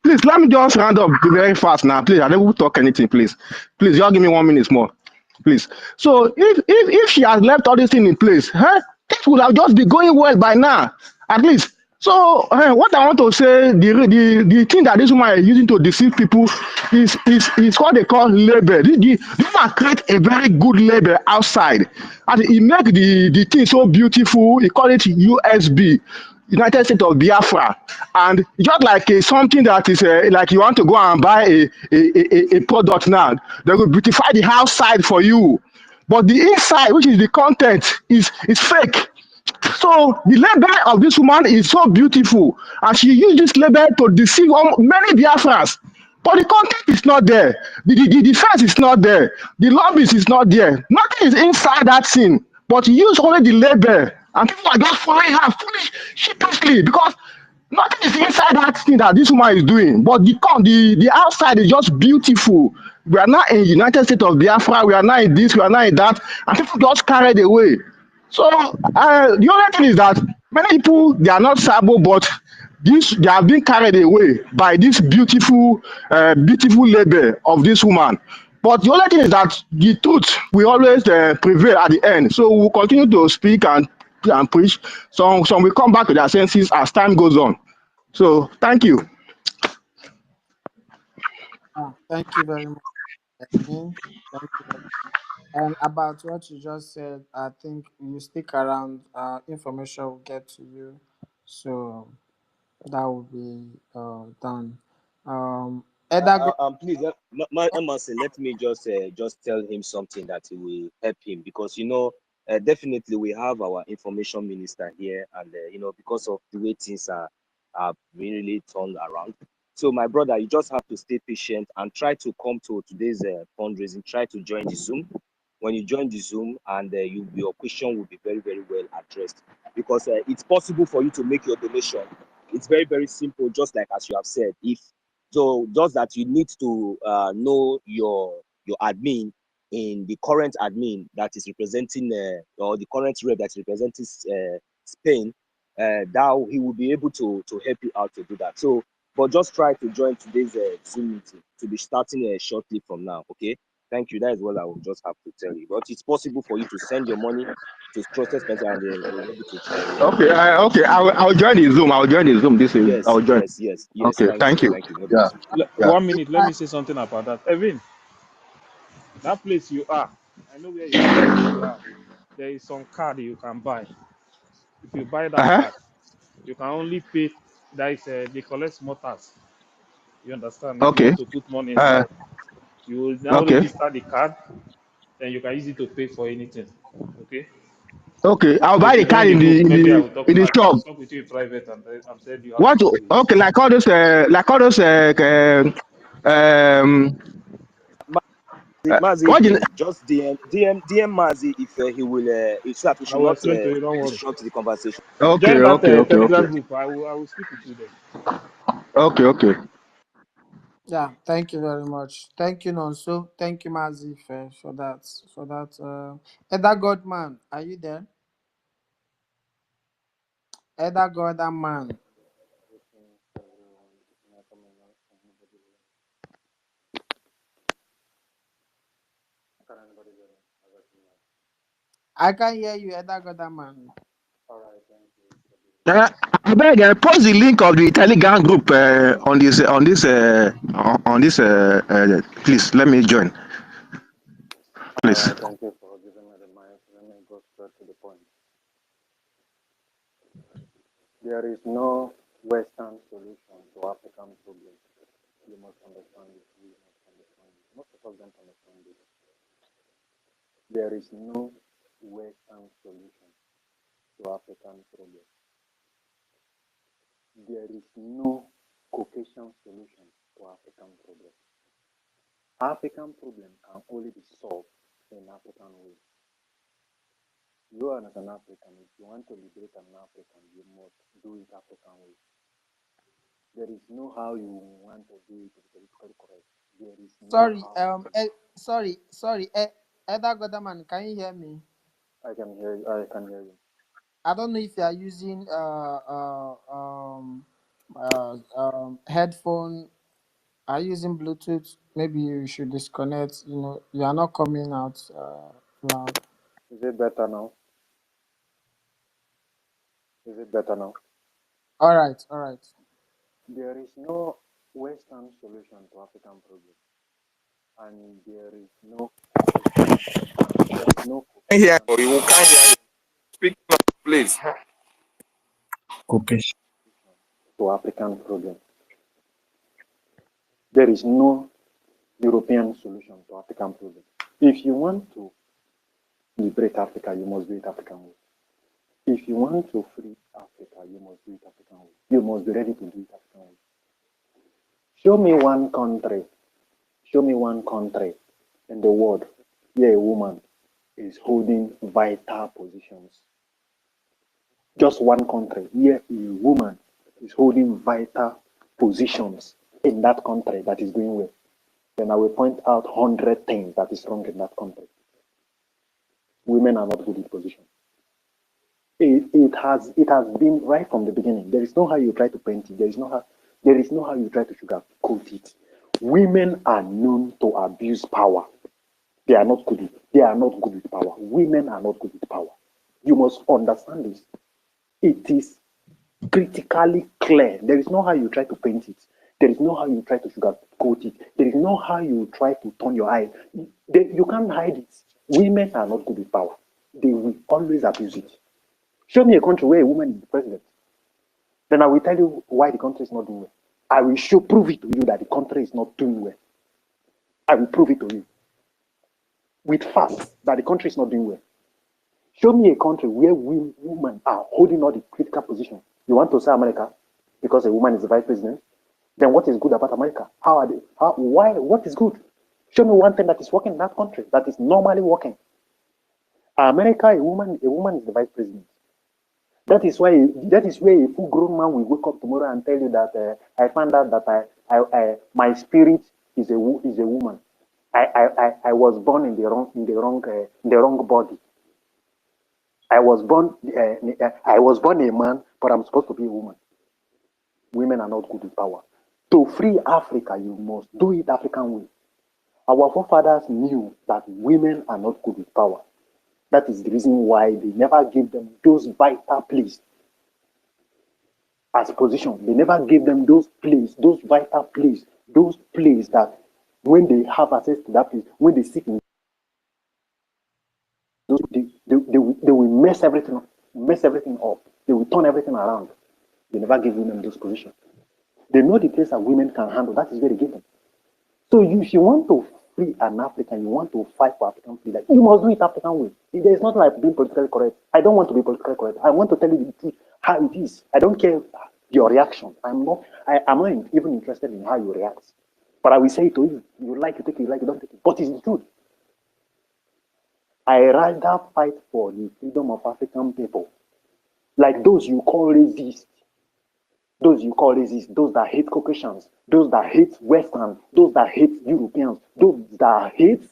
Please let me just round up very fast now. Please, I don't talk anything. Please, just give me 1 minute more. Please. So if she has left all this thing in place, things would have just be going well by now. At least So what I want to say, the thing that this woman is using to deceive people is what they call label. The woman create a very good label outside, and he make the thing so beautiful. He call it USB, United States of Biafra, and just like something that is like you want to go and buy a product now, they will beautify the outside for you, but the inside, which is the content, is fake. So the label of this woman is so beautiful, and she used this label to deceive many Biafrans. But the content is not there. The defense is not there. The lobbies is not there. Nothing is inside that thing. But you use only the label, and people are just following her sheepishly because nothing is inside that thing that this woman is doing. But the outside is just beautiful. We are not in United States of Biafra. We are not in this. We are not in that, and people just carried away. So the only thing is that many people they are not sabo, but they are being carried away by this beautiful label of this woman. But the only thing is that the truth will always prevail at the end. So we'll continue to speak and preach. Some will come back to their senses as time goes on. So thank you. Thank you very much. Thank you very much. And about what you just said, I think you stick around, information will get to you. So that will be done. Edago, Please, Emerson, let me just tell him something that will help him because definitely we have our information minister here, and because of the way things are really turned around. So my brother, you just have to stay patient and try to come to today's fundraising. Try to join the Zoom. When you join the Zoom, and your question will be very very well addressed because it's possible for you to make your donation. It's very very simple, just like as you have said. If so, just that you need to know your admin in the current admin that is representing or the current rep that's representing Spain. That he will be able to help you out to do that. So, but just try to join today's Zoom meeting to be starting shortly from now. Okay. Thank you. That is what I will just have to tell you. But it's possible for you to send your money to trusted person, and they'll be able to Okay, okay. I'll join the Zoom. I'll join the Zoom. This is yes, I'll join. yes. Okay, Thank you. thank you. Thank you. God Yeah, bless you. yeah. 1 minute, let me say something about that. Evan, that place you are, I know where you are, that place you are. There is some card you can buy. If you buy that Uh-huh. card, you can only pay. That is, they collect small tax. You understand? If you Okay. want to put money Uh, inside, you will now okay. register the card, then you can use it to pay for anything. Okay. Okay. I'll So buy if the you card join the in group, maybe I will in the I shop. will talk with you in private and tell you how What? to do it. Okay, Mazi, what? please just DM Mazi if he will, so that we I should will not explain to you. Don't worry. disrupt the conversation. Okay, Join that okay, okay, okay, Telegram group. I will speak with you there. okay, okay. yeah, thank you very much. Thank you, Nonso. Thank you, Mazif, for that. Eda Godman, are you there? Eda Godman. I can hear you, Eda Godman. I beg, post the link of the Telegram group on this. Please let me join, All please. right, thank you for giving me the mic. Let me go straight to the point. There is no Western solution to African problems. You must understand this. You must understand this. Most of us don't understand this. There is no Western solution to African problems. There is no Caucasian solution to African problems. African problems can only be solved in African ways. You as an African, if you want to liberate an African, you must do it African way. There is no how you want to do it politically correct. There is no Sorry, how. sorry, Eda Godman, can you hear me? I can hear you. I can hear you. I don't know if you are using headphone. Are you using Bluetooth? Maybe you should disconnect. You are not coming out loud. Is it better now? Is it better now? All right, all right. There is no Western solution to African problem, and there is no African, there is no Here, cohesion you can't hear you. Speak, please. Okay. to African problem. There is no European solution to African problem. If you want to liberate Africa, you must do it African way. If you want to free Africa, you must do it African way. You must be ready to do it African way. Show me one country in the world where a woman is holding vital positions. Just one country where a woman is holding vital positions in that country that is doing well. Then I will point out 100 things that is wrong in that country. Women are not good in position. It has been right from the beginning. There is no how you try to paint it. There is no how you try to sugarcoat it. Women are known to abuse power. They are not good with power. Women are not good with power. You must understand this. It is critically clear. There is no how you try to paint it. There is no how you try to sugarcoat it. There is no how you try to turn your eye. You can't hide it. Women are not good with power. They will always abuse it. Show me a country where a woman is the president. Then I will tell you why the country is not doing well. I will prove it to you that the country is not doing well. I will prove it to you with facts that the country is not doing well. Show me a country where women are holding all the critical positions. You want to say America because a woman is the vice president? Then what is good about America? Why? What is good? Show me one thing that is working in that country that is normally working. America, a woman is the vice president. That is where a full-grown man will wake up tomorrow and tell you that I found out that my spirit is a woman. I was born in the wrong body. I was born a man, but I'm supposed to be a woman. Women are not good with power. To free Africa, you must do it African way. Our forefathers knew that women are not good with power. That is the reason why they never gave them those vital places as position. They never gave them those vital places, those places that when they have access to that place, when they seek, they will mess everything up. They will turn everything around. They never give women those positions. They know the place that women can handle. That is where they give them. So if you want to free an African, you want to fight for African freedom, you must do it African way. There is not like being politically correct. I don't want to be politically correct. I want to tell you the truth, how it is. I don't care your reaction. I'm not even interested in how you react. But I will say it to you. You like it, take it, you like it, don't take it. But it's the truth. I rather fight for the freedom of African people. Like those you call racist. Those that hate Caucasians, those that hate Western, those that hate Europeans, those that hate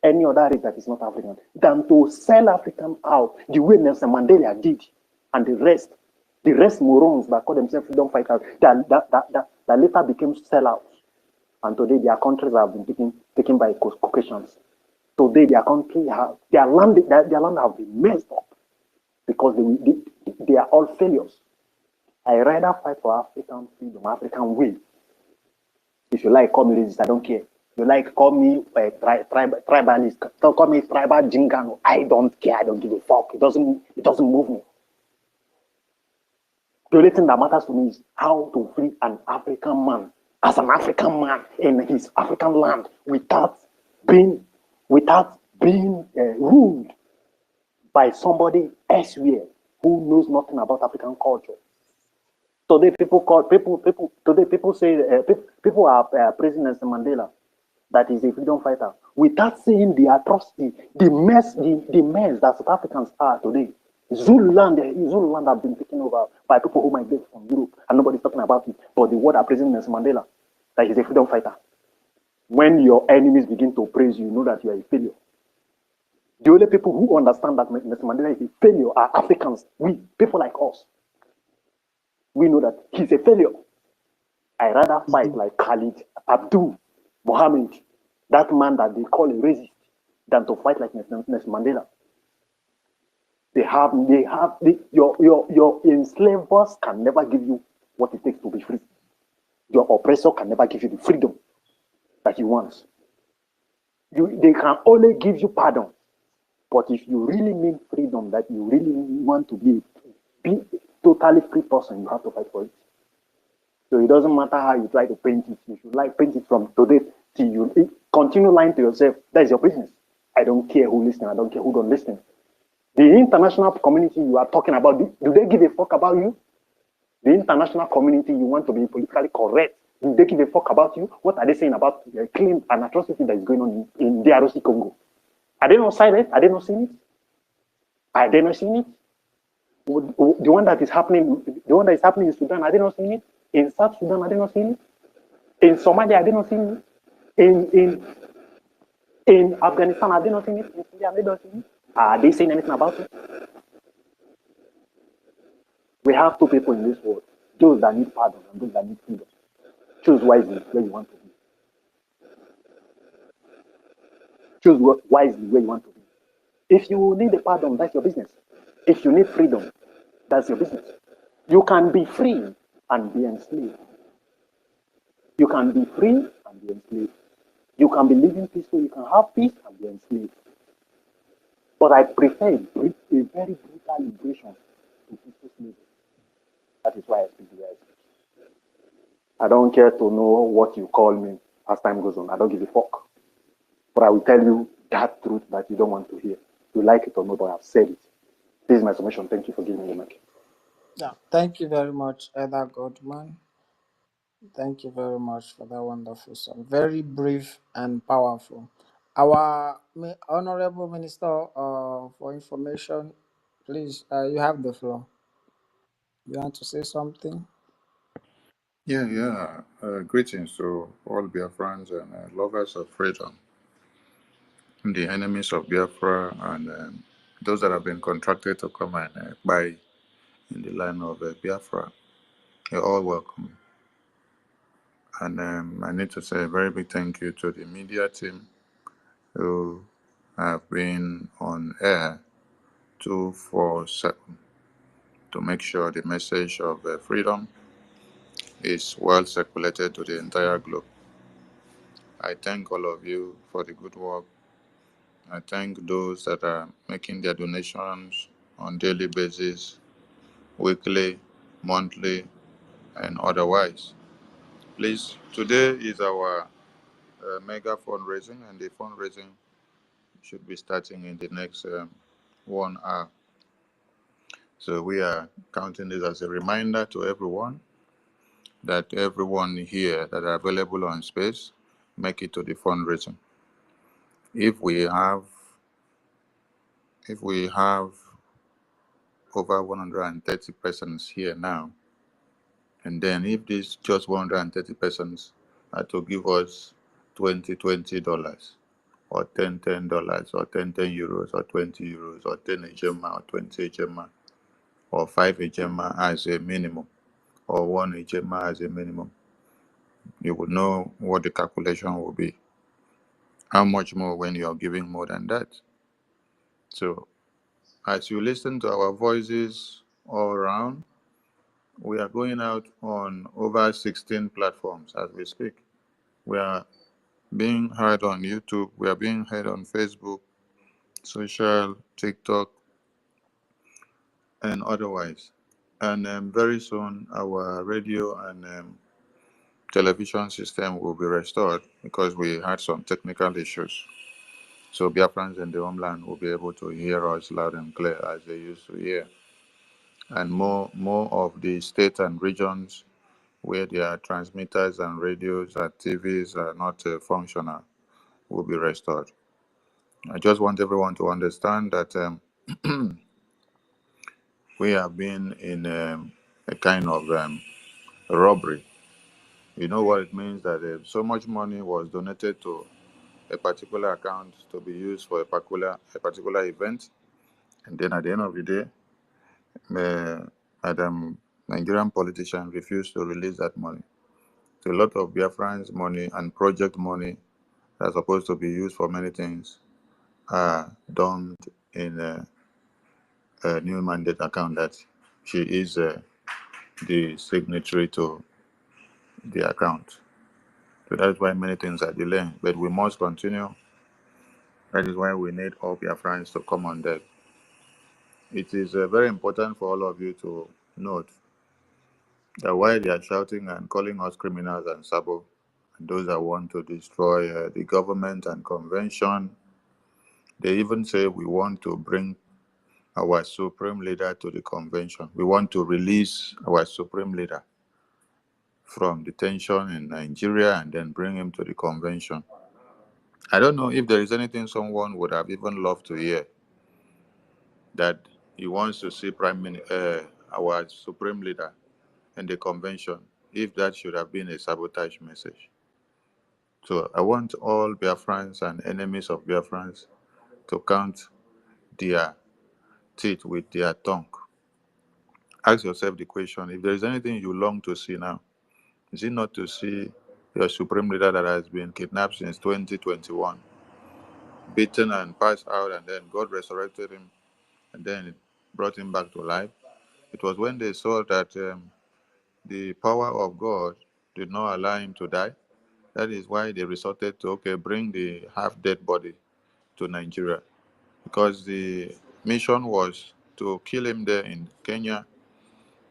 any other race that is not African, than to sell African out the way Nelson Mandela did, and the rest morons that call themselves freedom fighters that later became sellouts, and today their countries have been taken by Caucasians. Today their land have been messed up because they are all failures. I rather fight for African freedom, African way. If you like, call me racist, I don't care. You like, call me tribalist, call me tribal jingano. I don't care, I don't give a fuck. It doesn't move me. The only thing that matters to me is how to free an African man, as an African man in his African land, without being ruled by somebody elsewhere who knows nothing about African culture. Today, people say people are praising Nelson Mandela, that is a freedom fighter, without seeing the atrocity, the mess that South Africans are today. Zululand have been taken over by people who migrate from Europe, and nobody's talking about it. But the world are praising Nelson Mandela, that he's a freedom fighter. When your enemies begin to praise you, know that you are a failure. The only people who understand that Nelson Mandela is a failure are Africans. We, people like us. We know that he's a failure. I rather fight like Khalid Abdul Mohammed, that man that they call a racist, than to fight like Nelson Mandela. Your enslavers can never give you what it takes to be free. Your oppressor can never give you the freedom that you want. They can only give you pardon. But if you really mean freedom, that you really want to be a totally free person, you have to fight for it. So it doesn't matter how you try to paint it. You should like paint it from today till you continue lying to yourself. That is your business. I don't care who listens. I don't care who don't listen. The international community you are talking about, do they give a fuck about you? The international community, you want to be politically correct. Do they give a fuck about you? What are they saying about the claim and atrocity that is going on in DRC Congo? Are they not silent? Are they not seeing it? Are they not seeing it? The one that is happening in Sudan, are they not seeing it? In South Sudan, are they not seeing it? In Somalia, are they not seeing it? In Afghanistan, are they not seeing it? In Syria, are they not seeing it? Are they saying anything about it? We have two people in this world, those that need pardon and those that need freedom. Choose wisely where you want to be. Choose wisely where you want to be. If you need a pardon, that's your business. If you need freedom, that's your business. You can be free and be enslaved. You can be free and be enslaved. You can be living peaceful, you can have peace and be enslaved. But I prefer a very brutal liberation to peaceful slavery. That is why I speak the way I speak. I don't care to know what you call me as time goes on. I don't give a fuck. But I will tell you that truth that you don't want to hear. You like it or not, but I've said it. This is my submission. Thank you for giving me the mic. Yeah, thank you very much, Elder Godman. Thank you very much for that wonderful song. Very brief and powerful. Our Honorable Minister for Information, please, you have the floor. You want to say something? Yeah. Greetings to all Biafrans and lovers of freedom, the enemies of Biafra, and those that have been contracted to come and buy in the land of Biafra. You're all welcome. And I need to say a very big thank you to the media team who have been on air 247 to make sure the message of freedom is well circulated to the entire globe. I thank all of you for the good work. I thank those that are making their donations on daily basis, weekly, monthly, and otherwise. Please, today is our mega fundraising, and the fundraising should be starting in the next 1 hour. So we are counting this as a reminder to everyone that everyone here that are available on space, make it to the fundraising. If we have over 130 persons here now, and then if these just 130 persons are to give us $20 or $10 or 10 euros or 20 euros or 10 ejema or 20 ejema or 5 ejema as a minimum or 1 ejema as a minimum, you will know what the calculation will be. How much more when you are giving more than that? So as you listen to our voices all around, we are going out on over 16 platforms as we speak. We are being heard on YouTube. We are being heard on Facebook, social, TikTok, and otherwise. And very soon, our radio and television system will be restored because we had some technical issues. So Biafrans in the homeland will be able to hear us loud and clear as they used to hear. And more of the states and regions where their transmitters and radios and TVs are not functional will be restored. I just want everyone to understand that we have been in a kind of robbery. You know what it means that so much money was donated to a particular account to be used for a particular event, and then at the end of the day, Madam Nigerian politicians refused to release that money. So a lot of Biafrans' money and project money that are supposed to be used for many things are dumped in a new mandate account that she is the signatory to the account. So that's why many things are delaying. But we must continue. That is why we need all Biafrans to come on deck. It is very important for all of you to note that while they are shouting and calling us criminals and sabo, and those that want to destroy the government and convention, they even say we want to bring our supreme leader to the convention. We want to release our supreme leader from detention in Nigeria and then bring him to the convention. I don't know if there is anything someone would have even loved to hear, that he wants to see our supreme leader in the convention, if that should have been a sabotage message. So I want all Biafrans and enemies of Biafrans to count their teeth with their tongue. Ask yourself the question, if there is anything you long to see now, is it not to see your supreme leader that has been kidnapped since 2021, beaten and passed out, and then God resurrected him and then brought him back to life? It was when they saw that the power of God did not allow him to die. That is why they resorted to, okay, bring the half-dead body to Nigeria, because the mission was to kill him there in Kenya,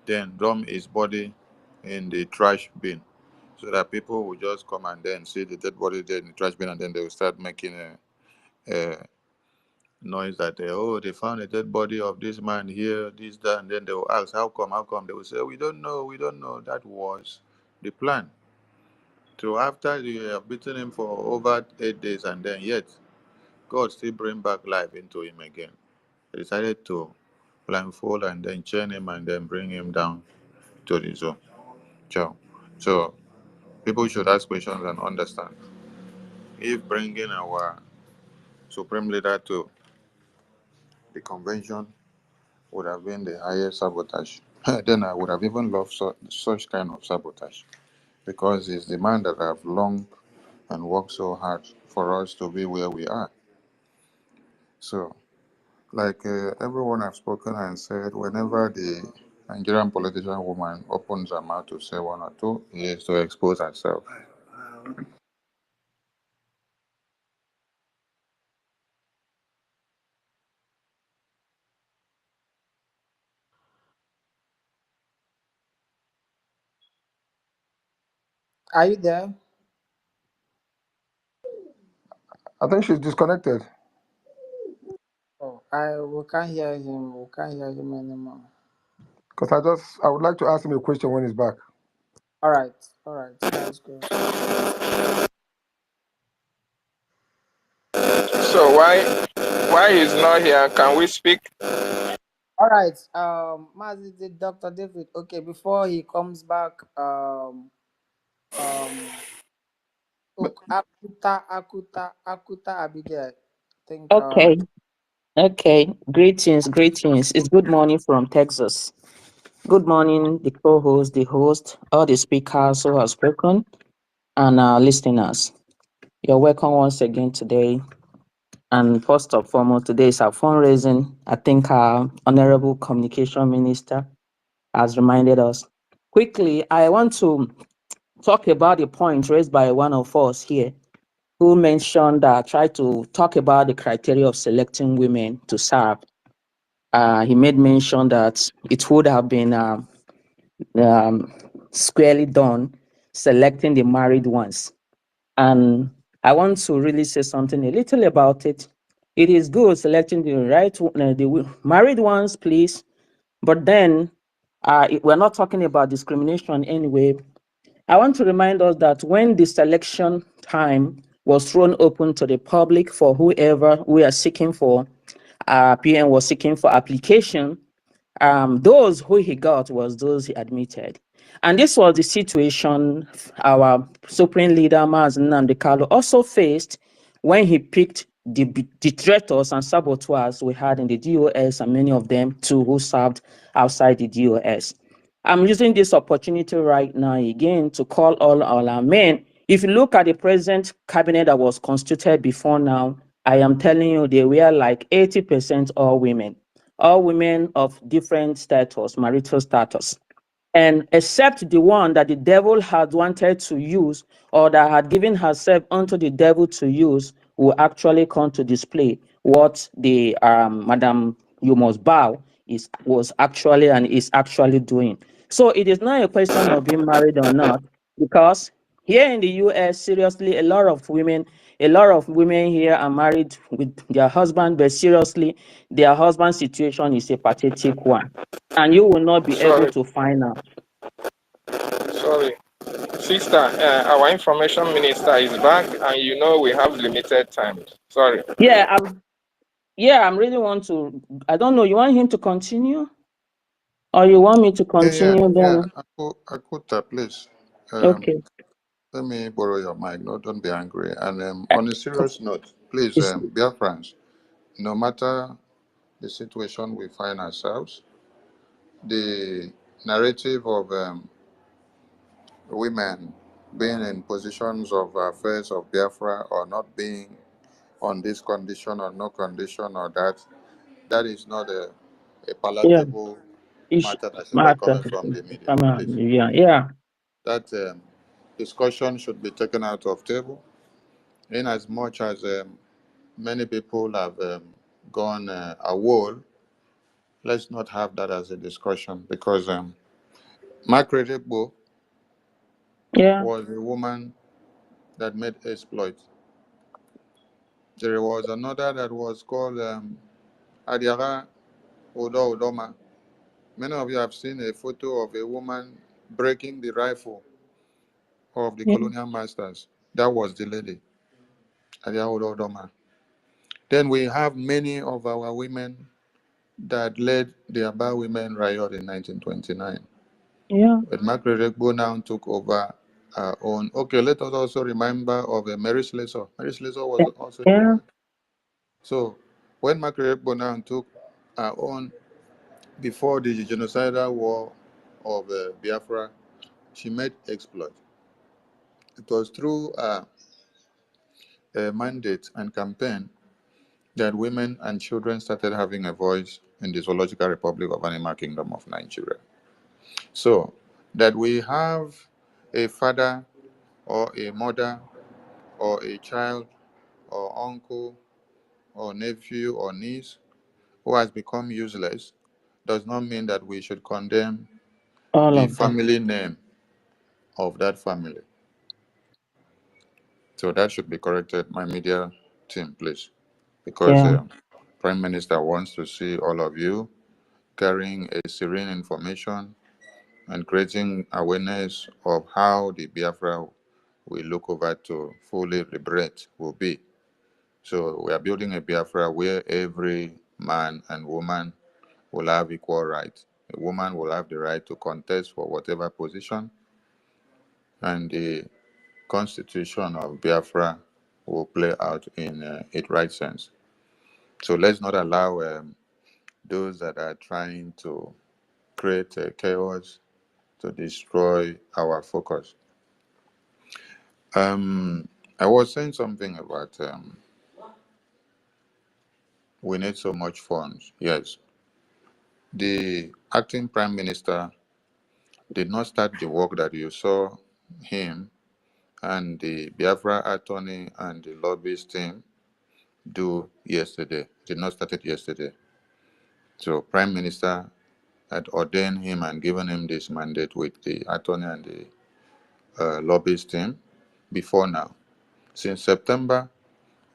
then dump his body in the trash bin, so that people would just come and then see the dead body there in the trash bin, and then they will start making a noise that they found a dead body of this man here, this, that, and then they will ask, how come? They will say, we don't know. That was the plan. So after you have beaten him for over 8 days, and then yet God still bring back life into him again. They decided to blindfold and then chain him and then bring him down to the zone. So people should ask questions and understand. If bringing our supreme leader to the convention would have been the highest sabotage, then I would have even loved such kind of sabotage, because it's the man that have long and worked so hard for us to be where we are. So, like everyone have spoken and said, whenever the Nigerian politician woman opens her mouth to say one or two, it is to expose herself. Are you there? I think she's disconnected. Oh, we can't hear him. We can't hear him anymore. Because I would like to ask him a question when he's back. All right, that's good. So why he's not here? Can we speak? All right, Dr. David. Okay, before he comes back, Akuta Abigail. I think Okay. Greetings. It's good morning from Texas. Good morning, the co-host, the host, all the speakers who have spoken, and our listeners. You're welcome once again today. And first and foremost, today is our fundraising. I think our Honorable Communication Minister has reminded us. Quickly, I want to talk about the point raised by one of us here who mentioned try to talk about the criteria of selecting women to serve. He made mention that it would have been squarely done selecting the married ones. And I want to really say something a little about it. It is good selecting the the married ones, please. But then we're not talking about discrimination anyway. I want to remind us that when the selection time was thrown open to the public for whoever we are seeking for, PM was seeking for application, those who he got was those he admitted. And this was the situation our Supreme Leader, Mazen Namdekalo, also faced when he picked the detractors and saboteurs we had in the DOS, and many of them too who served outside the DOS. I'm using this opportunity right now again to call all our men. If you look at the present cabinet that was constituted before now, I am telling you they were like 80% all women of different status, marital status. and except the one that the devil had wanted to use, or that had given herself unto the devil to use, will actually come to display what the Madam You Must Bow was actually and is actually doing. So it is not a question of being married or not, because here in the US, seriously, a lot of women here are married with their husband, but seriously, their husband's situation is a pathetic one, and you will not be able Sorry, to find out. sorry. Sister, our information minister is back, and you know we have limited time. Sorry. I'm really want to. I don't know. You want him to continue, or you want me to continue? Yeah. Then Akuta, please. okay. Let me borrow your mic. No, don't be angry. And on a serious note, please, It's, Biafrans, no matter the situation we find ourselves, the narrative of women being in positions of affairs of Biafra or not being on this condition or no condition or that is not a yeah. palatable It's matter that should be matter. coming from the media, Come on. please. Yeah. That discussion should be taken out of table in as much as many people have gone AWOL. Let's not have that as a discussion because Margaret Egbo Yeah. was a woman that made exploit. There was another that was called Adiara Odo Odoma. Many of you have seen a photo of a woman breaking the rifle of the Yeah. colonial masters. That was the lady, Adiara Odo Odoma. Then we have many of our women that led the Aba Women Riot in 1929. Yeah. But Margaret Egbo now took over her own. Okay, let us also remember of Mary Slessor. Mary Slessor was also a Yeah. woman. So when Margaret Egbo now took her own, before the genocidal war of Biafra, she made exploit. It was through a mandate and campaign that women and children started having a voice in the Zoological Republic of Animal Kingdom of Nigeria. So that we have a father or a mother or a child or uncle or nephew or niece who has become useless does not mean that we should condemn All the of them. family name of that family. So that should be corrected, my media team, please, because Yeah. Prime Minister wants to see all of you carrying a serene information and creating awareness of how the Biafra we look over to fully liberate will be. So we are building a Biafra where every man and woman will have equal rights. A woman will have the right to contest for whatever position, and the constitution of Biafra will play out in its right sense. So let's not allow those that are trying to create chaos to destroy our focus. I was saying something about we need so much funds. Yes, the acting prime minister did not start the work that you saw him and the Biafra attorney and the lobbyist team do yesterday. Did not start it yesterday. So prime minister had ordained him and given him this mandate with the attorney and the lobbyist team before now. Since September,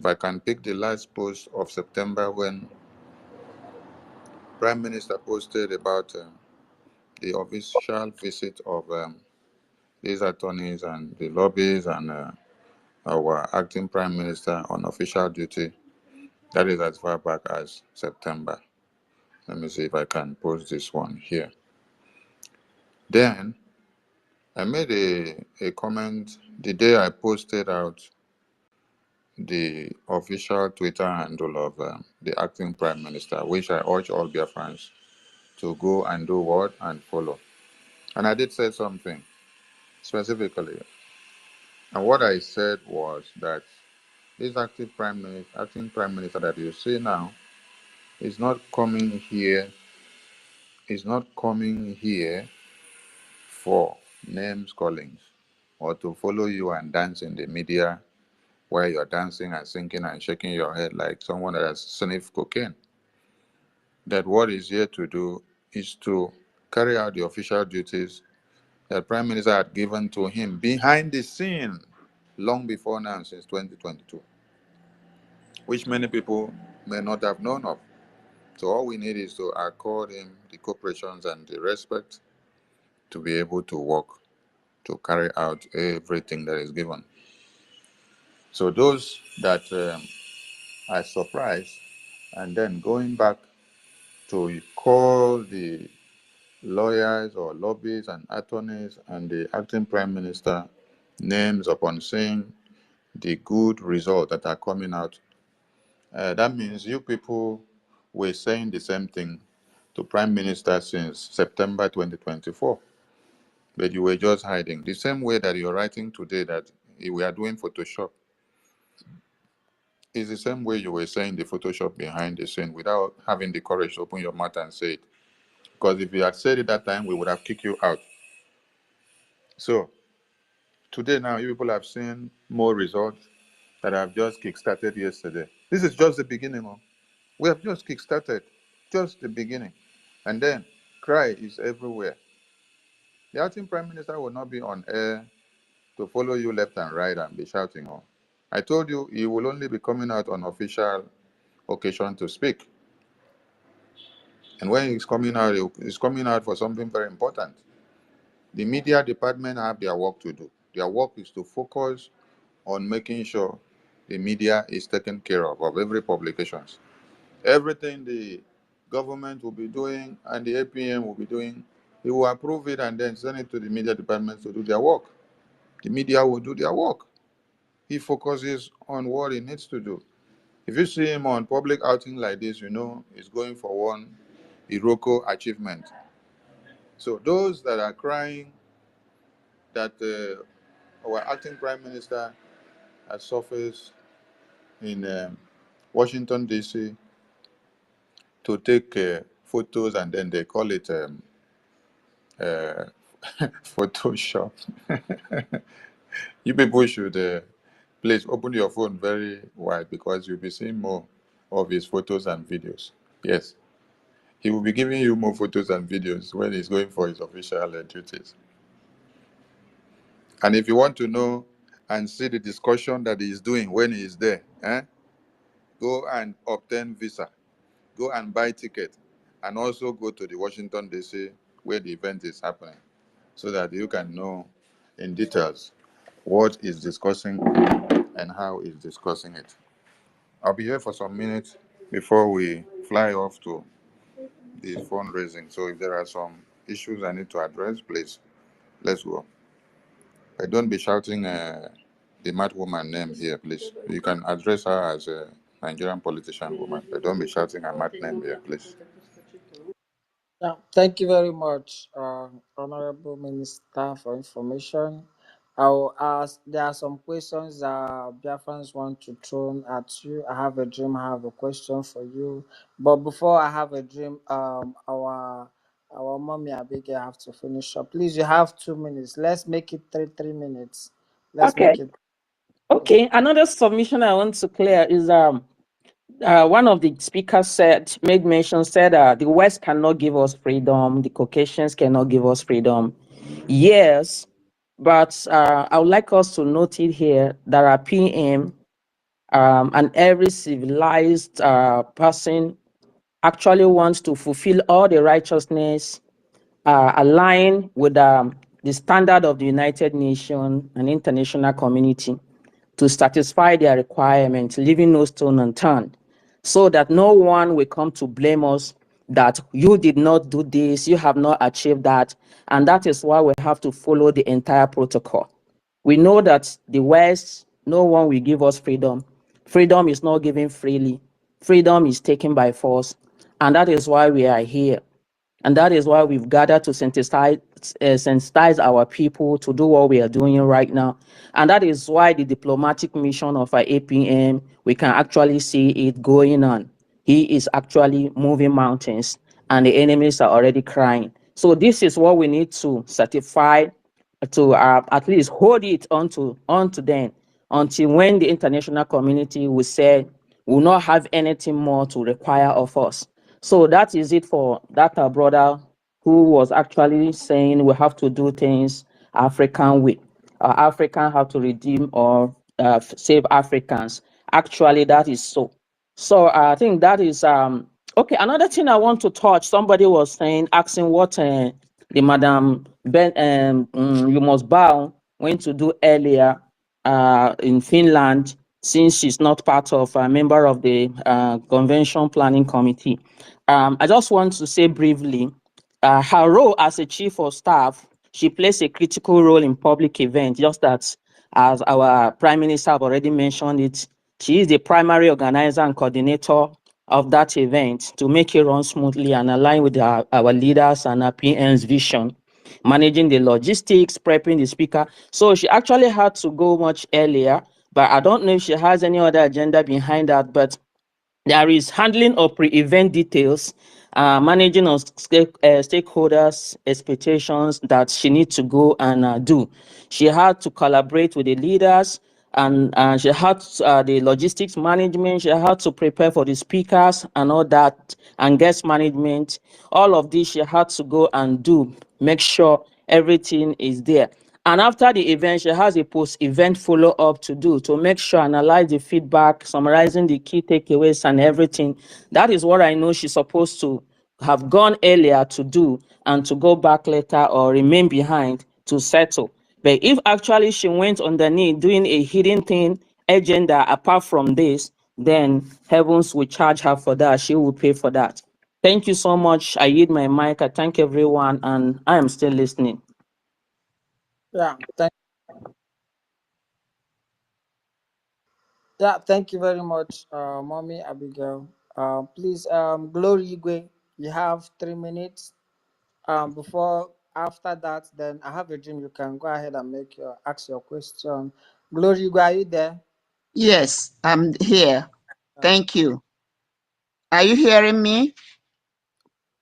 if I can pick the last post of September when prime minister posted about the official visit of these attorneys and the lobbies and our acting prime minister on official duty. That is as far back as September. Let me see if I can post this one here. Then I made a comment the day I posted out the official Twitter handle of the acting prime minister, which I urge all Biafrans to go and do what and follow. And I did say something specifically. And what I said was that this acting prime minister that you see now is not coming here for names callings or to follow you and dance in the media where you're dancing and singing and shaking your head like someone that has sniffed cocaine. That what is here to do is to carry out the official duties that Prime Minister had given to him behind the scene long before now, since 2022, which many people may not have known of. So all we need is to accord him the cooperations and the respect to be able to work, to carry out everything that is given. So those that are surprised and then going back to call the lawyers or lobbyists and attorneys and the acting prime minister names upon seeing the good results that are coming out, that means you people were saying the same thing to prime minister since September 2024, but you were just hiding. The same way that you're writing today that we are doing Photoshop is the same way you were saying the Photoshop behind the scene without having the courage to open your mouth and say it. Because if you had said it that time, we would have kicked you out. So today now, you people have seen more results that have just kick-started yesterday. This is just the beginning. We have just kick-started, just the beginning. And then cry is everywhere. The acting prime minister will not be on air to follow you left and right and be shouting. I told you he will only be coming out on official occasion to speak. And when he's coming out for something very important. The media department have their work to do. Their work is to focus on making sure the media is taken care of every publications. Everything the government will be doing and the APM will be doing, he will approve it and then send it to the media department to do their work. The media will do their work. He focuses on what he needs to do. If you see him on public outing like this, you know he's going for one Iroko achievement. So those that are crying that our acting prime minister has surfaced in Washington, D.C. to take photos and then they call it uh, Photoshop. You people should please open your phone very wide because you'll be seeing more of his photos and videos. Yes, he will be giving you more photos and videos when he's going for his official duties. And if you want to know and see the discussion that he's doing when he's there, go and obtain visa, go and buy ticket, and also go to the Washington, D.C. where the event is happening so that you can know in details what is discussing and how is discussing it. I'll be here for some minutes before we fly off to the fundraising. So if there are some issues I need to address, please, let's go. But don't be shouting the mad woman name here, please. You can address her as a Nigerian politician woman, but don't be shouting her mad name here, please. Yeah, thank you very much, Honorable Minister, for information. I'll ask, there are some questions that Biafrans want to throw at you. I have a dream, I have a question for you. But before I have a dream, our mommy Abigail have to finish up. Please, you have 2 minutes. Let's make it 3 minutes. Let's Okay. make it. Okay. Another submission I want to clear is one of the speakers said the West cannot give us freedom, the Caucasians cannot give us freedom. Yes, but I would like us to note it here that our PM and every civilized person actually wants to fulfill all the righteousness aligned with the standard of the United Nations and international community to satisfy their requirements, leaving no stone unturned, so that no one will come to blame us that you did not do this, you have not achieved that. And that is why we have to follow the entire protocol. We know that the West, no one will give us freedom. Freedom is not given freely. Freedom is taken by force. And that is why we are here. And that is why we've gathered to sensitize our people to do what we are doing right now. And that is why the diplomatic mission of our APM, we can actually see it going on. He is actually moving mountains and the enemies are already crying. So this is what we need to certify, to at least hold it onto them until when the international community will say will not have anything more to require of us. So that is it for that our brother who was actually saying we have to do things African way. African have to redeem or save Africans. Actually, that is so. So I think that is okay. Another thing I want to touch. Somebody was saying, asking what the Madam Ben you must bow went to do earlier in Finland, since she's not part of a member of the convention planning committee. I just want to say briefly, her role as a chief of staff, she plays a critical role in public events, just as our prime minister have already mentioned it. She is the primary organizer and coordinator of that event to make it run smoothly and align with our leaders and our PM's vision, managing the logistics, prepping the speaker. So she actually had to go much earlier, but I don't know if she has any other agenda behind that. But there is handling of pre-event details, managing of stakeholders' expectations that she needs to go and do. She had to collaborate with the leaders, and she had the logistics management. She had to prepare for the speakers and all that, and guest management. All of this she had to go and do, make sure everything is there. And after the event, she has a post-event follow-up to do to make sure, analyze the feedback, summarizing the key takeaways and everything. That is what I know she's supposed to have gone earlier to do, and to go back later or remain behind to settle. But if actually she went underneath doing a hidden thing, agenda apart from this, then heavens will charge her for that. She will pay for that. Thank you so much. I yield my mic. I thank everyone, and I am still listening. Yeah, thank you very much, Mommy Abigail. Please, Glory Igwe, you have 3 minutes. Before after that, then I have a dream. You can go ahead and ask your question. Glory Igwe, are you there? Yes, I'm here. Uh, Thank you. Are you hearing me?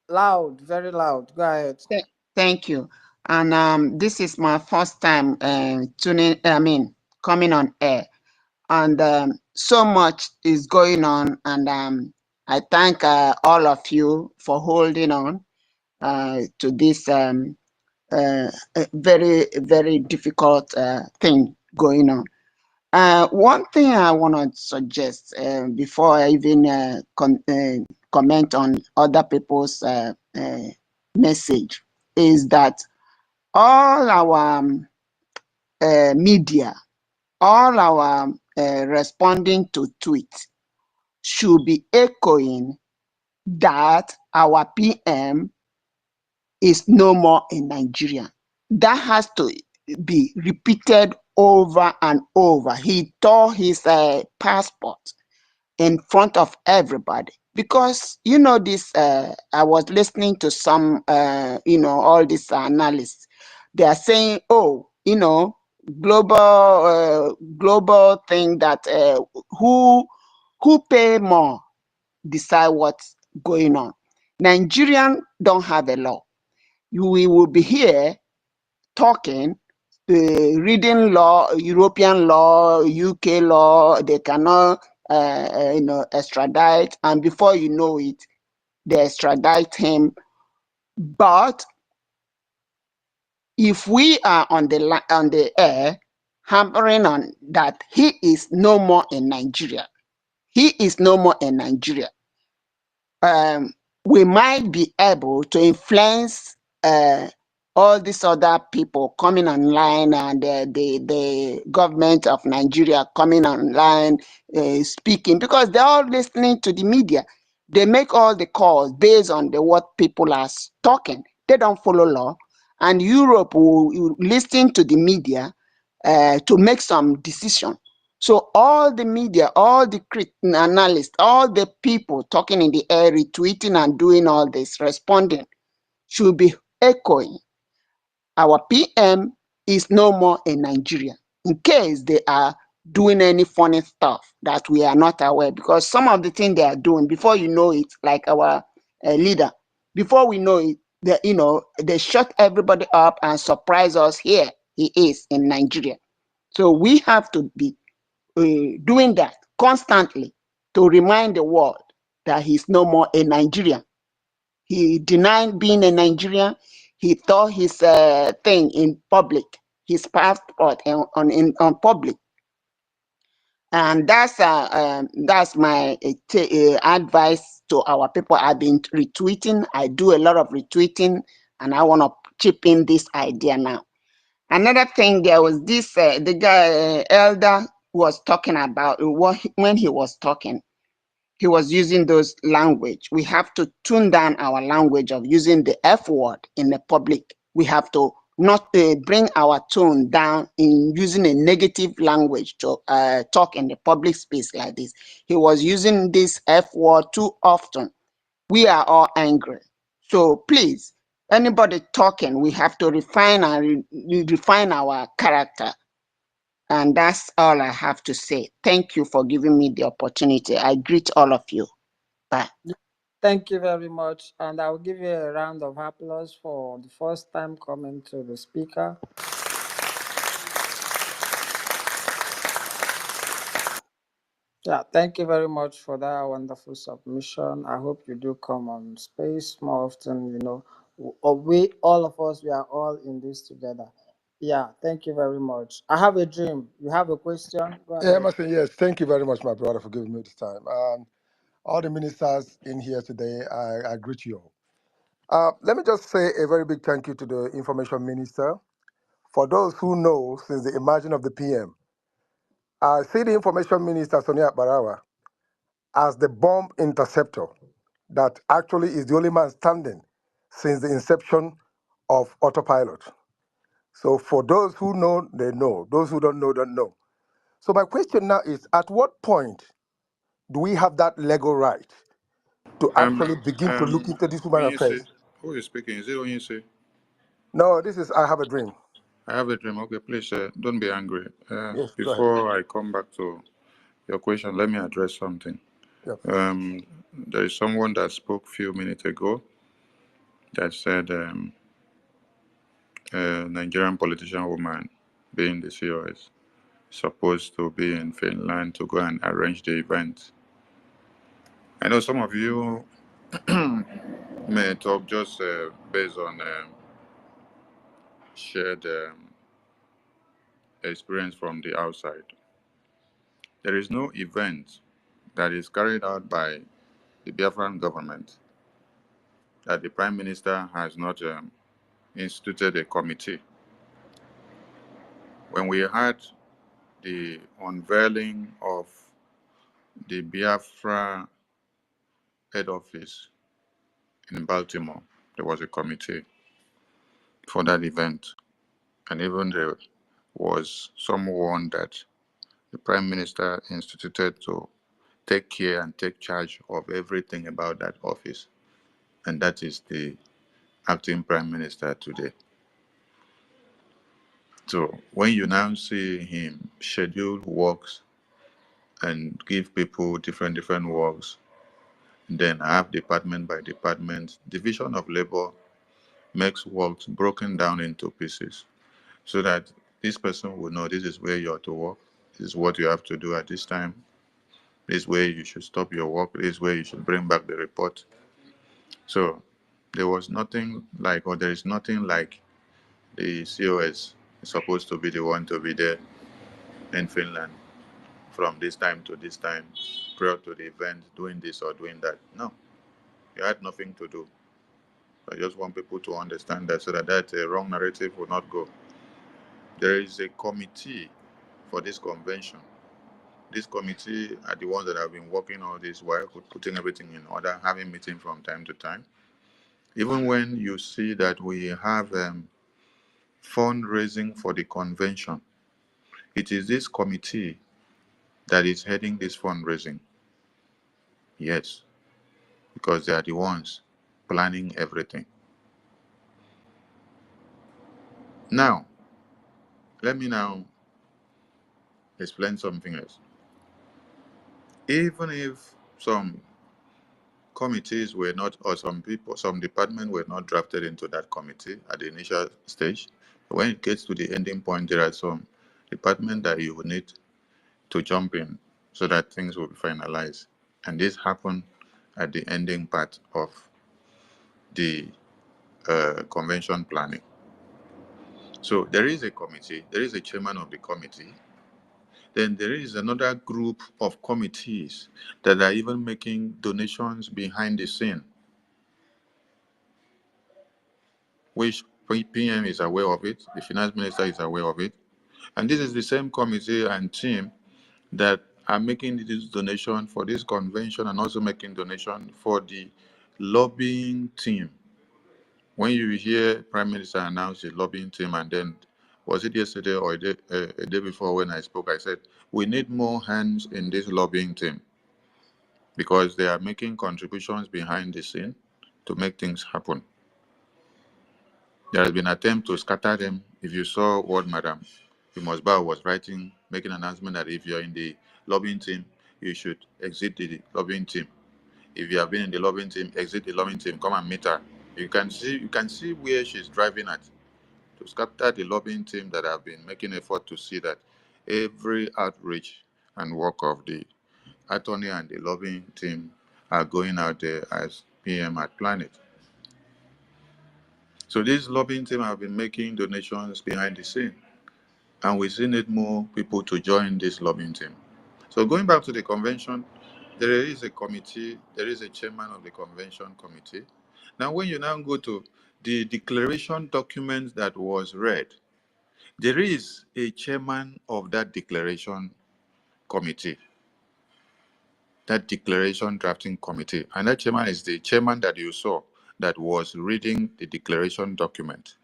Loud, very loud. Go ahead. Thank you. And this is my first time coming on air. And so much is going on. And I thank all of you for holding on to this very, very difficult thing going on. One thing I want to suggest before I even comment on other people's message is that all our media, all our responding to tweets should be echoing that our PM is no more in Nigeria. That has to be repeated over and over. He tore his passport in front of everybody because this. I was listening to some, all these analysts. They are saying, oh, global thing that who pay more decide what's going on. Nigerian don't have a law. We will be here talking, reading law, European law, UK law. They cannot, extradite, and before you know it, they extradite him. But if we are on the air, hammering on that he is no more in Nigeria, he is no more in Nigeria. We might be able to influence all these other people coming online, and the government of Nigeria coming online, speaking, because they're all listening to the media. They make all the calls based on what people are talking. They don't follow law. And Europe will listen to the media to make some decision. So all the media, all the analysts, all the people talking in the air, retweeting and doing all this, responding, should be echoing. Our PM is no more in Nigeria, in case they are doing any funny stuff that we are not aware, because some of the things they are doing, before you know it, like our leader, before we know it, they shut everybody up and surprise us. Here he is in Nigeria. So we have to be doing that constantly to remind the world that he's no more a Nigerian. He denied being a Nigerian. He thought his thing in public, his passport on public. And that's my advice to our people. I've been retweeting. I do a lot of retweeting, and I want to chip in this idea now. Another thing, there was this the guy elder was talking about when he was talking. He was using those language. We have to tune down our language of using the F word in the public. We have to not bring our tone down in using a negative language to talk in the public space like this. He was using this F word too often. We are all angry. So please, anybody talking, we have to refine our character. And that's all I have to say. Thank you for giving me the opportunity. I greet all of you. Bye. Thank you very much. And I'll give you a round of applause for the first time coming to the speaker. Yeah, thank you very much for that wonderful submission. I hope you do come on space more often. We all of us, we are all in this together. Yeah, thank you very much. I have a dream. You have a question? Go Yeah, ahead. Emerson, yes. Thank you very much, my brother, for giving me this time. All the ministers in here today, I greet you all. Let me just say a very big thank you to the information minister. For those who know, since the emergence of the PM, I see the information minister, Sonia Barawa, as the bomb interceptor that actually is the only man standing since the inception of autopilot. So for those who know, they know. Those who don't know, don't know. So my question now is, at what point do we have that legal right to Um, actually begin to look into this human Onyisi, affairs? who is speaking? Is it Onyisi? No, this is I Have a Dream. I have a dream. Okay, please don't be angry. Yes, go ahead. Before I come back to your question, let me address something. Yep. There is someone that spoke a few minutes ago that said a Nigerian politician woman being the COS supposed to be in Finland to go and arrange the event. I know some of you may talk just based on shared experience from the outside. There is no event that is carried out by the Biafran government that the Prime Minister has not instituted a committee. When we had the unveiling of the Biafra head office in Baltimore, there was a committee for that event. And even there was someone that the Prime Minister instituted to take care and take charge of everything about that office. And that is the acting Prime Minister today. So when you now see him schedule works and give people different works, then have department by department, division of labor makes works broken down into pieces so that this person will know this is where you are to work, this is what you have to do at this time, this is where you should stop your work, this is where you should bring back the report. So there was nothing like, or there is nothing like the COS is supposed to be the one to be there in Finland from this time to this time, prior to the event, doing this or doing that. No, you had nothing to do. I just want people to understand that so that wrong narrative will not go. There is a committee for this convention. This committee are the ones that have been working all this while, putting everything in order, having meetings from time to time. Even when you see that we have fundraising for the convention, it is this committee that is heading this fundraising. Yes, because they are the ones planning everything. Now, let me now explain something else. Even if some committees were not, or some departments were not drafted into that committee at the initial stage. When it gets to the ending point, there are some departments that you will need to jump in so that things will be finalized. And this happened at the ending part of the convention planning. So there is a committee, there is a chairman of the committee. Then there is another group of committees that are even making donations behind the scene, which PM is aware of it, the finance minister is aware of it. And this is the same committee and team that are making this donation for this convention and also making donation for the lobbying team. When you hear Prime Minister announce the lobbying team, and then was it yesterday or a day before when I spoke, I said, we need more hands in this lobbying team because they are making contributions behind the scene to make things happen. There has been an attempt to scatter them. If you saw what Madam Imosba was writing, making an announcement that if you're in the lobbying team, you should exit the lobbying team. If you have been in the lobbying team, exit the lobbying team, come and meet her. You can see where she's driving at, to scatter the lobbying team that have been making effort to see that every outreach and work of the attorney and the lobbying team are going out there as PM had planned it. So this lobbying team have been making donations behind the scene, and we still need more people to join this lobbying team. So going back to the convention, there is a committee, there is a chairman of the convention committee. Now, when you now go to the declaration document that was read, there is a chairman of that declaration committee, that declaration drafting committee, and that chairman is the chairman that you saw that was reading the declaration document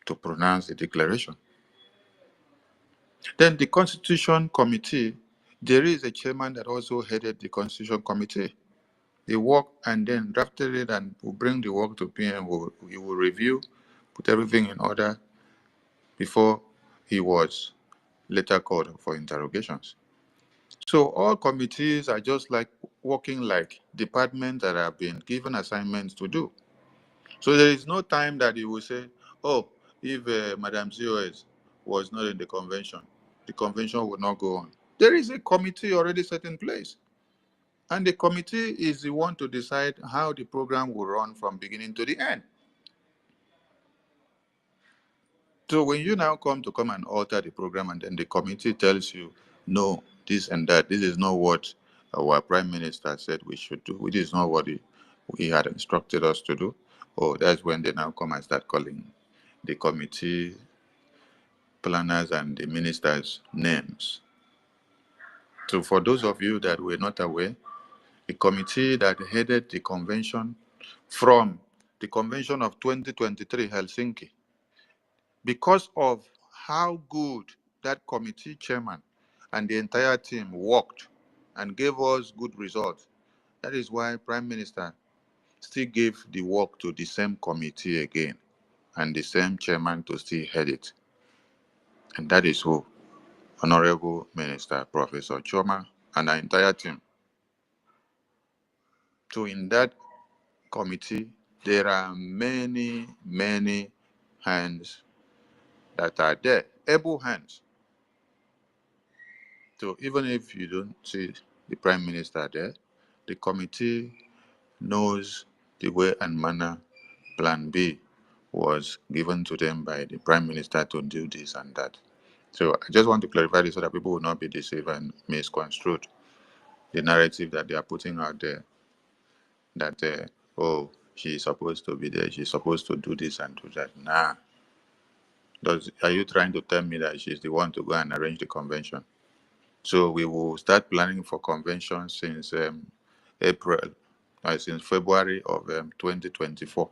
to pronounce the declaration. Then the Constitution Committee, there is a chairman that also headed the Constitution Committee. He worked and then drafted it and will bring the work to PM. He will review, put everything in order before he was later called for interrogations. So all committees are just like working like departments that have been given assignments to do. So there is no time that you will say, oh, if Madam COS was not in the convention would not go on. There is a committee already set in place. And the committee is the one to decide how the program will run from beginning to the end. So when you now come and alter the program and then the committee tells you, no, this and that, this is not what our Prime Minister said we should do, which is not what he had instructed us to do, oh, that's when they now come and start calling the committee planners and the ministers' names. So for those of you that were not aware, the committee that headed the convention from the convention of 2023 Helsinki, because of how good that committee chairman and the entire team worked and gave us good results, that is why Prime Minister still gave the work to the same committee again and the same chairman to still head it. And that is who? Honorable Minister Professor Choma and our entire team. So in that committee, there are many, many hands that are there, able hands. So even if you don't see the Prime Minister there, the committee knows the way and manner Plan B was given to them by the Prime Minister to do this and that. So I just want to clarify this so that people will not be deceived and misconstrued the narrative that they are putting out there, that, oh, she's supposed to be there, she's supposed to do this and do that. Nah. Are you trying to tell me that she's the one to go and arrange the convention? So we will start planning for convention since since February of 2024.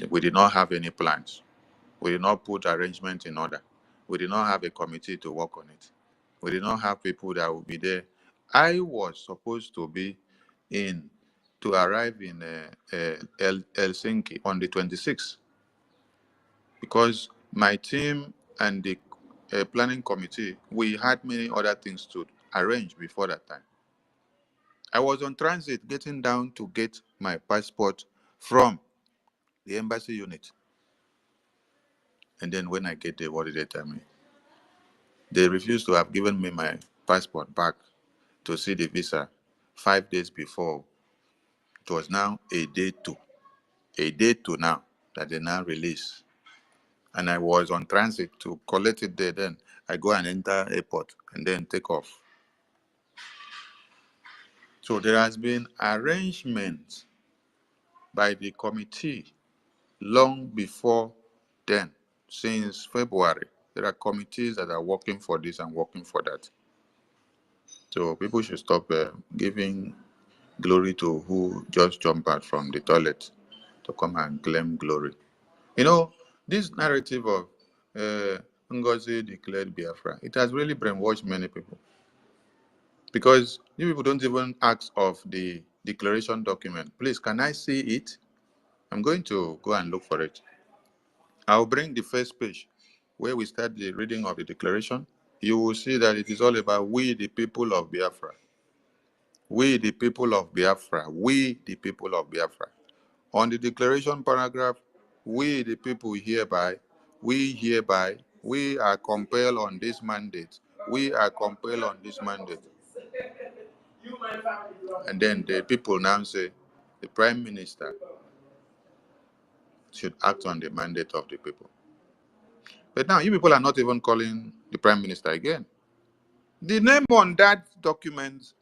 We did not have any plans. We did not put arrangement in order. We did not have a committee to work on it. We did not have people that would be there. I was supposed to be to arrive in Helsinki on the 26th because my team and the planning committee, we had many other things to arrange before that time. I was on transit getting down to get my passport from the embassy unit. And then when I get there, what did they tell me? They refused to have given me my passport back to see the visa 5 days before. It was now a day to now that they now release. And I was on transit to collect it there. Then I go and enter airport and then take off. So there has been arrangements by the committee long before then, since February. There are committees that are working for this and working for that. So people should stop giving glory to who just jumped out from the toilet to come and claim glory. You know, this narrative of NGOZI declared Biafra, it has really brainwashed many people. Because you people don't even ask of the declaration document. Please, can I see it? I'm going to go and look for it. I'll bring the first page where we start the reading of the declaration. You will see that it is all about we, the people of Biafra. We, the people of Biafra. We, the people of Biafra. On the declaration paragraph, we, the people hereby, we are compelled on this mandate. We are compelled on this mandate. And then the people now say, the Prime Minister should act on the mandate of the people. But now you people are not even calling the Prime Minister again. The name on that document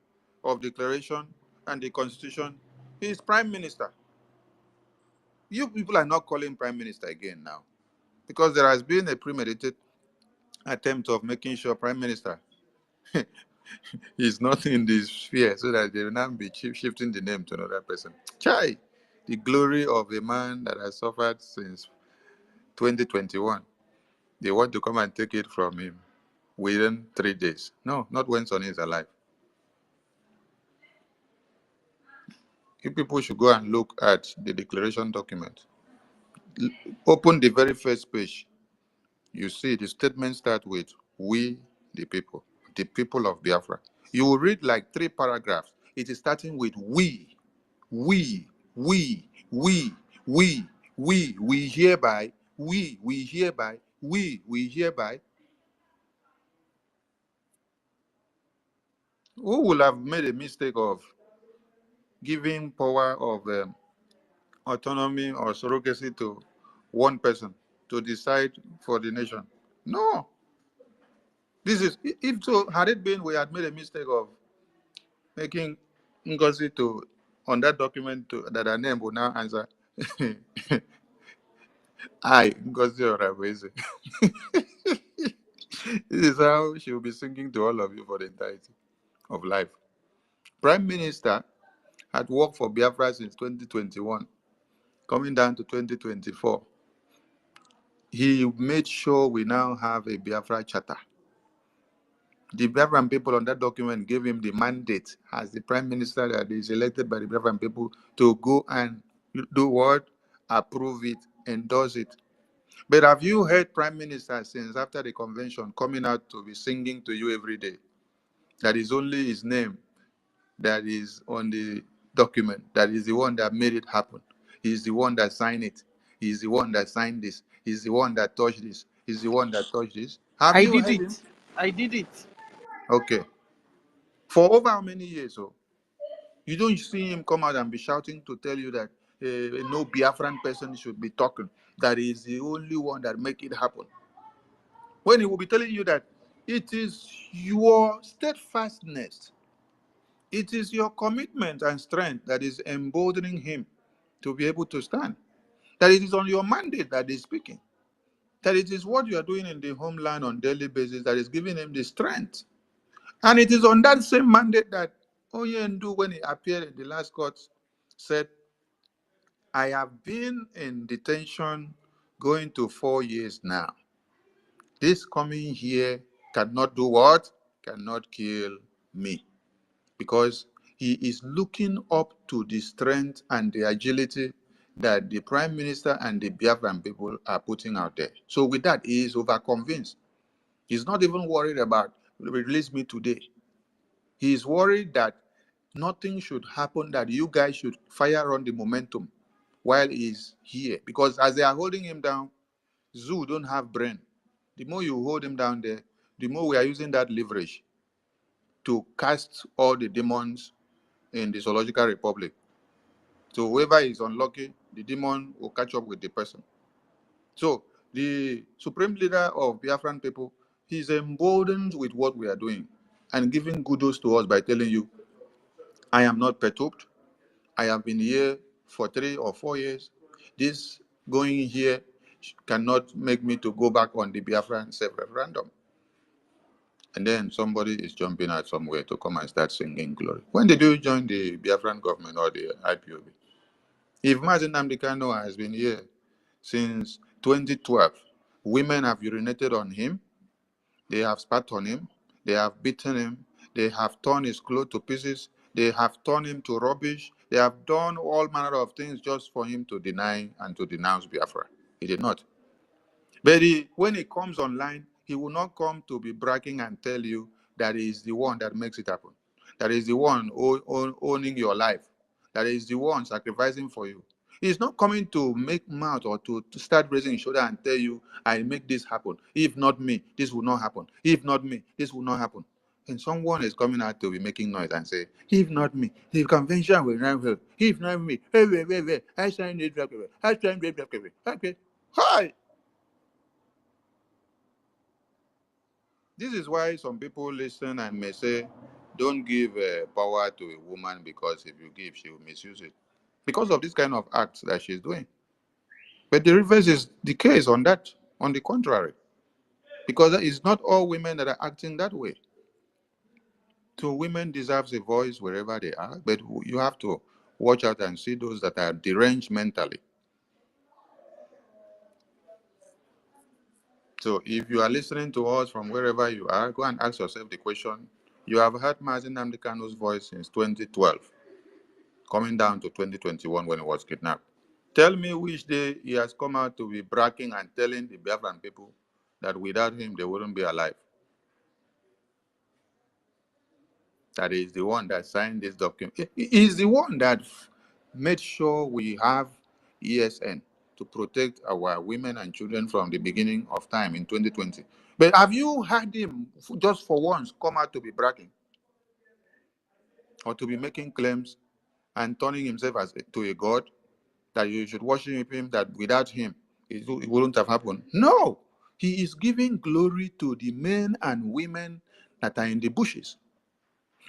of declaration and the Constitution is Prime Minister. You people are not calling Prime Minister again now, because there has been a premeditated attempt of making sure Prime Minister is not in this sphere, so that they will now be shifting the name to another person. Chai, the glory of a man that has suffered since 2021. They want to come and take it from him within 3 days. No, not when Sonny is alive. You people should go and look at the declaration document. Open the very first page. You see the statement starts with we, the people of Biafra. You will read like 3 paragraphs. It is starting with we, we hereby, we hereby, we hereby. Who will have made a mistake of giving power of autonomy or surrogacy to one person to decide for the nation? No. This is, if so, had it been we had made a mistake of making Ngozi to, on that document, to, that her name will now answer, I, Ngozi Oraveze. This is how she will be singing to all of you for the entirety of life. Prime Minister had worked for Biafra since 2021, coming down to 2024. He made sure we now have a Biafra charter. The Biafran people on that document gave him the mandate as the Prime Minister that is elected by the Biafran people to go and do what? Approve it, endorse it. But have you heard Prime Minister since after the convention coming out to be singing to you every day? That is only his name that is on the document. That is the one that made it happen. He's the one that signed it. He's the one that signed this. He's the one that touched this. He's the one that touched this. Have I you did heard it. him? I did it. Okay. For over how many years? Oh, you don't see him come out and be shouting to tell you that no Biafran person should be talking. That is the only one that make it happen. When he will be telling you that it is your steadfastness, it is your commitment and strength that is emboldening him to be able to stand. That it is on your mandate that he's speaking. That it is what you are doing in the homeland on daily basis that is giving him the strength. And it is on that same mandate that Oyendu, when he appeared in the last court, said, I have been in detention going to 4 years now. This coming here cannot do what? Cannot kill me. Because he is looking up to the strength and the agility that the Prime Minister and the Biafran people are putting out there. So with that, he is overconvinced. He's not even worried about release me today. He is worried that Nothing should happen that you guys should fire on the momentum while he's here. Because as they are holding him down, Zoo don't have brain. The more you hold him down there, the more we are using that leverage to cast all the demons in the zoological republic. So whoever is unlucky, the demon will catch up with the person. So the supreme leader of Biafran people, he's emboldened with what we are doing and giving kudos to us by telling you, I am not perturbed. I have been here for 3 or 4 years. This going here cannot make me to go back on the Biafran self-referendum. And then somebody is jumping out somewhere to come and start singing glory. When did you join the Biafran government or the IPOB? If Mazen Namdekano has been here since 2012, women have urinated on him, they have spat on him, they have beaten him, they have torn his clothes to pieces, they have torn him to rubbish, they have done all manner of things just for him to deny and to denounce Biafra. He did not. But when he comes online, he will not come to be bragging and tell you that he is the one that makes it happen, that is the one owning your life, that is the one sacrificing for you. He's not coming to make mouth or to start raising his shoulder and tell you, I make this happen. If not me, this will not happen. If not me, this will not happen. And someone is coming out to be making noise and say, if not me, the convention will not help. If not me, I signed it. I signed it. Okay. Hi. This is why some people listen and may say, don't give power to a woman because if you give, she will misuse it. Because of this kind of acts that she's doing. But the reverse is the case on that, on the contrary. Because it's not all women that are acting that way. So women deserve a voice wherever they are, but you have to watch out and see those that are deranged mentally. So if you are listening to us from wherever you are, go and ask yourself the question. You have heard Mazi Nnamdi Kanu's voice since 2012. Coming down to 2021 when he was kidnapped. Tell me which day he has come out to be bragging and telling the Biafran people that without him they wouldn't be alive. That is the one that signed this document. He is the one that made sure we have ESN to protect our women and children from the beginning of time in 2020. But have you heard him just for once come out to be bragging or to be making claims and turning himself to a god? That you should worship him, that without him, it wouldn't have happened. No, he is giving glory to the men and women that are in the bushes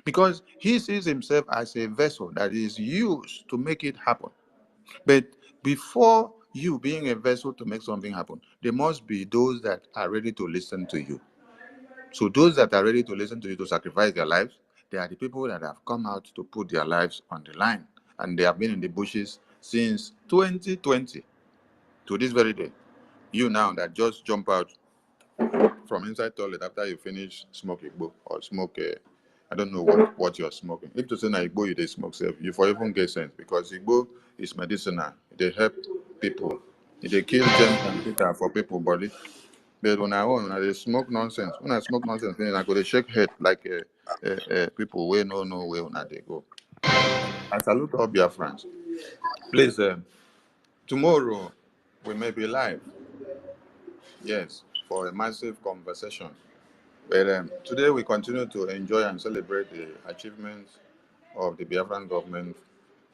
because he sees himself as a vessel that is used to make it happen. But before you being a vessel to make something happen, there must be those that are ready to listen to you. So those that are ready to listen to you to sacrifice their lives, they are the people that have come out to put their lives on the line. And they have been in the bushes since 2020 to this very day. You now that just jump out from inside toilet after you finish smoke Igbo or smoke, I don't know what you're smoking. If to say na Igbo you dey smoke self, you for even get sense because Igbo is medicinal. They help people. They kill germs and filter for people body. But on our own, they smoke nonsense. When I smoke nonsense, then I go to shake head like people we no know where they go. I salute all Biafrans. Please, tomorrow we may be live. Yes, for a massive conversation. But today we continue to enjoy and celebrate the achievements of the Biafran government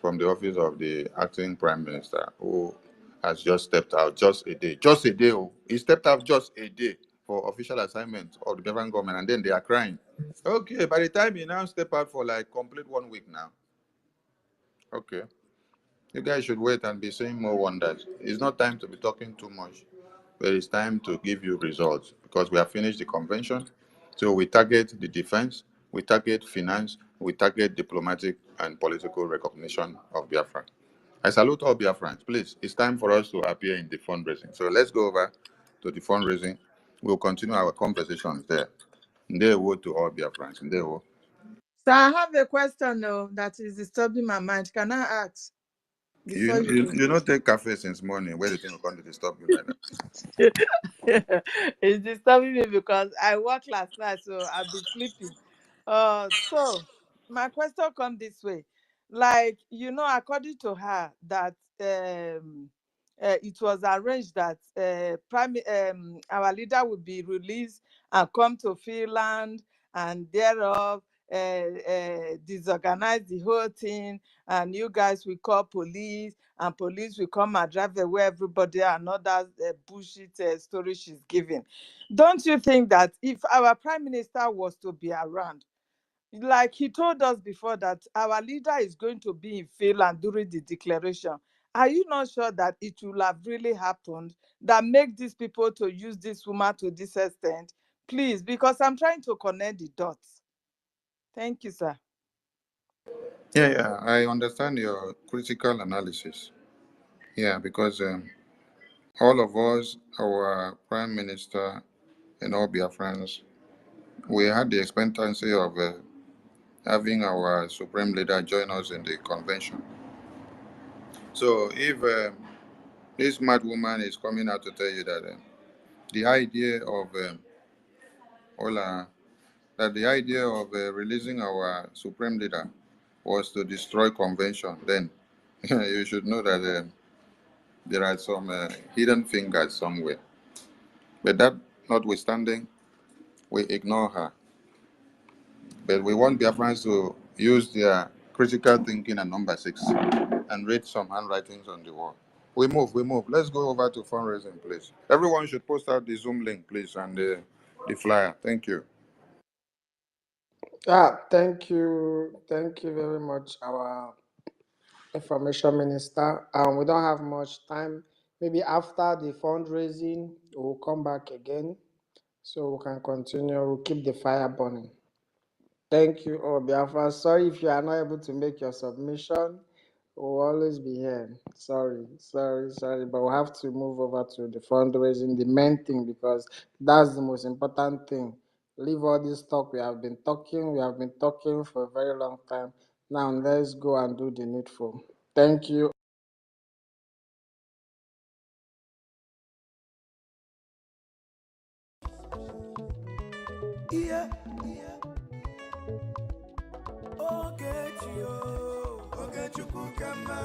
from the office of the acting prime minister who has just stepped out just a day. Just a day. Oh. He stepped out just a day for official assignment of the Biafran government and then they are crying. Okay, by the time he now step out for like complete 1 week now. Okay. You guys should wait and be seeing more wonders. It's not time to be talking too much. But it's time to give you results because we have finished the convention. So we target the defense, we target finance, we target diplomatic and political recognition of Biafra. I salute all Biafrans. Please, it's time for us to appear in the fundraising. So let's go over to the fundraising. We'll continue our conversations there. There will to all Biafrans. There will. So I have a question though, that is disturbing my mind. Can I ask before You don't take cafe since morning. Where the thing will come to disturb you like that? It's disturbing me because I worked last night, so I've been sleeping. So my question come this way. Like, according to her, that it was arranged that our leader would be released and come to Finland, and thereof disorganize the whole thing, and you guys will call police, and police will come and drive away everybody, and all that bullshit story she's giving. Don't you think that if our prime minister was to be around, like he told us before that our leader is going to be in Finland during the declaration, are you not sure that it will have really happened that make these people to use this woman to this extent? Please, because I'm trying to connect the dots. Thank you, sir. Yeah, I understand your critical analysis. Yeah, because all of us, our Prime Minister, and all Biafrans, we had the expectancy of having our Supreme Leader join us in the convention. So if this mad woman is coming out to tell you that the idea of Ola, that the idea of releasing our Supreme Leader was to destroy convention, then you should know that there are some hidden fingers somewhere. But that notwithstanding, we ignore her. But we want Biafrans to use their critical thinking and number 6 and read some handwritings on the wall. We move. Let's go over to fundraising, please. Everyone should post out the Zoom link, please, and the flyer. Thank you. Thank you very much, our information minister. We don't have much time. Maybe after the fundraising, we'll come back again so we can continue. We'll keep the fire burning. Thank you, all Biafra. Sorry if you are not able to make your submission. We'll always be here. Sorry, but we'll have to move over to the fundraising, the main thing, because that's the most important thing. Leave all this talk. We have been talking for a very long time. Now let's go and do the needful. Thank you. Yeah. Ogechukwu kama.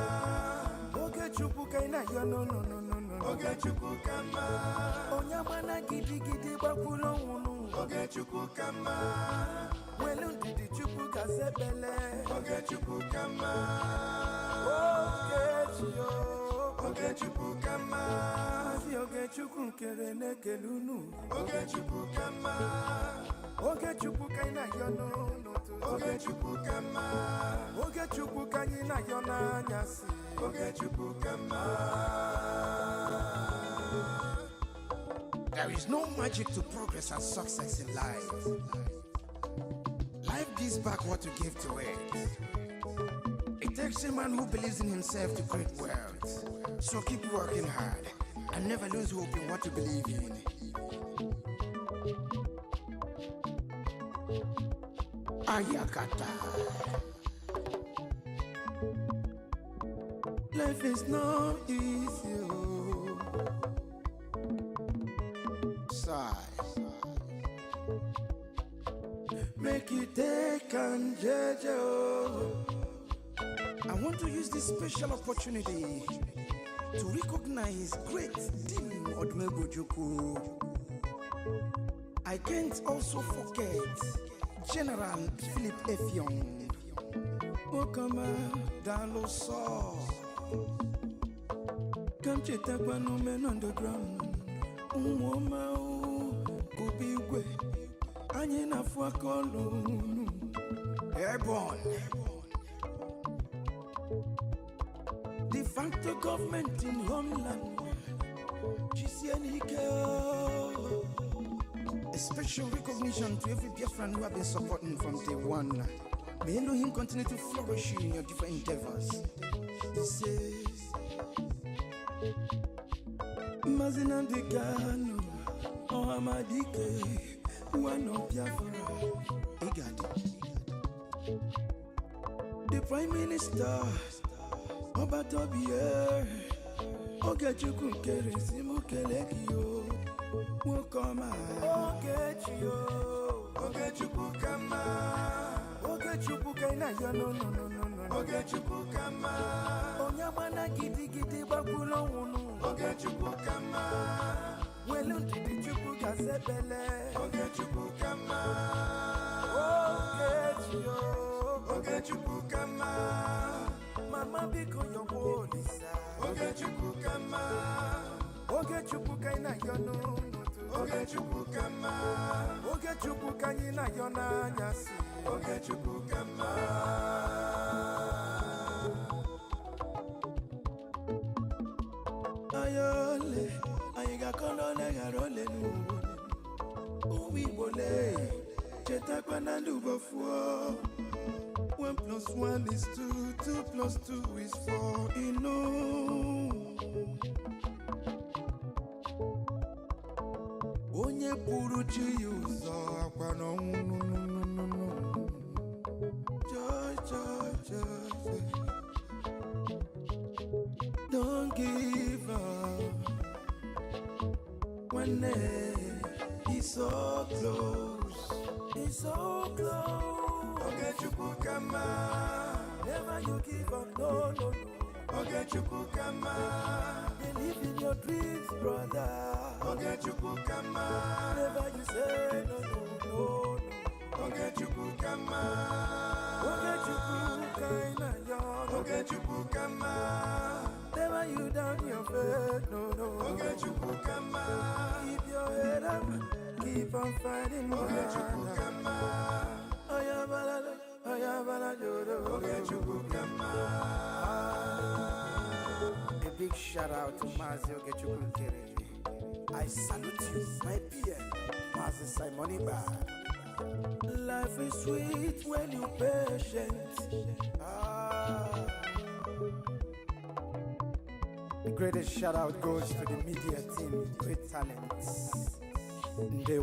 Ogechukwu kaina yo no. Ogechukwu kama. Onyamana gidi bakwuru nwunu. Ogechukwu kama. Welu ndidi chukwu kasebele. Ogechukwu kama. Ogechukwu kama. Si Ogechukwu Nkere nekelunu. Ogechukwu kama. Ogechukwu kaina yo no. Ogechukwu kama. Ogechukwu kaina yo na nyasi. Ogechukwu kama. There is no magic to progress and success in life. Life gives back what you give to it. It takes a man who believes in himself to create wealth. So keep working hard and never lose hope in what you believe in. Ayakata. Life is not easy. Sigh. Make it take and jejo. I want to use this special opportunity to recognize great Dim Odumegwu. I can't also forget General Philip Effiong. Okama Daloso. Come Chetakwa men underground. Umwoma Kubigwe. Anyina Fuakolunu. Airborne. De facto government in homeland. A special recognition to every Biafran who have been supporting from day one. May Elohim continue to flourish in your different endeavors. This is Mazina de Gano, Ohamadike, one of Biafra, EKID. The Prime Minister, Obatobie, Ogechukwu Nkere Simukelekio, Wokoma, Ogechukwu Kama, Chukwu kaina yo no no no no no. Oge Chukwu kama. Onya mana gidi gidi bakulo wunu. Oge Chukwu kama. Welu ndidi Chukwu gazebele. Oge Chukwu kama. Oge Chio. Oge Chukwu kama. Mama biko yo wolisa. Oge Chukwu kama. Oge Chukwu kaina yo no no. Oge Chukwu kama. Oge Chukwu kaina yo na nyasi. Oge Chukwu kama. Ayole, ayiga kono le garole nu. Uwi bole, cheta kwa na ndubo fuo. 1 + 1 is 2, 2 + 2 is 4. Onye puru chi uzo akwa no no. Joy. Don't give up when it's so close. It's so close. Oge Chukwu kama. Never you give up, no. Oge Chukwu kama. Believe in your dreams, brother. Oge Chukwu kama. Never you say no. Oge Chukwu kama. Oge Chukwu kaina yo. Oge Chukwu kama. Never you down your faith, no. Oge Chukwu kama. Keep your head up, keep on fighting. Oge Chukwu kama. Oya bala jodo. Oge Chukwu kama. A big shout out to Mazi Oge Chukwu Nkere. I salute you, my PM, Mazi Simon Iba. Life is sweet when you're patient. The greatest shout out goes to the media team, great talents. They